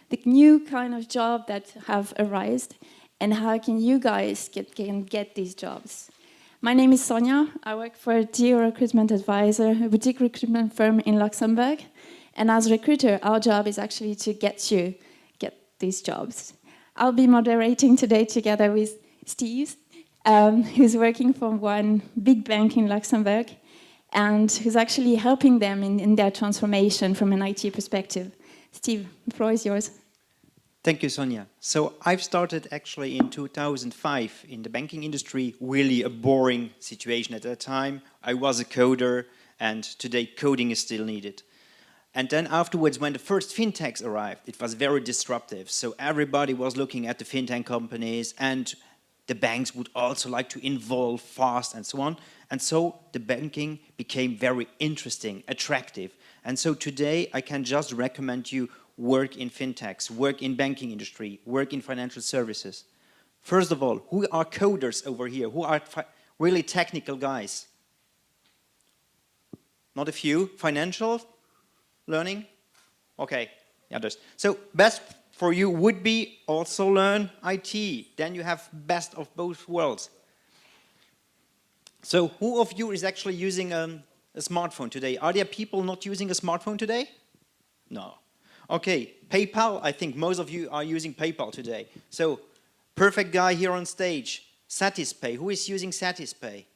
the new kind of job that have arisen, and how can you guys get these jobs. My name is Sonia. I work for a Geo Recruitment Advisor, a boutique recruitment firm in Luxembourg. And as a recruiter, our job is actually to get these jobs. I'll be moderating today together with Steve, who's working for one big bank in Luxembourg, and who's actually helping them in their transformation from an IT perspective. Steve, the floor is yours. Thank you, Sonia. So I've started actually in 2005 in the banking industry, really a boring situation at that time. I was a coder, and today coding is still needed. And then afterwards, when the first fintechs arrived, it was very disruptive. So everybody was looking at the fintech companies, and the banks would also like to involve fast and so on. And so the banking became very interesting, attractive. And so today I can just recommend you work in fintechs, work in banking industry, work in financial services. First of all, who are coders over here? Who are really technical guys? Not a few. Financial learning? Okay, yeah, others. So best for you would be also learn IT. Then you have best of both worlds. So who of you is actually using a smartphone today? Are there people not using a smartphone today? No. Okay, PayPal, I think most of you are using PayPal today. So, perfect guy here on stage. Satispay, who is using Satispay?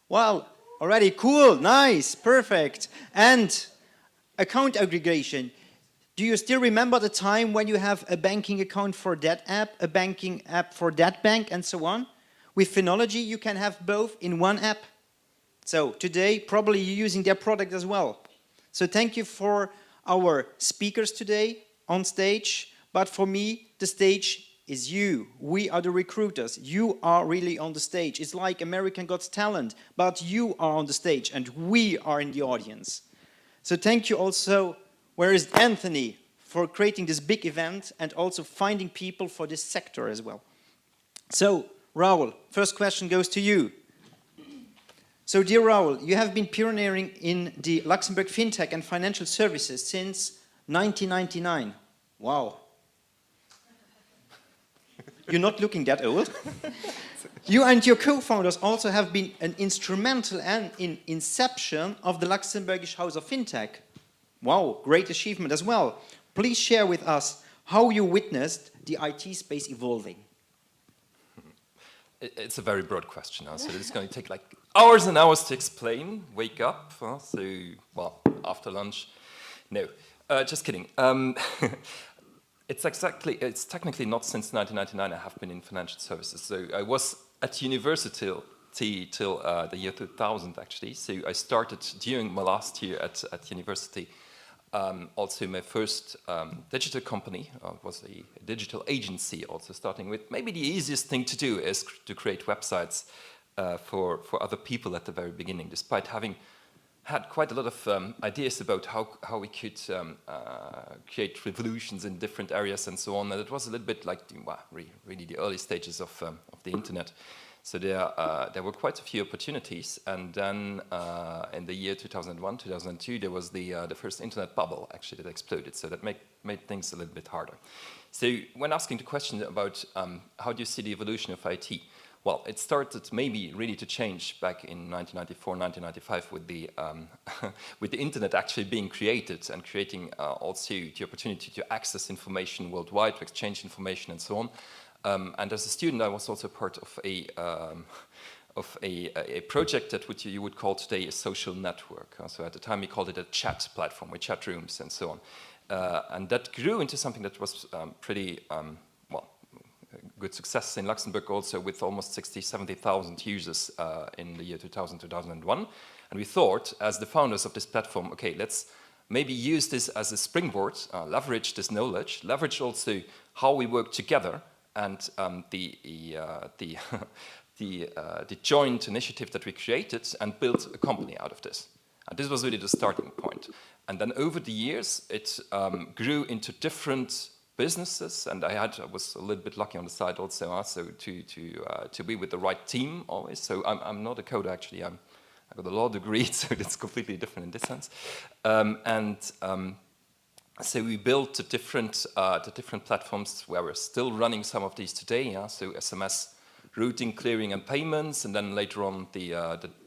Well, already cool, nice, perfect. And account aggregation. Do you still remember the time when you have a banking account for that app, a banking app for that bank, and so on? With Finology, you can have both in one app. So today, probably you're using their product as well. So thank you for our speakers today, on stage, but for me, the stage is you. We are the recruiters. You are really on the stage. It's like American Got Talent, but you are on the stage and we are in the audience. So thank you also, where is Anthony, for creating this big event and also finding people for this sector as well. So, Raoul, first question goes to you. So, dear Raoul, you have been pioneering in the Luxembourg fintech and financial services since 1999. Wow. You're not looking that old. You and your co-founders also have been an instrumental and in inception of the Luxembourgish House of Fintech. Wow, great achievement as well. Please share with us how you witnessed the IT space evolving. It's a very broad question, so it's going to take like hours and hours to explain. Wake up, well, after lunch. No, just kidding. It's technically not since 1999 I have been in financial services. So I was at university till the year 2000 actually. So I started during my last year at university. Also my first digital company was a digital agency, also starting with maybe the easiest thing to do is to create websites for other people at the very beginning, despite having had quite a lot of ideas about how we could create revolutions in different areas and so on. And it was a little bit like really the early stages of the internet. So there were quite a few opportunities, and then in the year 2001, 2002, there was the first internet bubble actually that exploded. So that made things a little bit harder. So when asking the question about how do you see the evolution of IT, well, it started maybe really to change back in 1994, 1995 with the with the internet actually being created and creating also the opportunity to access information worldwide, to exchange information and so on. And as a student, I was also part of a project that you would call today a social network. So at the time, we called it a chat platform with chat rooms and so on. And that grew into something that was pretty good success in Luxembourg also, with almost 60,000, 70,000 users in the year 2000, 2001. And we thought, as the founders of this platform, okay, let's maybe use this as a springboard, leverage this knowledge, leverage also how we work together, and the joint initiative that we created, and built a company out of this. And this was really the starting point. And then over the years, it grew into different businesses, and I was a little bit lucky on the side also, to be with the right team always. So I'm not a coder actually. I got a law degree, so it's completely different in this sense. So we built the different platforms where we're still running some of these today. So SMS routing, clearing, and payments, and then later on the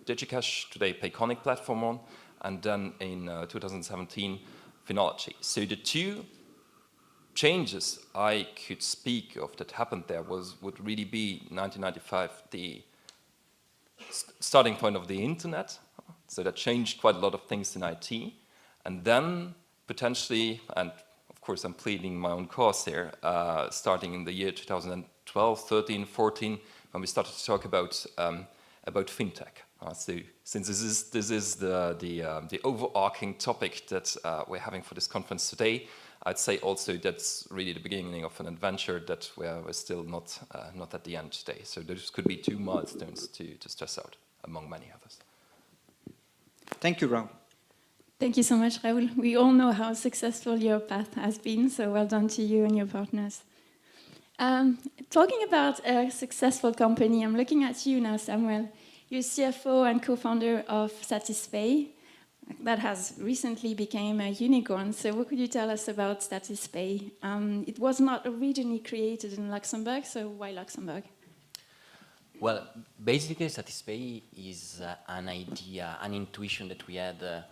DigiCash, today Payconic platform on, and then in 2017 Phonology. So the two changes I could speak of that happened there would really be 1995, the starting point of the internet. So that changed quite a lot of things in IT, and then potentially, and of course I'm pleading my own cause here, starting in the year 2012, 13, 14, when we started to talk about fintech. So since this is the overarching topic that we're having for this conference today, I'd say also that's really the beginning of an adventure that we're still not at the end today. So those could be two milestones to stress out, among many others. Thank you, Raoul. Thank you so much, Raoul. We all know how successful your path has been, so well done to you and your partners. Talking about a successful company, I'm looking at you now, Samuel. You're CFO and co-founder of Satispay, that has recently become a unicorn. So what could you tell us about Satispay? It was not originally created in Luxembourg, so why Luxembourg? Well, basically Satispay is an idea, an intuition that we had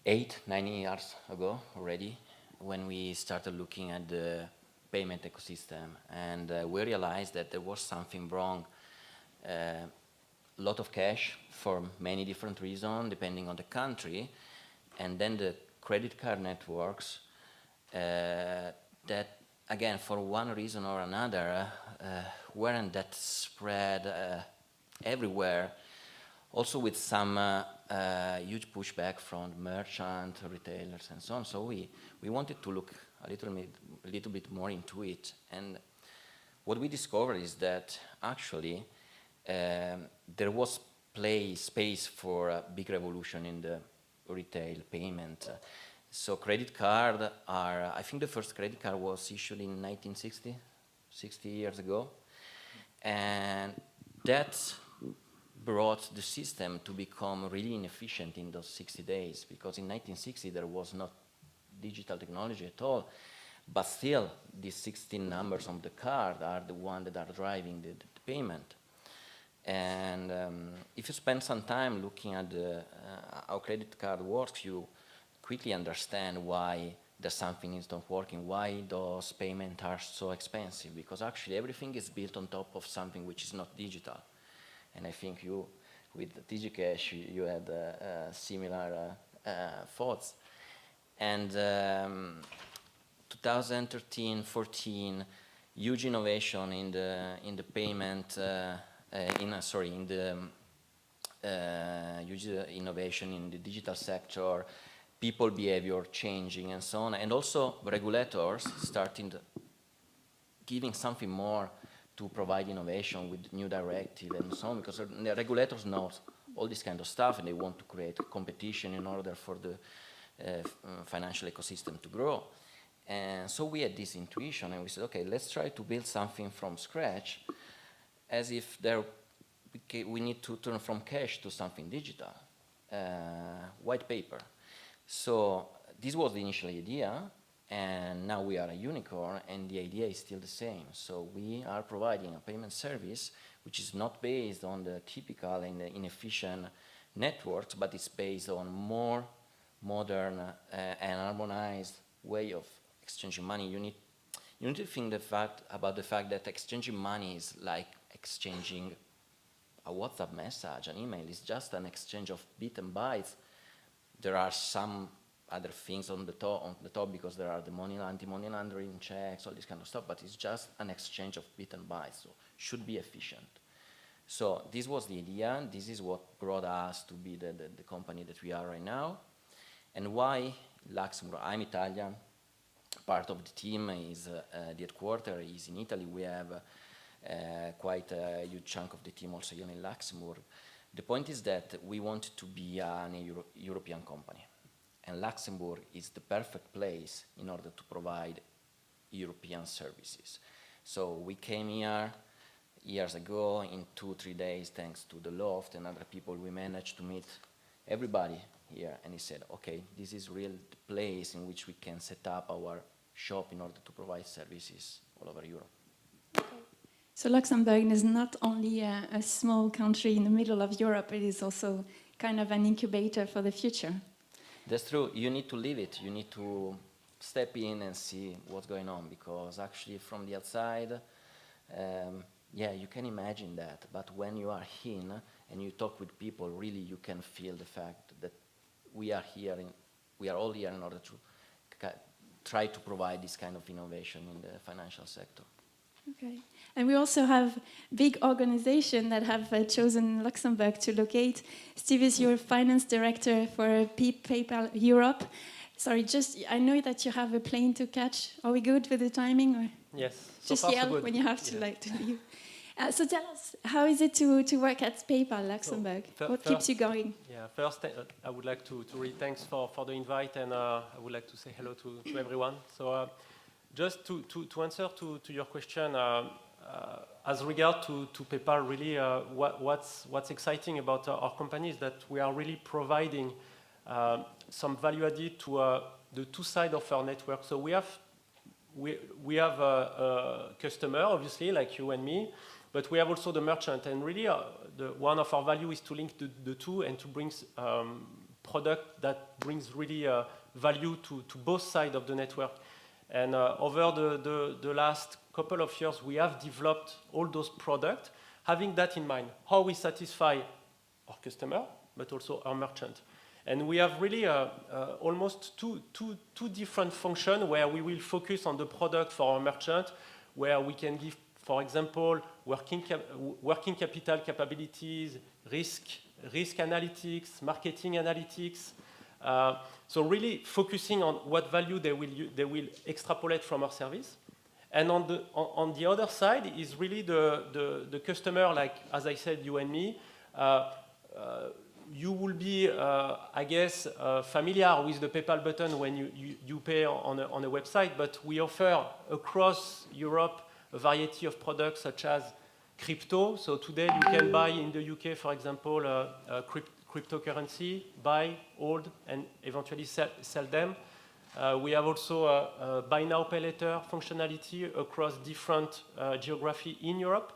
8-9 years ago already, when we started looking at the payment ecosystem, and we realized that there was something wrong. Lot of cash for many different reasons, depending on the country, and then the credit card networks that, again, for one reason or another, weren't that spread everywhere, also with some huge pushback from merchant, retailers, and so on. So we wanted to look a little bit more into it. And what we discovered is that actually there was space for a big revolution in the retail payment. So credit card I think the first credit card was issued in 1960, 60 years ago. And that brought the system to become really inefficient in those 60 days, because in 1960 there was not digital technology at all, but still these 16 numbers on the card are the ones that are driving the payment. And if you spend some time looking at how credit card works, you quickly understand why there's something is not working, why those payments are so expensive, because actually everything is built on top of something which is not digital. And I think you, with DigiCash, you had similar thoughts. And 2013-14, huge innovation in the payment, huge innovation in the digital sector, people behavior changing and so on, and also regulators starting giving something more to provide innovation with new directive and so on, because the regulators know all this kind of stuff and they want to create competition in order for the financial ecosystem to grow. And so we had this intuition and we said, okay, let's try to build something from scratch, as if we need to turn from cash to something digital, white paper. So this was the initial idea, and now we are a unicorn, and the idea is still the same. So we are providing a payment service which is not based on the typical and inefficient networks, but it's based on more modern and harmonized way of exchanging money. You need to think about the fact that exchanging money is like exchanging a WhatsApp message, an email. It's just an exchange of bits and bytes. There are some other things on the top because there are the anti-money laundering checks, all this kind of stuff, but it's just an exchange of bits and bytes, so should be efficient. So this was the idea. This is what brought us to be the company that we are right now. And why Luxembourg? I'm Italian. Part of the team is the headquarters is in Italy. We have quite a huge chunk of the team also here in Luxembourg. The point is that we want to be a European company, and Luxembourg is the perfect place in order to provide European services. So we came here years ago in 2-3 days, thanks to the LHoFT and other people. We managed to meet everybody here, and he said, okay, this is really the place in which we can set up our shop in order to provide services all over Europe. So Luxembourg is not only a small country in the middle of Europe, it is also kind of an incubator for the future. That's true. You need to live it. You need to step in and see what's going on, because actually from the outside, yeah, you can imagine that. But when you are in and you talk with people, really you can feel the fact that we are all here in order to try to provide this kind of innovation in the financial sector. Okay. And we also have big organizations that have chosen Luxembourg to locate. Steve is your finance director for PayPal Europe. Sorry, I know that you have a plane to catch. Are we good with the timing? Or yes. Just so yell when you have to, to leave. So tell us, how is it to work at PayPal Luxembourg? What keeps you going? Yeah, first I would like to really thanks for the invite, and I would like to say hello to everyone. So just to answer to your question, as regard to PayPal, really what's exciting about our company is that we are really providing some value added to the two sides of our network. So we have a customer, obviously, like you and me, but we have also the merchant, and really one of our value is to link the two and to bring product that brings really value to both sides of the network. And over the last couple of years, we have developed all those products, having that in mind, how we satisfy our customer, but also our merchant. And we have really almost two different functions where we will focus on the product for our merchant, where we can give, for example, working capital capabilities, risk risk analytics, marketing analytics. So really focusing on what value they will extrapolate from our service. And on the other side is really the customer, like, as I said, you and me. You will be, I guess, familiar with the PayPal button when you pay on a website, but we offer across Europe a variety of products such as crypto. So today you can buy in the UK, for example, cryptocurrency, buy, hold, and eventually sell them. We have also a buy now, pay later functionality across different geography in Europe.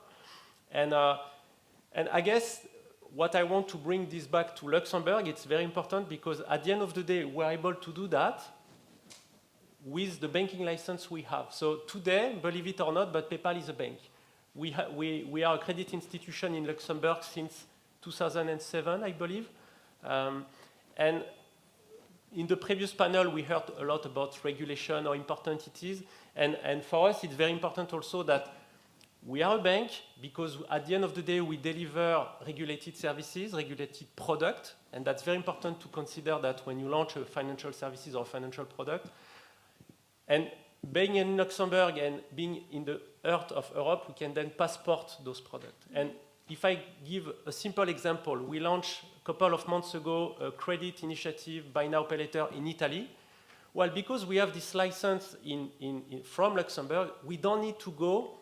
And I guess what I want to bring this back to Luxembourg, it's very important because at the end of the day, we're able to do that with the banking license we have. So today, believe it or not, but PayPal is a bank. We are a credit institution in Luxembourg since 2007, I believe. And in the previous panel, we heard a lot about regulation, how important it is. And for us, it's very important also that we are a bank because at the end of the day, we deliver regulated services, regulated product. And that's very important to consider that when you launch a financial services or financial product. And being in Luxembourg and being in the heart of Europe, we can then passport those products. And if I give a simple example, we launched a couple of months ago a credit initiative, buy now, pay later in Italy. Well, because we have this license from Luxembourg, we don't need to go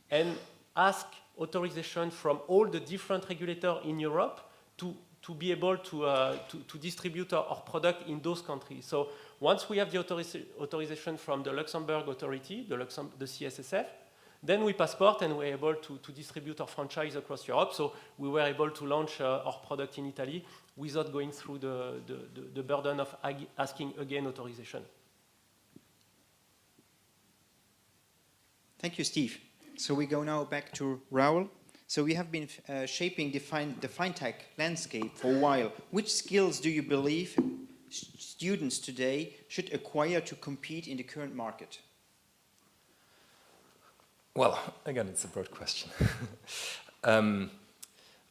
and ask authorization from all the different regulators in Europe to be able to distribute our product in those countries. So once we have the authorization from the Luxembourg authority, the CSSF, then we passport and we're able to distribute our franchise across Europe. So we were able to launch our product in Italy without going through the burden of asking again authorization. Thank you, Steve. So we go now back to Raoul. So we have been shaping the fintech landscape for a while. Which skills do you believe students today should acquire to compete in the current market? Well, again, it's a broad question. I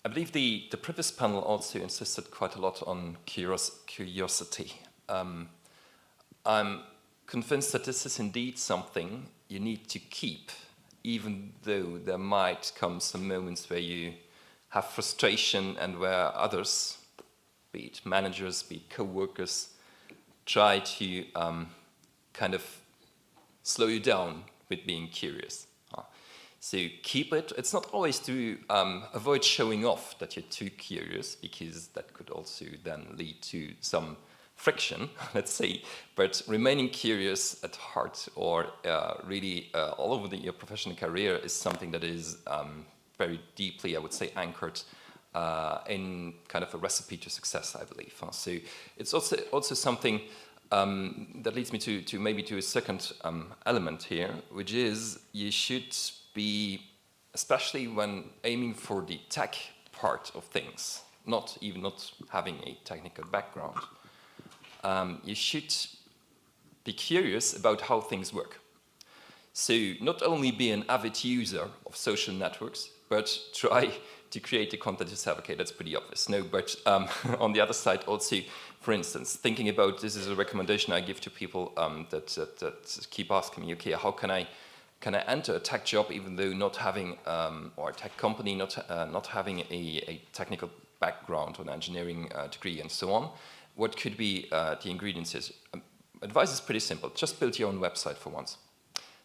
believe the previous panel also insisted quite a lot on curiosity. I'm convinced that this is indeed something you need to keep, even though there might come some moments where you have frustration and where others, be it managers, be it co-workers, try to kind of slow you down with being curious. So keep it. It's not always to avoid showing off that you're too curious, because that could also then lead to some friction, let's say, but remaining curious at heart or really all over your professional career is something that is very deeply, I would say, anchored in kind of a recipe to success, I believe. So it's also something that leads me to maybe to a second element here, which is you should be, especially when aiming for the tech part of things, not having a technical background, you should be curious about how things work. So not only be an avid user of social networks, but try to create the content yourself. Okay, that's pretty obvious. No, but on the other side also, for instance, thinking about, this is a recommendation I give to people that keep asking me, okay, how can I enter a tech job even though not having, or a tech company not having a technical background or an engineering degree and so on? What could be the ingredients is? Advice is pretty simple. Just build your own website for once.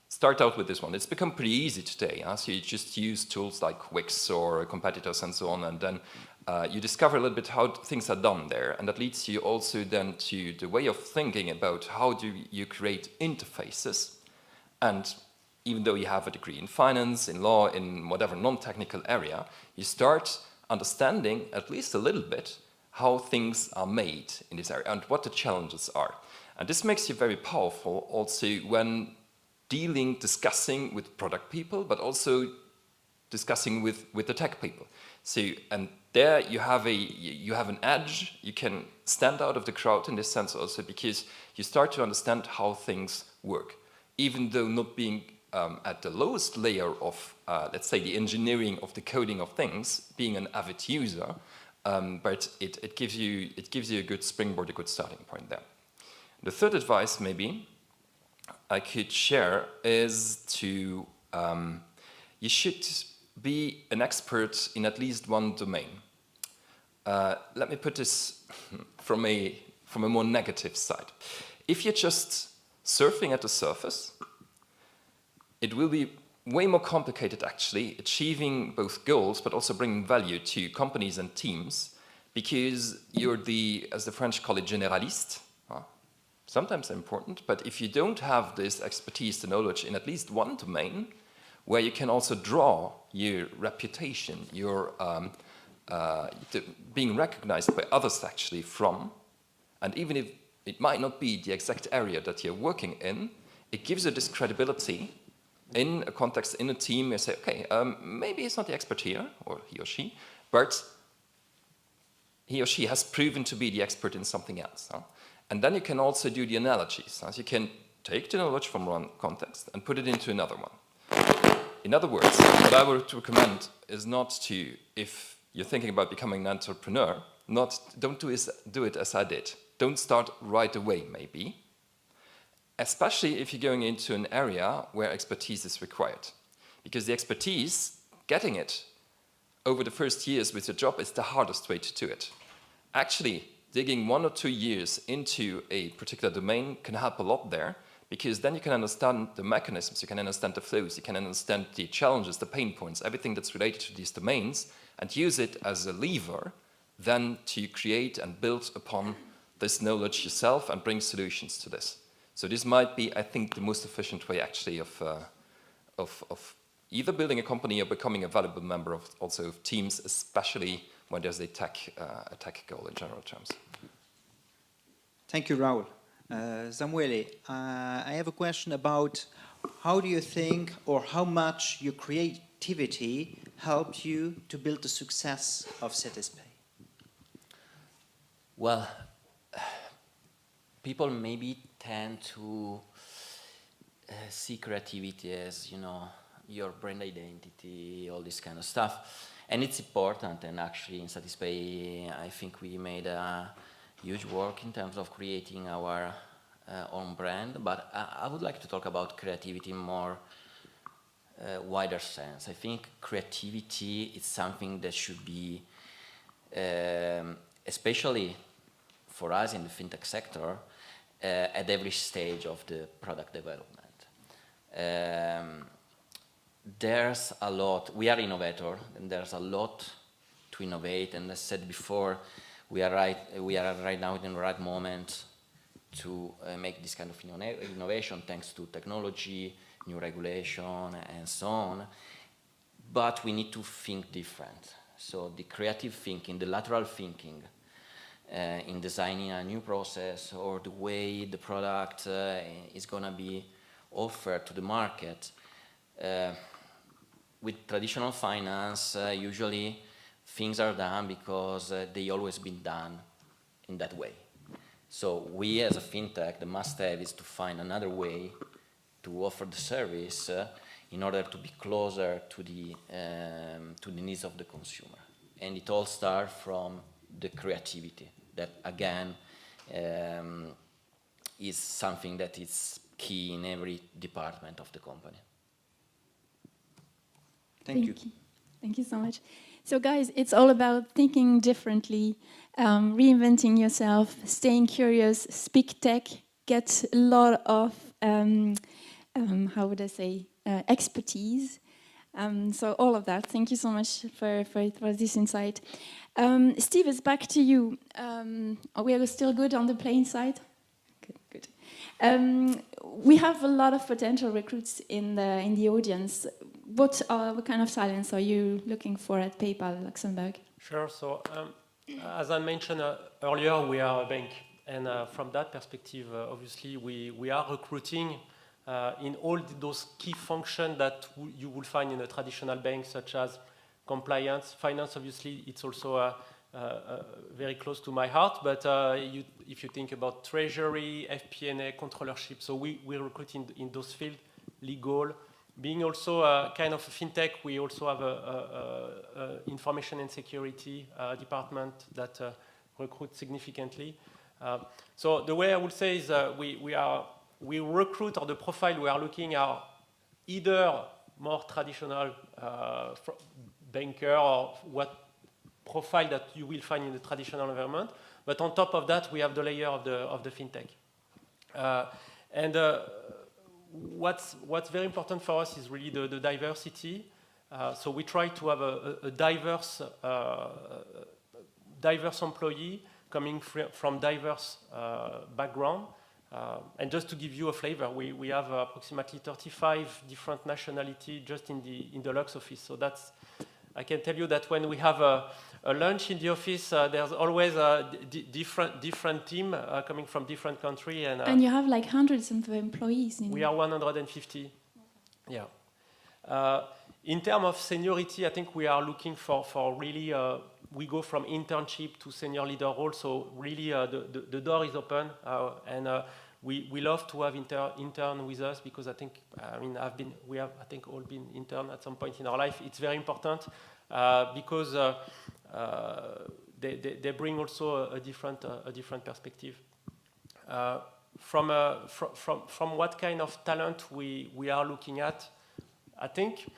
Start out with this one. It's become pretty easy today. So you just use tools like Wix or competitors and so on, and then you discover a little bit how things are done there. And that leads you also then to the way of thinking about how do you create interfaces. And even though you have a degree in finance, in law, in whatever non-technical area, you start understanding at least a little bit how things are made in this area and what the challenges are. And this makes you very powerful also when discussing with product people, but also discussing with the tech people. So, and there you have an edge. You can stand out of the crowd in this sense also, because you start to understand how things work, even though not being at the lowest layer of, let's say, the engineering of the coding of things, being an avid user, but it gives you a good springboard, a good starting point there. The third advice maybe I could share is to you should be an expert in at least one domain. Let me put this from a more negative side. If you're just surfing at the surface, it will be way more complicated actually achieving both goals but also bringing value to companies and teams, because you're as the French call it, généraliste. Sometimes important, but if you don't have this expertise, the knowledge in at least one domain, where you can also draw your reputation, your being recognized by others actually from, and even if it might not be the exact area that you're working in, it gives you this credibility in a context, in a team. You say, okay, maybe he's not the expert here, or he or she, but he or she has proven to be the expert in something else. And then you can also do the analogies. You can take the knowledge from one context and put it into another one. In other words, what I would recommend is not to, if you're thinking about becoming an entrepreneur, don't do it as I did. Don't start right away, maybe. Especially if you're going into an area where expertise is required. Because the expertise, getting it over the first years with your job is the hardest way to do it. Actually, digging 1 or 2 years into a particular domain can help a lot there, because then you can understand the mechanisms, you can understand the flows, you can understand the challenges, the pain points, everything that's related to these domains, and use it as a lever then to create and build upon this knowledge yourself and bring solutions to this. So this might be, I think, the most efficient way actually of either building a company or becoming a valuable member of teams, especially when there's a tech goal in general terms. Thank you, Raoul. Samuele, I have a question about how do you think, or how much your creativity helped you to build the success of Cetispay? Well, people maybe tend to see creativity as, your brand identity, all this kind of stuff. And it's important, and actually in Cetispay, I think we made a huge work in terms of creating our own brand, but I would like to talk about creativity in more wider sense. I think creativity is something that should be, especially for us in the fintech sector, at every stage of the product development. There's a lot, we are innovator, and there's a lot to innovate, and as said before, we are right now in the right moment to make this kind of innovation thanks to technology, new regulation, and so on. But we need to think different. So the creative thinking, the lateral thinking, in designing a new process or the way the product is going to be offered to the market. With traditional finance, usually things are done because they always been done in that way. So we as a fintech, the must-have is to find another way to offer the service in order to be closer to the needs of the consumer. And it all starts from the creativity that, again, is something that is key in every department of the company. Thank you. Thank you so much. So guys, it's all about thinking differently, reinventing yourself, staying curious, speak tech, get a lot of, how would I say, expertise. So all of that. Thank you so much for this insight. Steve, it's back to you. We are still good on the playing side? Good. We have a lot of potential recruits in the audience. What kind of talents are you looking for at PayPal Luxembourg? Sure. So, as I mentioned earlier, we are a bank, and from that perspective, obviously, we are recruiting in all those key functions that you will find in a traditional bank, such as compliance, finance. Obviously, it's also very close to my heart. But if you think about treasury, FP&A, controllership, so we recruit in those fields, legal, Being also a kind of a fintech, we also have a information and security department that recruits significantly. So the way I would say is we recruit, or the profile we are looking at, either more traditional banker or what profile that you will find in the traditional environment, but on top of that we have the layer of the fintech. What's very important for us is really the diversity. So we try to have a diverse employee coming from diverse background. And just to give you a flavor, we have approximately 35 different nationalities just in the Lux office. So that's, I can tell you that when we have a lunch in the office, there's always a different team coming from different countries. And you have like hundreds of employees. We are 150. Yeah. In terms of seniority, I think we are looking for really, we go from internship to senior leader role. So really the door is open. We love to have intern with us because I think, we have all been intern at some point in our life. It's very important because they bring also a different perspective. From what kind of talent we are looking at, I think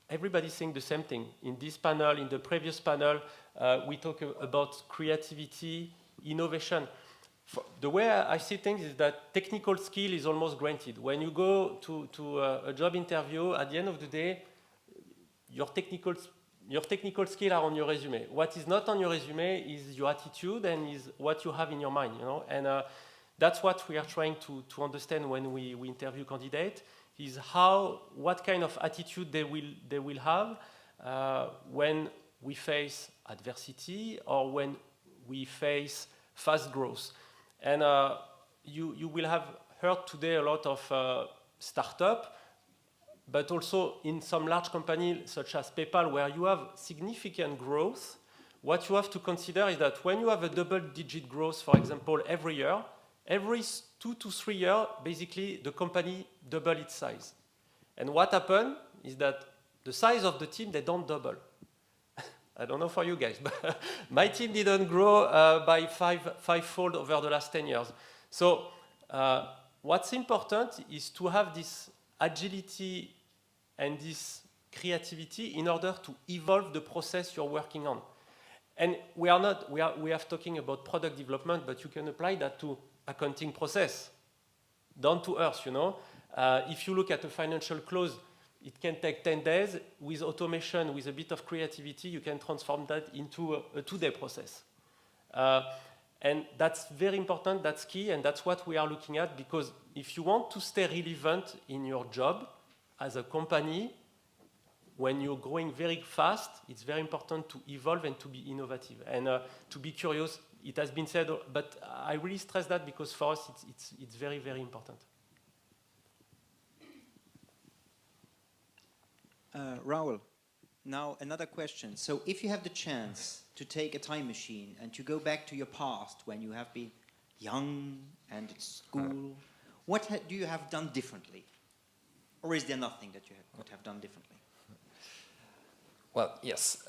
everybody's saying the same thing. In this panel, in the previous panel, we talk about creativity, innovation. The way I see things is that technical skill is almost granted. When you go to a job interview, at the end of the day, your technical skills are on your resume. What is not on your resume is your attitude and is what you have in your mind, you know. And that's what we are trying to understand when we interview candidates, is what kind of attitude they will have when we face adversity or when we face fast growth. And you will have heard today a lot of startup, but also in some large companies such as PayPal, where you have significant growth. What you have to consider is that when you have a double-digit growth, for example, every year, every 2 to 3 years, basically the company double its size. And what happened is that the size of the team, they don't double. I don't know for you guys, but my team didn't grow by fivefold over the last 10 years. So what's important is to have this agility and this creativity in order to evolve the process you're working on. And we are talking about product development, but you can apply that to accounting process, down to earth, you know. If you look at a financial close, it can take 10 days. With automation, with a bit of creativity, you can transform that into a 2-day process. And that's very important, that's key, and that's what we are looking at, because if you want to stay relevant in your job as a company, when you're growing very fast, it's very important to evolve and to be innovative and to be curious. It has been said, but I really stress that because for us, it's very, very important. Raoul, now another question. So if you have the chance to take a time machine and to go back to your past when you have been young and at school, what do you have done differently? Or is there nothing that you would have done differently? Well, yes.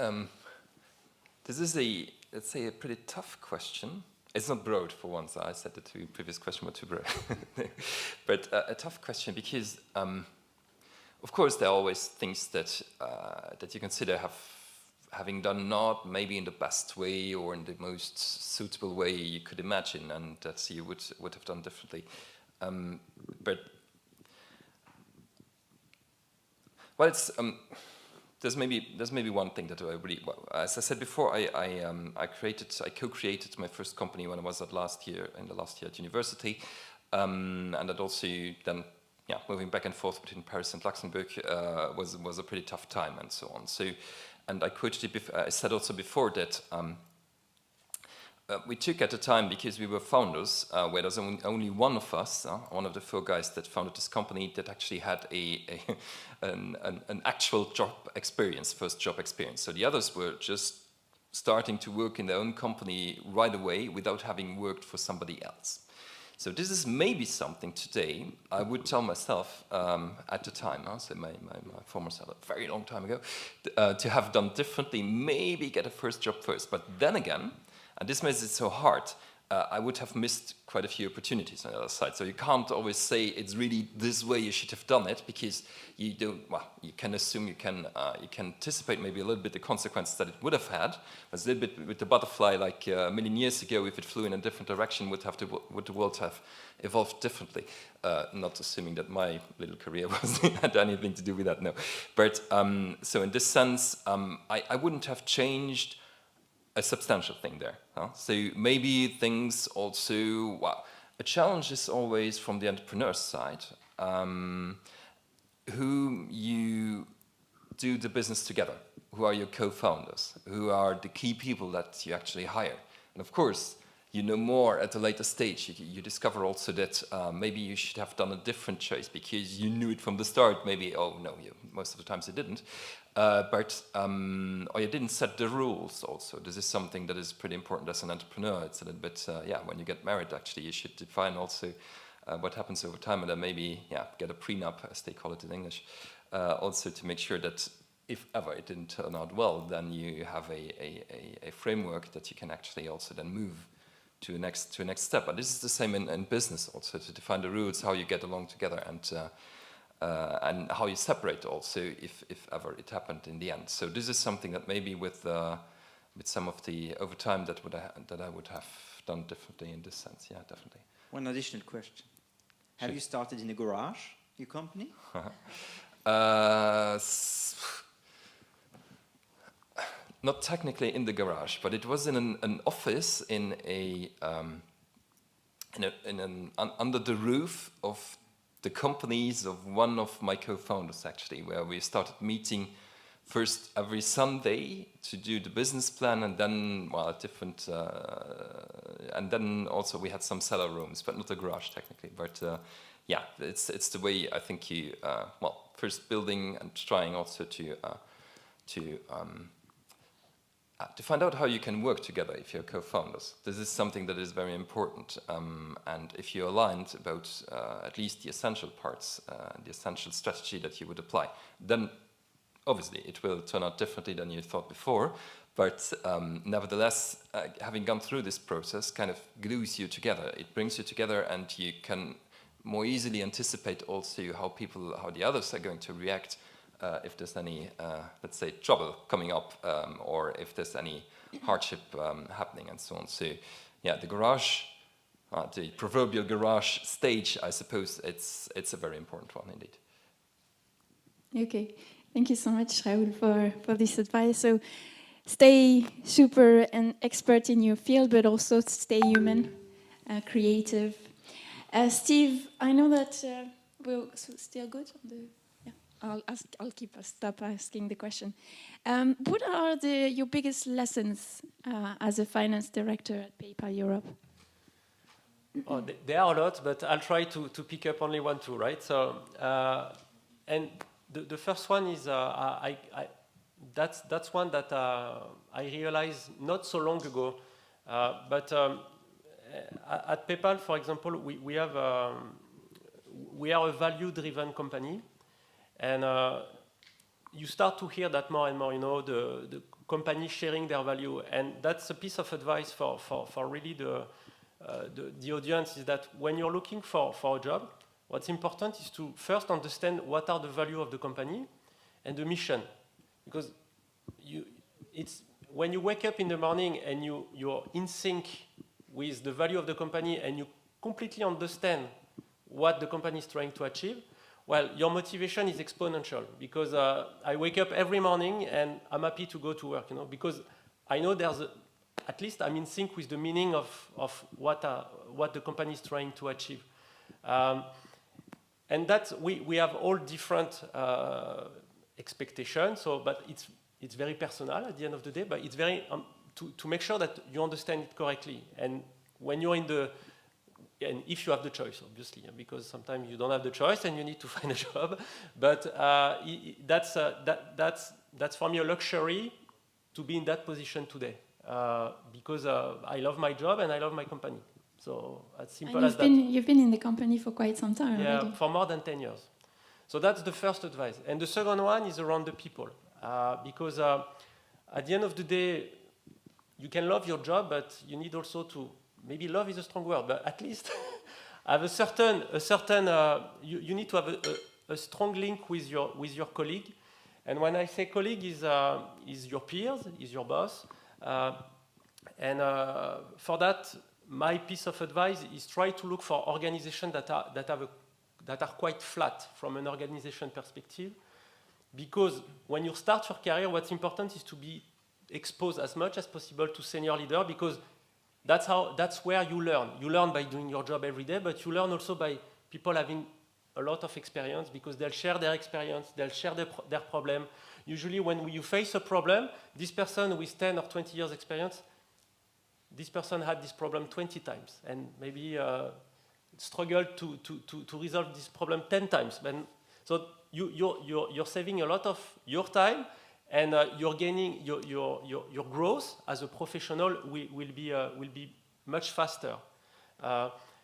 This is let's say, a pretty tough question. It's not broad for once. I said the previous question were too broad. But a tough question because, of course, there are always things that you consider having done not maybe in the best way or in the most suitable way you could imagine, and that you would have done differently. But well, it's there's maybe one thing that I really, well, as I said before, I co-created my first company when I was in the last year at university, and that also then. Yeah, moving back and forth between Paris and Luxembourg was a pretty tough time and so on. So, and I quoted it. I said also before that we took at the time because we were founders, where there's only one of us, one of the 4 guys that founded this company, that actually had an actual first job experience. So the others were just starting to work in their own company right away without having worked for somebody else. So this is maybe something today I would tell myself at the time, so my former self, a very long time ago, to have done differently, maybe get a first job first. But then again, and this makes it so hard, I would have missed quite a few opportunities on the other side. So you can't always say it's really this way you should have done it, because you don't, well, you can assume, you can anticipate maybe a little bit the consequences that it would have had. But it's a little bit with the butterfly, like a million years ago, if it flew in a different direction, would the world have evolved differently? Not assuming that my little career had anything to do with that, no. But so in this sense, I wouldn't have changed a substantial thing there. So maybe things also, well, a challenge is always from the entrepreneur's side, who you do the business together, who are your co-founders, who are the key people that you actually hire. And of course, you know more at a later stage. You discover also that maybe you should have done a different choice because you knew it from the start. Maybe, oh no, most of the times you didn't. Or you didn't set the rules also. This is something that is pretty important as an entrepreneur. It's a little bit, when you get married, actually, you should define also what happens over time, and then maybe, get a prenup, as they call it in English, also to make sure that if ever it didn't turn out well, then you have a framework that you can actually also then move to a next step. But this is the same in business also, to define the rules, how you get along together, and how you separate also if ever it happened in the end. So this is something that maybe with some of the over time that I would have done differently in this sense. Yeah, definitely. One additional question: have you started in a garage, your company? Not technically in the garage, but it was in an office under the roof of the companies of one of my co-founders, actually, where we started meeting first every Sunday to do the business plan, and then and then also we had some cellar rooms, but not a garage technically. But it's the way I think you first building and trying also to find out how you can work together if you're co-founders. This is something that is very important, and if you're aligned about at least the essential parts, the essential strategy that you would apply, then obviously it will turn out differently than you thought before, but nevertheless, having gone through this process kind of glues you together. It brings you together, and you can more easily anticipate also how the others are going to react if there's any, let's say, trouble coming up, or if there's any hardship happening, and so on. So, the garage, the proverbial garage stage, I suppose it's a very important one indeed. Okay, thank you so much, Raoul, for this advice. So, stay super and expert in your field, but also stay human, creative. Steve, I know that we're still good on the. I'll stop asking the question. What are your biggest lessons as a finance director at PayPal Europe? Oh, there are a lot, but I'll try to pick up only one, two, right? So, and the first one is that's one that I realized not so long ago, but at PayPal, for example, we are a value-driven company. And you start to hear that more and more, the company sharing their value. And that's a piece of advice for really the audience, is that when you're looking for a job, what's important is to first understand what are the value of the company and the mission. Because when you wake up in the morning and you're in sync with the value of the company and you completely understand what the company is trying to achieve, well, your motivation is exponential, because I wake up every morning and I'm happy to go to work, because I know at least I'm in sync with the meaning of what the company is trying to achieve. And that's, we have all different expectations, but it's very personal at the end of the day, but it's very, to make sure that you understand it correctly. And when you're and if you have the choice, obviously, because sometimes you don't have the choice and you need to find a job. But that's for me a luxury to be in that position today, because I love my job and I love my company. So as simple And as that. you've been in the company for quite some time already. Yeah, for more than 10 years. So that's the first advice. And the second one is around the people. Because at the end of the day, you can love your job, but you need also to, maybe love is a strong word, but at least have a certain you need to have a strong link with your colleague. And when I say colleague is your peers, is your boss. And for that, my piece of advice is try to look for organizations that are quite flat from an organization perspective. Because when you start your career, what's important is to be exposed as much as possible to senior leader, because that's where you learn. You learn by doing your job every day, but you learn also by people having a lot of experience, because they'll share their experience, they'll share their problem. Usually when you face a problem, this person with 10 or 20 years experience, this person had this problem 20 times and maybe struggled to resolve this problem 10 times. So you're saving a lot of your time, and you're gaining your growth as a professional will be much faster.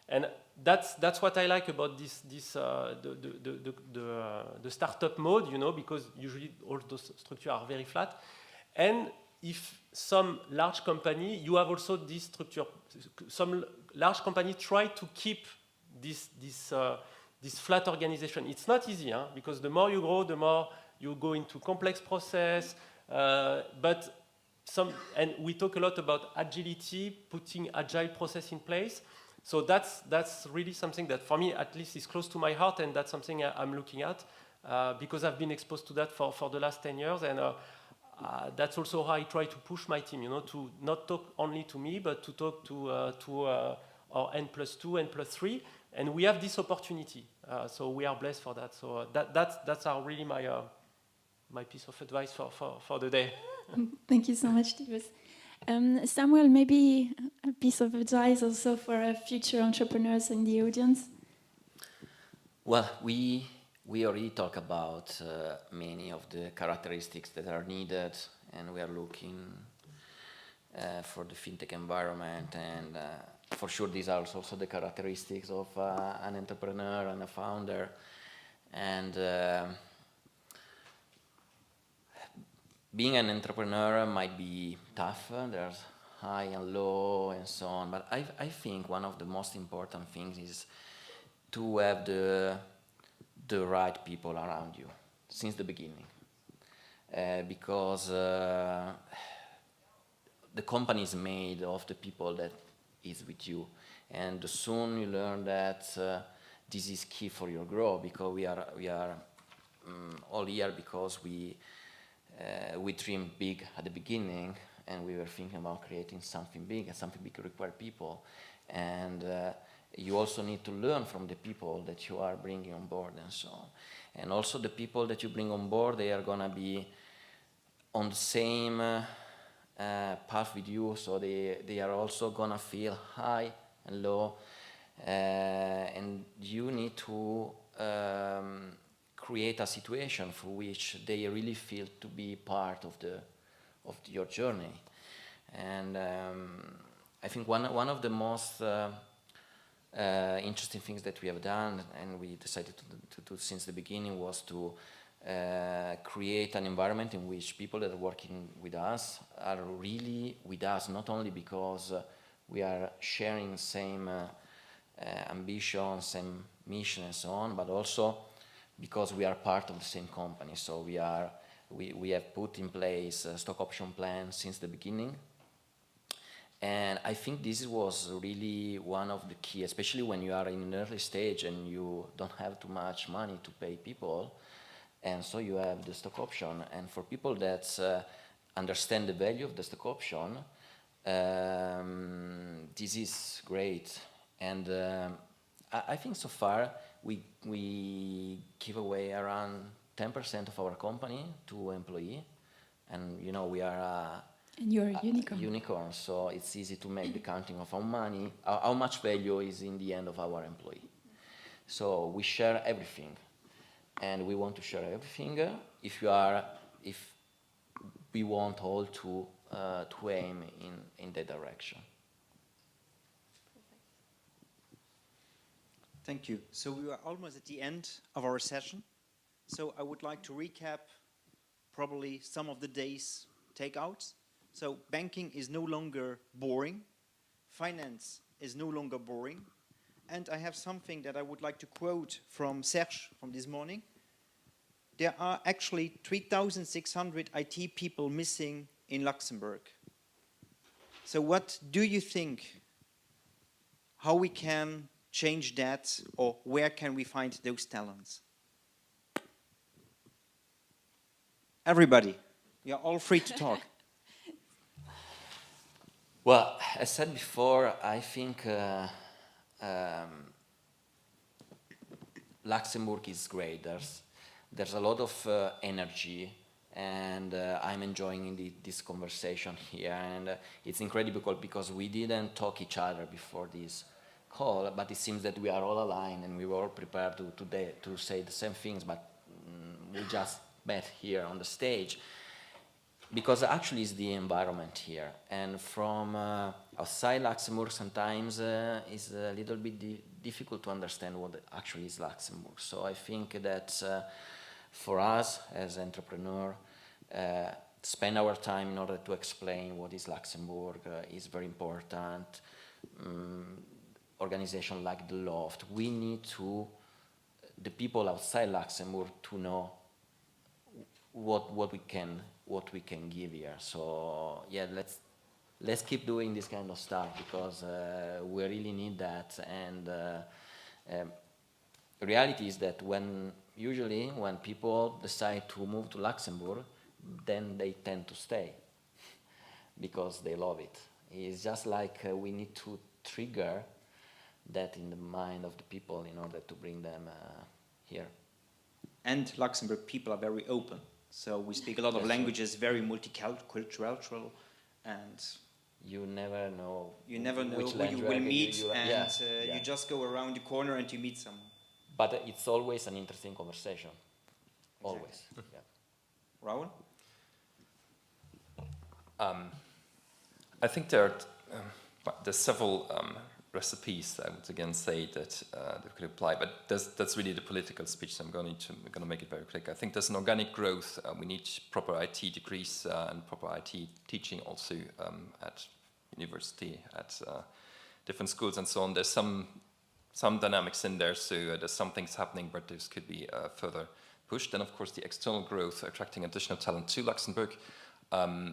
And that's what I like about the startup mode, you know, because usually all those structures are very flat. And if some large company, you have also this structure. Some large companies try to keep this flat organization. It's not easy, huh? Because the more you grow, the more you go into complex process. And we talk a lot about agility, putting agile process in place. So that's really something that, for me, at least, is close to my heart, and that's something I'm looking at because I've been exposed to that for the last 10 years, and that's also how I try to push my team, you know, to not talk only to me, but to talk to our N+2, N+3, and we have this opportunity. So we are blessed for that. So that's really my piece of advice for the day. Thank you so much, Steve. Samuel, maybe a piece of advice also for future entrepreneurs in the audience? Well, we already talk about many of the characteristics that are needed, and we are looking for the fintech environment, and for sure these are also the characteristics of an entrepreneur and a founder. And being an entrepreneur might be tough. There's high and low and so on, but I think one of the most important things is to have the right people around you since the beginning, because the company is made of the people that is with you, and the soon you learn that this is key for your growth, because we are all here because we dreamed big at the beginning, and we were thinking about creating something big, and something big requires people, and you also need to learn from the people that you are bringing on board and so on. And also the people that you bring on board, they are gonna be on the same path with you, so they are also gonna feel high and low, and you need to create a situation for which they really feel to be part of your journey. And I think one of the most interesting things that we have done, and we decided to do since the beginning, was to create an environment in which people that are working with us are really with us, not only because we are sharing the same ambition, same mission and so on, but also because we are part of the same company. So we have put in place a stock option plan since the beginning. And I think this was really one of the key, especially when you are in an early stage and you don't have too much money to pay people. And so you have the stock option. And for people that understand the value of the stock option, this is great. And I think so far we give away around 10% of our company to employee. And you know, we are and you're a unicorn. Unicorn, so it's easy to make the counting of how much value is in the end of our employee. So we share everything, and we want to share everything. If we want all to aim in that direction. Thank you. So we are almost at the end of our session. So I would like to recap probably some of the day's takeouts. So banking is no longer boring. Finance is no longer boring. And I have something that I would like to quote from Serge from this morning. There are actually 3,600 IT people missing in Luxembourg. So what do you think, how we can change that, or where can we find those talents? Everybody, you're all free to talk. Well, as said before, I think Luxembourg is great. There's a lot of energy, and I'm enjoying this conversation here. And it's incredible because we didn't talk each other before this call, but it seems that we are all aligned and we were all prepared to say the same things, but we just met here on the stage. Because actually it's the environment here, and from outside Luxembourg sometimes it's a little bit difficult to understand what actually is Luxembourg. So I think that for us as entrepreneurs, spend our time in order to explain what is Luxembourg is very important. Organization like the LHoFT, we need the people outside Luxembourg to know what we can give here. So yeah, let's keep doing this kind of stuff because we really need that. And the reality is that usually when people decide to move to Luxembourg, then they tend to stay because they love it. It's just like we need to trigger that in the mind of the people in order to bring them here. And Luxembourg people are very open. So we speak a lot of languages, very multicultural, and you never know who you will meet, you just go around the corner and you meet someone. But it's always an interesting conversation. Exactly. Always. Yeah. Raoul? I think there's several recipes, I would again say, that could apply, but that's really the political speech, so I'm going to make it very quick. I think there's an organic growth. We need proper IT degrees and proper IT teaching also at university, at different schools and so on. There's some dynamics in there, so there's some things happening, but this could be further pushed. Then, of course, the external growth, attracting additional talent to Luxembourg,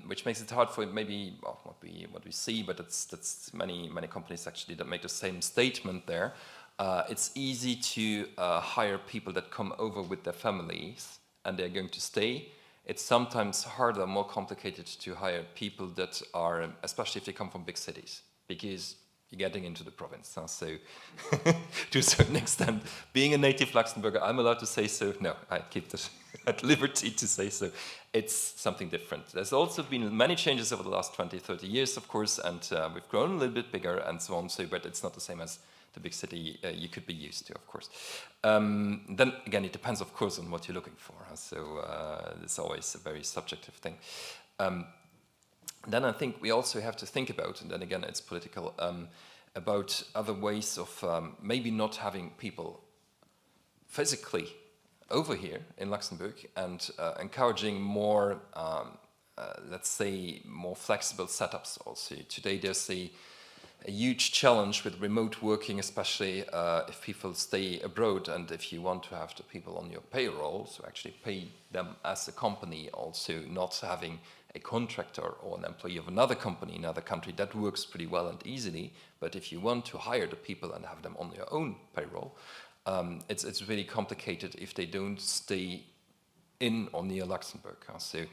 which makes it hard for maybe what we see, but that's many companies actually that make the same statement there. It's easy to hire people that come over with their families and they're going to stay. It's sometimes harder, more complicated to hire people that are, especially if they come from big cities, because you're getting into the province. So to a certain extent, being a native Luxembourger, I'm allowed to say so. No, I keep this at liberty to say so. It's something different. There's also been many changes over the last 20, 30 years, of course, and we've grown a little bit bigger and so on, but it's not the same as the big city you could be used to, of course. Then again, it depends, of course, on what you're looking for. So it's always a very subjective thing. Then I think we also have to think about, and then again, it's political, about other ways of maybe not having people physically over here in Luxembourg and encouraging more, let's say, more flexible setups also. Today there's a huge challenge with remote working, especially if people stay abroad, and if you want to have the people on your payroll, so actually pay them as a company, also not having a contractor or an employee of another company in another country, that works pretty well and easily. But if you want to hire the people and have them on your own payroll, it's really complicated if they don't stay in or near Luxembourg. So,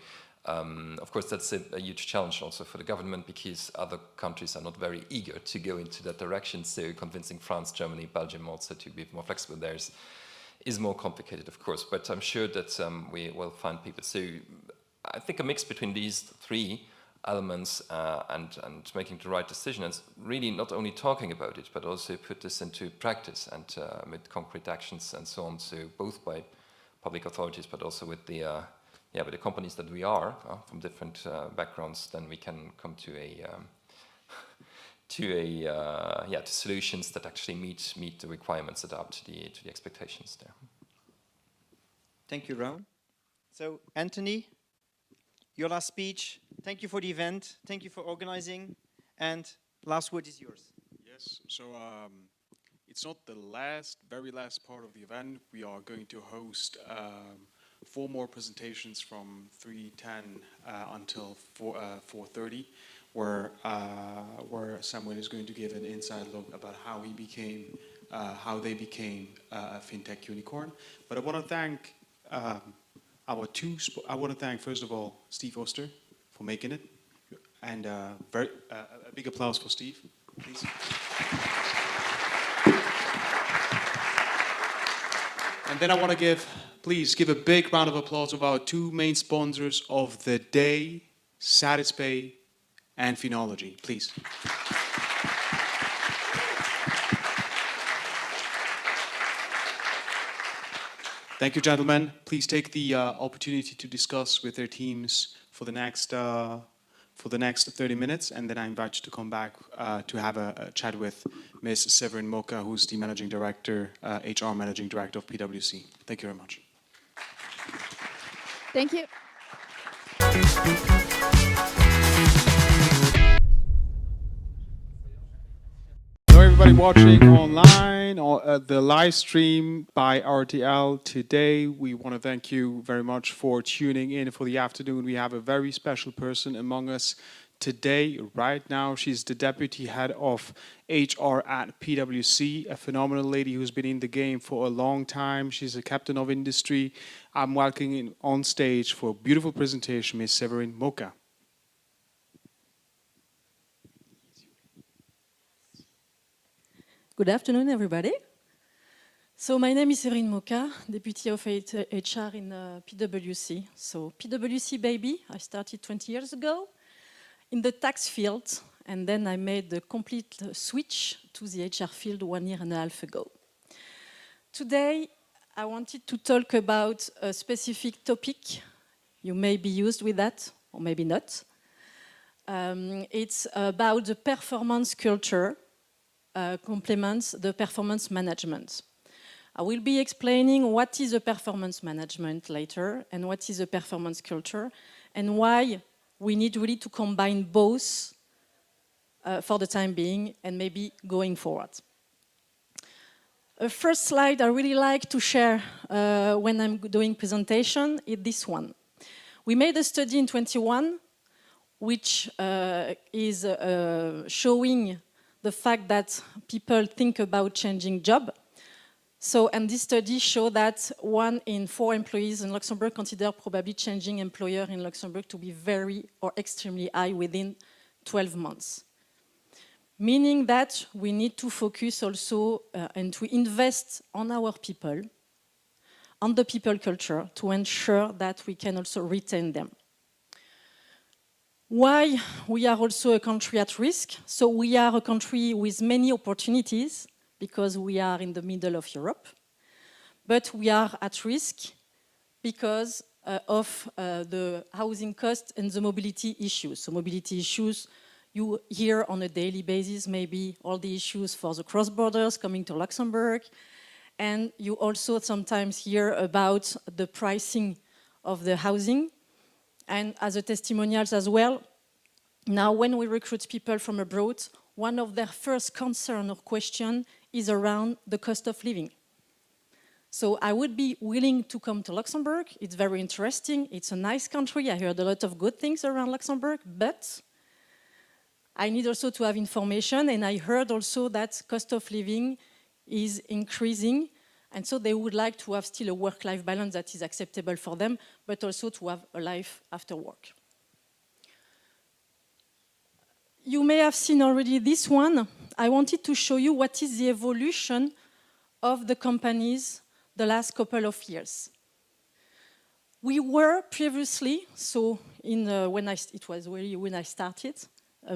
of course, that's a huge challenge also for the government, because other countries are not very eager to go into that direction. So convincing France, Germany, Belgium also to be more flexible there is more complicated, of course. But I'm sure that we will find people. So I think a mix between these three elements and making the right decision, and really not only talking about it, but also put this into practice and with concrete actions and so on. So both by public authorities, but also with the companies that we are from different backgrounds, then we can come to to solutions that actually meet the requirements, adapt to the expectations there. Thank you, Ron. So, Anthony, your last speech. Thank you for the event. Thank you for organizing. And last word is yours. Yes, so it's not the very last part of the event. We are going to host 4 more presentations from 3:10 until 4:30, where Samuel is going to give an inside look about how they became a fintech unicorn. But I want to thank I want to thank first of all Steve Oster for making it, and a big applause for Steve, please. And then I want to please give a big round of applause to our 2 main sponsors of the day, Satispay and Phenology, please. Thank you, gentlemen. Please take the opportunity to discuss with their teams for the next 30 minutes, and then I invite you to come back to have a chat with Ms. Severin Moka, who's the Managing Director, HR Managing Director of PwC. Thank you very much. Thank you. Hello, everybody watching online or the live stream by RTL today. We want to thank you very much for tuning in for the afternoon. We have a very special person among us today, right now. She's the Deputy Head of HR at PwC, a phenomenal lady who's been in the game for a long time. She's a captain of industry. I'm welcoming on stage for a beautiful presentation, Ms. Severin Moka. Good afternoon, everybody. So my name is Severin Moka, Deputy of HR in PwC. So PwC baby, I started 20 years ago in the tax field, and then I made the complete switch to the HR field 1.5 years ago. Today, I wanted to talk about a specific topic. You may be used with that, or maybe not. It's about the performance culture complements the performance management. I will be explaining what is a performance management later and what is a performance culture and why we need really to combine both for the time being and maybe going forward. A first slide I really like to share when I'm doing presentation is this one. We made a study in 21 which is showing the fact that people think about changing job. So, and this study showed that 1 in 4 employees in Luxembourg consider probably changing employer in Luxembourg to be very or extremely high within 12 months. Meaning that we need to focus also and to invest on our people, on the people culture, to ensure that we can also retain them. Why we are also a country at risk? So we are a country with many opportunities because we are in the middle of Europe, but we are at risk because of the housing cost and the mobility issues. So mobility issues, you hear on a daily basis maybe all the issues for the cross-borders coming to Luxembourg, and you also sometimes hear about the pricing of the housing. And as a testimonials as well, now when we recruit people from abroad, one of their first concern or question is around the cost of living. So I would be willing to come to Luxembourg. It's very interesting. It's a nice country. I heard a lot of good things around Luxembourg, but I need also to have information, and I heard also that cost of living is increasing. And so they would like to have still a work-life balance that is acceptable for them, but also to have a life after work. You may have seen already this one. I wanted to show you what is the evolution of the companies the last couple of years. We were previously, so when I started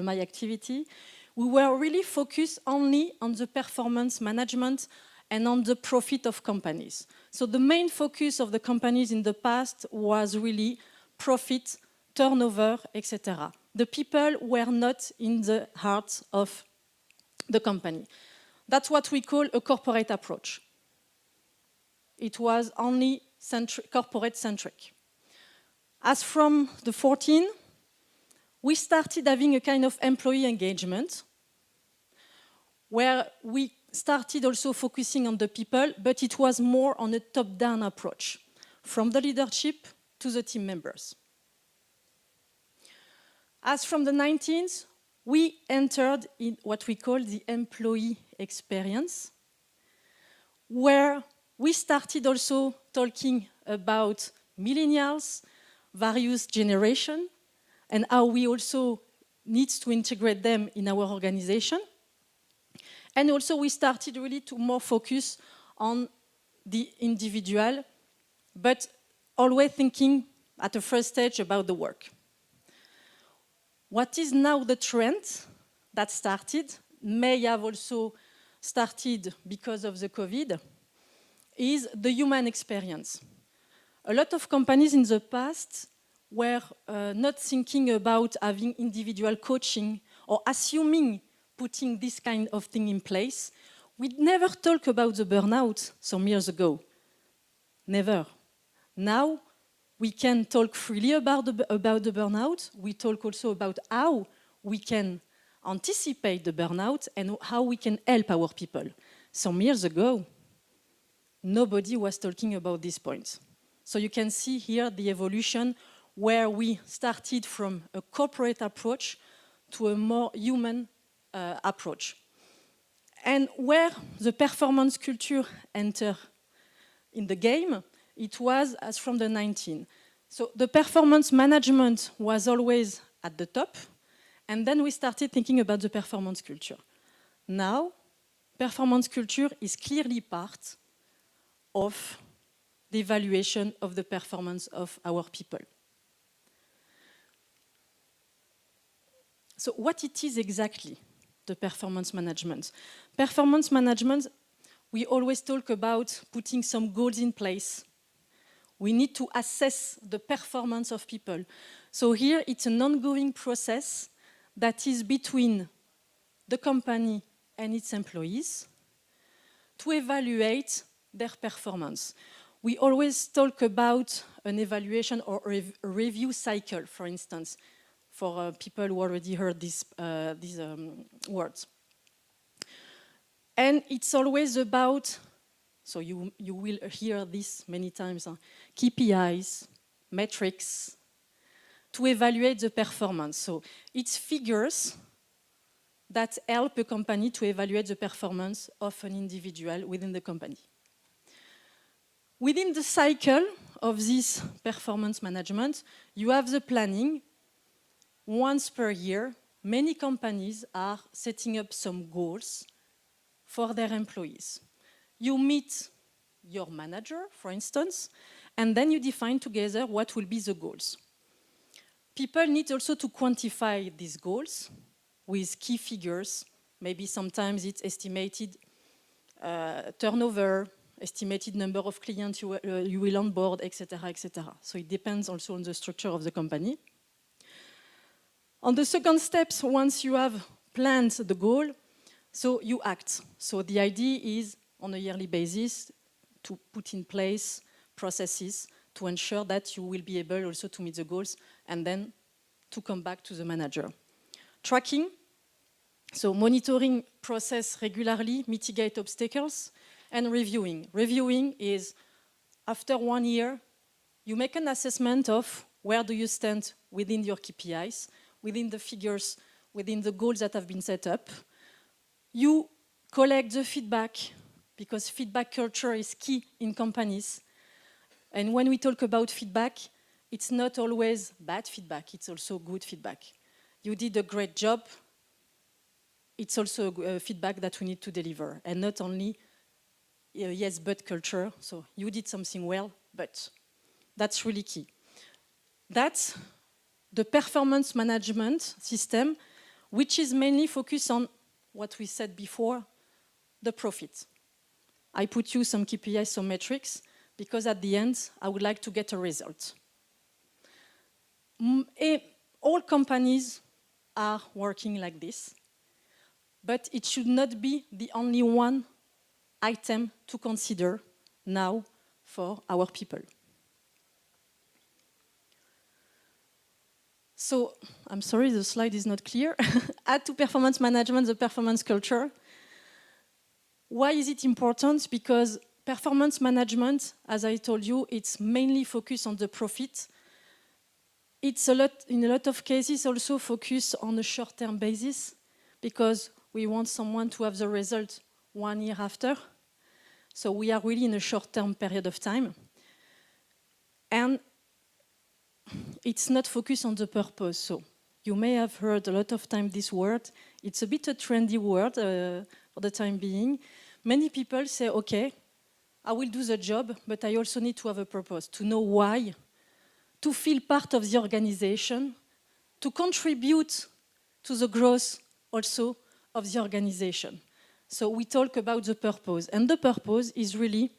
my activity, we were really focused only on the performance management and on the profit of companies. So the main focus of the companies in the past was really profit, turnover, etc. The people were not in the heart of the company. That's what we call a corporate approach. It was only corporate-centric. As from the 14, we started having a kind of employee engagement where we started also focusing on the people, but it was more on a top-down approach, from the leadership to the team members. As from the 19th, we entered in what we call the employee experience, where we started also talking about millennials, various generations, and how we also need to integrate them in our organization. And also we started really to more focus on the individual, but always thinking at the first stage about the work. What is now the trend that started, may have also started because of the COVID, is the human experience. A lot of companies in the past were not thinking about having individual coaching or assuming putting this kind of thing in place. We never talked about the burnout some years ago. Never. Now, we can talk freely about the burnout. We talk also about how we can anticipate the burnout and how we can help our people. Some years ago, nobody was talking about these points. So you can see here the evolution where we started from a corporate approach to a more human approach. And where the performance culture entered in the game, it was as from the 19. So the performance management was always at the top, and then we started thinking about the performance culture. Now, performance culture is clearly part of the evaluation of the performance of our people. So what it is exactly, the performance management? Performance management, we always talk about putting some goals in place. We need to assess the performance of people. So here it's an ongoing process that is between the company and its employees to evaluate their performance. We always talk about an evaluation or a review cycle, for instance, for people who already heard these words. And it's always about, so you will hear this many times, KPIs, metrics, to evaluate the performance. So it's figures that help a company to evaluate the performance of an individual within the company. Within the cycle of this performance management, you have the planning. Once per year, many companies are setting up some goals for their employees. You meet your manager, for instance, and then you define together what will be the goals. People need also to quantify these goals with key figures. Maybe sometimes it's estimated turnover, estimated number of clients you will onboard, etc., etc. So it depends also on the structure of the company. On the second steps, once you have planned the goal, so you act. So the idea is, on a yearly basis, to put in place processes to ensure that you will be able also to meet the goals and then to come back to the manager. Tracking, so monitoring process regularly, mitigate obstacles, and reviewing. Reviewing is, after 1 year, you make an assessment of where do you stand within your KPIs, within the figures, within the goals that have been set up. You collect the feedback, because feedback culture is key in companies. And when we talk about feedback, it's not always bad feedback, it's also good feedback. You did a great job, it's also a feedback that we need to deliver, and not only yes, but culture, so you did something well, but that's really key. That's the performance management system, which is mainly focused on what we said before, the profit. I put you some KPIs, some metrics, because at the end, I would like to get a result. All companies are working like this. but it should not be the only one item to consider now for our people. So, I'm sorry, the slide is not clear. Add to performance management the performance culture. Why is it important? Because performance management, as I told you, it's mainly focused on the profit. It's in a lot of cases also focused on a short-term basis, because we want someone to have the result 1 year after. So we are really in a short-term period of time. And it's not focused on the purpose. So you may have heard a lot of time this word. It's a bit a trendy word for the time being. Many people say, okay, I will do the job, but I also need to have a purpose, to know why, to feel part of the organization, to contribute to the growth also of the organization. So we talk about the purpose, and the purpose is really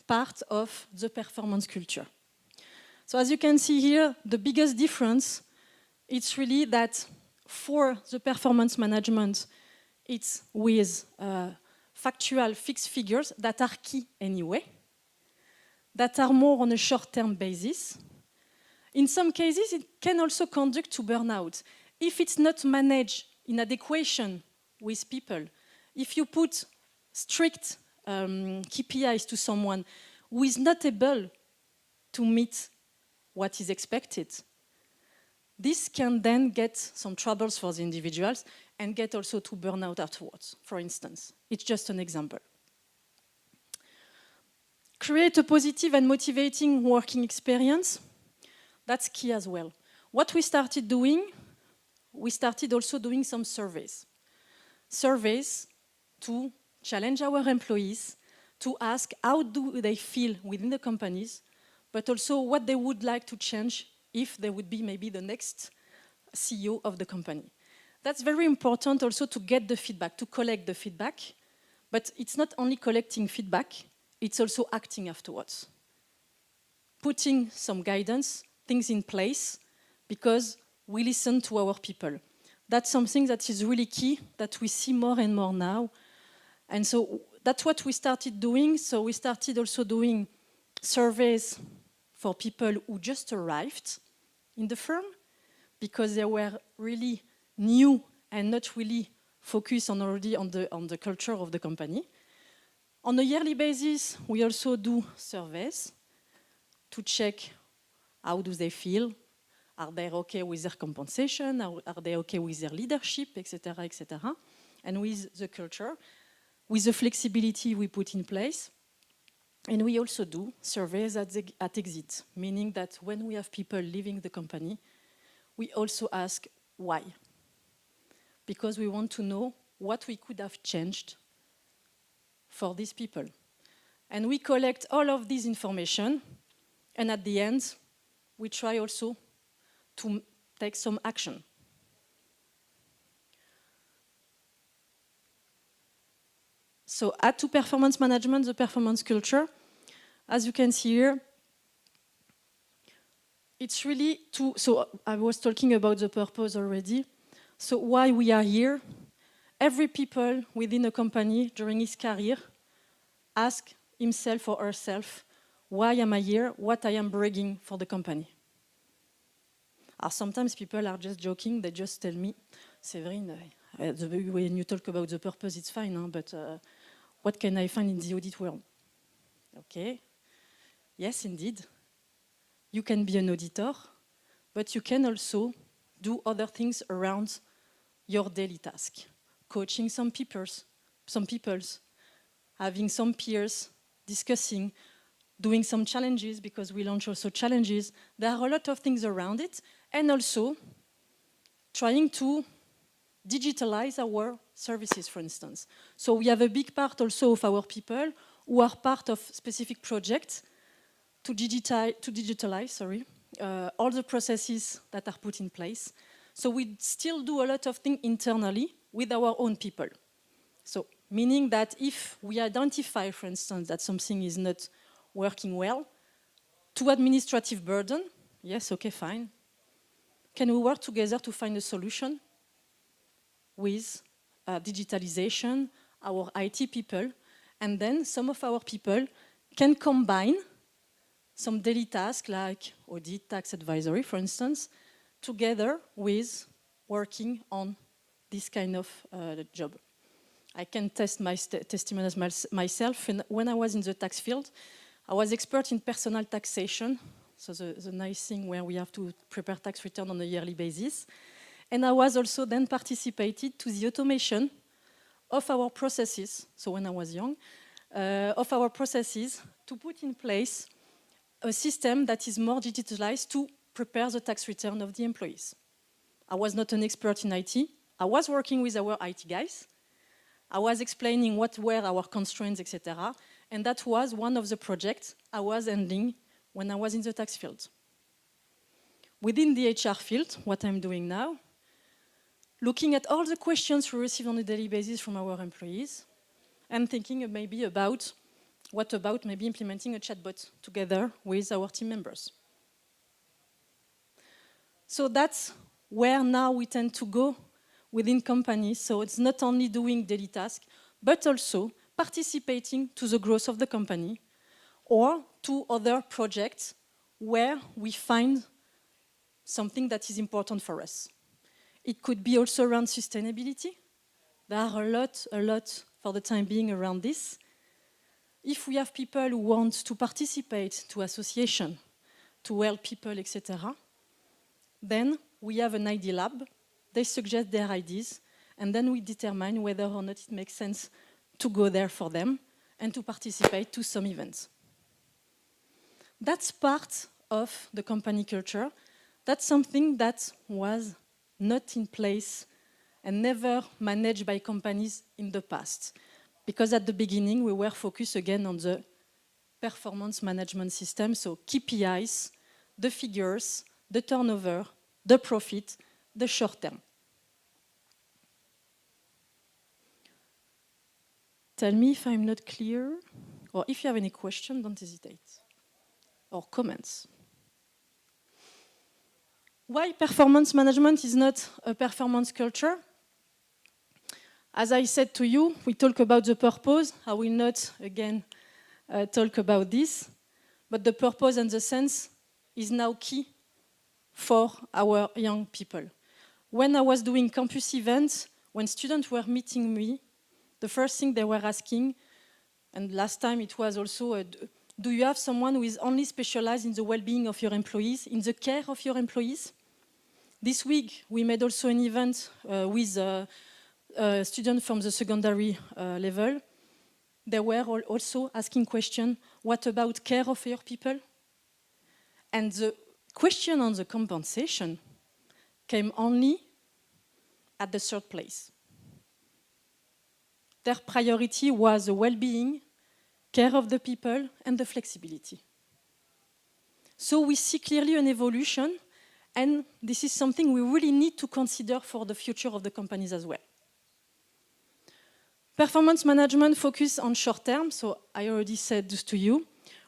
part of the performance culture. So as you can see here, the biggest difference, it's really that for the performance management, it's with factual fixed figures that are key anyway, that are more on a short-term basis. In some cases, it can also conduct to burnout. If it's not managed in adequation with people, if you put strict KPIs to someone who is not able to meet what is expected, this can then get some troubles for the individuals and get also to burnout afterwards, for instance. It's just an example. Create a positive and motivating working experience. That's key as well. What we started doing, we started also doing some surveys. Surveys to challenge our employees, to ask how do they feel within the companies, but also what they would like to change if they would be maybe the next CEO of the company. That's very important also to get the feedback, to collect the feedback, but it's not only collecting feedback, it's also acting afterwards. Putting some guidance, things in place, because we listen to our people. That's something that is really key, that we see more and more now. And so that's what we started doing. So we started also doing surveys for people who just arrived in the firm, because they were really new and not really focused on the culture of the company. On a yearly basis, we also do surveys to check how do they feel. Are they okay with their compensation? Are they okay with their leadership, etc., etc.? And with the culture, with the flexibility we put in place. And we also do surveys at exit, meaning that when we have people leaving the company, we also ask why. Because we want to know what we could have changed for these people. And we collect all of this information, and at the end, we try also to take some action. So add to performance management the performance culture. As you can see here, it's really so I was talking about the purpose already. So why we are here, every people within a company during his career ask himself or herself, why am I here, what I am bringing for the company. Sometimes people are just joking, they just tell me, Séverine, when you talk about the purpose, it's fine, but what can I find in the audit world? Okay, yes, indeed. You can be an auditor, but you can also do other things around your daily task. Coaching some peoples, having some peers, discussing, doing some challenges, because we launch also challenges. There are a lot of things around it, and also trying to digitalize our services, for instance. So we have a big part also of our people who are part of specific projects to digitalize all the processes that are put in place. So we still do a lot of things internally with our own people. So meaning that if we identify, for instance, that something is not working well, to administrative burden, yes, okay, fine. Can we work together to find a solution with digitalization, our IT people, and then some of our people can combine some daily tasks like audit, tax advisory, for instance, together with working on this kind of job. I can test my testimonials myself. When I was in the tax field, I was expert in personal taxation, so the nice thing where we have to prepare tax return on a yearly basis. And I was also then participated to the automation of our processes, so when I was young, of our processes to put in place a system that is more digitalized to prepare the tax return of the employees. I was not an expert in IT. I was working with our IT guys. I was explaining what were our constraints, etc. And that was one of the projects I was handling when I was in the tax field. Within the HR field, what I'm doing now, looking at all the questions we receive on a daily basis from our employees, and thinking maybe about what about maybe implementing a chatbot together with our team members. So that's where now we tend to go within companies. So it's not only doing daily tasks, but also participating to the growth of the company or to other projects where we find something that is important for us. It could be also around sustainability. There are a lot for the time being around this. If we have people who want to participate to association, to help people, etc., then we have an ID lab. They suggest their ideas, and then we determine whether or not it makes sense to go there for them and to participate to some events. That's part of the company culture. That's something that was not in place and never managed by companies in the past. Because at the beginning, we were focused again on the performance management system, so KPIs, the figures, the turnover, the profit, the short term. Tell me if I'm not clear, or if you have any question, don't hesitate, or comments. Why performance management is not a performance culture? As I said to you, we talk about the purpose. I will not, again, talk about this. But the purpose and the sense is now key for our young people. When I was doing campus events, when students were meeting me, the first thing they were asking, and last time it was also, do you have someone who is only specialized in the well-being of your employees, in the care of your employees? This week, we made also an event with students from the secondary level. They were also asking questions, what about care of your people? And the question on the compensation came only at the third place. Their priority was the well-being, care of the people, and the flexibility. So we see clearly an evolution, and this is something we really need to consider for the future of the companies as well. Performance management focuses on short term, so I already said this to you,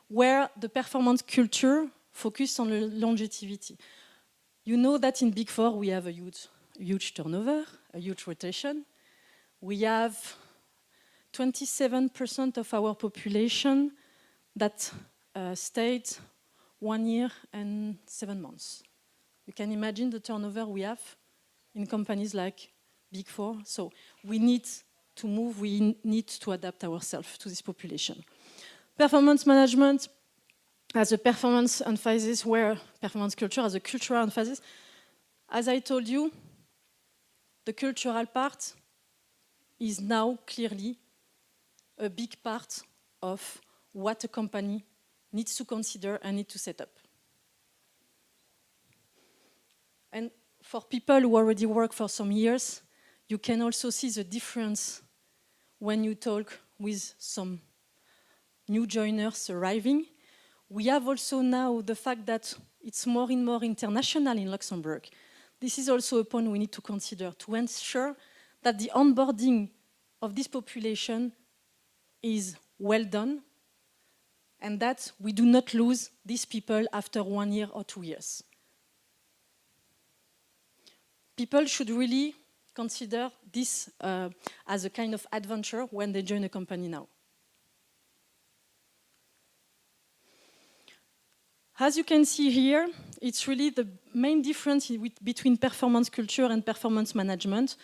where the performance culture focuses on longevity. You know that in Big Four we have a huge turnover, a huge rotation. We have 27% of our population that stayed 1 year and 7 months. You can imagine the turnover we have in companies like Big Four. So we need to move, we need to adapt ourselves to this population. Performance management has a performance emphasis, where performance culture has a cultural emphasis. As I told you, the cultural part is now clearly a big part of what a company needs to consider and need to set up. And for people who already work for some years, you can also see the difference when you talk with some new joiners arriving. We have also now the fact that it's more and more international in Luxembourg. This is also a point we need to consider to ensure that the onboarding of this population is well done and that we do not lose these people after 1 year or 2 years. People should really consider this as a kind of adventure when they join a company now. As you can see here, it's really the main difference between performance culture and performance management.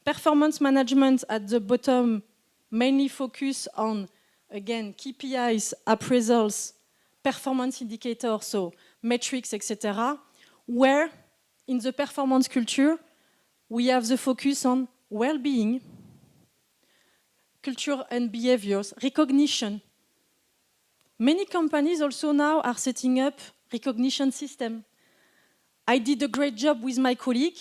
Performance management at the bottom mainly focus on, again, KPIs, appraisals, performance indicators, so metrics, etc., where in the performance culture, we have the focus on well-being, culture and behaviors, recognition. Many companies also now are setting up recognition system. I did a great job with my colleague.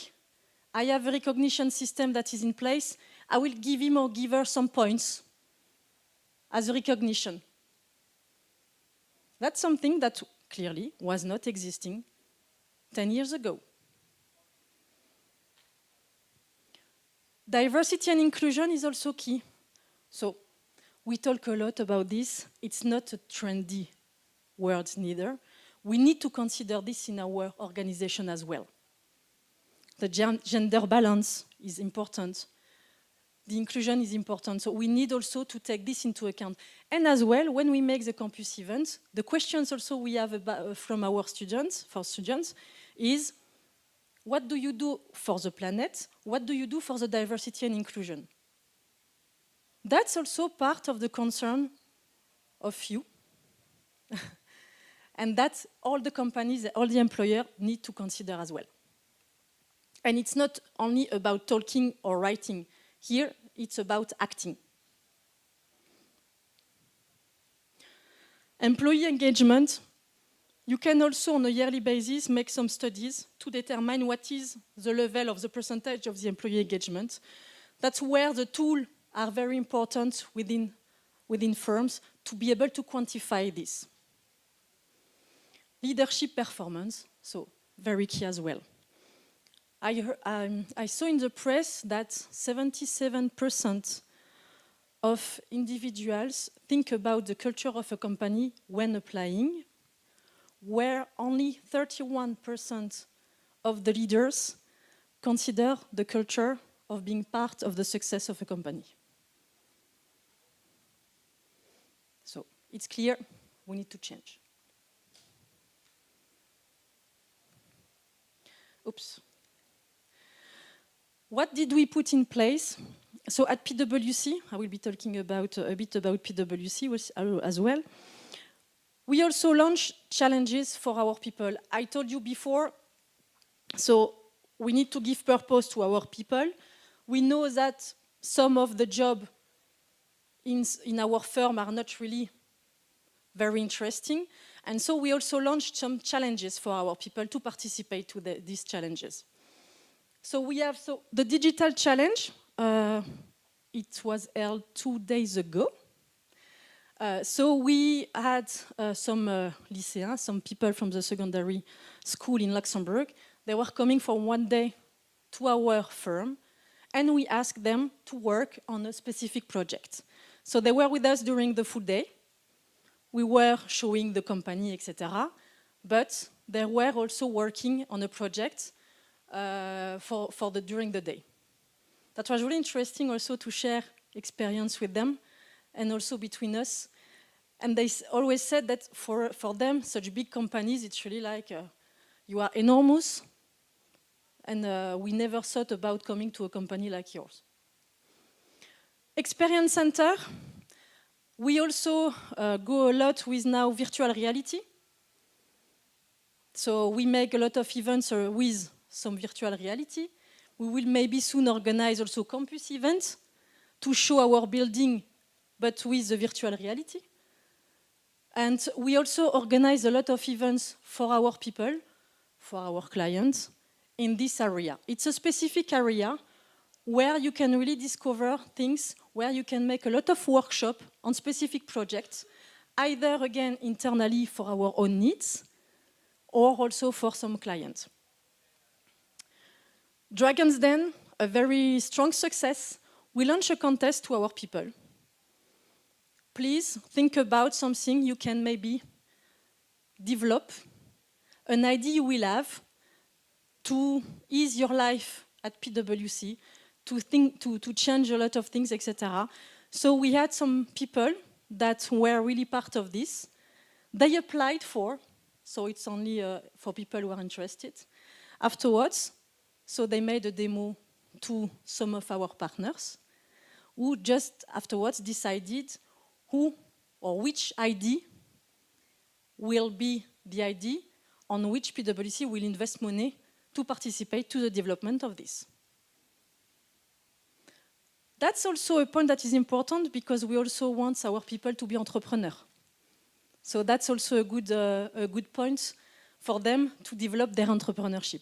I have a recognition system that is in place. I will give him or give her some points as a recognition. That's something that clearly was not existing 10 years ago. Diversity and inclusion is also key. So we talk a lot about this. It's not a trendy word neither. We need to consider this in our organization as well. The gender balance is important. The inclusion is important. So we need also to take this into account. And as well, when we make the campus event, the questions also we have from our students, is what do you do for the planet? What do you do for the diversity and inclusion? That's also part of the concern of you. And that's all the companies, all the employers need to consider as well. And it's not only about talking or writing. Here, it's about acting. Employee engagement. You can also, on a yearly basis, make some studies to determine what is the level of the percentage of the employee engagement. That's where the tools are very important within firms to be able to quantify this. Leadership performance, so very key as well. I saw in the press that 77% of individuals think about the culture of a company when applying, where only 31% of the leaders consider the culture of being part of the success of a company. So it's clear we need to change. Oops. What did we put in place? So at PwC, I will be talking about a bit about PwC as well. We also launched challenges for our people. I told you before, so we need to give purpose to our people. We know that some of the jobs in our firm are not really very interesting. And so we also launched some challenges for our people to participate to these challenges. So we have the digital challenge. It was held 2 days ago. So we had some lycéens, some people from the secondary school in Luxembourg. They were coming for 1 day to our firm, and we asked them to work on a specific project. So they were with us during the full day. We were showing the company, etc. But they were also working on a project during the day. That was really interesting also to share experience with them and also between us. And they always said that for them, such big companies, it's really like you are enormous, and we never thought about coming to a company like yours. Experience Center. We also go a lot with now virtual reality. So we make a lot of events with some virtual reality. We will maybe soon organize also campus events to show our building, but with the virtual reality. And we also organize a lot of events for our people, for our clients, in this area. It's a specific area where you can really discover things, where you can make a lot of workshops on specific projects, either, again, internally for our own needs, or also for some clients. Dragon's Den, a very strong success. We launch a contest to our people. Please think about something you can maybe develop, an idea you will have to ease your life at PwC, to change a lot of things, etc. So we had some people that were really part of this. They applied for, so it's only for people who are interested. Afterwards, so they made a demo to some of our partners, who just afterwards decided who or which ID will be the ID on which PwC will invest money to participate to the development of this. That's also a point that is important because we also want our people to be entrepreneurs. So that's also a good point for them to develop their entrepreneurship.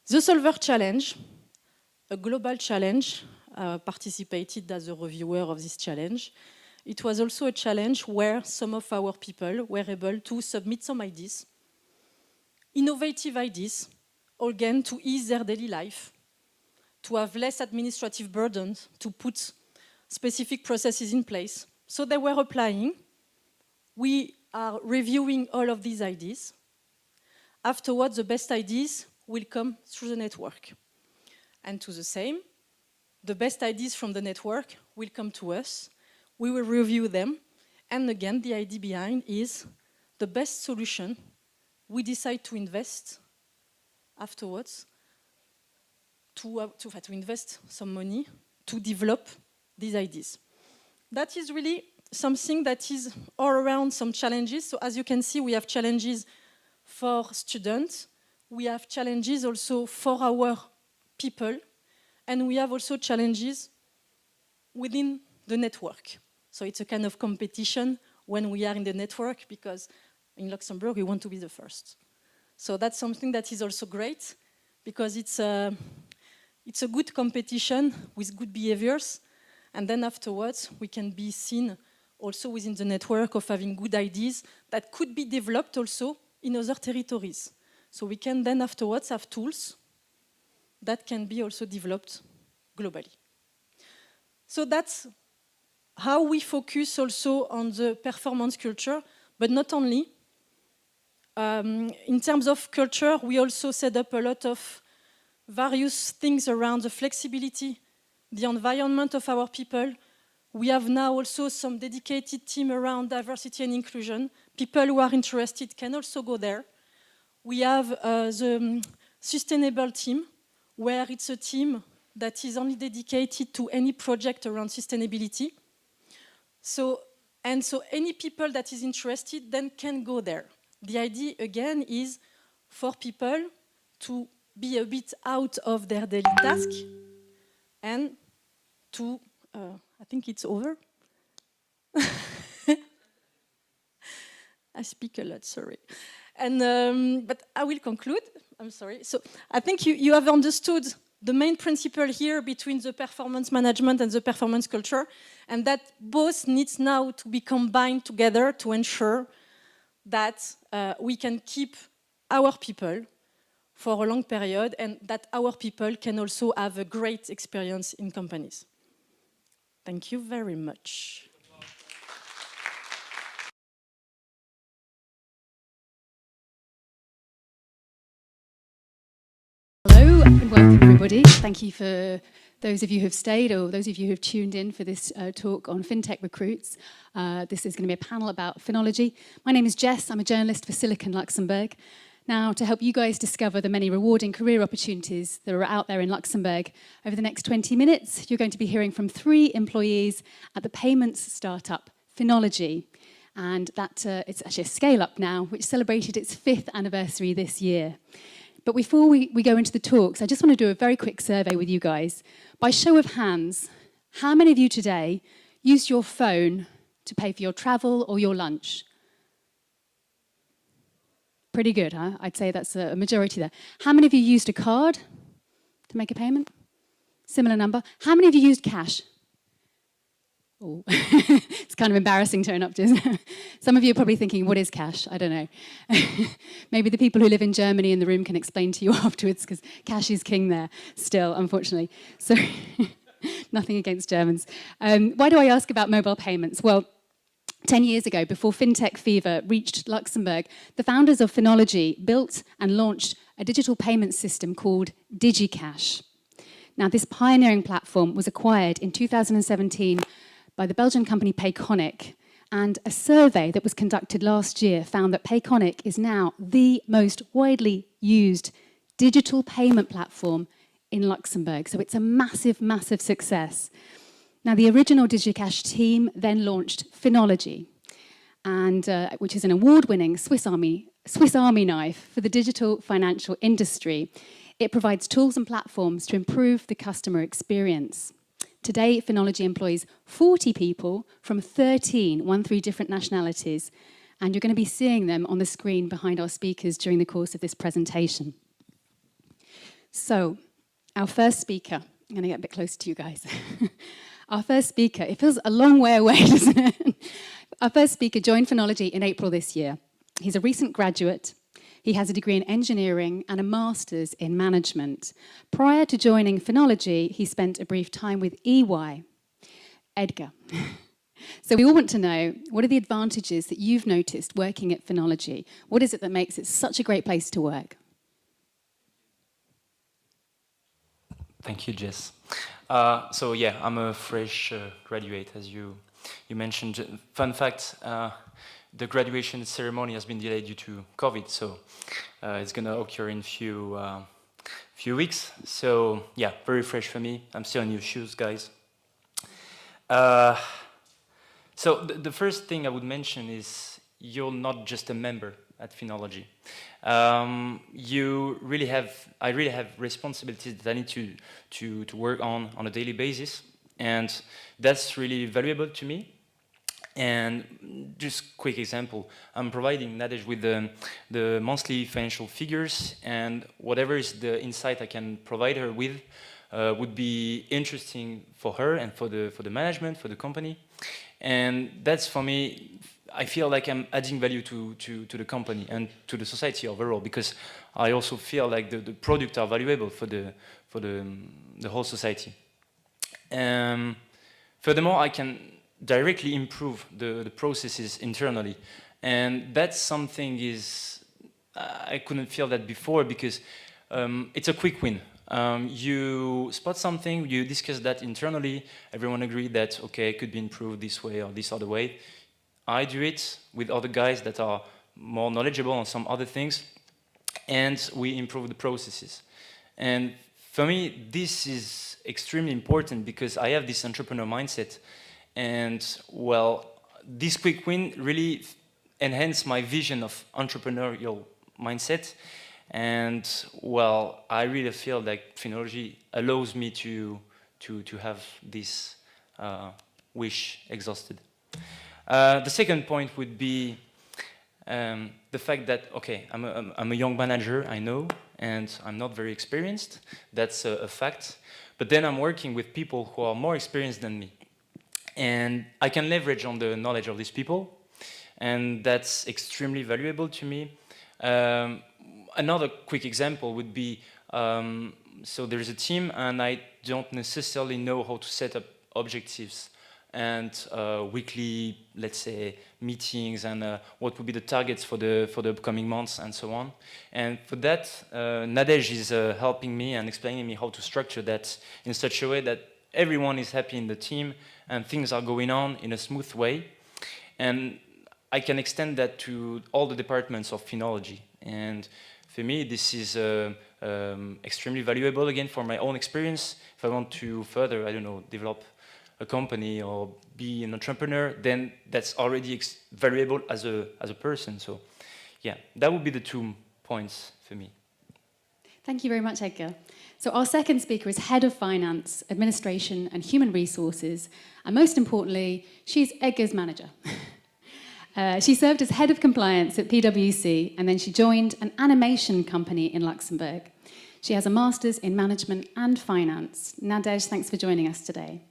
The Solver Challenge, a global challenge, participated as a reviewer of this challenge. It was also a challenge where some of our people were able to submit some ideas, innovative ideas, again to ease their daily life, to have less administrative burdens, to put specific processes in place. So they were applying. We are reviewing all of these ideas. Afterwards, the best ideas will come through the network. And to the same, the best ideas from the network will come to us. We will review them. And again, the idea behind is the best solution. We decide to invest afterwards, to invest some money to develop these ideas. That is really something that is all around some challenges. So as you can see, we have challenges for students. We have challenges also for our people. And we have also challenges within the network. So it's a kind of competition when we are in the network because in Luxembourg, we want to be the first. So that's something that is also great because it's a good competition with good behaviors. And then afterwards, we can be seen also within the network of having good ideas that could be developed also in other territories. So we can then afterwards have tools that can be also developed globally. So that's how we focus also on the performance culture, but not only. In terms of culture, we also set up a lot of various things around the flexibility, the environment of our people. We have now also some dedicated team around diversity and inclusion. People who are interested can also go there. We have the sustainable team, where it's a team that is only dedicated to any project around sustainability. So any people that is interested then can go there. The idea, again, is for people to be a bit out of their daily task and to, I think it's over. I speak a lot, sorry. And, but I will conclude, I'm sorry. So I think you have understood the main principle here between the performance management and the performance culture, and that both needs now to be combined together to ensure that we can keep our people for a long period and that our people can also have a great experience in companies. Thank you very much. Hello and welcome everybody. Thank you for those of you who have stayed or those of you who have tuned in for this talk on Fintech Recruits. This is going to be a panel about phonology. My name is Jess, I'm a journalist for Silicon Luxembourg. Now, to help you guys discover the many rewarding career opportunities that are out there in Luxembourg, over the next 20 minutes, you're going to be hearing from 3 employees at the payments startup, Phonology. And that it's actually a scale-up now, which celebrated its 5th anniversary this year. But before we go into the talks, I just want to do a very quick survey with you guys. By show of hands, how many of you today used your phone to pay for your travel or your lunch? Pretty good, huh? I'd say that's a majority there. How many of you used a card to make a payment? Similar number. How many of you used cash? Oh, it's kind of embarrassing to turn up to. Some of you are probably thinking, what is cash? I don't know. Maybe the people who live in Germany in the room can explain to you afterwards, because cash is king there still, unfortunately. So nothing against Germans. Why do I ask about mobile payments? Well, 10 years ago, before fintech fever reached Luxembourg, the founders of Phonology built and launched a digital payment system called DigiCash. Now, this pioneering platform was acquired in 2017 by the Belgian company Payconic, and a survey that was conducted last year found that Payconic is now the most widely used digital payment platform in Luxembourg. So it's a massive, massive success. Now, the original DigiCash team then launched Finology, and which is an award-winning Swiss Army knife for the digital financial industry. It provides tools and platforms to improve the customer experience. Today, Finology employs 40 people from 13 different nationalities, and you're going to be seeing them on the screen behind our speakers during the course of this presentation. So, our first speaker, I'm going to get a bit closer to you guys. Our first speaker, it feels a long way away, doesn't it? Our first speaker joined Finology in April this year. He's a recent graduate. He has a degree in engineering and a master's in management. Prior to joining Finology, he spent a brief time with EY. Edgar. So we all want to know, what are the advantages that you've noticed working at Finology? What is it that makes it such a great place to work? Thank you, Jess. So yeah, I'm a fresh graduate, as you mentioned. Fun fact, the graduation ceremony has been delayed due to COVID, so it's going to occur in few weeks. So yeah, very fresh for me. I'm still in new shoes, guys. So the first thing I would mention is you're not just a member at Finology. I really have responsibilities that I need to work on a daily basis, and that's really valuable to me. And just quick example, I'm providing Nadej with the monthly financial figures, and whatever is the insight I can provide her with would be interesting for her and for the management, for the company. And that's, for me, I feel like I'm adding value to the company and to the society overall, because I also feel like the products are valuable for the whole society. Furthermore, I can directly improve the processes internally, and that's something I couldn't feel that before, because it's a quick win. You spot something, you discuss that internally, everyone agreed that, okay, it could be improved this way or this other way. I do it with other guys that are more knowledgeable on some other things, and we improve the processes. And for me, this is extremely important, because I have this entrepreneur mindset, and well, this quick win really enhanced my vision of entrepreneurial mindset. And well, I really feel like Finology allows me to have this wish exhausted. The second point would be the fact that, okay, I'm a young manager, I know, and I'm not very experienced. That's a fact. But then I'm working with people who are more experienced than me. And I can leverage on the knowledge of these people, and that's extremely valuable to me. Another quick example would be, so there's a team, and I don't necessarily know how to set up objectives and weekly, let's say, meetings, and what would be the targets for the upcoming months, and so on. And for that, Nadej is helping me and explaining me how to structure that in such a way that everyone is happy in the team and things are going on in a smooth way. And I can extend that to all the departments of Finology. And for me, this is extremely valuable, again, for my own experience. If I want to further, I don't know, develop a company or be an entrepreneur, then that's already valuable as a person. So yeah, that would be the 2 points for me. Thank you very much, Edgar. So our second speaker is Head of Finance, Administration and Human Resources, and most importantly, she's Edgar's manager. She served as Head of Compliance at PwC, and then she joined an animation company in Luxembourg. She has a master's in Management and Finance. Nadej, thanks for joining us today.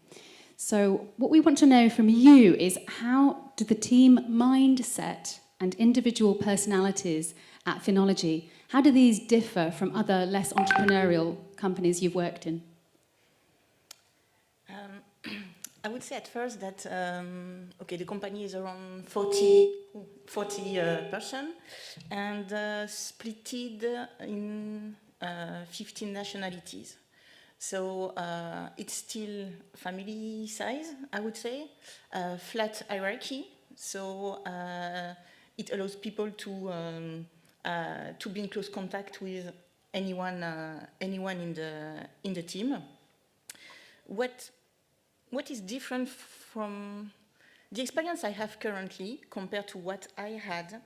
So what we want to know from you is, how do the team mindset and individual personalities at Finology, how do these differ from other less entrepreneurial companies you've worked in? I would say at first that, okay, the company is around 40 person, and splitted in 15 nationalities. So it's still family size, I would say, flat hierarchy. So it allows people to be in close contact with anyone in the team. What is different from the experience I have currently compared to what I had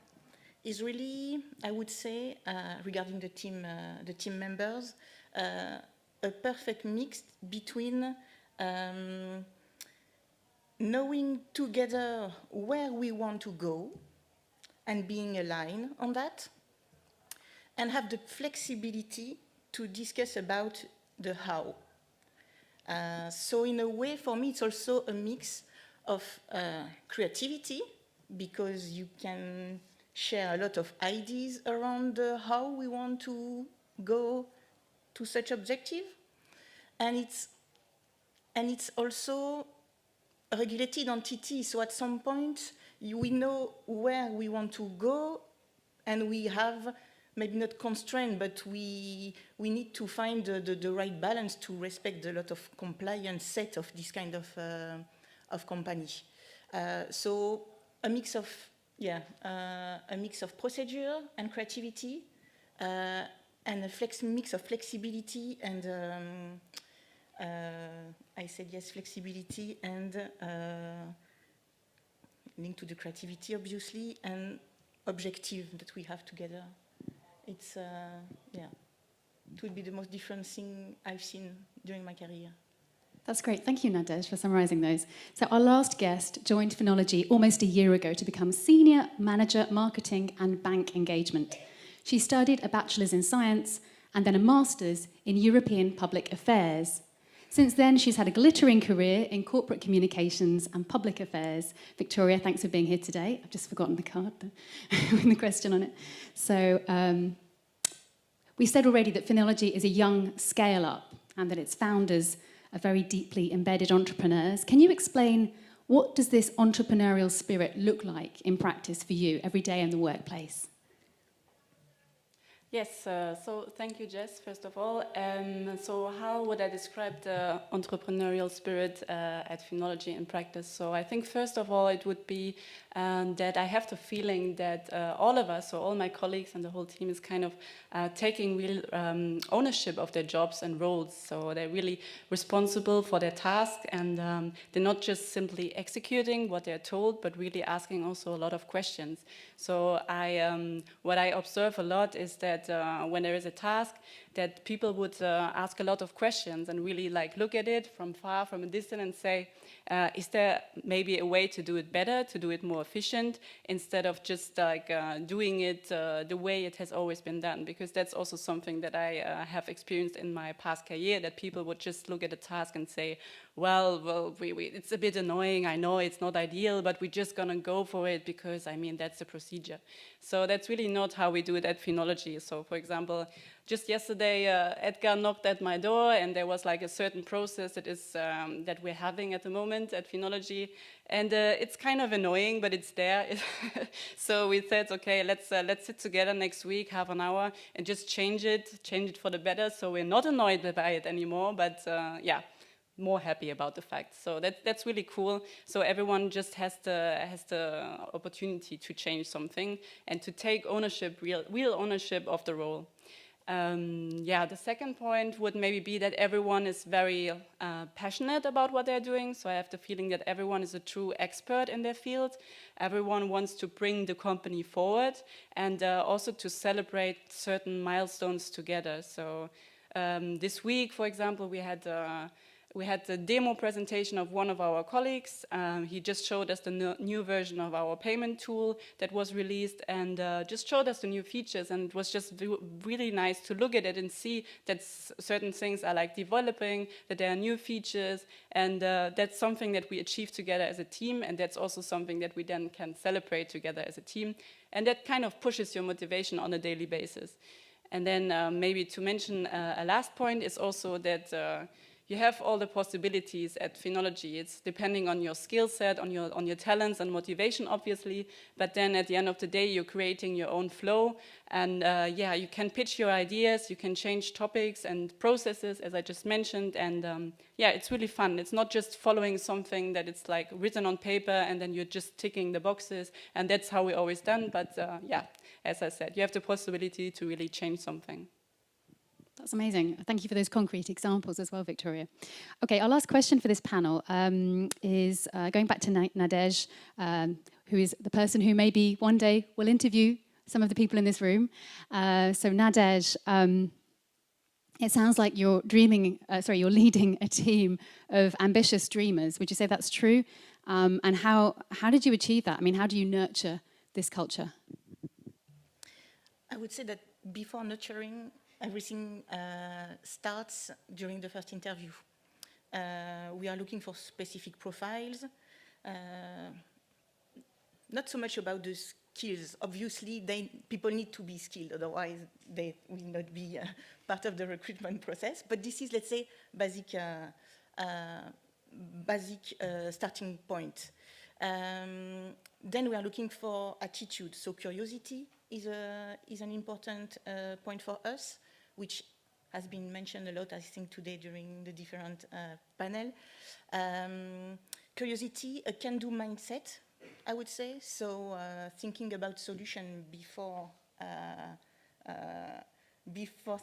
is really, I would say, regarding the team members, a perfect mix between knowing together where we want to go and being aligned on that, and have the flexibility to discuss about the how. So in a way, for me, it's also a mix of creativity, because you can share a lot of ideas around how we want to go to such objective, and it's also a regulated entity. So at some point, we know where we want to go, and we have maybe not constraint, but we need to find the right balance to respect a lot of compliance set of this kind of company. So a mix of procedure and creativity, and a mix of flexibility and I said yes, flexibility and linked to the creativity, obviously, and objective that we have together. It's it would be the most different thing I've seen during my career. That's great. Thank you, Nadej, for summarising those. So our last guest joined Phenology almost a year ago to become Senior Manager Marketing and Bank Engagement. She studied a Bachelor's in Science and then a Master's in European Public Affairs. Since then, she's had a glittering career in corporate communications and public affairs. Victoria, thanks for being here today. I've just forgotten the card with the question on it. So we said already that Phenology is a young scale-up and that its founders are very deeply embedded entrepreneurs. Can you explain, what does this entrepreneurial spirit look like in practice for you every day in the workplace? Yes, so thank you, Jess, first of all. So how would I describe the entrepreneurial spirit at Phenology in practice? So I think, first of all, it would be that I have the feeling that all of us, so all my colleagues and the whole team, is kind of taking real ownership of their jobs and roles. So they're really responsible for their task, and they're not just simply executing what they're told, but really asking also a lot of questions. So what I observe a lot is that when there is a task, that people would ask a lot of questions and really look at it from a distance, and say, is there maybe a way to do it better, to do it more efficient, instead of just doing it the way it has always been done? Because that's also something that I have experienced in my past career, that people would just look at a task and say, well, it's a bit annoying, I know it's not ideal, but we're just gonna go for it because, I mean, that's the procedure. So that's really not how we do it at Phenology. So, for example, just yesterday, Edgar knocked at my door, and there was a certain process that we're having at the moment at Phenology, and it's kind of annoying, but it's there. So we said, okay, let's sit together next week, half an hour, and just change it for the better. So we're not annoyed by it anymore, but more happy about the fact. So that's really cool. So everyone just has the opportunity to change something and to take ownership, real ownership of the role. The second point would maybe be that everyone is very passionate about what they're doing. So I have the feeling that everyone is a true expert in their field. Everyone wants to bring the company forward, and also to celebrate certain milestones together. So this week, for example, we had the demo presentation of one of our colleagues. He just showed us the new version of our payment tool that was released, and just showed us the new features, and it was just really nice to look at it and see that certain things are developing, that there are new features, and that's something that we achieve together as a team, and that's also something that we then can celebrate together as a team, and that kind of pushes your motivation on a daily basis. And then maybe to mention a last point is also that you have all the possibilities at Phenology. It's depending on your skill set, on your talents and motivation, obviously, but then at the end of the day, you're creating your own flow, and yeah, you can pitch your ideas, you can change topics and processes, as I just mentioned, and yeah, it's really fun. It's not just following something that it's like written on paper, and then you're just ticking the boxes, and that's how we always done, but yeah, as I said, you have the possibility to really change something. That's amazing. Thank you for those concrete examples as well, Victoria. Okay, our last question for this panel is going back to Nadej, who is the person who maybe one day will interview some of the people in this room. So Nadej, it sounds like you're you're leading a team of ambitious dreamers. Would you say that's true? And how did you achieve that? I mean, how do you nurture this culture? I would say that before nurturing, everything starts during the first interview. We are looking for specific profiles, not so much about the skills. Obviously, people need to be skilled, otherwise they will not be part of the recruitment process. But this is, let's say, basic starting point. Then we are looking for attitude. So curiosity is an important point for us, which has been mentioned a lot, I think, today during the different panel. Curiosity, a can-do mindset, I would say. So thinking about solution before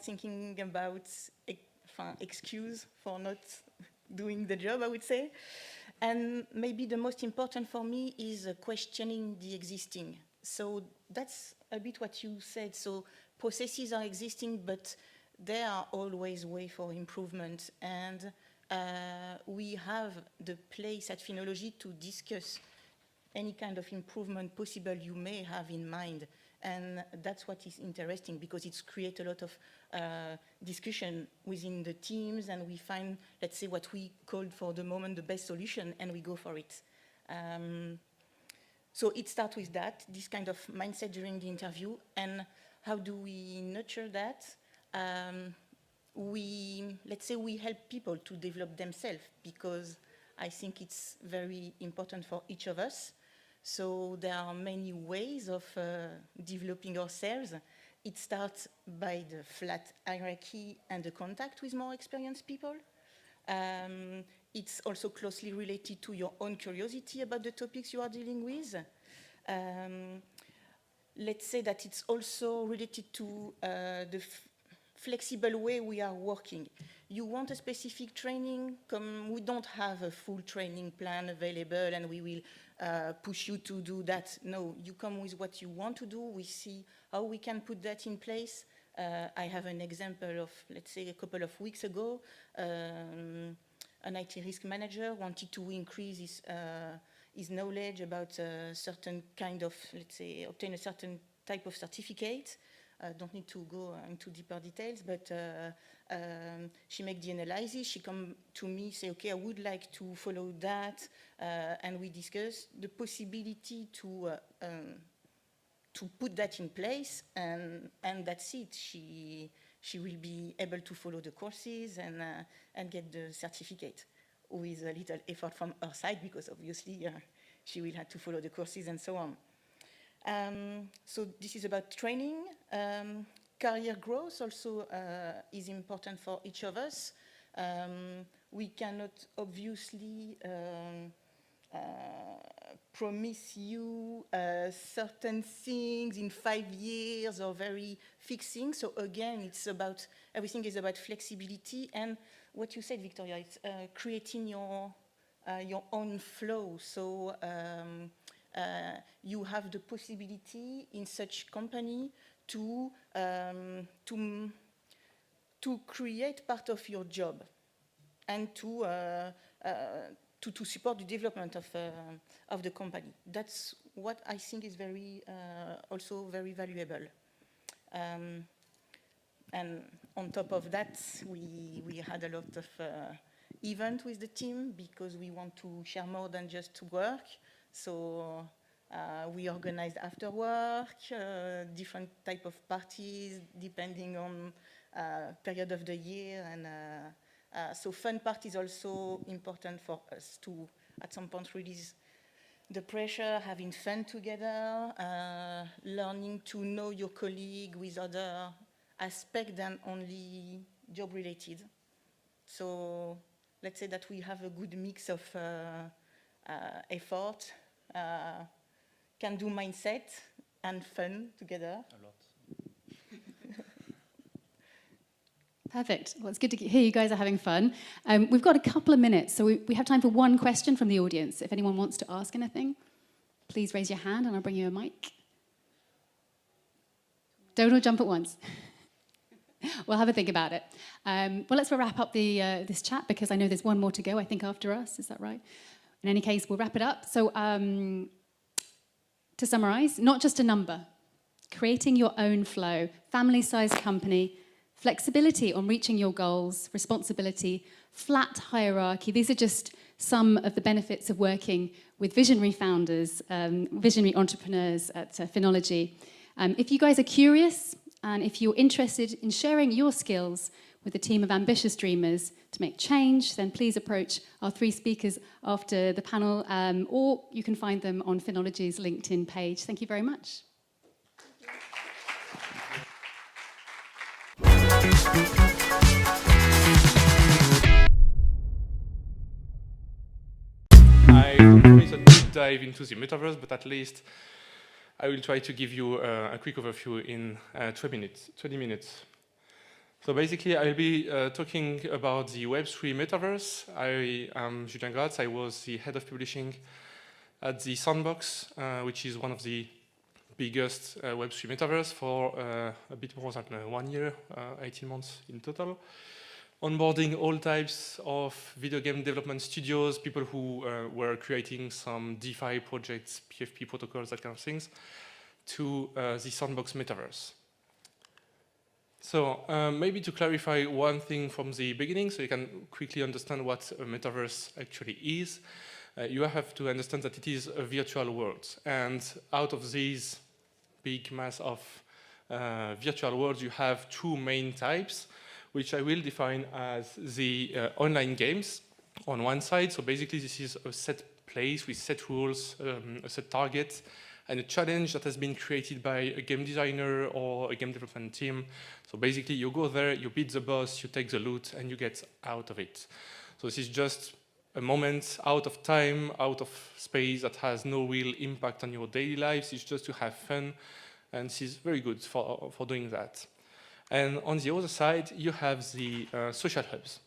thinking about excuse for not doing the job, I would say. And maybe the most important for me is questioning the existing. So that's a bit what you said. So processes are existing, but there are always ways for improvement. And we have the place at Phenology to discuss any kind of improvement possible you may have in mind. And that's what is interesting, because it's creates a lot of discussion within the teams, and we find, let's say, what we called for the moment the best solution, and we go for it. So it starts with that, this kind of mindset during the interview. And how do we nurture that? Let's say we help people to develop themselves, because I think it's very important for each of us. So there are many ways of developing ourselves. It starts by the flat hierarchy and the contact with more experienced people. It's also closely related to your own curiosity about the topics you are dealing with. Let's say that it's also related to the flexible way we are working. You want a specific training? We don't have a full training plan available and we will push you to do that. No, you come with what you want to do. We see how we can put that in place. I have an example of, let's say, a couple of weeks ago, an IT risk manager wanted to increase his knowledge about a certain kind of, let's say, obtain a certain type of certificate. Don't need to go into deeper details, but she make the analysis. She come to me, say, okay, I would like to follow that, and we discuss the possibility to put that in place, and that's it. She will be able to follow the courses and get the certificate with a little effort from her side, because obviously she will have to follow the courses and so on. So this is about training. Career growth also is important for each of us. We cannot obviously promise you certain things in 5 years or very fixed things. So again, it's about, everything is about flexibility. And what you said, Victoria, it's creating your own flow. So you have the possibility in such company to create part of your job and to support the development of the company. That's what I think is also very valuable. And on top of that, we had a lot of events with the team, because we want to share more than just work. So we organized after work, different type of parties depending on period of the year, So fun part is also important for us to, at some point, release the pressure, having fun together, learning to know your colleague with other aspects than only job-related. So let's say that we have a good mix of effort, can-do mindset, and fun together. A lot. Perfect. Well, it's good to hear you guys are having fun. We've got a couple of minutes, so we have time for one question from the audience. If anyone wants to ask anything, please raise your hand and I'll bring you a mic. Don't all jump at once. We'll have a think about it. Well, let's wrap up this chat because I know there's one more to go, I think, after us. Is that right? In any case, we'll wrap it up. So to summarize, not just a number, creating your own flow, family-sized company, flexibility on reaching your goals, responsibility, flat hierarchy. These are just some of the benefits of working with visionary founders, visionary entrepreneurs at Finology. If you guys are curious and if you're interested in sharing your skills with a team of ambitious dreamers to make change, then please approach our 3 speakers after the panel, or you can find them on Finology's LinkedIn page. Thank you very much. I don't promise a deep dive into the metaverse, but at least I will try to give you a quick overview in 20 minutes. So basically, I'll be talking about the Web3 metaverse. I am Julien Gratz. I was the head of publishing at the Sandbox, which is one of the biggest Web3 metaverse for a bit more than 1 year, 18 months in total. Onboarding all types of video game development studios, people who were creating some DeFi projects, PFP protocols, that kind of things, to the Sandbox metaverse. So maybe to clarify one thing from the beginning, so you can quickly understand what a metaverse actually is, you have to understand that it is a virtual world. And out of these big mass of virtual worlds, you have 2 main types, which I will define as the online games on one side. So basically, this is a set place with set rules, a set target, and a challenge that has been created by a game designer or a game development team. So basically, you go there, you beat the boss, you take the loot, and you get out of it. So this is just a moment out of time, out of space that has no real impact on your daily lives. It's just to have fun, and this is very good for doing that. And on the other side, you have the social hubs.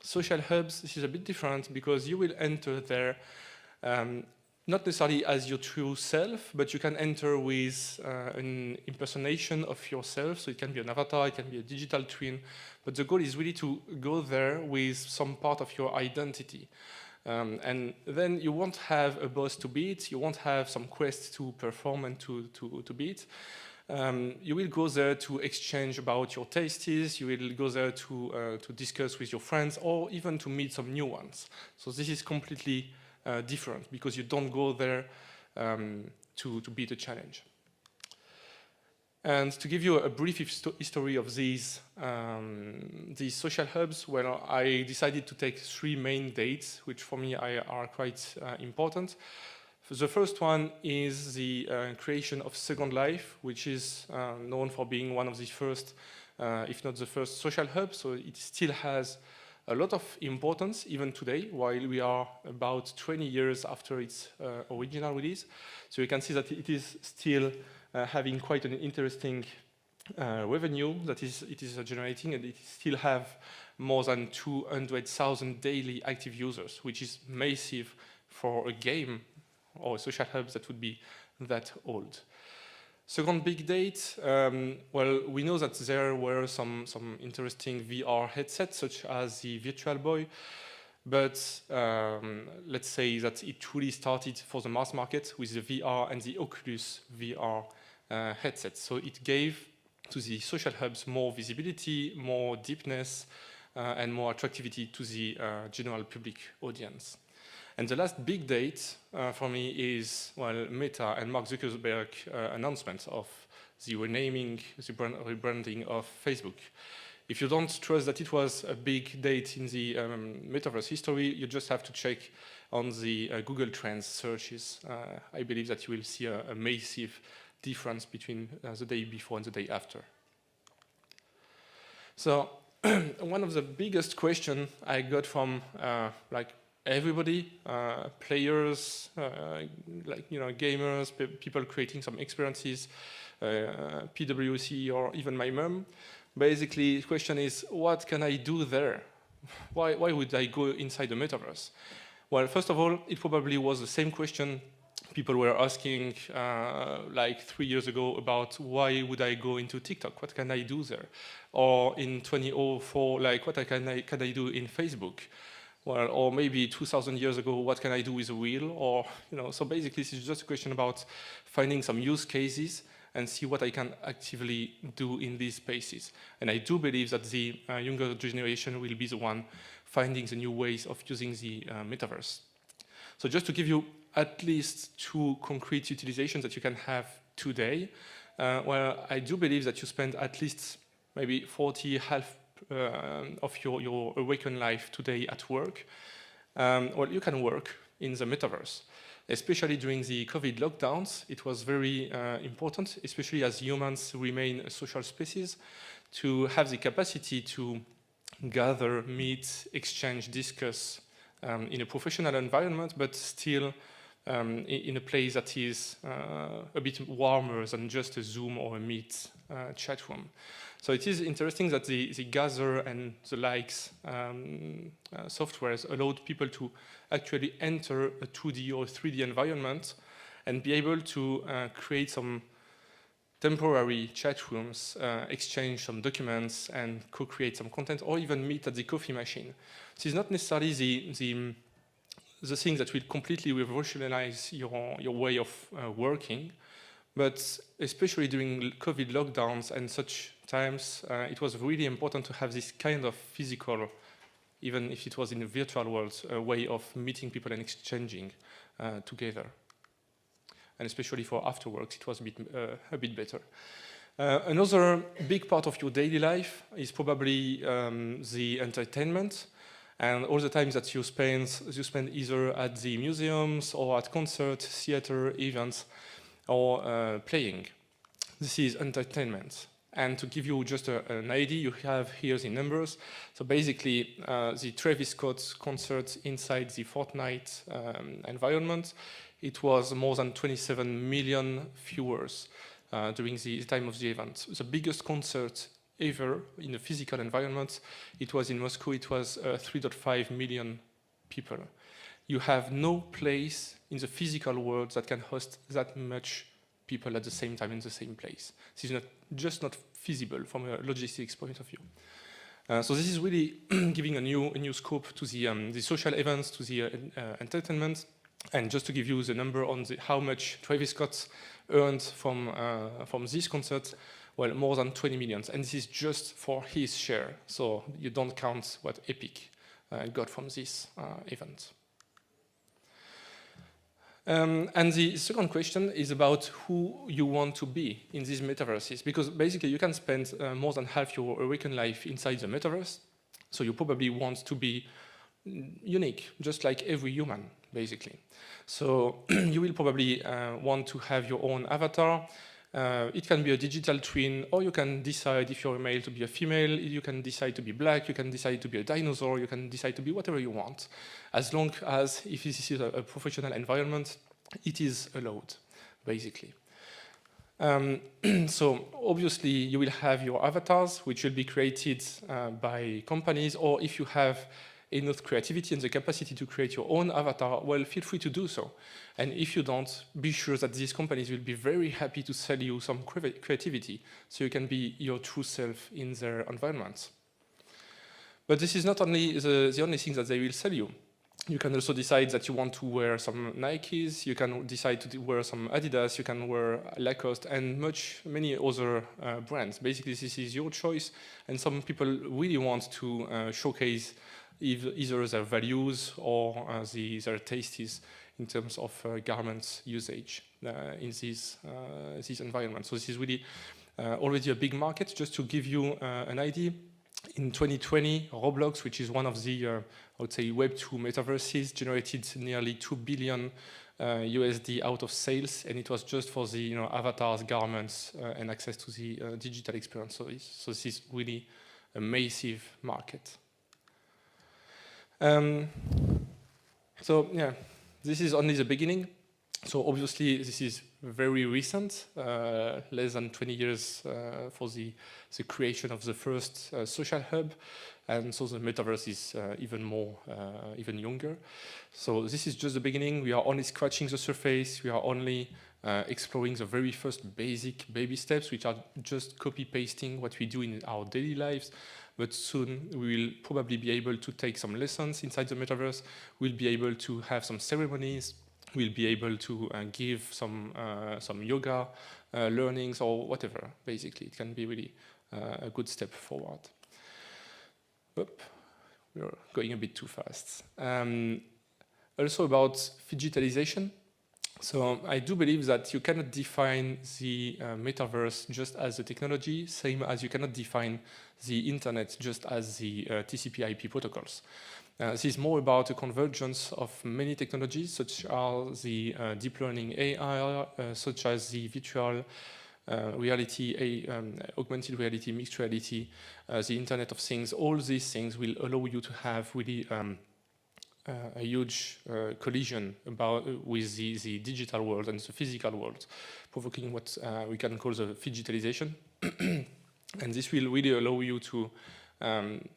Social hubs, this is a bit different because you will enter there not necessarily as your true self, but you can enter with an impersonation of yourself. So it can be an avatar, it can be a digital twin. But the goal is really to go there with some part of your identity. And then you won't have a boss to beat, you won't have some quest to perform and to beat. You will go there to exchange about your tastes, you will go there to discuss with your friends, or even to meet some new ones. So this is completely different, because you don't go there to beat a challenge. And to give you a brief history of these social hubs, well, I decided to take 3 main dates, which for me are quite important. The first one is the creation of Second Life, which is known for being one of the first, if not the first, social hub. So it still has a lot of importance, even today, while we are about 20 years after its original release. So you can see that it is still having quite an interesting revenue that it is generating, and it still have more than 200,000 daily active users, which is massive for a game or a social hub that would be that old. Second big date, well, we know that there were some interesting VR headsets, such as the Virtual Boy, but let's say that it truly started for the mass market with the VR and the Oculus VR headsets. So it gave to the social hubs more visibility, more deepness, and more attractivity to the general public audience. And the last big date for me is, well, Meta and Mark Zuckerberg announcement of the renaming, the rebranding of Facebook. if you don't trust that it was a big date in the metaverse history, you just have to check on the Google Trends searches. I believe that you will see a massive difference between the day before and the day after. So one of the biggest questions I got from like everybody, players, like gamers, people creating some experiences, PwC, or even my mom. Basically, the question is, what can I do there? Why would I go inside the metaverse? Well, first of all, it probably was the same question people were asking like 3 years ago about why would I go into TikTok? What can I do there? Or in 2004, like what can I do in Facebook? Well, or maybe 2,000 years ago, what can I do with a wheel? Or, so basically this is just a question about finding some use cases and see what I can actively do in these spaces. And I do believe that the younger generation will be the one finding the new ways of using the metaverse. So just to give you at least 2 concrete utilizations that you can have today, well, I do believe that you spend at least maybe 40, half of your awakened life today at work. Well, you can work in the metaverse. Especially during the COVID lockdowns, it was very important, especially as humans remain social species, to have the capacity to gather, meet, exchange, discuss in a professional environment, but still in a place that is a bit warmer than just a Zoom or a Meet chat room. So it is interesting that the Gather and the likes softwares allowed people to actually enter a 2D or 3D environment and be able to create some temporary chat rooms, exchange some documents and co-create some content, or even meet at the coffee machine. This is not necessarily the thing that will completely revolutionize your way of working, but especially during COVID lockdowns and such times, it was really important to have this kind of physical, even if it was in a virtual world, a way of meeting people and exchanging together. And especially for after work, it was a bit better. Another big part of your daily life is probably the entertainment. And all the times that you spend either at the museums or at concerts, theater, events, or playing. This is entertainment. And to give you just an idea, you have here the numbers. So basically, the Travis Scott concert inside the Fortnite environment, it was more than 27 million viewers during the time of the event. The biggest concert ever in a physical environment, it was in Moscow, it was 3.5 million people. You have no place in the physical world that can host that much people at the same time in the same place. This is just not feasible from a logistics point of view. So this is really giving a new scope to the social events, to the entertainment. And just to give you the number on how much Travis Scott earned from this concert, well, more than 20 million. And this is just for his share. So you don't count what Epic got from this event. And the second question is about who you want to be in these metaverses. Because basically you can spend more than half your awakened life inside the metaverse. So you probably want to be unique, just like every human, basically. So you will probably want to have your own avatar. It can be a digital twin, or you can decide if you're a male to be a female, you can decide to be black, you can decide to be a dinosaur, you can decide to be whatever you want. As long as, if this is a professional environment, it is allowed, basically. So obviously you will have your avatars, which will be created by companies, or if you have enough creativity and the capacity to create your own avatar, well, feel free to do so. And if you don't, be sure that these companies will be very happy to sell you some creativity so you can be your true self in their environments. But this is not only the only thing that they will sell you. You can also decide that you want to wear some Nikes, you can decide to wear some Adidas, you can wear Lacoste, and many other brands. Basically, this is your choice, and some people really want to showcase either their values or their tastes in terms of garments usage in this environment. So this is really already a big market. Just to give you an idea, In 2020, Roblox, which is one of the, I would say, Web2 metaverses, generated nearly 2 billion USD out of sales, and it was just for the avatars, garments, and access to the digital experience. So this is really a massive market. So yeah, this is only the beginning. So obviously this is very recent, less than 20 years for the creation of the first social hub, and so the metaverse is even younger. So this is just the beginning. We are only scratching the surface. We are only exploring the very first basic baby steps, which are just copy-pasting what we do in our daily lives. But soon we will probably be able to take some lessons inside the metaverse. We'll be able to have some ceremonies. We'll be able to give some yoga learnings or whatever. Basically, it can be really a good step forward. Oop, we're going a bit too fast. Also about digitalization. So I do believe that you cannot define the metaverse just as a technology, same as you cannot define the internet just as the TCP/IP protocols. This is more about a convergence of many technologies, such as the deep learning AI, such as the virtual reality, augmented reality, mixed reality, the Internet of Things. All these things will allow you to have really a huge collision with the digital world and the physical world, provoking what we can call the digitalization. And this will really allow you to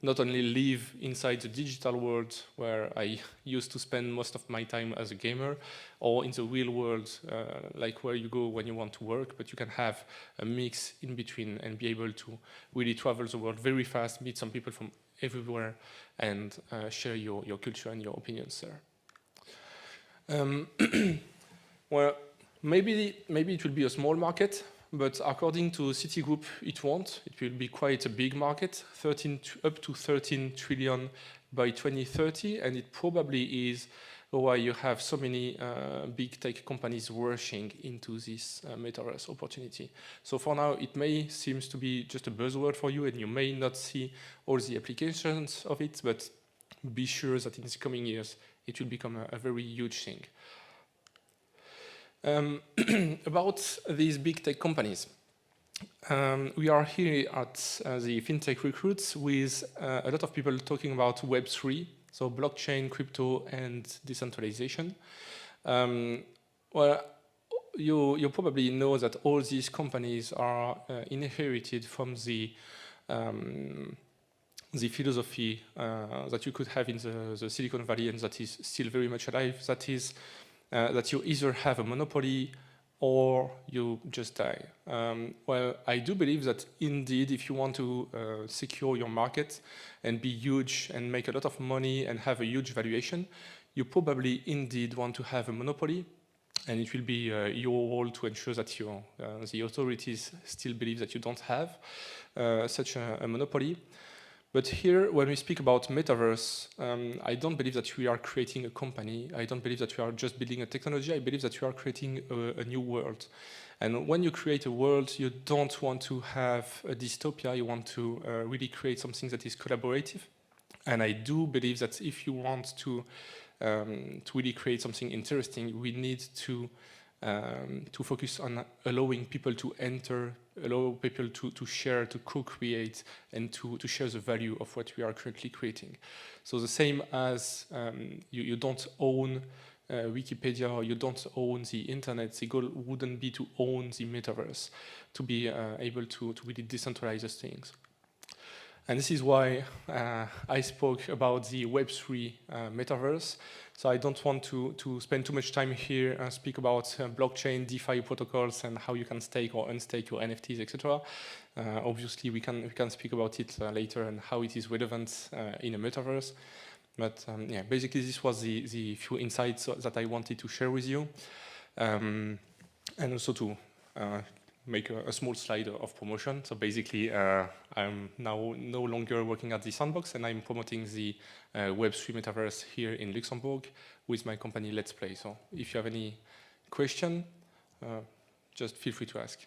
not only live inside the digital world where I used to spend most of my time as a gamer, or in the real world, like where you go when you want to work, but you can have a mix in between and be able to really travel the world very fast, meet some people from everywhere, and share your culture and your opinions there. Well, maybe it will be a small market, but according to Citigroup, it won't. It will be quite a big market, up to 13 trillion by 2030, and it probably is why you have so many big tech companies rushing into this metaverse opportunity. So for now, it may seem to be just a buzzword for you, and you may not see all the applications of it, but be sure that in the coming years, it will become a very huge thing. About these big tech companies, we are here at the Fintech Recruits with a lot of people talking about Web3, so blockchain, crypto, and decentralization. Well, you probably know that all these companies are inherited from the philosophy that you could have in the Silicon Valley, and that is still very much alive. That is that you either have a monopoly or you just die. Well, I do believe that indeed, if you want to secure your market and be huge and make a lot of money and have a huge valuation, you probably indeed want to have a monopoly, and it will be your role to ensure that the authorities still believe that you don't have such a monopoly. But here, when we speak about metaverse, I don't believe that we are creating a company. I don't believe that we are just building a technology. I believe that we are creating a new world. And when you create a world, you don't want to have a dystopia. You want to really create something that is collaborative. And I do believe that if you want to really create something interesting, we need to focus on allowing people to enter, allow people to share, to co-create, and to share the value of what we are currently creating. So the same as you don't own Wikipedia, or you don't own the internet, the goal wouldn't be to own the metaverse, to be able to really decentralize those things. And this is why I spoke about the Web3 metaverse. So I don't want to spend too much time here and speak about blockchain, DeFi protocols, and how you can stake or unstake your NFTs, etc. Obviously, we can speak about it later and how it is relevant in a metaverse. But yeah, basically, this was the few insights that I wanted to share with you, and also to make a small slide of promotion. So basically, I'm now no longer working at the Sandbox, and I'm promoting the Web3 Metaverse here in Luxembourg with my company Let's Play. So if you have any question, just feel free to ask.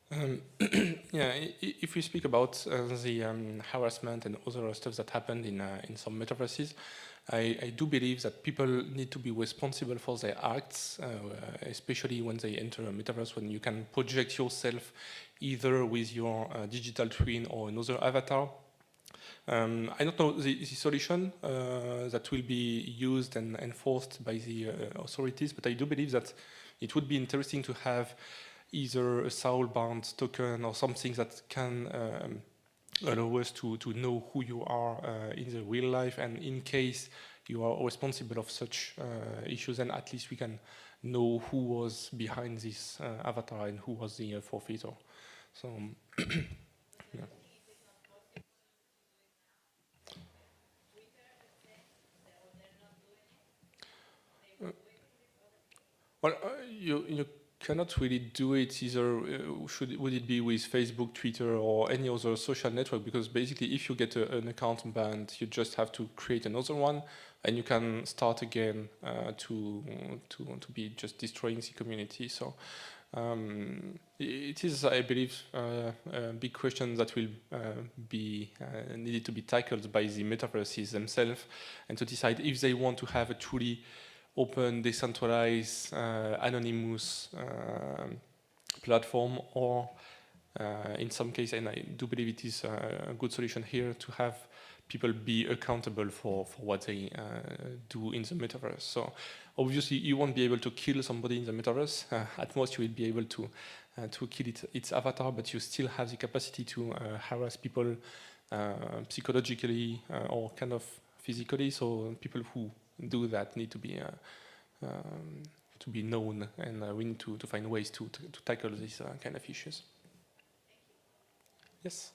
Yeah, if we speak about the harassment and other stuff that happened in some metaverses, I do believe that people need to be responsible for their acts, especially when they enter a metaverse, when you can project yourself either with your digital twin or another avatar. I don't know the solution that will be used and enforced by the authorities, but I do believe that it would be interesting to have either a soul-bound token or something that can allow us to know who you are in the real life, and in case you are responsible of such issues, then at least we can know who was behind this avatar and who was the forfeiter. So, yeah. Well, you cannot really do it either. Would it be with Facebook, Twitter, or any other social network? Because basically, if you get an account banned, you just have to create another one, and you can start again to be just destroying the community. So it is, I believe, a big question that will be needed to be tackled by the metaverses themselves, and to decide if they want to have a truly open, decentralized, anonymous platform, or in some cases, and I do believe it is a good solution here, to have people be accountable for what they do in the metaverse. So obviously you won't be able to kill somebody in the metaverse. At most you will be able to kill its avatar, but you still have the capacity to harass people psychologically or kind of physically. So people who do that need to be known, and we need to find ways to tackle these kind of issues. Yes.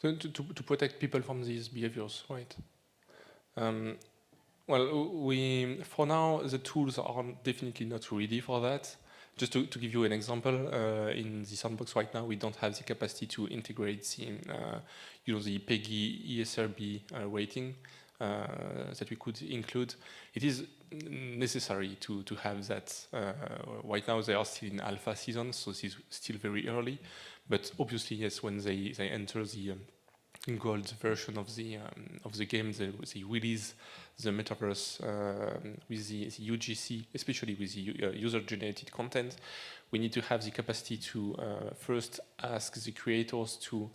So to protect people from these behaviors, right? Well, for now, the tools are definitely not ready for that. Just to give you an example, in the sandbox right now, we don't have the capacity to integrate the PEGI ESRB rating that we could include. It is necessary to have that. Right now, they are still in alpha season, so this is still very early. But obviously, yes, when they enter the gold version of the game, they release the metaverse with the UGC, especially with the user-generated content. We need to have the capacity to first ask the creators to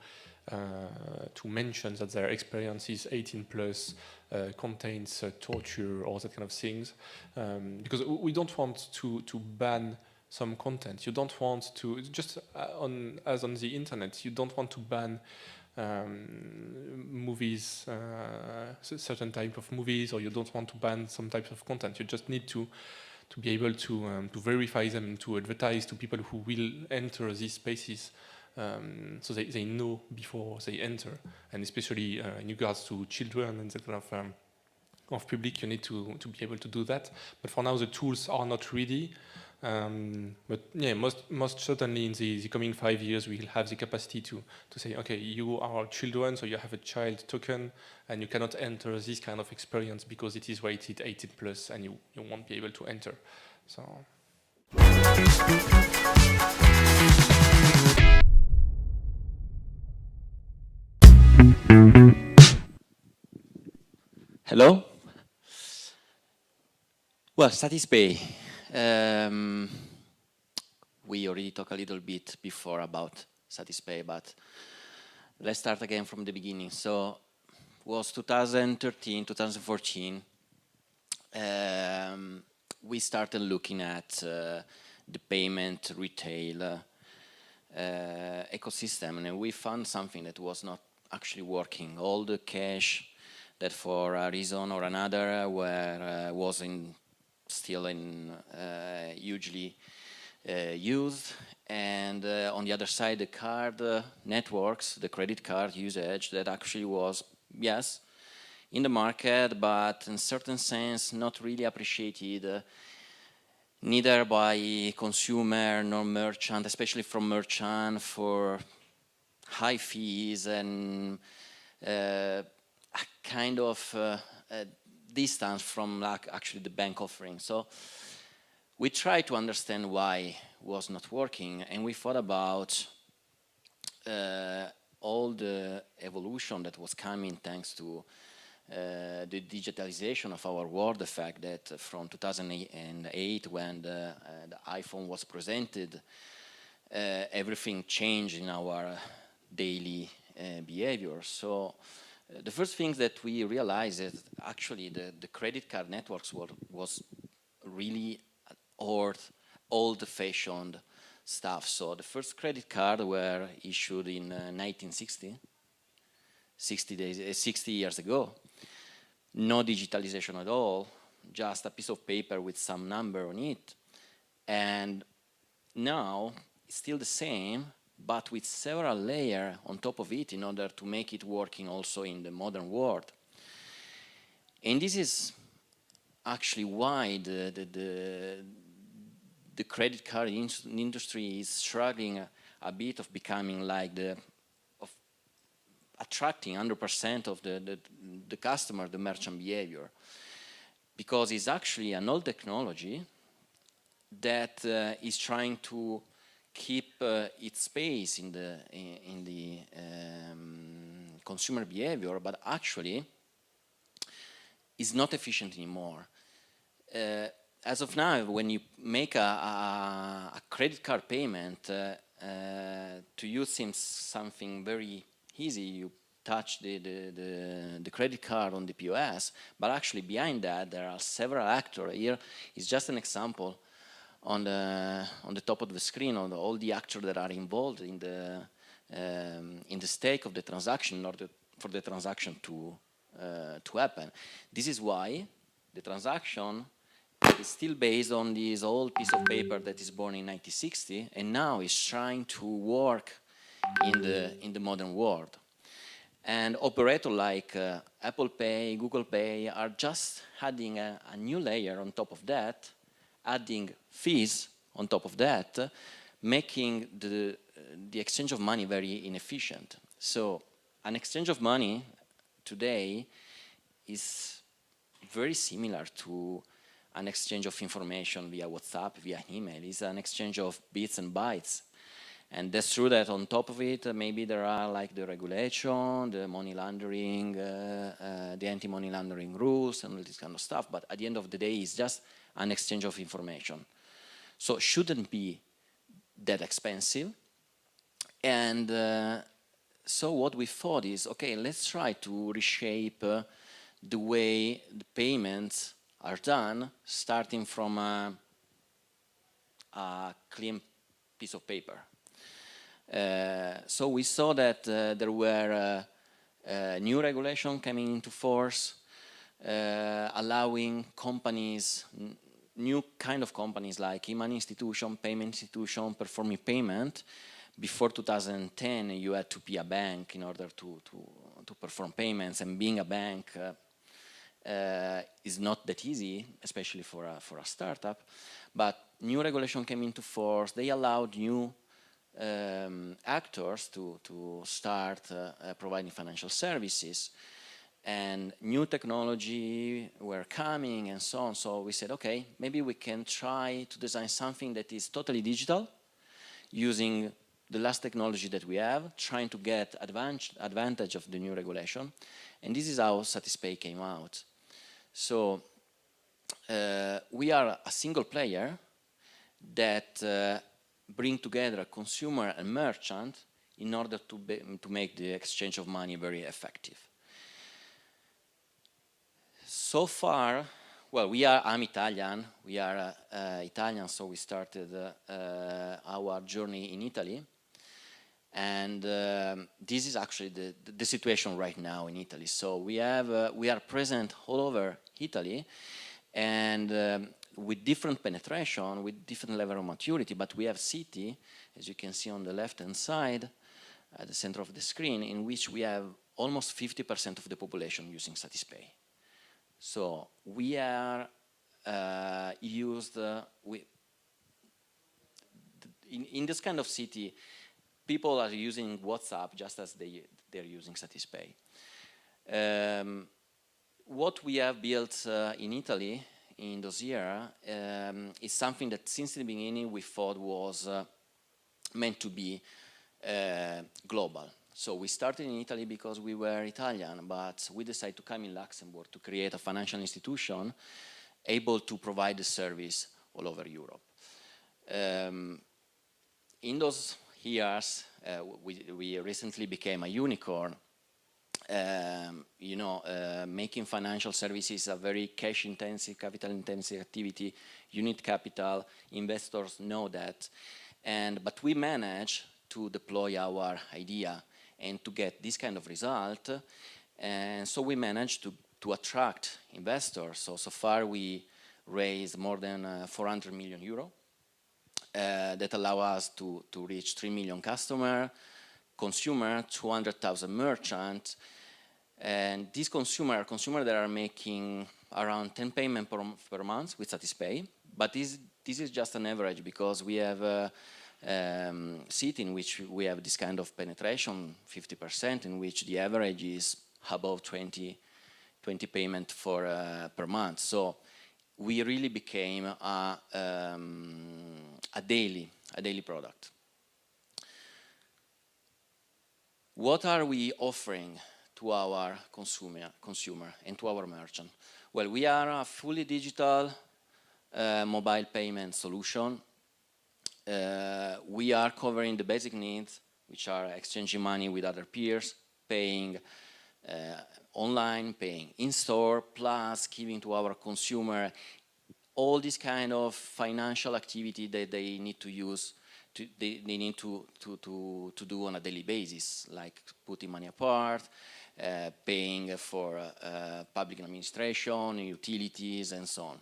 mention that their experience is 18+, contains torture or that kind of things, because we don't want to ban some content. You don't want to, just as on the internet, you don't want to ban movies, certain type of movies, or you don't want to ban some types of content. You just need to be able to verify them and to advertise to people who will enter these spaces, so they know before they enter. And especially in regards to children and that kind of public, you need to be able to do that. But for now, the tools are not ready. But yeah, most certainly in the coming 5 years, we'll have the capacity to say, okay, you are children, so you have a child token, and you cannot enter this kind of experience because it is rated 18+, and you won't be able to enter. So. Hello. Well, Satispay. We already talked a little bit before about Satispay, but let's start again from the beginning. So it was 2013, 2014. We started looking at the payment retail ecosystem, and we found something that was not actually working. All the cash that for a reason or another wasn't still hugely used. And on the other side, the card networks, the credit card usage that actually was, yes, in the market, but in certain sense not really appreciated neither by consumer nor merchant, especially from merchant, for high fees and a kind of distance from actually the bank offering. So we tried to understand why it was not working, and we thought about all the evolution that was coming thanks to the digitalization of our world, the fact that from 2008 when the iPhone was presented, everything changed in our daily behavior. So the first thing that we realized is actually the credit card networks was really old-fashioned stuff. So the first credit card were issued in 1960, 60 years ago. No digitalization at all, just a piece of paper with some number on it. And now it's still the same, but with several layers on top of it in order to make it working also in the modern world. And this is actually why the credit card industry is struggling a bit of becoming like attracting 100% of the customer, the merchant behavior, because it's actually an old technology that is trying to keep its space in the consumer behavior, but actually is not efficient anymore. As of now, when you make a credit card payment, to you seems something very easy. You touch the credit card on the POS, but actually behind that there are several actors. Here is just an example on the top of the screen on all the actors that are involved in the stake of the transaction in order for the transaction to happen. This is why the transaction is still based on this old piece of paper that is born in 1960 and now is trying to work in the modern world. And operators like Apple Pay, Google Pay are just adding a new layer on top of that, adding fees on top of that, making the exchange of money very inefficient. So an exchange of money today is very similar to an exchange of information via WhatsApp, via email. It's an exchange of bits and bytes. And that's true that on top of it, maybe there are like the regulation, the money laundering, the anti-money laundering rules and all this kind of stuff. But at the end of the day, it's just an exchange of information. So it shouldn't be that expensive. And so what we thought is, okay, let's try to reshape the way the payments are done, starting from a clean piece of paper. So we saw that there were new regulation coming into force, allowing companies, new kind of companies like e-money institution, payment institution, performing payment. Before 2010, you had to be a bank in order to perform payments, and being a bank is not that easy, especially for a startup. But new regulation came into force. They allowed new actors to start providing financial services, and new technology were coming and so on. So we said, okay, maybe we can try to design something that is totally digital, using the last technology that we have, trying to get advantage of the new regulation. And this is how Satispay came out. So we are a single player that bring together a consumer and merchant in order to make the exchange of money very effective. So far, well, I'm Italian. We are Italian, so we started our journey in Italy. And this is actually the situation right now in Italy. So we are present all over Italy, and with different penetration, with different level of maturity, but we have city, as you can see on the left-hand side, at the center of the screen, in which we have almost 50% of the population using Satispay. So we are used, in this kind of city, people are using WhatsApp just as they're using Satispay. What we have built in Italy in those years is something that since the beginning we thought was meant to be global. So we started in Italy because we were Italian, but we decided to come in Luxembourg to create a financial institution able to provide the service all over Europe. In those years, we recently became a unicorn. Making financial services a very cash-intensive, capital-intensive activity. You need capital. Investors know that. But we managed to deploy our idea and to get this kind of result. And so we managed to attract investors. So far we raised more than 400 million euro. That allow us to reach 3 million consumer, 200,000 merchants, and these consumer that are making around 10 payments per month with Satispay. But this is just an average because we have a city in which we have this kind of penetration, 50%, in which the average is above 20 payments per month. So we really became a daily product. What are we offering to our consumer and to our merchant? Well, we are a fully digital mobile payment solution. We are covering the basic needs, which are exchanging money with other peers, paying online, paying in-store, plus giving to our consumer all this kind of financial activity that they need to use, they need to do on a daily basis, like putting money apart, paying for public administration, utilities, and so on.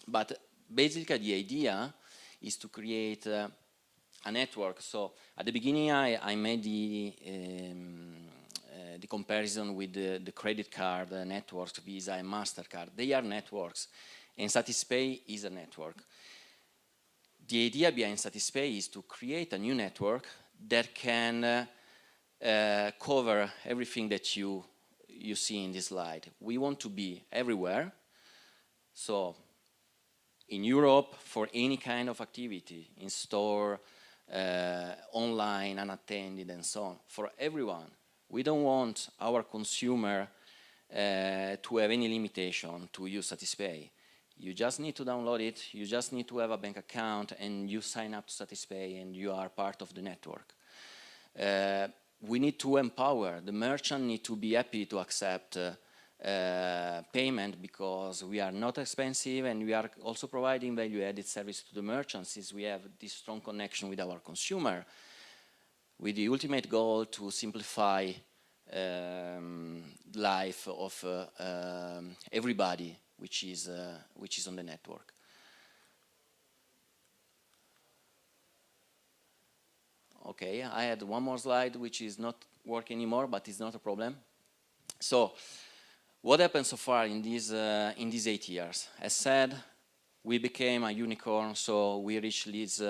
But basically the idea is to create a network. So at the beginning I made the comparison with the credit card networks, Visa and MasterCard. They are networks, and Satispay is a network. The idea behind Satispay is to create a new network that can cover everything that you see in this slide. We want to be everywhere. So in Europe, for any kind of activity, in store, online, unattended, and so on, for everyone. We don't want our consumer to have any limitation to use Satispay. You just need to download it, you just need to have a bank account, and you sign up to Satispay and you are part of the network. We need to empower. The merchant need to be happy to accept payment because we are not expensive and we are also providing value-added service to the merchants since we have this strong connection with our consumer, with the ultimate goal to simplify life of everybody which is on the network. Okay, I had one more slide which is not working anymore, but it's not a problem. So, what happened so far in these 8 years? As said, we became a unicorn, so we reached this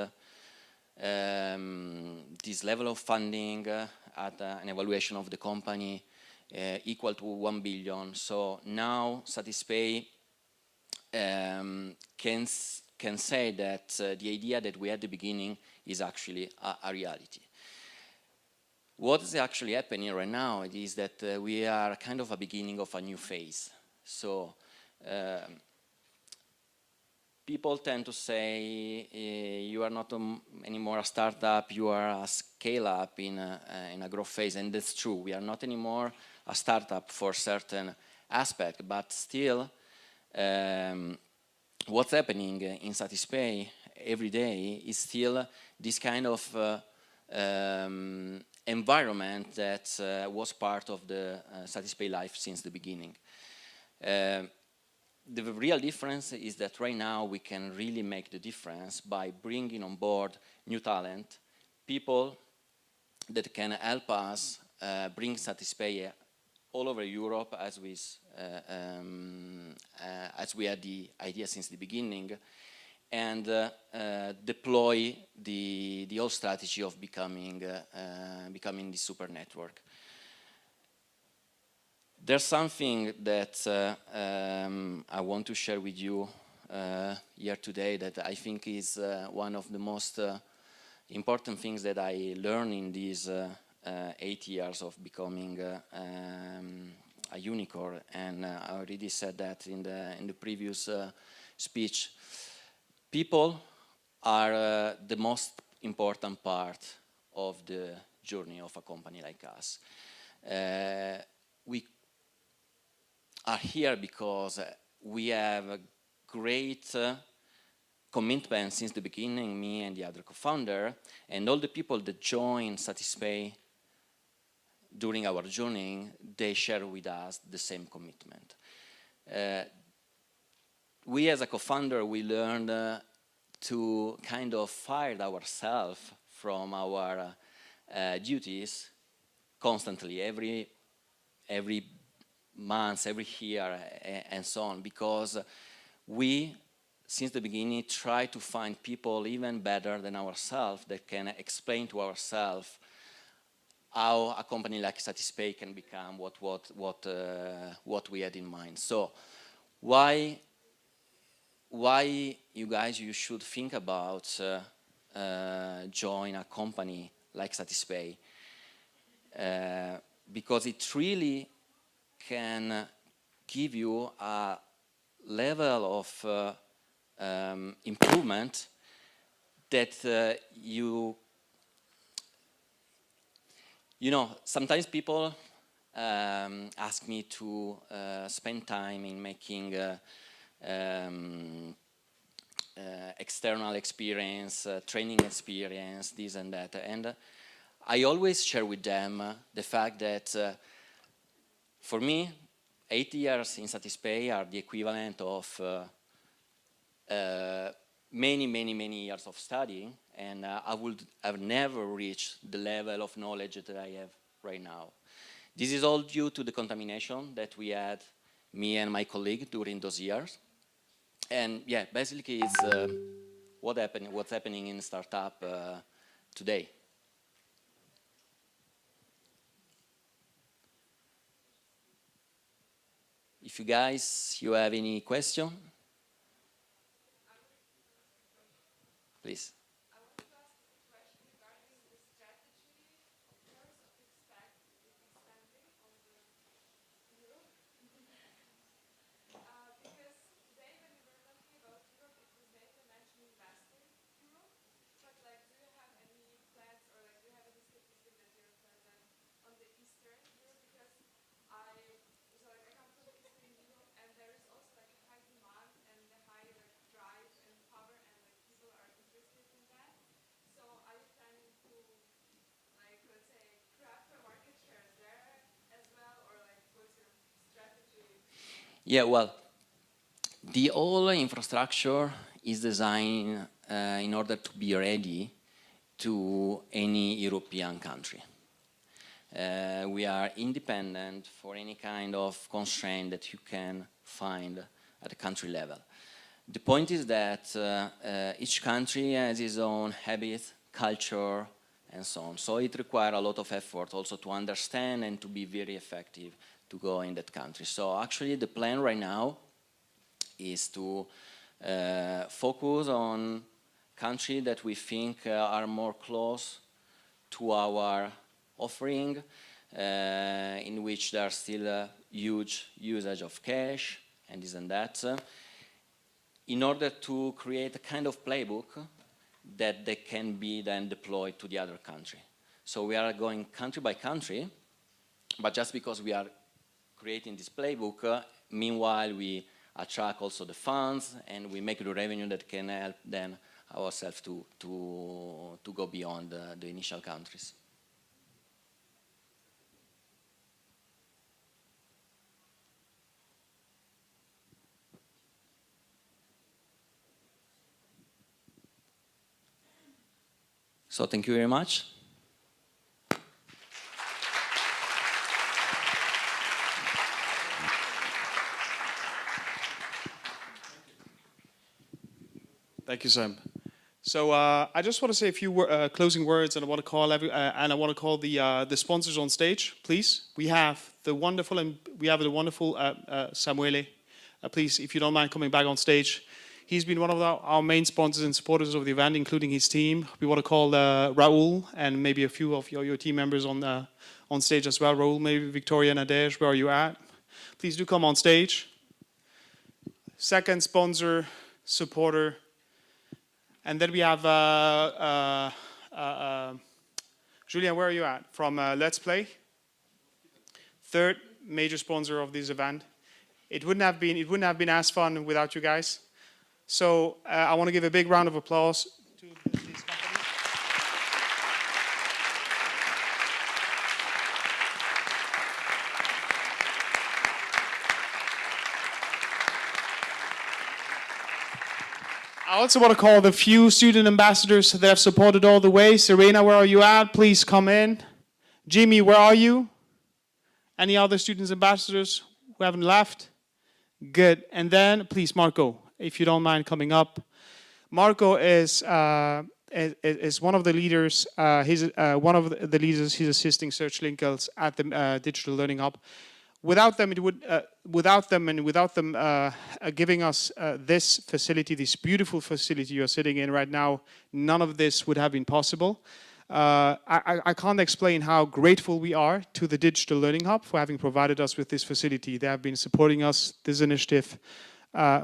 level of funding at an evaluation of the company equal to 1 billion. So now Satispay can say that the idea that we had at the beginning is actually a reality. What is actually happening right now is that we are kind of a beginning of a new phase. So people tend to say you are not anymore a startup, you are a scale-up in a growth phase, and that's true. We are not anymore a startup for certain aspect, but still what's happening in Satispay every day is still this kind of environment that was part of the Satispay life since the beginning. The real difference is that right now we can really make the difference by bringing on board new talent, people that can help us bring Satispay all over Europe as we had the idea since the beginning, and deploy the whole strategy of becoming the super network. There's something that I want to share with you here today that I think is one of the most important things that I learned in these 8 years of becoming a unicorn, and I already said that in the previous speech. People are the most important part of the journey of a company like us. We are here because we have a great commitment since the beginning, me and the other co-founder, and all the people that join Satispay during our journey, they share with us the same commitment. We as a co-founder, we learned to kind of fire ourselves from our duties constantly, every month, every year, and so on, because we, since the beginning, try to find people even better than ourselves that can explain to ourselves how a company like Satispay can become what we had in mind. So why you guys, you should think about join a company like Satispay, because it really can give you a level of improvement that you know, sometimes people ask me to spend time in making external experience, training experience, this and that. And I always share with them the fact that for me, 8 years in Satispay are the equivalent of many years of studying, and I would have never reached the level of knowledge that I have right now. This is all due to the contamination that we had, me and my colleague, during those years. And yeah, basically it's what's happening in startup today. If you have any question, please. Yeah, well, the whole infrastructure is designed in order to be ready to any European country. We are independent for any kind of constraint that you can find at the country level. The point is that each country has its own habit, culture, and so on. So it requires a lot of effort also to understand and to be very effective to go in that country. So actually the plan right now is to focus on countries that we think are more close to our offering, in which there's still a huge usage of cash and this and that, in order to create a kind of playbook that they can be then deployed to the other country. So we are going country by country, but just because we are creating this playbook, meanwhile we attract also the funds and we make the revenue that can help then ourselves to to go beyond the initial countries. So thank you very much. Thank you, Sam. So I just want to say a few closing words, and I want to call the sponsors on stage, please. We have the wonderful Samuele. Please, if you don't mind coming back on stage. He's been one of our main sponsors and supporters of the event, including his team. We want to call Raoul and maybe a few of your team members on stage as well. Raoul, maybe Victoria, Nadej, where are you at? Please do come on stage. Second sponsor, supporter. And then we have Julien, where are you at? From Let's Play. Third major sponsor of this event. It wouldn't have been as fun without you guys. So I want to give a big round of applause to these companies. I also want to call the few student ambassadors that have supported all the way. Serena, where are you at? Please come in. Jimmy, where are you? Any other students ambassadors who haven't left? Good. And then, please, Marco, if you don't mind coming up. Marco is one of the leaders. He's one of the leaders. He's assisting Search Linkels at the Digital Learning Hub. Without them, giving us this facility, this beautiful facility you're sitting in right now, none of this would have been possible. I can't explain how grateful we are to the Digital Learning Hub for having provided us with this facility. They have been supporting us, this initiative,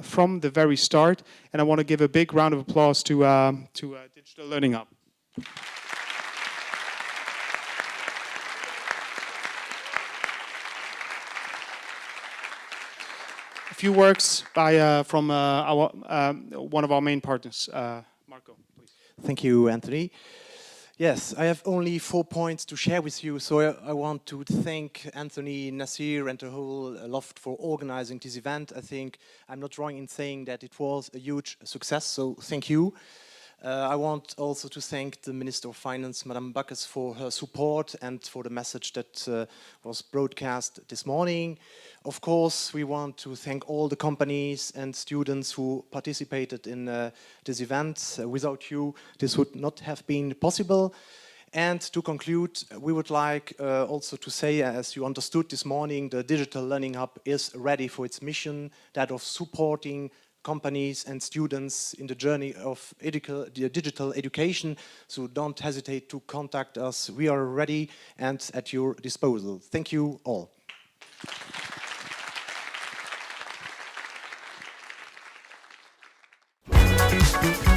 from the very start. And I want to give a big round of applause to Digital Learning Hub. A few words from one of our main partners. Marco, please. Thank you, Anthony. Yes, I have only 4 points to share with you. So I want to thank Anthony, Nasir, and the whole LHoFT for organizing this event. I think I'm not wrong in saying that it was a huge success, so thank you. I want also to thank the Minister of Finance, Madame Backes, for her support and for the message that was broadcast this morning. Of course, we want to thank all the companies and students who participated in this event. Without you, this would not have been possible. And to conclude, we would like also to say, as you understood this morning, the Digital Learning Hub is ready for its mission, that of supporting companies and students in the journey of digital education. So don't hesitate to contact us. We are ready and at your disposal. Thank you all. Thank you.